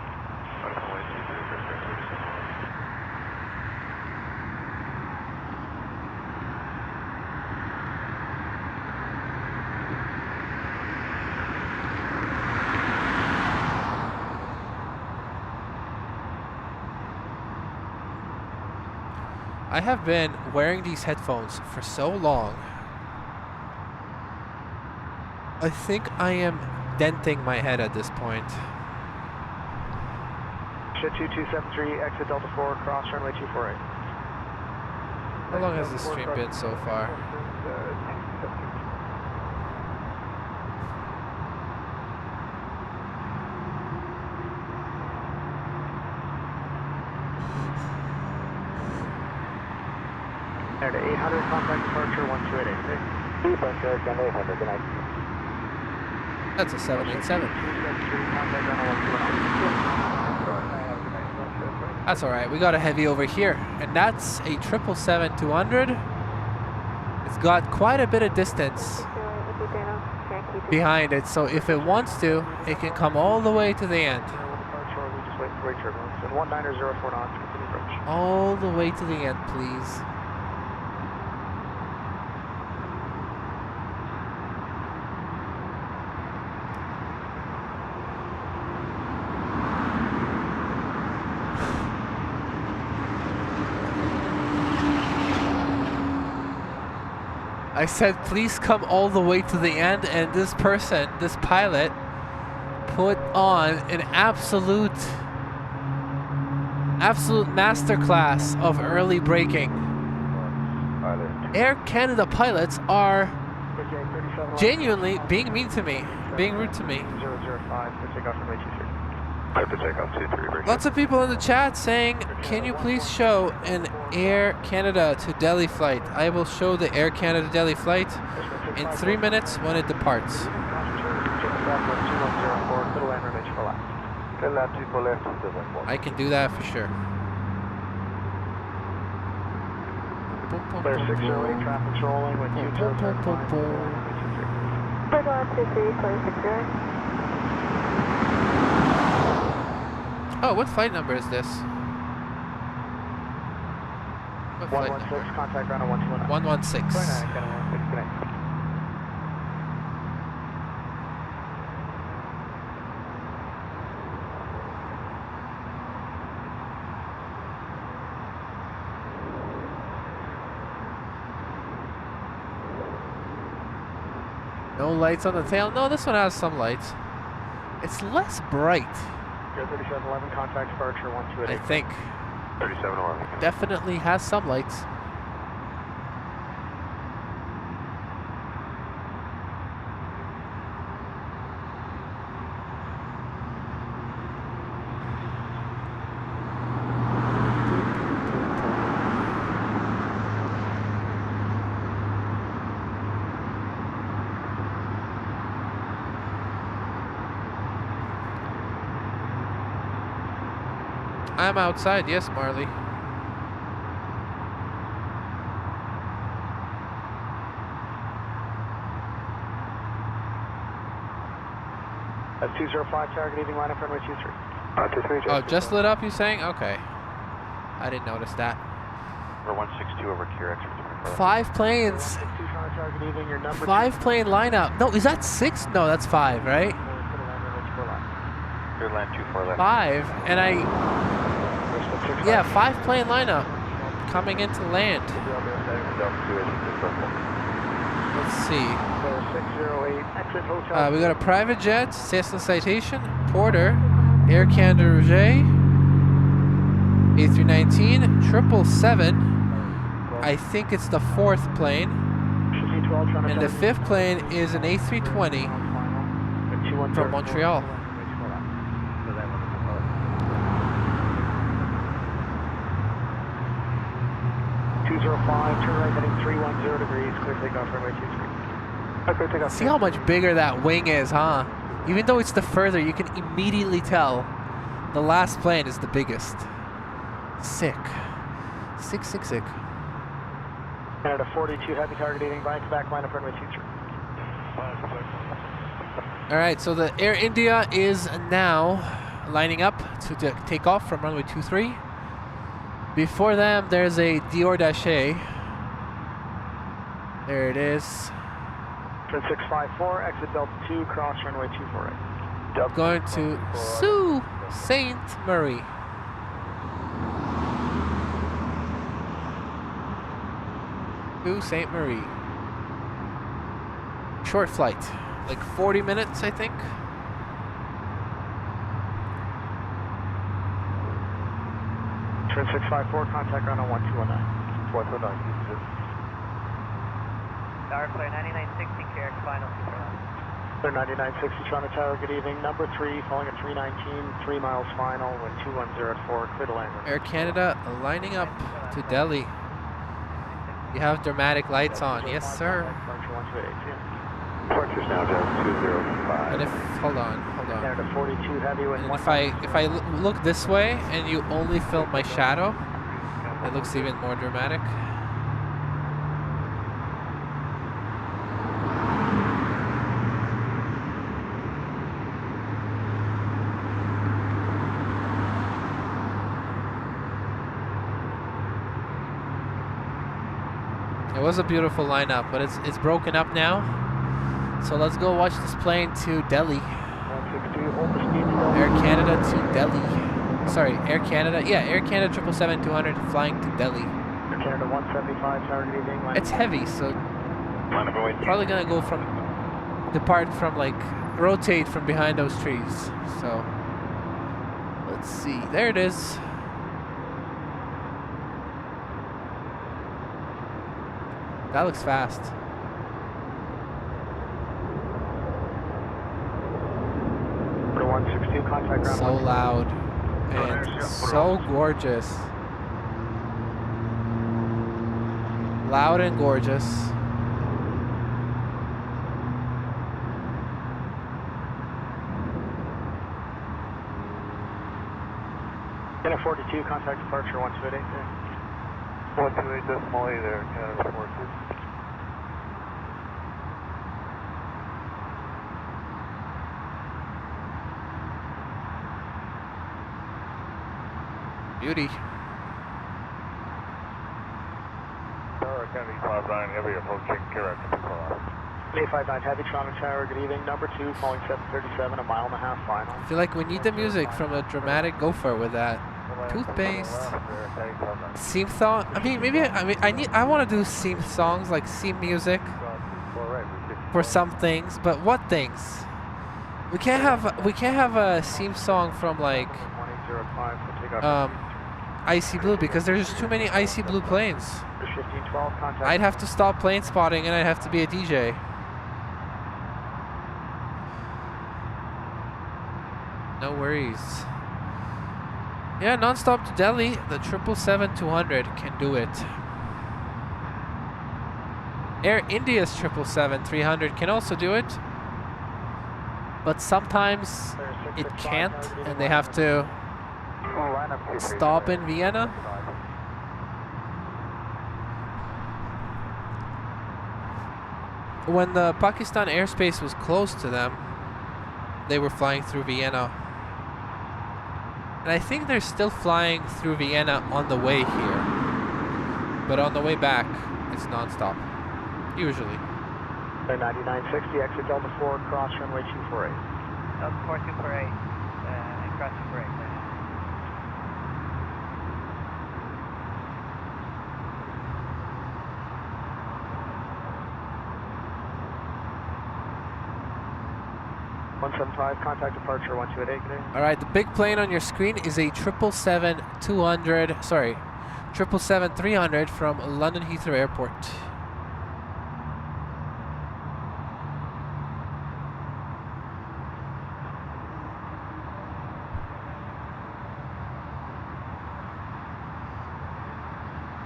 I have been wearing these headphones for so long. I think I am denting my head at this point. Shit 2273, exit Delta 4, cross runway 248. How long has this stream been so far? Canada 800, contact departure 1288. Keep on Canada 800, good night. That's a 787. That's alright, we got a heavy over here. And that's a 777-200. It's got quite a bit of distance behind it, so if it wants to, it can come all the way to the end. All the way to the end, please. I said, please come all the way to the end, and this person, this pilot, put on an absolute absolute masterclass of early braking. Air Canada pilots are genuinely being mean to me, being rude to me. 005 for takeoff from AT3. Clear for takeoff 23. Lots of people in the chat saying, can you please show an Air Canada to Delhi flight? I will show the Air Canada Delhi flight in 3 minutes when it departs. I can do that for sure. Clear 608, traffic's rolling with U-turn. Bridge 123, clear 608. Oh, what flight number is this? What flight 116, number? contact ground on 121. 116. 29, Canada 16, good night. No lights on the tail. No, this one has some lights. It's less bright, 3711, contact departure 128. I think. 3711. Definitely has some lights. I'm outside, yes, Marley. That's 205, target leaving line up runway 23. 23, Oh, just lit up, you saying? Okay. I didn't notice that. We're 162 over QRX. 5 planes. 162, target leaving your number 5 plane lineup. No, is that 6? No, that's 5, right? Clear land 24 left. 5, and yeah, 5 plane lineup coming into land. Let's see. 608, exit hotel. We got a private jet, Cessna Citation, Porter, Air Canada Rouget, A319, 777. I think it's the 4th plane. And the 5th plane is an A320 from Montreal. 205, turn right heading 310 degrees, clear takeoff runway 23. Clear takeoff. See how much bigger that wing is, huh? Even though it's the further, you can immediately tell the last plane is the biggest. Sick. Sick, sick, sick. Canada 42, heavy target leading back line up runway 23. Alright, so the Air India is now lining up to take off from runway 23. Before them, there's a Dior Daché. There it is. Turn 654, exit Delta 2, cross runway 24 right. Going to Sault Ste. Marie. Sault Ste. Marie. Short flight, like 40 minutes, I think. Turn 654, contact ground on 1219. 1219. Tower clear 9960, QRX final. Clear 9960, Toronto Tower, good evening. Number 3, falling at 319, 3 miles final, wind 210 at 4, clear to land. Air Canada lining up to Delhi. You have dramatic lights on, yes sir. Departure's now down 205. And if, hold on. Canada 42, heavy wind. And if I look this way and you only film my shadow, it looks even more dramatic. It was a beautiful lineup, but it's broken up now. So let's go watch this plane to Delhi. Air Canada to Delhi. Sorry, Air Canada. Yeah, Air Canada 777-200 flying to Delhi. Air Canada 175, target leaving. It's heavy, so probably gonna go depart from like, rotate from behind those trees. So let's see. There it is. That looks fast. For 162, contact ground. So loud and so gorgeous. Loud and gorgeous. Canada 42, contact departure 128. 128 decimal A there, Canada 42. Beauty. Tower Kennedy 59 Heavy approaching Quebec. 859 Heavy, Toronto Tower, good evening. Number 2, falling 737, a mile and a half final. I feel like we need the music from a dramatic gopher with that. Toothpaste. Theme song. I mean, maybe I want to do theme songs, like theme music for some things, but what things? We can't have a theme song from like Icy Blue because there's just too many Icy Blue planes. I'd have to stop plane spotting and I'd have to be a DJ. No worries. Yeah, non-stop to Delhi, the 777-200 can do it. Air India's 777-300 can also do it, but sometimes it can't, and they have to stop in Vienna. When the Pakistan airspace was close to them, they were flying through Vienna. And I think they're still flying through Vienna on the way here. But on the way back, it's non-stop. Usually. 9960, exit Delta 4, cross runway 248. Delta 4, 248, and cross 248. Contact departure 1288. All right, the big plane on your screen is a 777-200, sorry, 777-300 from London Heathrow Airport.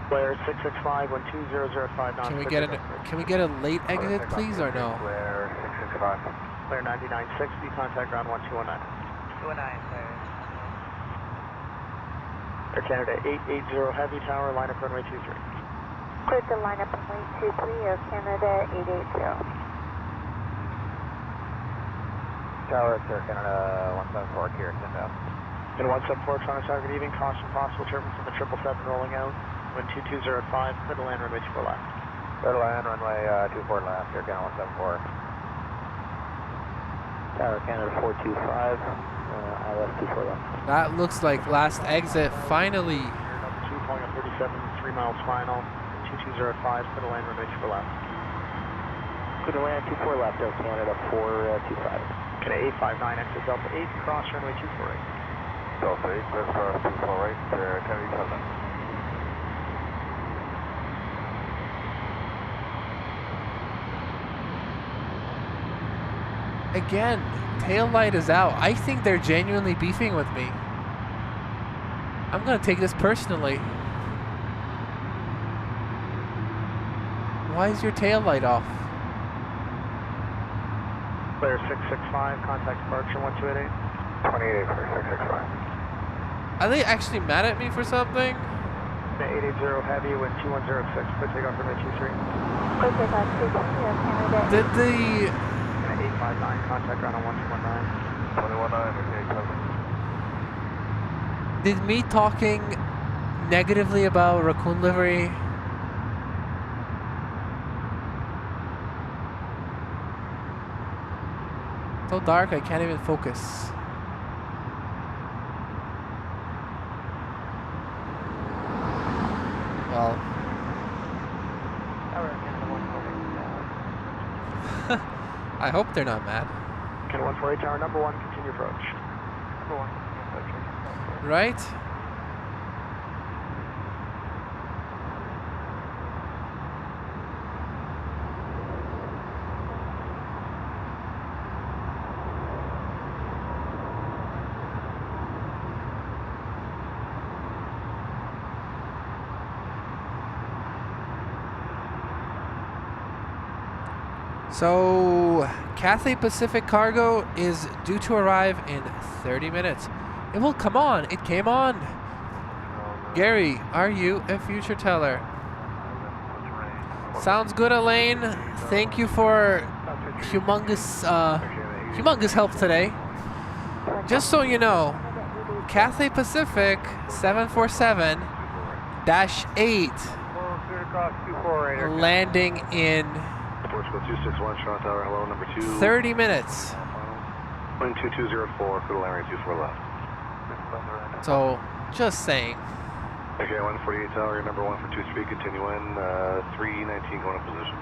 Blair 665 12005. Can we get a late exit, please, or no? Blair 665. Blair 9960, contact ground 1219. 219, sir. Air Canada 880 Heavy, tower, line up runway 23. Clear to line up runway 23, Air Canada 880. Tower, Air Canada 174, Kira, send out. And 174, Toronto Tower, good evening. Caution possible turbulence from the 777 rolling out. Wind 2205, clear to land runway 24 left. Clear to land runway 24 left, Air Canada 174. Tower Canada 425, ILS 24 left. That looks like last exit, finally. Number 2, calling up 37, 3 miles final, 2205, clear to land runway 24 left. Clear to land 24 left, Air Canada 425. Canada 859, exit Delta 8, cross runway 248. Delta 8, clear cross 248, Kennedy 7. Again, tail light is out. I think they're genuinely beefing with me. I'm gonna take this personally. Why is your tail light off? Blair 665, contact departure 1288. 28 for 665. Are they actually mad at me for something? 880 Heavy, wind 2106, clear takeoff runway 23. Clear takeoff 23, Air Canada. Did the 859, contact ground on 1219. 219, Did me talking negatively about Raccoon livery so dark I can't even focus. Well, I hope they're not mad. Canada 148 tower, number 1, continue approach. Number 1, continue approach. Right? So, Cathay Pacific cargo is due to arrive in 30 minutes. It will come on. It came on. Gary, are you a future teller? Sounds good, Elaine. Thank you for humongous help today. Just so you know, Cathay Pacific 747-8 landing in 30 minutes. Wind 2204, for the landing 24 left. So, just saying. Okay, 148 tower, number 1 for 23, continue in, 319 going in position.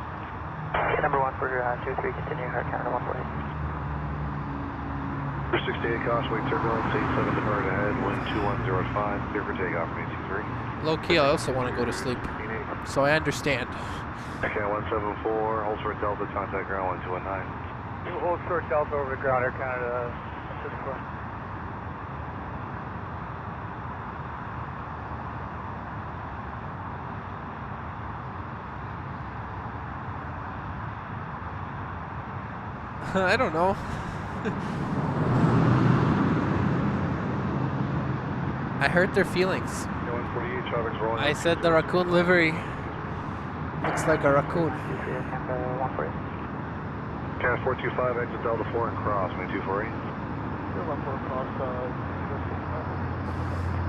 Okay, number 1 for 23, continue hard counter 148. For 68 cost, wait turbulence, 87 depart ahead, wind 2105, clear for takeoff from 823. Low key, I also want to go to sleep. So I understand. Okay, 174, hold short delta, contact ground 1219. Hold short delta over the ground, Air Canada, assist for. I don't know. I hurt their feelings. I said the raccoon livery looks like a raccoon. Cat 425, exit Delta 4 and cross, main 248.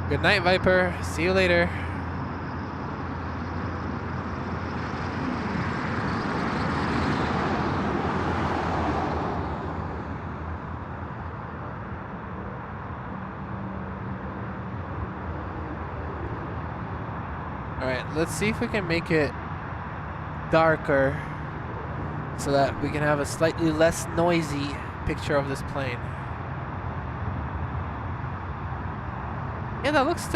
Good night, Viper. See you later. Alright, let's see if we can make it darker so that we can have a slightly less noisy picture of this plane. Yeah, that looks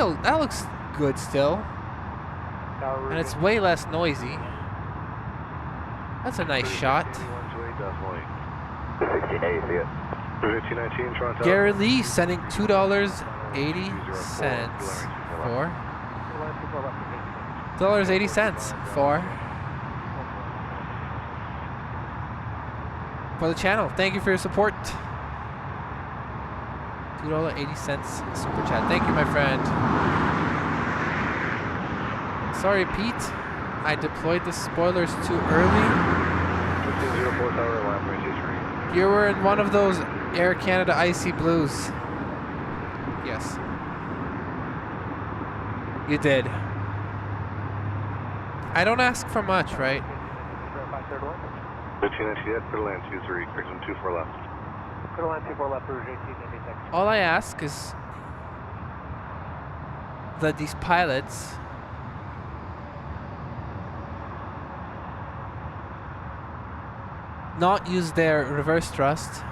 good still. And it's way less noisy. That's a nice shot. Gary Lee sending $2.80 for $2.80 for the channel. Thank you for your support. $2.80 super chat. Thank you, my friend. Sorry, Pete. I deployed the spoilers too early. You were in one of those Air Canada Icy Blues. Yes. You did. I don't ask for much, right? 1598, clear land 23, correction 24 left. Clear land 24 left, Rouge 1886. All I ask is that these pilots not use their reverse thrust,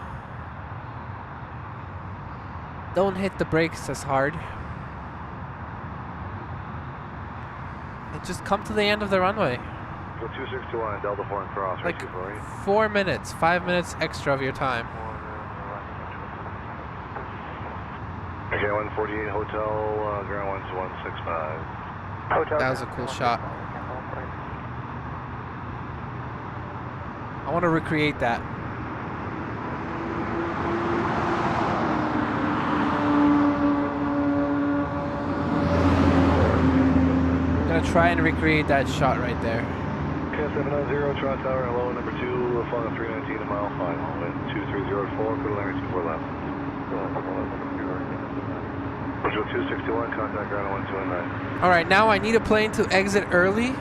don't hit the brakes as hard, and just come to the end of the runway. Go 2621, Delta 4 and cross, like 248. 4 minutes, 5 minutes extra of your time. Okay, 148 hotel, ground 12165. That was a cool shot. I want to recreate that. I'm gonna try and recreate that shot right there. Okay, 790, Tron Tower, hello, number 2, flying 319 a mile final, wind 2304, clear land 24 left. Visual 261, contact ground 1219. Alright, now I need a plane to exit early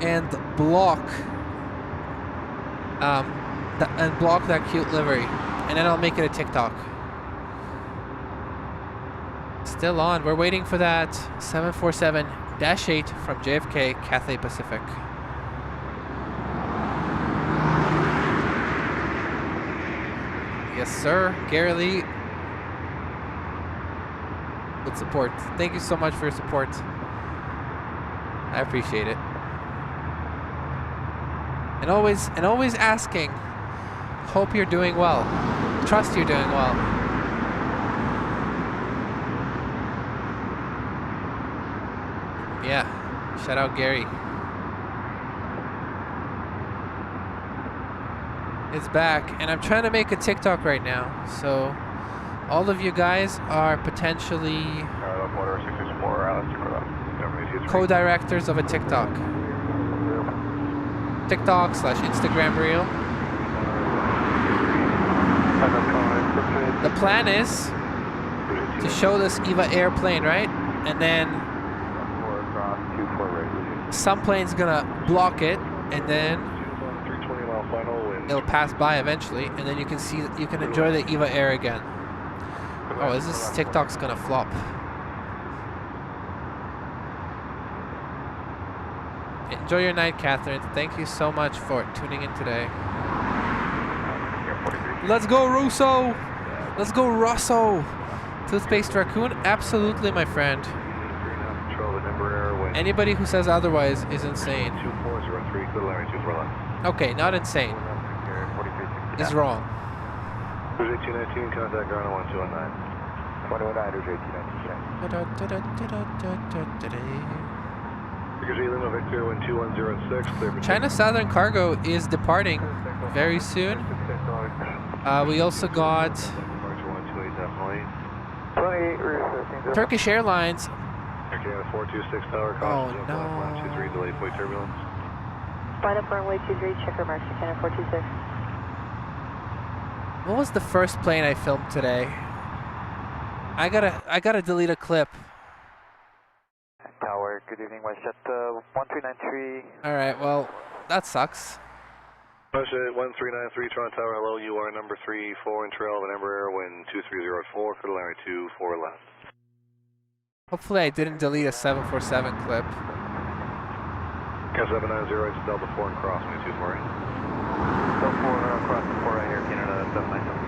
and block that cute livery, and then I'll make it a TikTok. Still on. We're waiting for that 747-8 from JFK Cathay Pacific. Yes, sir. Gary Lee. Good support. Thank you so much for your support. I appreciate it. And always asking. Hope you're doing well. Trust you're doing well. Yeah. Shout out Gary. is back, and I'm trying to make a TikTok right now. So all of you guys are potentially co-directors of a TikTok. TikTok/Instagram reel. The plan is to show this EVA airplane, right? And then some plane's gonna block it, and then it'll pass by eventually, and then you can see, you can enjoy the EVA air again. Oh, is this TikTok's gonna flop? Enjoy your night, Catherine. Thank you so much for tuning in today. Let's go, Russo! Let's go, Russo! Toothpaste raccoon? Absolutely, my friend. Anybody who says otherwise is insane. Okay, not insane. Is wrong. 1819, contact ground on 1219. 1819. China Southern Cargo is departing very soon. We also got Turkish Airlines. Oh no. Line up runway 23, checker mark, Canada 426. What was the first plane I filmed today? I gotta delete a clip. Tower, good evening, WestJet 1393. Alright, well, that sucks. WestJet 1393, Toronto Tower, hello, you are number 34 in trail of an Embraer, wind 2304, for the Larry 24 left. Hopefully I didn't delete a 747 clip. Cat 790, it's Delta 4 and cross, 2248. Delta 4, cross the 4 right here, Canada 790.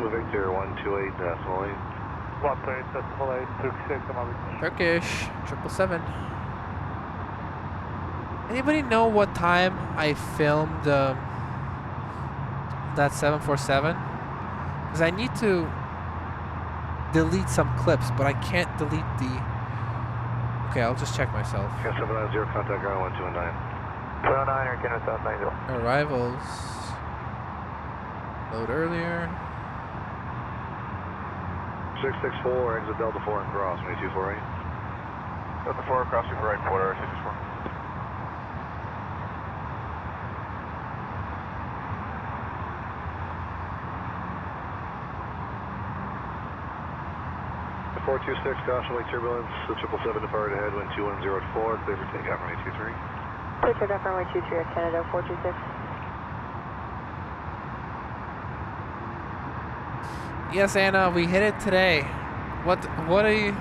Victor 128 decimal 8. 128 decimal 8, Turkish 777. Anybody know what time I filmed that 747? Because I need to delete some clips, but I can't delete the... Okay, I'll just check myself. Cat 790, contact ground 1219. 209 or Canada 790. Arrivals. Load earlier. 664, exit Delta 4 and cross, 2248. Delta 4, crossing for right quarter, 664. The 426, caution lake turbulence, the 777 departed ahead, wind 2104, clear for takeoff, runway 23. Clear takeoff, runway 23 at Canada 426. Yes, Anna, we hit it today. What are you...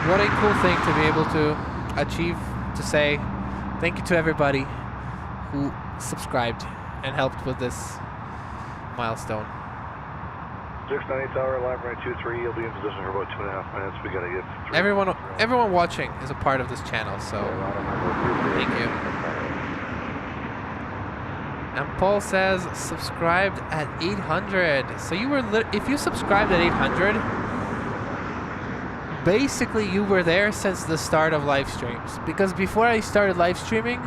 What a cool thing to be able to achieve, to say thank you to everybody who subscribed and helped with this milestone. 698 tower, line right 23, you'll be in position for about 2.5 minutes. We gotta get Everyone watching is a part of this channel, so thank you. And Paul says subscribed at 800. So you were if you subscribed at 800, basically you were there since the start of live streams. Because before I started live streaming,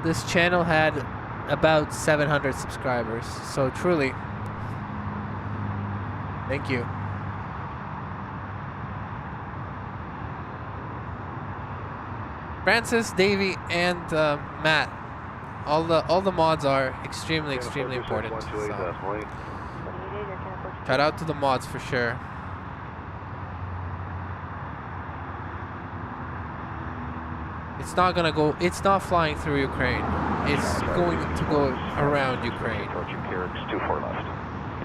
this channel had about 700 subscribers. So truly, thank you. Francis, Davey, and Matt. All the mods are extremely important. So. Shout out to the mods for sure. It's not gonna go. It's not flying through Ukraine. It's going to go around Ukraine. Approaching Kyrgyz, 24 left.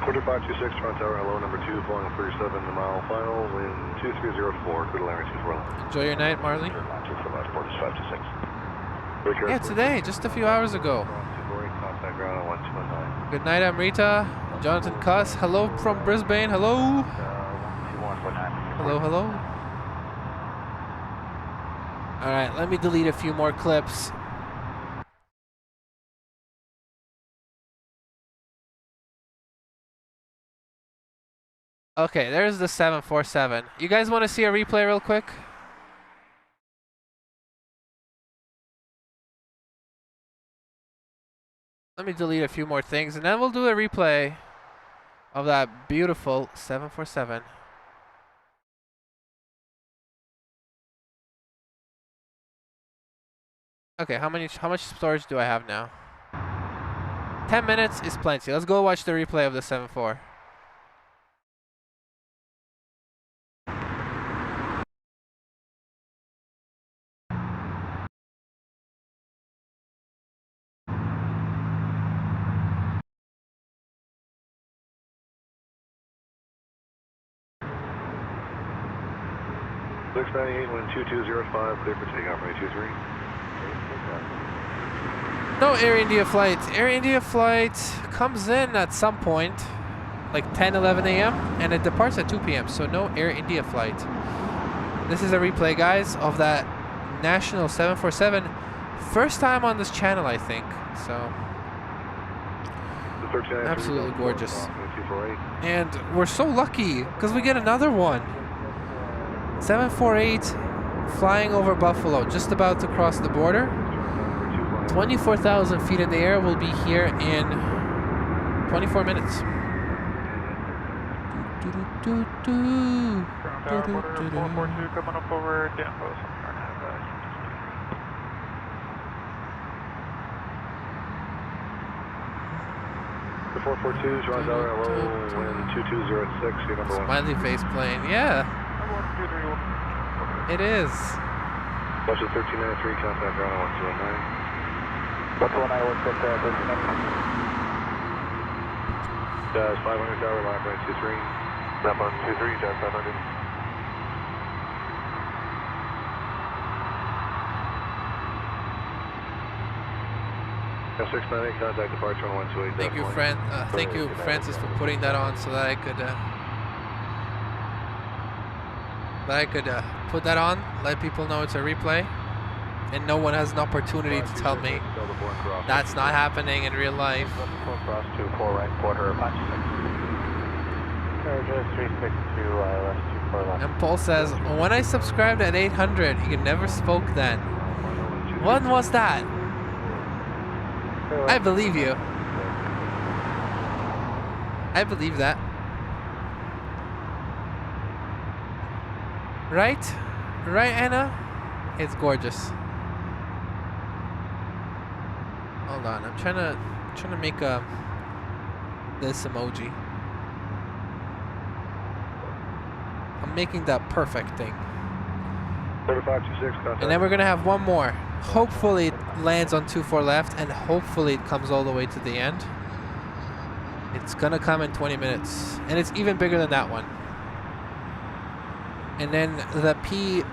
Quarter 526, Toronto Tower, hello, number 2, flying 37 the mile final, wind 2304, good Larry 24 left. Enjoy your night, Marley. 24 left, port is 526. Yeah, today, just a few hours ago. Contact ground on 1219. Good night, Amrita. Jonathan Cuss, hello from Brisbane. Hello. Hello, hello. All right, let me delete a few more clips. Okay, there's the 747. You guys want to see a replay real quick? Let me delete a few more things, and then we'll do a replay of that beautiful 747. Okay, how much storage do I have now? 10 minutes is plenty. Let's go watch the replay of the 7-4. Six 98, wind 2205, clear for takeoff, runway 23. No Air India flight. Air India flight comes in at some point, like 10, 11 a.m. and it departs at 2 p.m. So no Air India flight. This is a replay, guys, of that National 747. First time on this channel, I think. So absolutely gorgeous. And we're so lucky because we get another one. 748 flying over Buffalo, just about to cross the border. 24,000 feet in the air. Will be here in 24 minutes. Tower border 442 coming up over Danville. The 442 is Ron Dollar, hello, wind 2206, your number 1. Smiley face plane, yeah. It is. Budget 1393, contact ground 1219. What's the one I worked at 1393? Does 500 tower, line right 23. Lap on 23, does 500. F698, contact departure on 128. Thank you, friend. Thank you, Francis, for putting that on so that I could put that on, let people know it's a replay, and no one has an opportunity to tell me that's not happening in real life. Cross 24 right quarter, Apache 6. 362 ILS 24 left. And Paul says, when I subscribed at 800, you never spoke then. When was that? I believe you. I believe that. Right? Right, Anna? It's gorgeous. Hold on, I'm trying to make this emoji. I'm making that perfect thing. 3526, contact. And then we're gonna have one more. Hopefully it lands on 24 left, and hopefully it comes all the way to the end. It's gonna come in 20 minutes, and it's even bigger than that one. And then the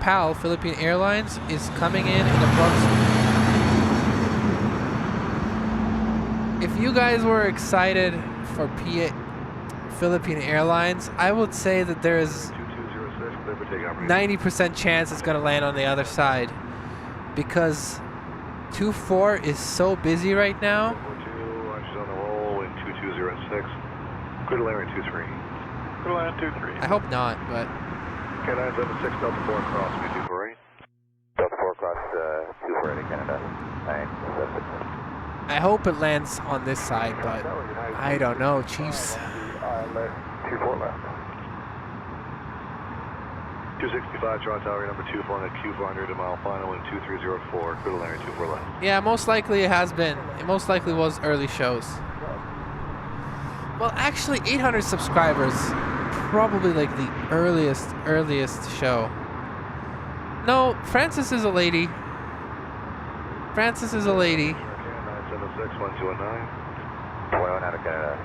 PAL, Philippine Airlines, is coming in approximately. If you guys were excited for Philippine Airlines, I would say that there is 90% chance it's going to land on the other side, because 24 is so busy right now. 42, launches on the roll, wind 2206. Clear to land right 23. Clear to land 23. I hope not, but. Okay, 976 Delta 4 cross, me 248. Delta 4 cross 248 Canada. 976. I hope it lands on this side, but I don't know, Chiefs. 24 left. 265, Toronto Tower, number 24 on the Q400, a mile final, wind 2304, clear to land right 24 left. Yeah, most likely it has been. It most likely was early shows. Well, actually, 800 subscribers. Probably like the earliest show. No, Francis is a lady. Francis is a lady. 976, 1219. Out of Canada,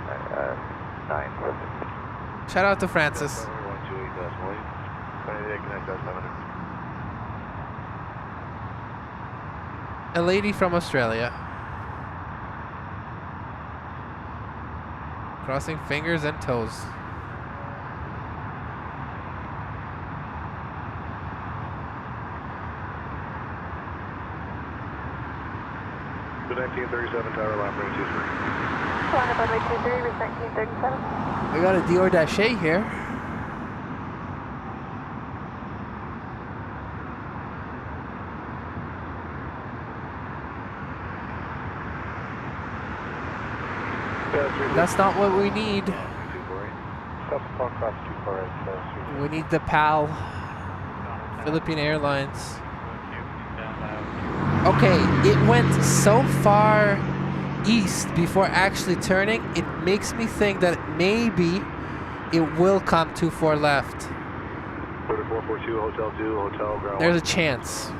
950. Shout out to Francis. 128.8. 28, connect 700. A lady from Australia. Crossing fingers and toes. The 1937 tower lap, runway 23. Line up runway 23, reach 1937. We got a Dior Daché here. That's not what we need. We need the PAL. Philippine Airlines. Okay, it went so far east before actually turning, it makes me think that maybe it will come 24 left. 3442, Hotel 2, Hotel Ground. There's a chance.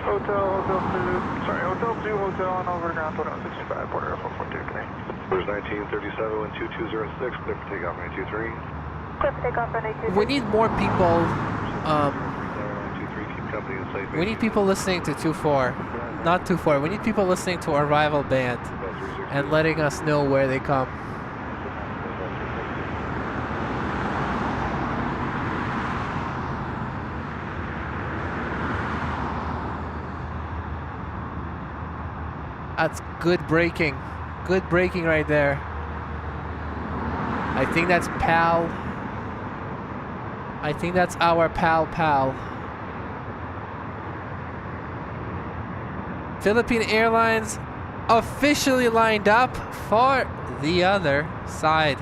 Hotel 2, Hotel, and over to ground 2165, border 442, connect. There's 1937, wind 2206, clear for takeoff, runway 23. Clear for takeoff, runway 23. We need more people. 23, keep company and safe. We need people listening to 24, not 24. We need people listening to our rival band and letting us know where they come. That's good braking. Good braking right there. I think that's PAL. I think that's our PAL. Philippine Airlines officially lined up for the other side.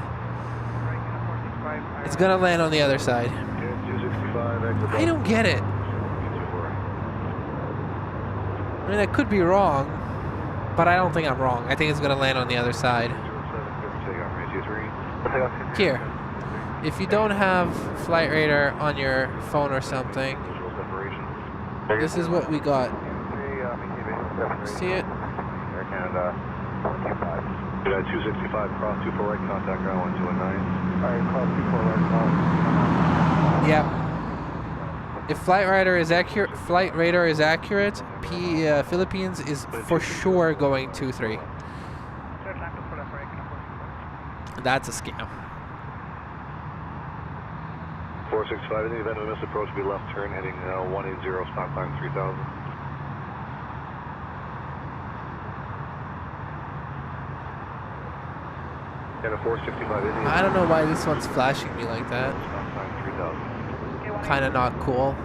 It's gonna land on the other side. I don't get it. I mean, I could be wrong, but I don't think I'm wrong. I think it's gonna land on the other side. Here, if you don't have Flight Radar on your phone or something, this is what we got. See it? Air Canada 265, cross 24 right, contact ground 1219. Alright, cross 24 right, Yep. If Flight Radar is accurate, Philippines is for sure going 23. That's a scam. 465, in the event of a missed approach, be left turn heading 180, stop climb 3000. And a 465, I don't know why this one's flashing me like that. stop climb 3000. Kind of not cool.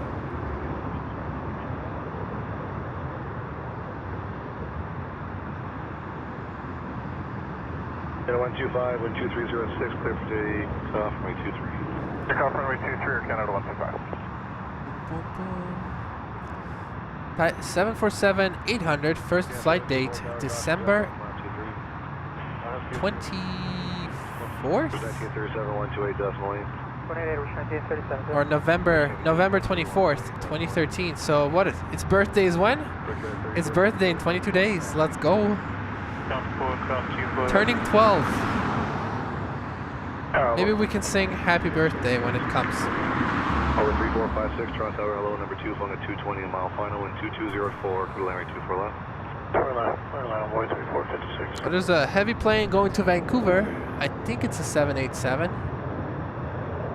And 125, wind 2306, clear for takeoff, runway 23. Takeoff, runway 23, Air Canada 125. 747-800, first flight date, December 24th? 1937, 128.8. Or November 24th, 2013. So what? Its birthday is when? Its birthday in 22 days. Let's go. Turning 12. Maybe we can sing happy birthday when it comes. Over 3456, Toronto Tower, hello, number 2, phone at 220 a mile final, wind 2204, crew landing 24 left. Tower left, 3456. There's a heavy plane going to Vancouver. I think it's a 787.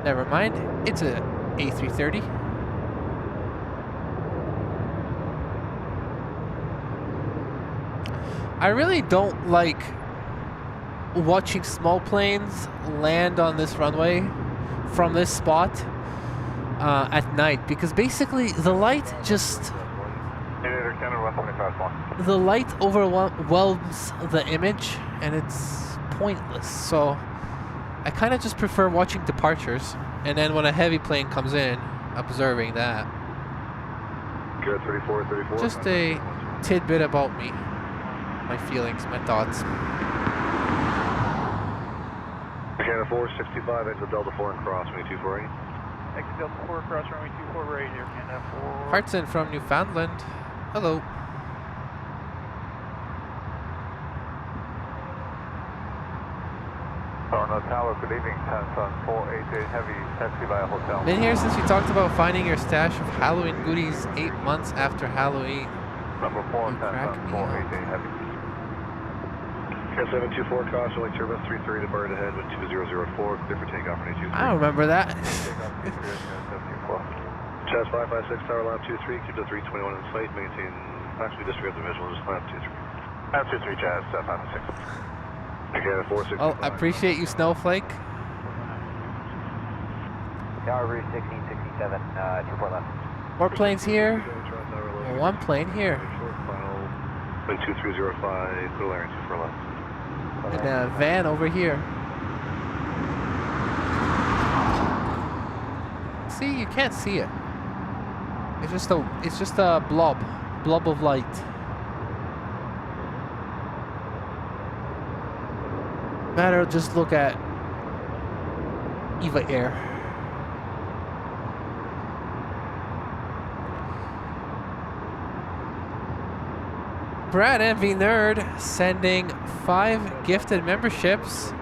Never mind, it's a A330. I really don't like watching small planes land on this runway from this spot at night, because basically the light just overwhelms the image and it's pointless. So I kind of just prefer watching departures, and then when a heavy plane comes in, observing that. Just a tidbit about me, my feelings, my thoughts. Canada 465, exit Delta 4 and cross, runway 248. Exit Delta 4, cross runway 248, Air Canada 4. Pearson from Newfoundland. Hello. Toronto Tower, good evening, Tanson 488 heavy, taxi via hotel. Been here since you talked about finding your stash of Halloween goodies 8 months after Halloween. Number 4, You crack Tanson me up. 488 heavy. 724, caution, like turbine 330 to bird ahead with 2004, clear for takeoff for 223. I don't remember that. Chaz 556, tower lap 23, keep the 321 in sight, maintain, actually disregard the visual, just lap 23. Lap 23, Chaz 556. Okay, 465. Oh, I appreciate you, Snowflake. Tower Route 1667, 24 left. More planes here. One plane here. Wind 2305, little area 24 left. And a van over here. See, you can't see it. It's just a blob of light. Better just look at Eva Air. Brad Envy Nerd sending 5 gifted memberships.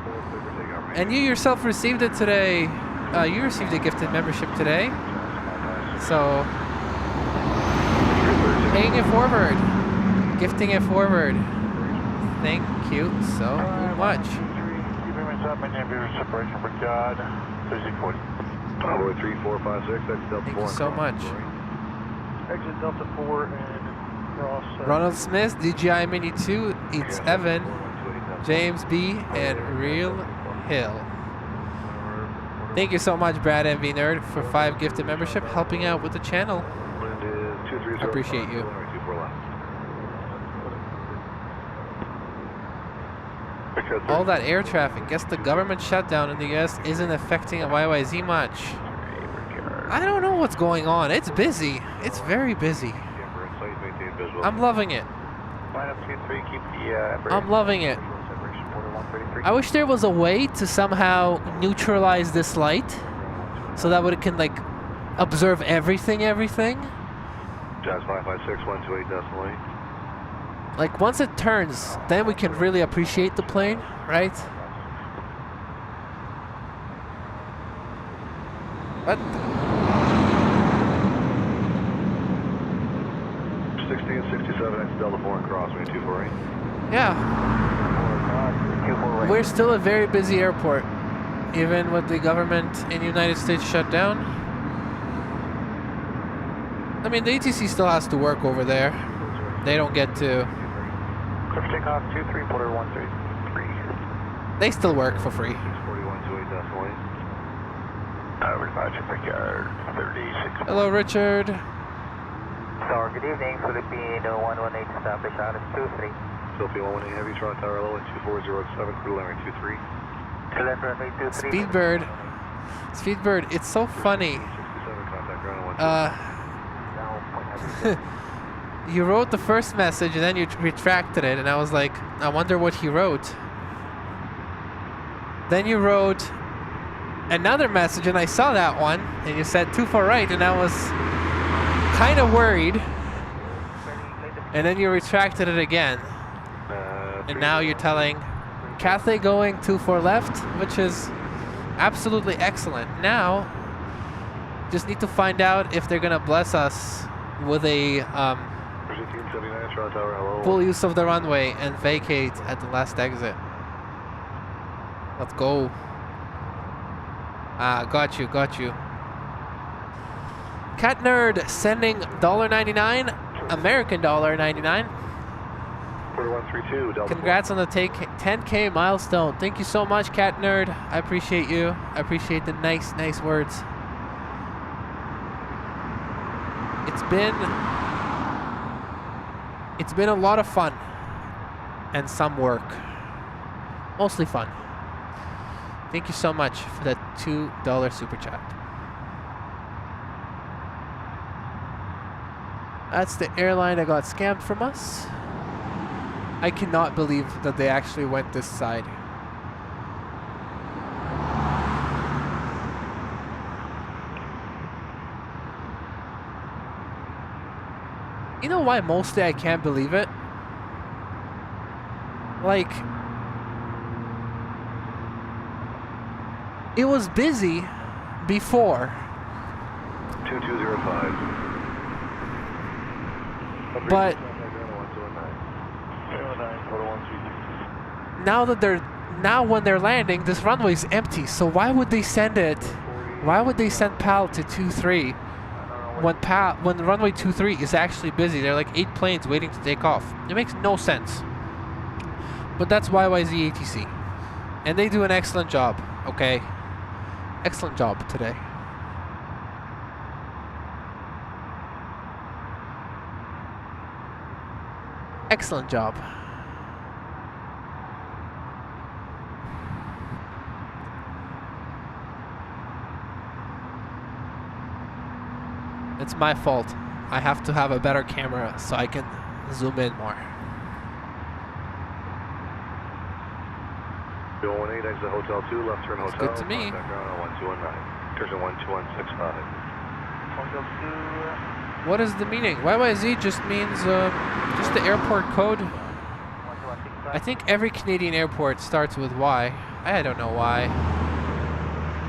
And you yourself received it today. You received a gifted membership today. So, paying it forward. Gifting it forward. Thank you so much. Thank you so much. Exit Delta 4 and Ronald Smith, DJI Mini 2, it's Evan, James B, and Real Hill. Thank you so much, Brad MV Nerd, for 5 gifted membership, helping out with the channel. I appreciate you. All that air traffic. Guess the government shutdown in the US isn't affecting YYZ much. I don't know what's going on. It's busy. It's very busy. I'm loving it. I'm loving it. I wish there was a way to somehow neutralize this light so that it can like observe everything. Jazz 556, 128 decimal 8. Like once it turns, then we can really appreciate the plane, right? What? 1667, X Delta 4 and cross, 248. Yeah. We're still a very busy airport, even with the government in the United States shut down. I mean, the ATC still has to work over there. They don't get to. Clear for takeoff, 23, quarter 133. They still work for free. 64128 decimal 8. Roger, Brickyard, 36. Hello, Richard. Tower, good evening. Philippine 118 establish on 23. Philippine 118 Heavy, Toronto Tower low at 2407, crew runway 23. Select runway 23. Speedbird, it's so funny. 67, contact ground 12. You wrote the first message and then you retracted it, and I was like, I wonder what he wrote. Then you wrote another message and I saw that one, and you said 24 right, and I was kind of worried. And then you retracted it again. And now you're telling Cathay going 24 left, which is absolutely excellent. Now, just need to find out if they're gonna bless us with a full use of the runway and vacate at the last exit. Let's go. Got you. Cat Nerd sending $1.99, American $1.99. 4132, Delta. Congrats on the 10K milestone. Thank you so much, Cat Nerd. I appreciate you. I appreciate the nice words. It's been a lot of fun and some work. Mostly fun. Thank you so much for that $2 super chat. That's the airline that got scammed from us. I cannot believe that they actually went this side. You know why mostly I can't believe it? Like, it was busy before. 2205. But now when they're landing, this runway is empty. So why would they send it? Why would they send PAL to 23 when runway 23 is actually busy? There are like 8 planes waiting to take off. It makes no sense. But that's YYZ ATC, and they do an excellent job. Okay, excellent job today. Excellent job. It's my fault. I have to have a better camera so I can zoom in more. 218, exit Hotel 2, left turn Hotel. Good to me. Background on 1219. Pearson 12165. Hotel 2. What is the meaning? YYZ just means just the airport code. I think every Canadian airport starts with Y. I don't know why.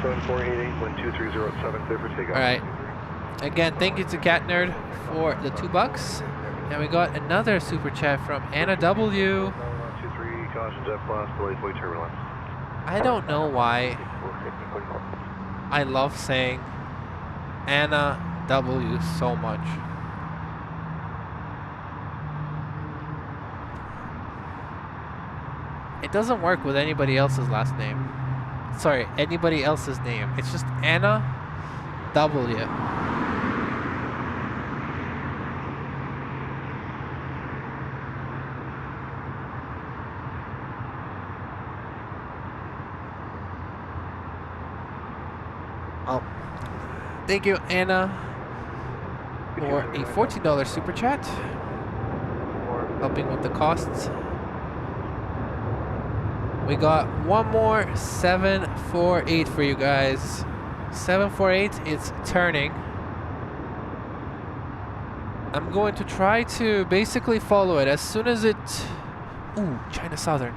7488, wind 2307, clear for takeoff. Alright. Again, thank you to Cat Nerd for the $2. And we got another super chat from Anna W. 23, caution jet blast, delay flight turbulence. I don't know why I love saying Anna W so much. It doesn't work with anybody else's last name. Sorry, anybody else's name. It's just Anna W. Oh, thank you, Anna, for a $14 super chat, helping with the costs. We got one more 748 for you guys. 748, it's turning. I'm going to try to basically follow it as soon as it... Ooh, China Southern.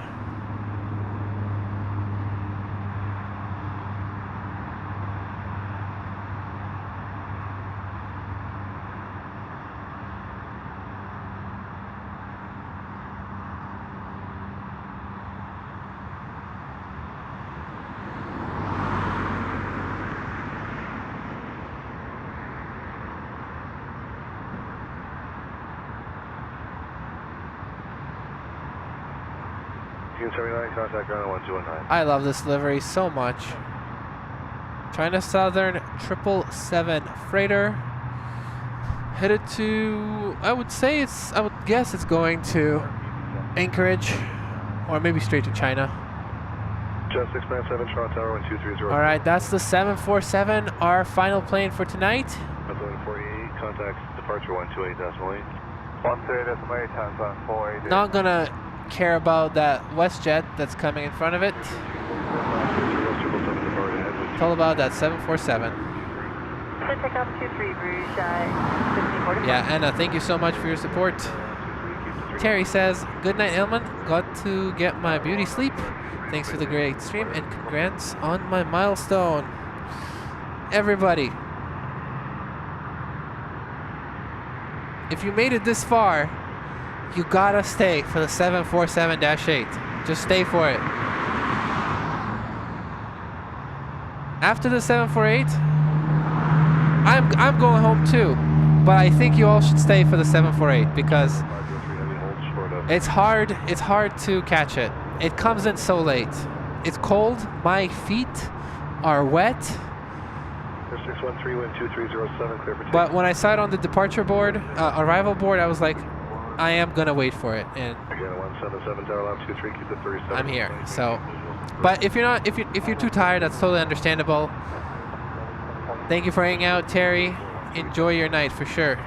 Contact ground on 1219. I love this livery so much. China Southern 777 freighter. Headed to, I would guess it's going to Anchorage or maybe straight to China. Jet 697, Toronto Tower 1230. Alright, that's the 747, our final plane for tonight. 748, contact departure 128.8. 130.8 times on 480. Not gonna care about that WestJet that's coming in front of it. It's all about that 747. Takeoff 23, Bruges, 1545. Yeah, Anna, thank you so much for your support. Terry says, good night, Elman. Got to get my beauty sleep. Thanks for the great stream and congrats on my milestone. Everybody, if you made it this far, you gotta stay for the 747-8. Just stay for it. After the 748, I'm going home too. But I think you all should stay for the 748 because it's hard to catch it. It comes in so late. It's cold. My feet are wet. 613, wind 2307, clear for takeoff. But when I saw it on the departure board, arrival board, I was like, I am gonna wait for it, and again, 177 tower left 23, keep the 37. I'm here. So, but if you're too tired, that's totally understandable. Thank you for hanging out, Terry. Enjoy your night for sure.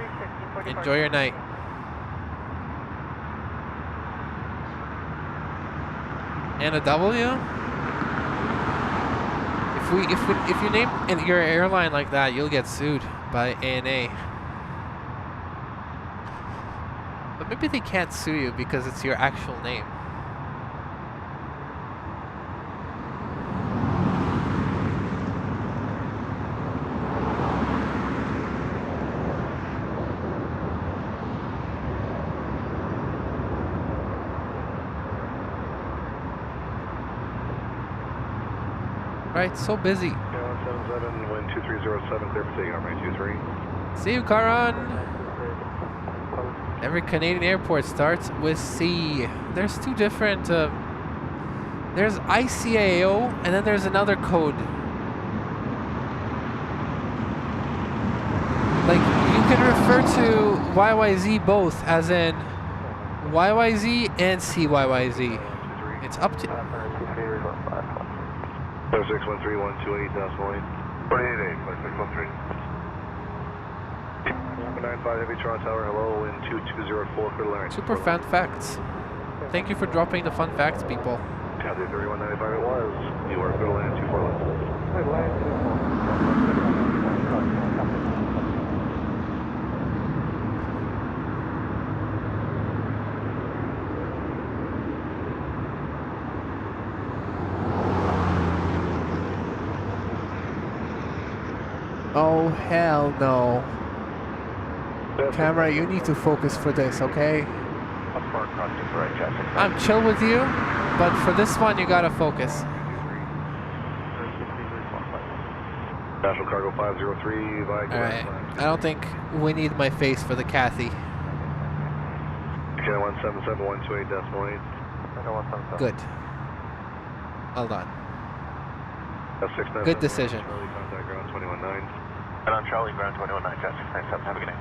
Enjoy your night. Anna W. If you name your airline like that, you'll get sued by ANA. But maybe they can't sue you because it's your actual name. Right, so busy. 177, wind 2307, clear for takeoff, runway 23. See you, Karan. Every Canadian airport starts with C. There's two different, there's ICAO and then there's another code. Like, you can refer to YYZ both, as in YYZ and CYYZ. It's up to... 613-128.8. 488, 95 Heavy Toronto Tower, hello, wind 2204, clear line. Super fun facts. Thank you for dropping the fun facts, people. Copy 3195 it was. You are clear land 24 left. Clear land 24. Oh, hell no. Camera, you need to focus for this, okay? I'm chill with you, but for this one, you gotta focus. National Cargo 503, Alright, I don't think we need my face for the Kathy. Okay, 177-128.8. Good. Well done. Good decision. Contact ground 219. And on Charlie, ground 219, Jet 697. Have a good day.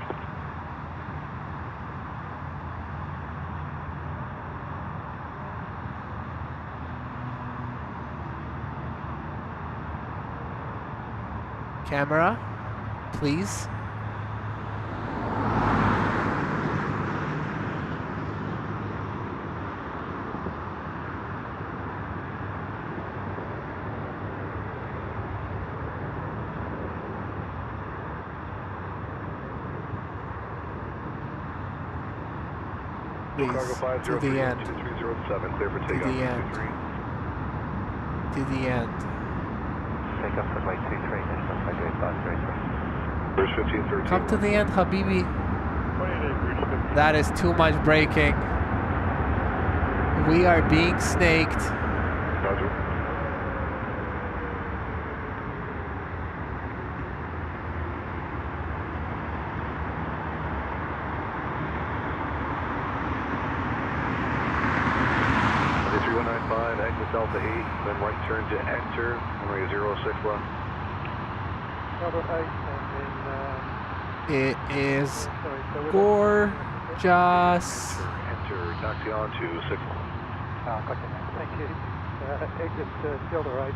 Camera, please. Please, to the end. To the end. To the end. Take off runway 23, Come to the end, Habibi. That is too much braking. We are being snaked. Roger. Exit Delta 8, then right turn to enter, runway 06 left. It is gorgeous. Enter, taxi on to 6 left. Thank you. Exit Delta 8 in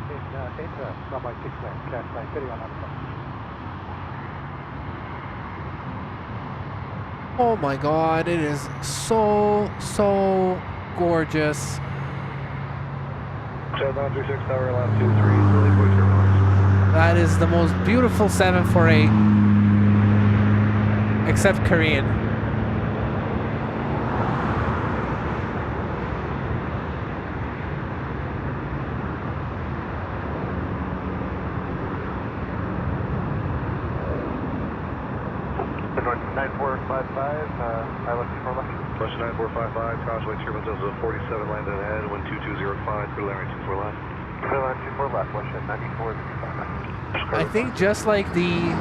enter, runway 6 left, Cathay 3100. Oh my god, it is so gorgeous. 7936 Tower, lap 23, Philly Boy Terminals. That is the most beautiful 748. Except Korean. North 9455, pilot for left. Question 9455, crossway turbulence of 47 landed ahead, wind 2205, clear line 24 left. Clear line 24 left, question 9455. I think just like the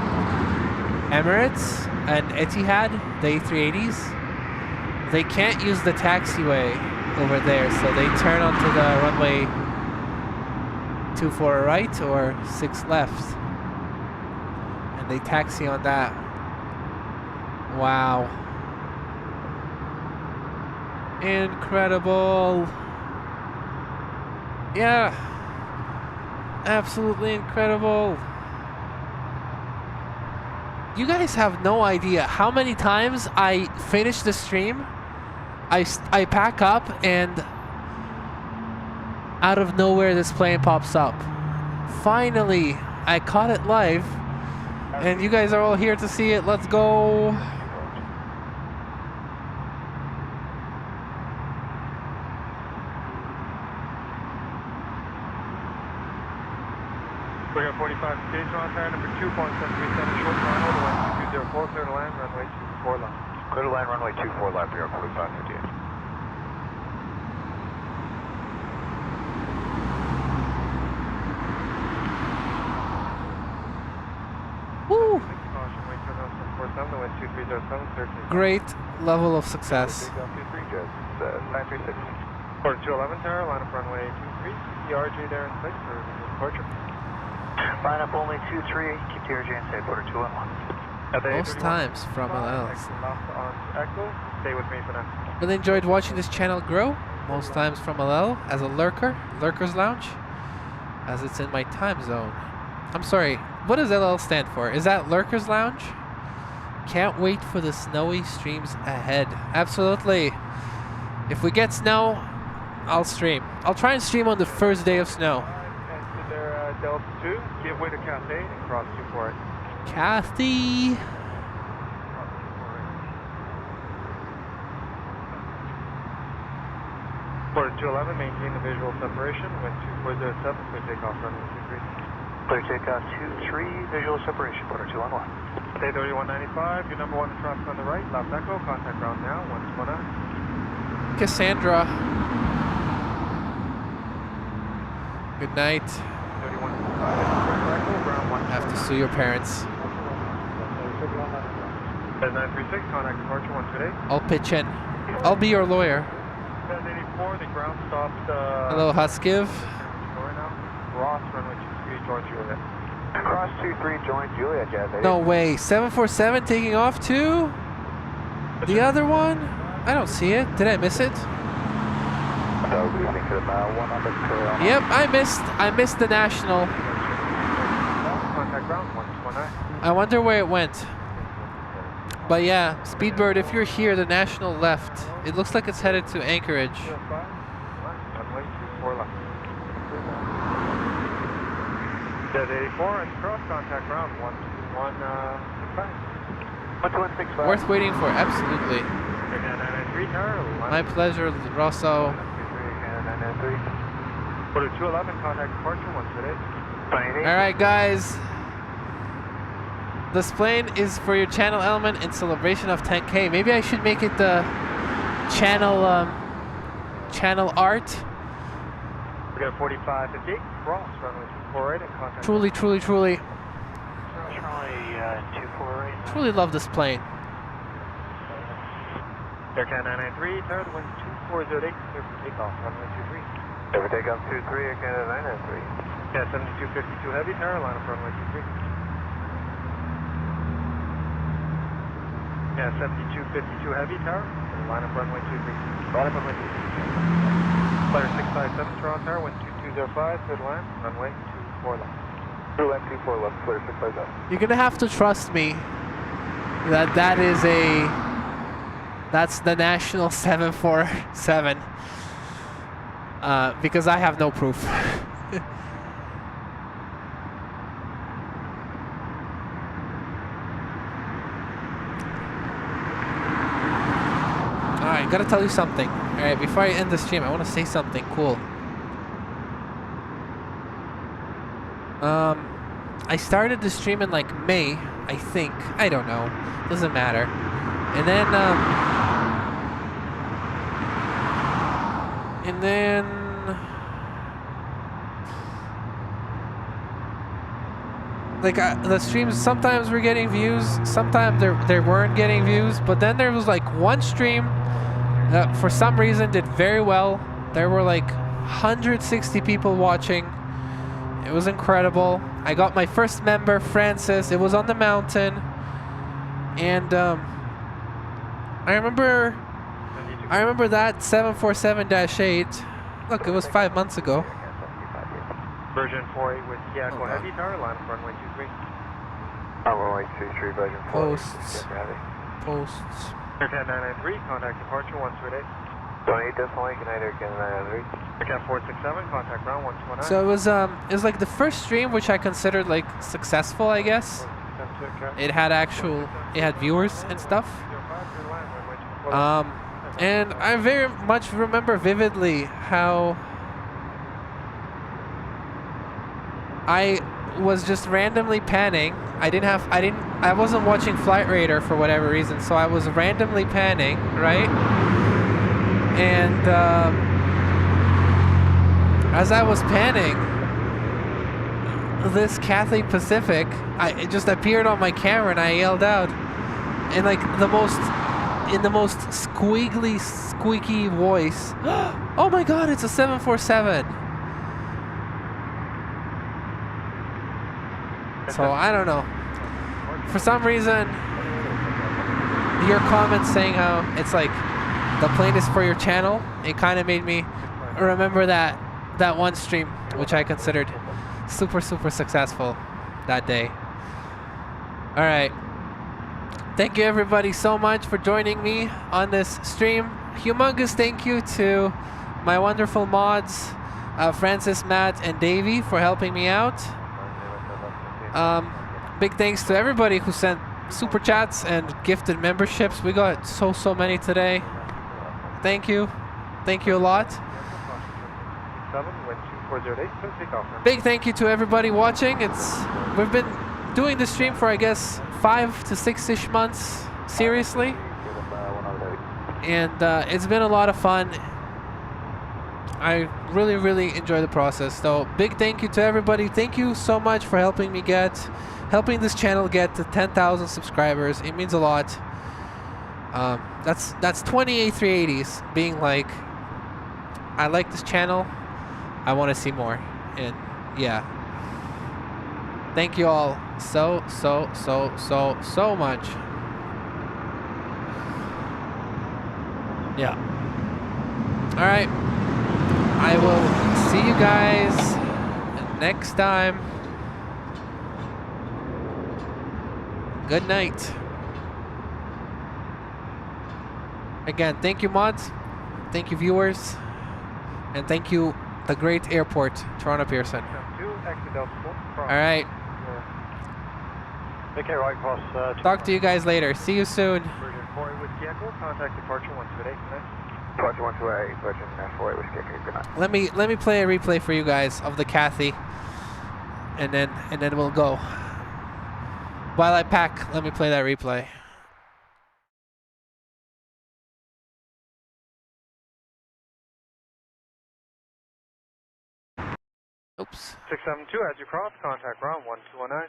Emirates and Etihad, the A380s, they can't use the taxiway over there, so they turn onto the runway 24 right or 6 left, and they taxi on that. Wow. Incredible. Yeah. Absolutely incredible. You guys have no idea how many times I finish the stream, I pack up, and out of nowhere this plane pops up. Finally, I caught it live, and you guys are all here to see it. Let's go. We got 45 gauge on tire number 2.737 short final to 1204, clear to land, runway 24 left. Clear to land, runway 24 left, we are 4558. 747, the wind 2307, 13. Great level of success. Takeoff 23, Jazz, 936. Quarter 211 tower, line up runway 23. ERJ there in sight for visual departure. Line up only 23, keep the RJ in sight, quarter 211. Most times from LLs. On Echo, stay with me for now. Really enjoyed watching this channel grow. Most times from LL as a lurker, Lurker's Lounge, as it's in my time zone. I'm sorry, what does LL stand for? Is that Lurker's Lounge? Can't wait for the snowy streams ahead. Absolutely. If we get snow, I'll stream. I'll try and stream on the first day of snow. Exit there, Delta 2, give way to Cathay and cross 248. Kathy. Quarter 211, maintain the visual separation. Wind 2407, clear takeoff runway 23. Clear takeoff 23, visual separation, quarter 211. Stay 3195, your number 1 traffic on the right, left echo, contact ground now, 129. Cassandra. Good night. 3195, Have to sue your parents. 936, contact departure 1 today. I'll pitch in. I'll be your lawyer. 1084, the ground stopped. Hello, Huskiv. Ross, runway 23, join Juliet. Cross 23, join Juliet, Jazz 8. No way. 747 taking off too? The other one? I don't see it. Did I miss it? Yep, I missed the national. Contact ground 129. I wonder where it went. But yeah, Speedbird, if you're here, the national left. It looks like it's headed to Anchorage. Runway 24 left. Jazz 84 and cross contact ground 12165. Worth waiting for, absolutely. 993 tower. My pleasure, Rosso. Quarter 211, contact departure 1 today. Alright guys. This plane is for your channel element in celebration of 10K. Maybe I should make it the channel art. We got 4558, cross runway 248 and contact. Truly, truly, truly. Charlie 248. Truly love this plane. Aircan 993, tower, the wind 2408, clear for takeoff, runway 23. Clear for takeoff 23, Aircan 993. Yeah, 7252 heavy, tower, line up runway 23. Yeah, 7252 heavy, tower, line up runway 23. Line up runway 23. Flyer 657, Toronto tower, wind 2205, good land, runway 24 left. Through land 24 left, flyer 657. You're gonna have to trust me that that's the national 747. Because I have no proof. Alright, gotta tell you something. Alright, before I end the stream, I want to say something cool. I started the stream in like May, I think. I don't know. Doesn't matter. And then like the streams sometimes were getting views, sometimes they weren't getting views, but then there was like one stream that for some reason did very well. There were like 160 people watching. It was incredible. I got my first member, Francis. It was on the mountain, and I remember that 747-8. Look, it was 5 months ago. Version 48 with Seattle heavy, tower, line up runway 23. Runway 23, version 48. Posts. Aircan 993, contact departure 128. 28 decimal, good night, Aircan 993. Aircan 467, contact ground 129. So it was like the first stream which I considered like successful, I guess. It had viewers and stuff. And I very much remember vividly how I was just randomly panning. I wasn't watching Flight Radar for whatever reason, so I was randomly panning, right? And as I was panning, this Cathay Pacific, it just appeared on my camera, and I yelled out, in like the most squeaky voice. Oh my God, it's a 747. So I don't know. For some reason, your comments saying how it's like the plane is for your channel, it kind of made me remember that one stream, which I considered super successful that day. All right. Thank you everybody so much for joining me on this stream. Humongous thank you to my wonderful mods, Francis, Matt, and Davey for helping me out. Big thanks to everybody who sent super chats and gifted memberships. We got so many today. Thank you. Thank you a lot. Big thank you to everybody watching. We've been doing the stream for I guess 5 to 6-ish months seriously, and it's been a lot of fun. I really enjoy the process. So big thank you to everybody. Thank you so much for helping this channel get to 10,000 subscribers. It means a lot. That's 20 A380s being like, I like this channel, I want to see more. And yeah, thank you all so much. Yeah. All right. I will see you guys next time. Good night. Again, thank you mods, thank you viewers, and thank you the great airport, Toronto Pearson. Alright. Talk to you guys later. See you soon. Contact departure 128. Departure 128, Virgin 48 Whiskey Echo, good night. Let me play a replay for you guys of the Cathy, and then we'll go. While I pack, let me play that replay. Oops. 672 as you cross, contact ground 1219.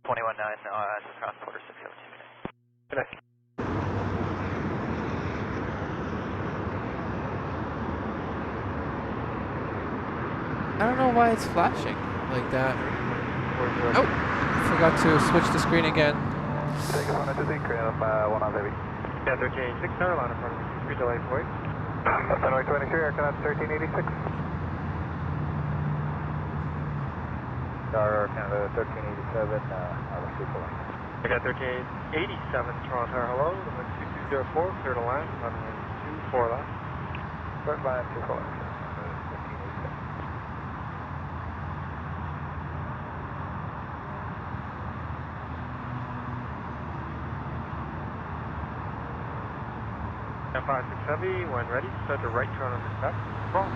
219, as you cross quarter 672. Good night. I don't know why it's flashing like that. Oh, forgot to switch the screen again. Take a 1 to the crane up 1 on baby. Yeah, 1386, Carolina, front of me, 3 delay for you. Runway 23, aircraft 1386. Canada 1387, I'll see for I got 1387, Toronto Tower, hello, runway 2204, clear to land, runway 24 left. Front line 24 left, 1387. F56 Heavy, when ready, start the right turn on the step. Wrong.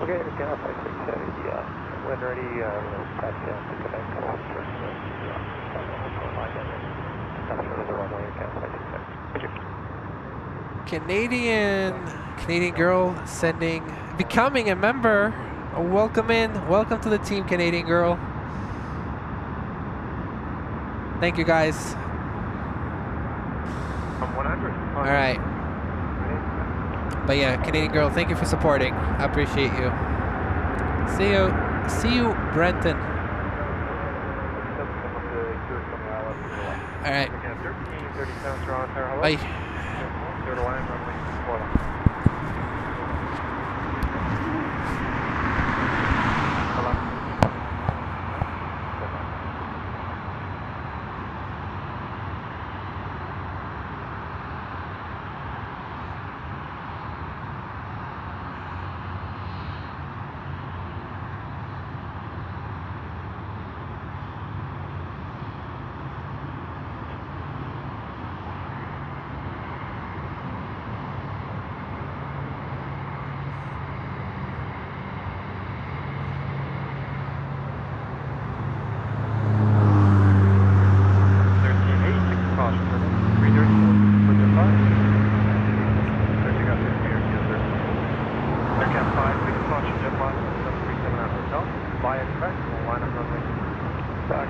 Okay, understand F56 Heavy, when ready, start to connect call first. Canadian girl becoming a member. Welcome to the team, Canadian girl. Thank you guys. All right. But yeah, Canadian girl, thank you for supporting. I appreciate you. See you, Brenton. All right. Bye. Quebec,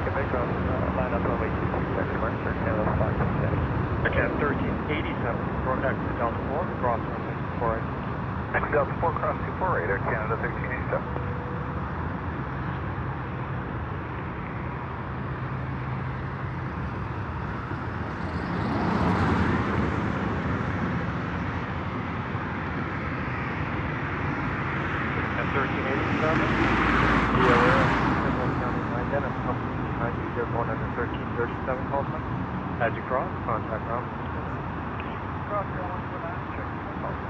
line up runway 26, departure, Canada 567. Canada 1387, contact for Delta 4, cross runway 24. Delta 4, cross 24, radar, Canada 1387. As you cross, contact ground. Cross ground 1 for that, check the pulse.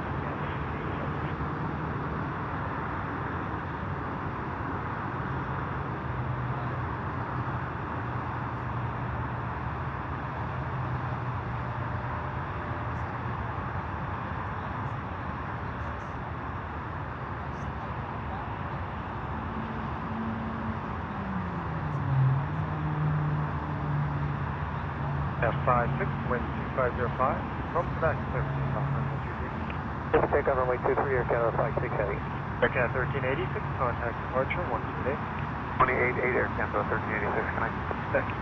F56, wind 2505, from Quebec, clear for takeoff, runway 23. Takeoff runway 23, Air Canada 56 heavy. Air Canada 1386, contact departure 128. 188, Air Canada 1386, connect. Thank you.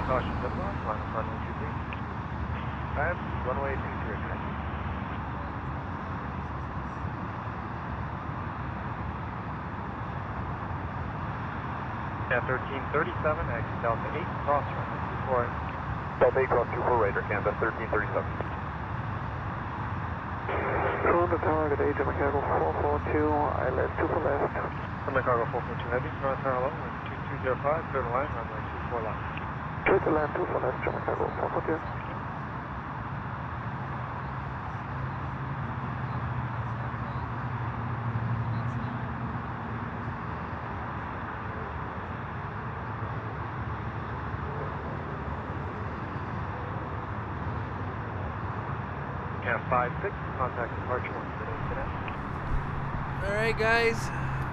Caution zip line, runway 23. And runway 23, connect. Canada 1337, exit Delta 8, cross runway 24. Delta 8, cross 24, radar, Canada 1337. On the target, agent Chicago 442, ILS 2 for left. From Chicago 442 heavy, cross hello, wind 2205, clear the line, runway 24 left. Clear the line 2 for left, Chicago 442. Cam 56, contact departure 1 today. Alright guys,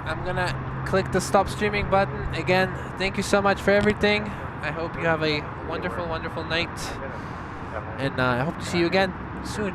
I'm gonna click the stop streaming button. Again, thank you so much for everything. I hope you have a wonderful, wonderful night. And I hope to see you again soon.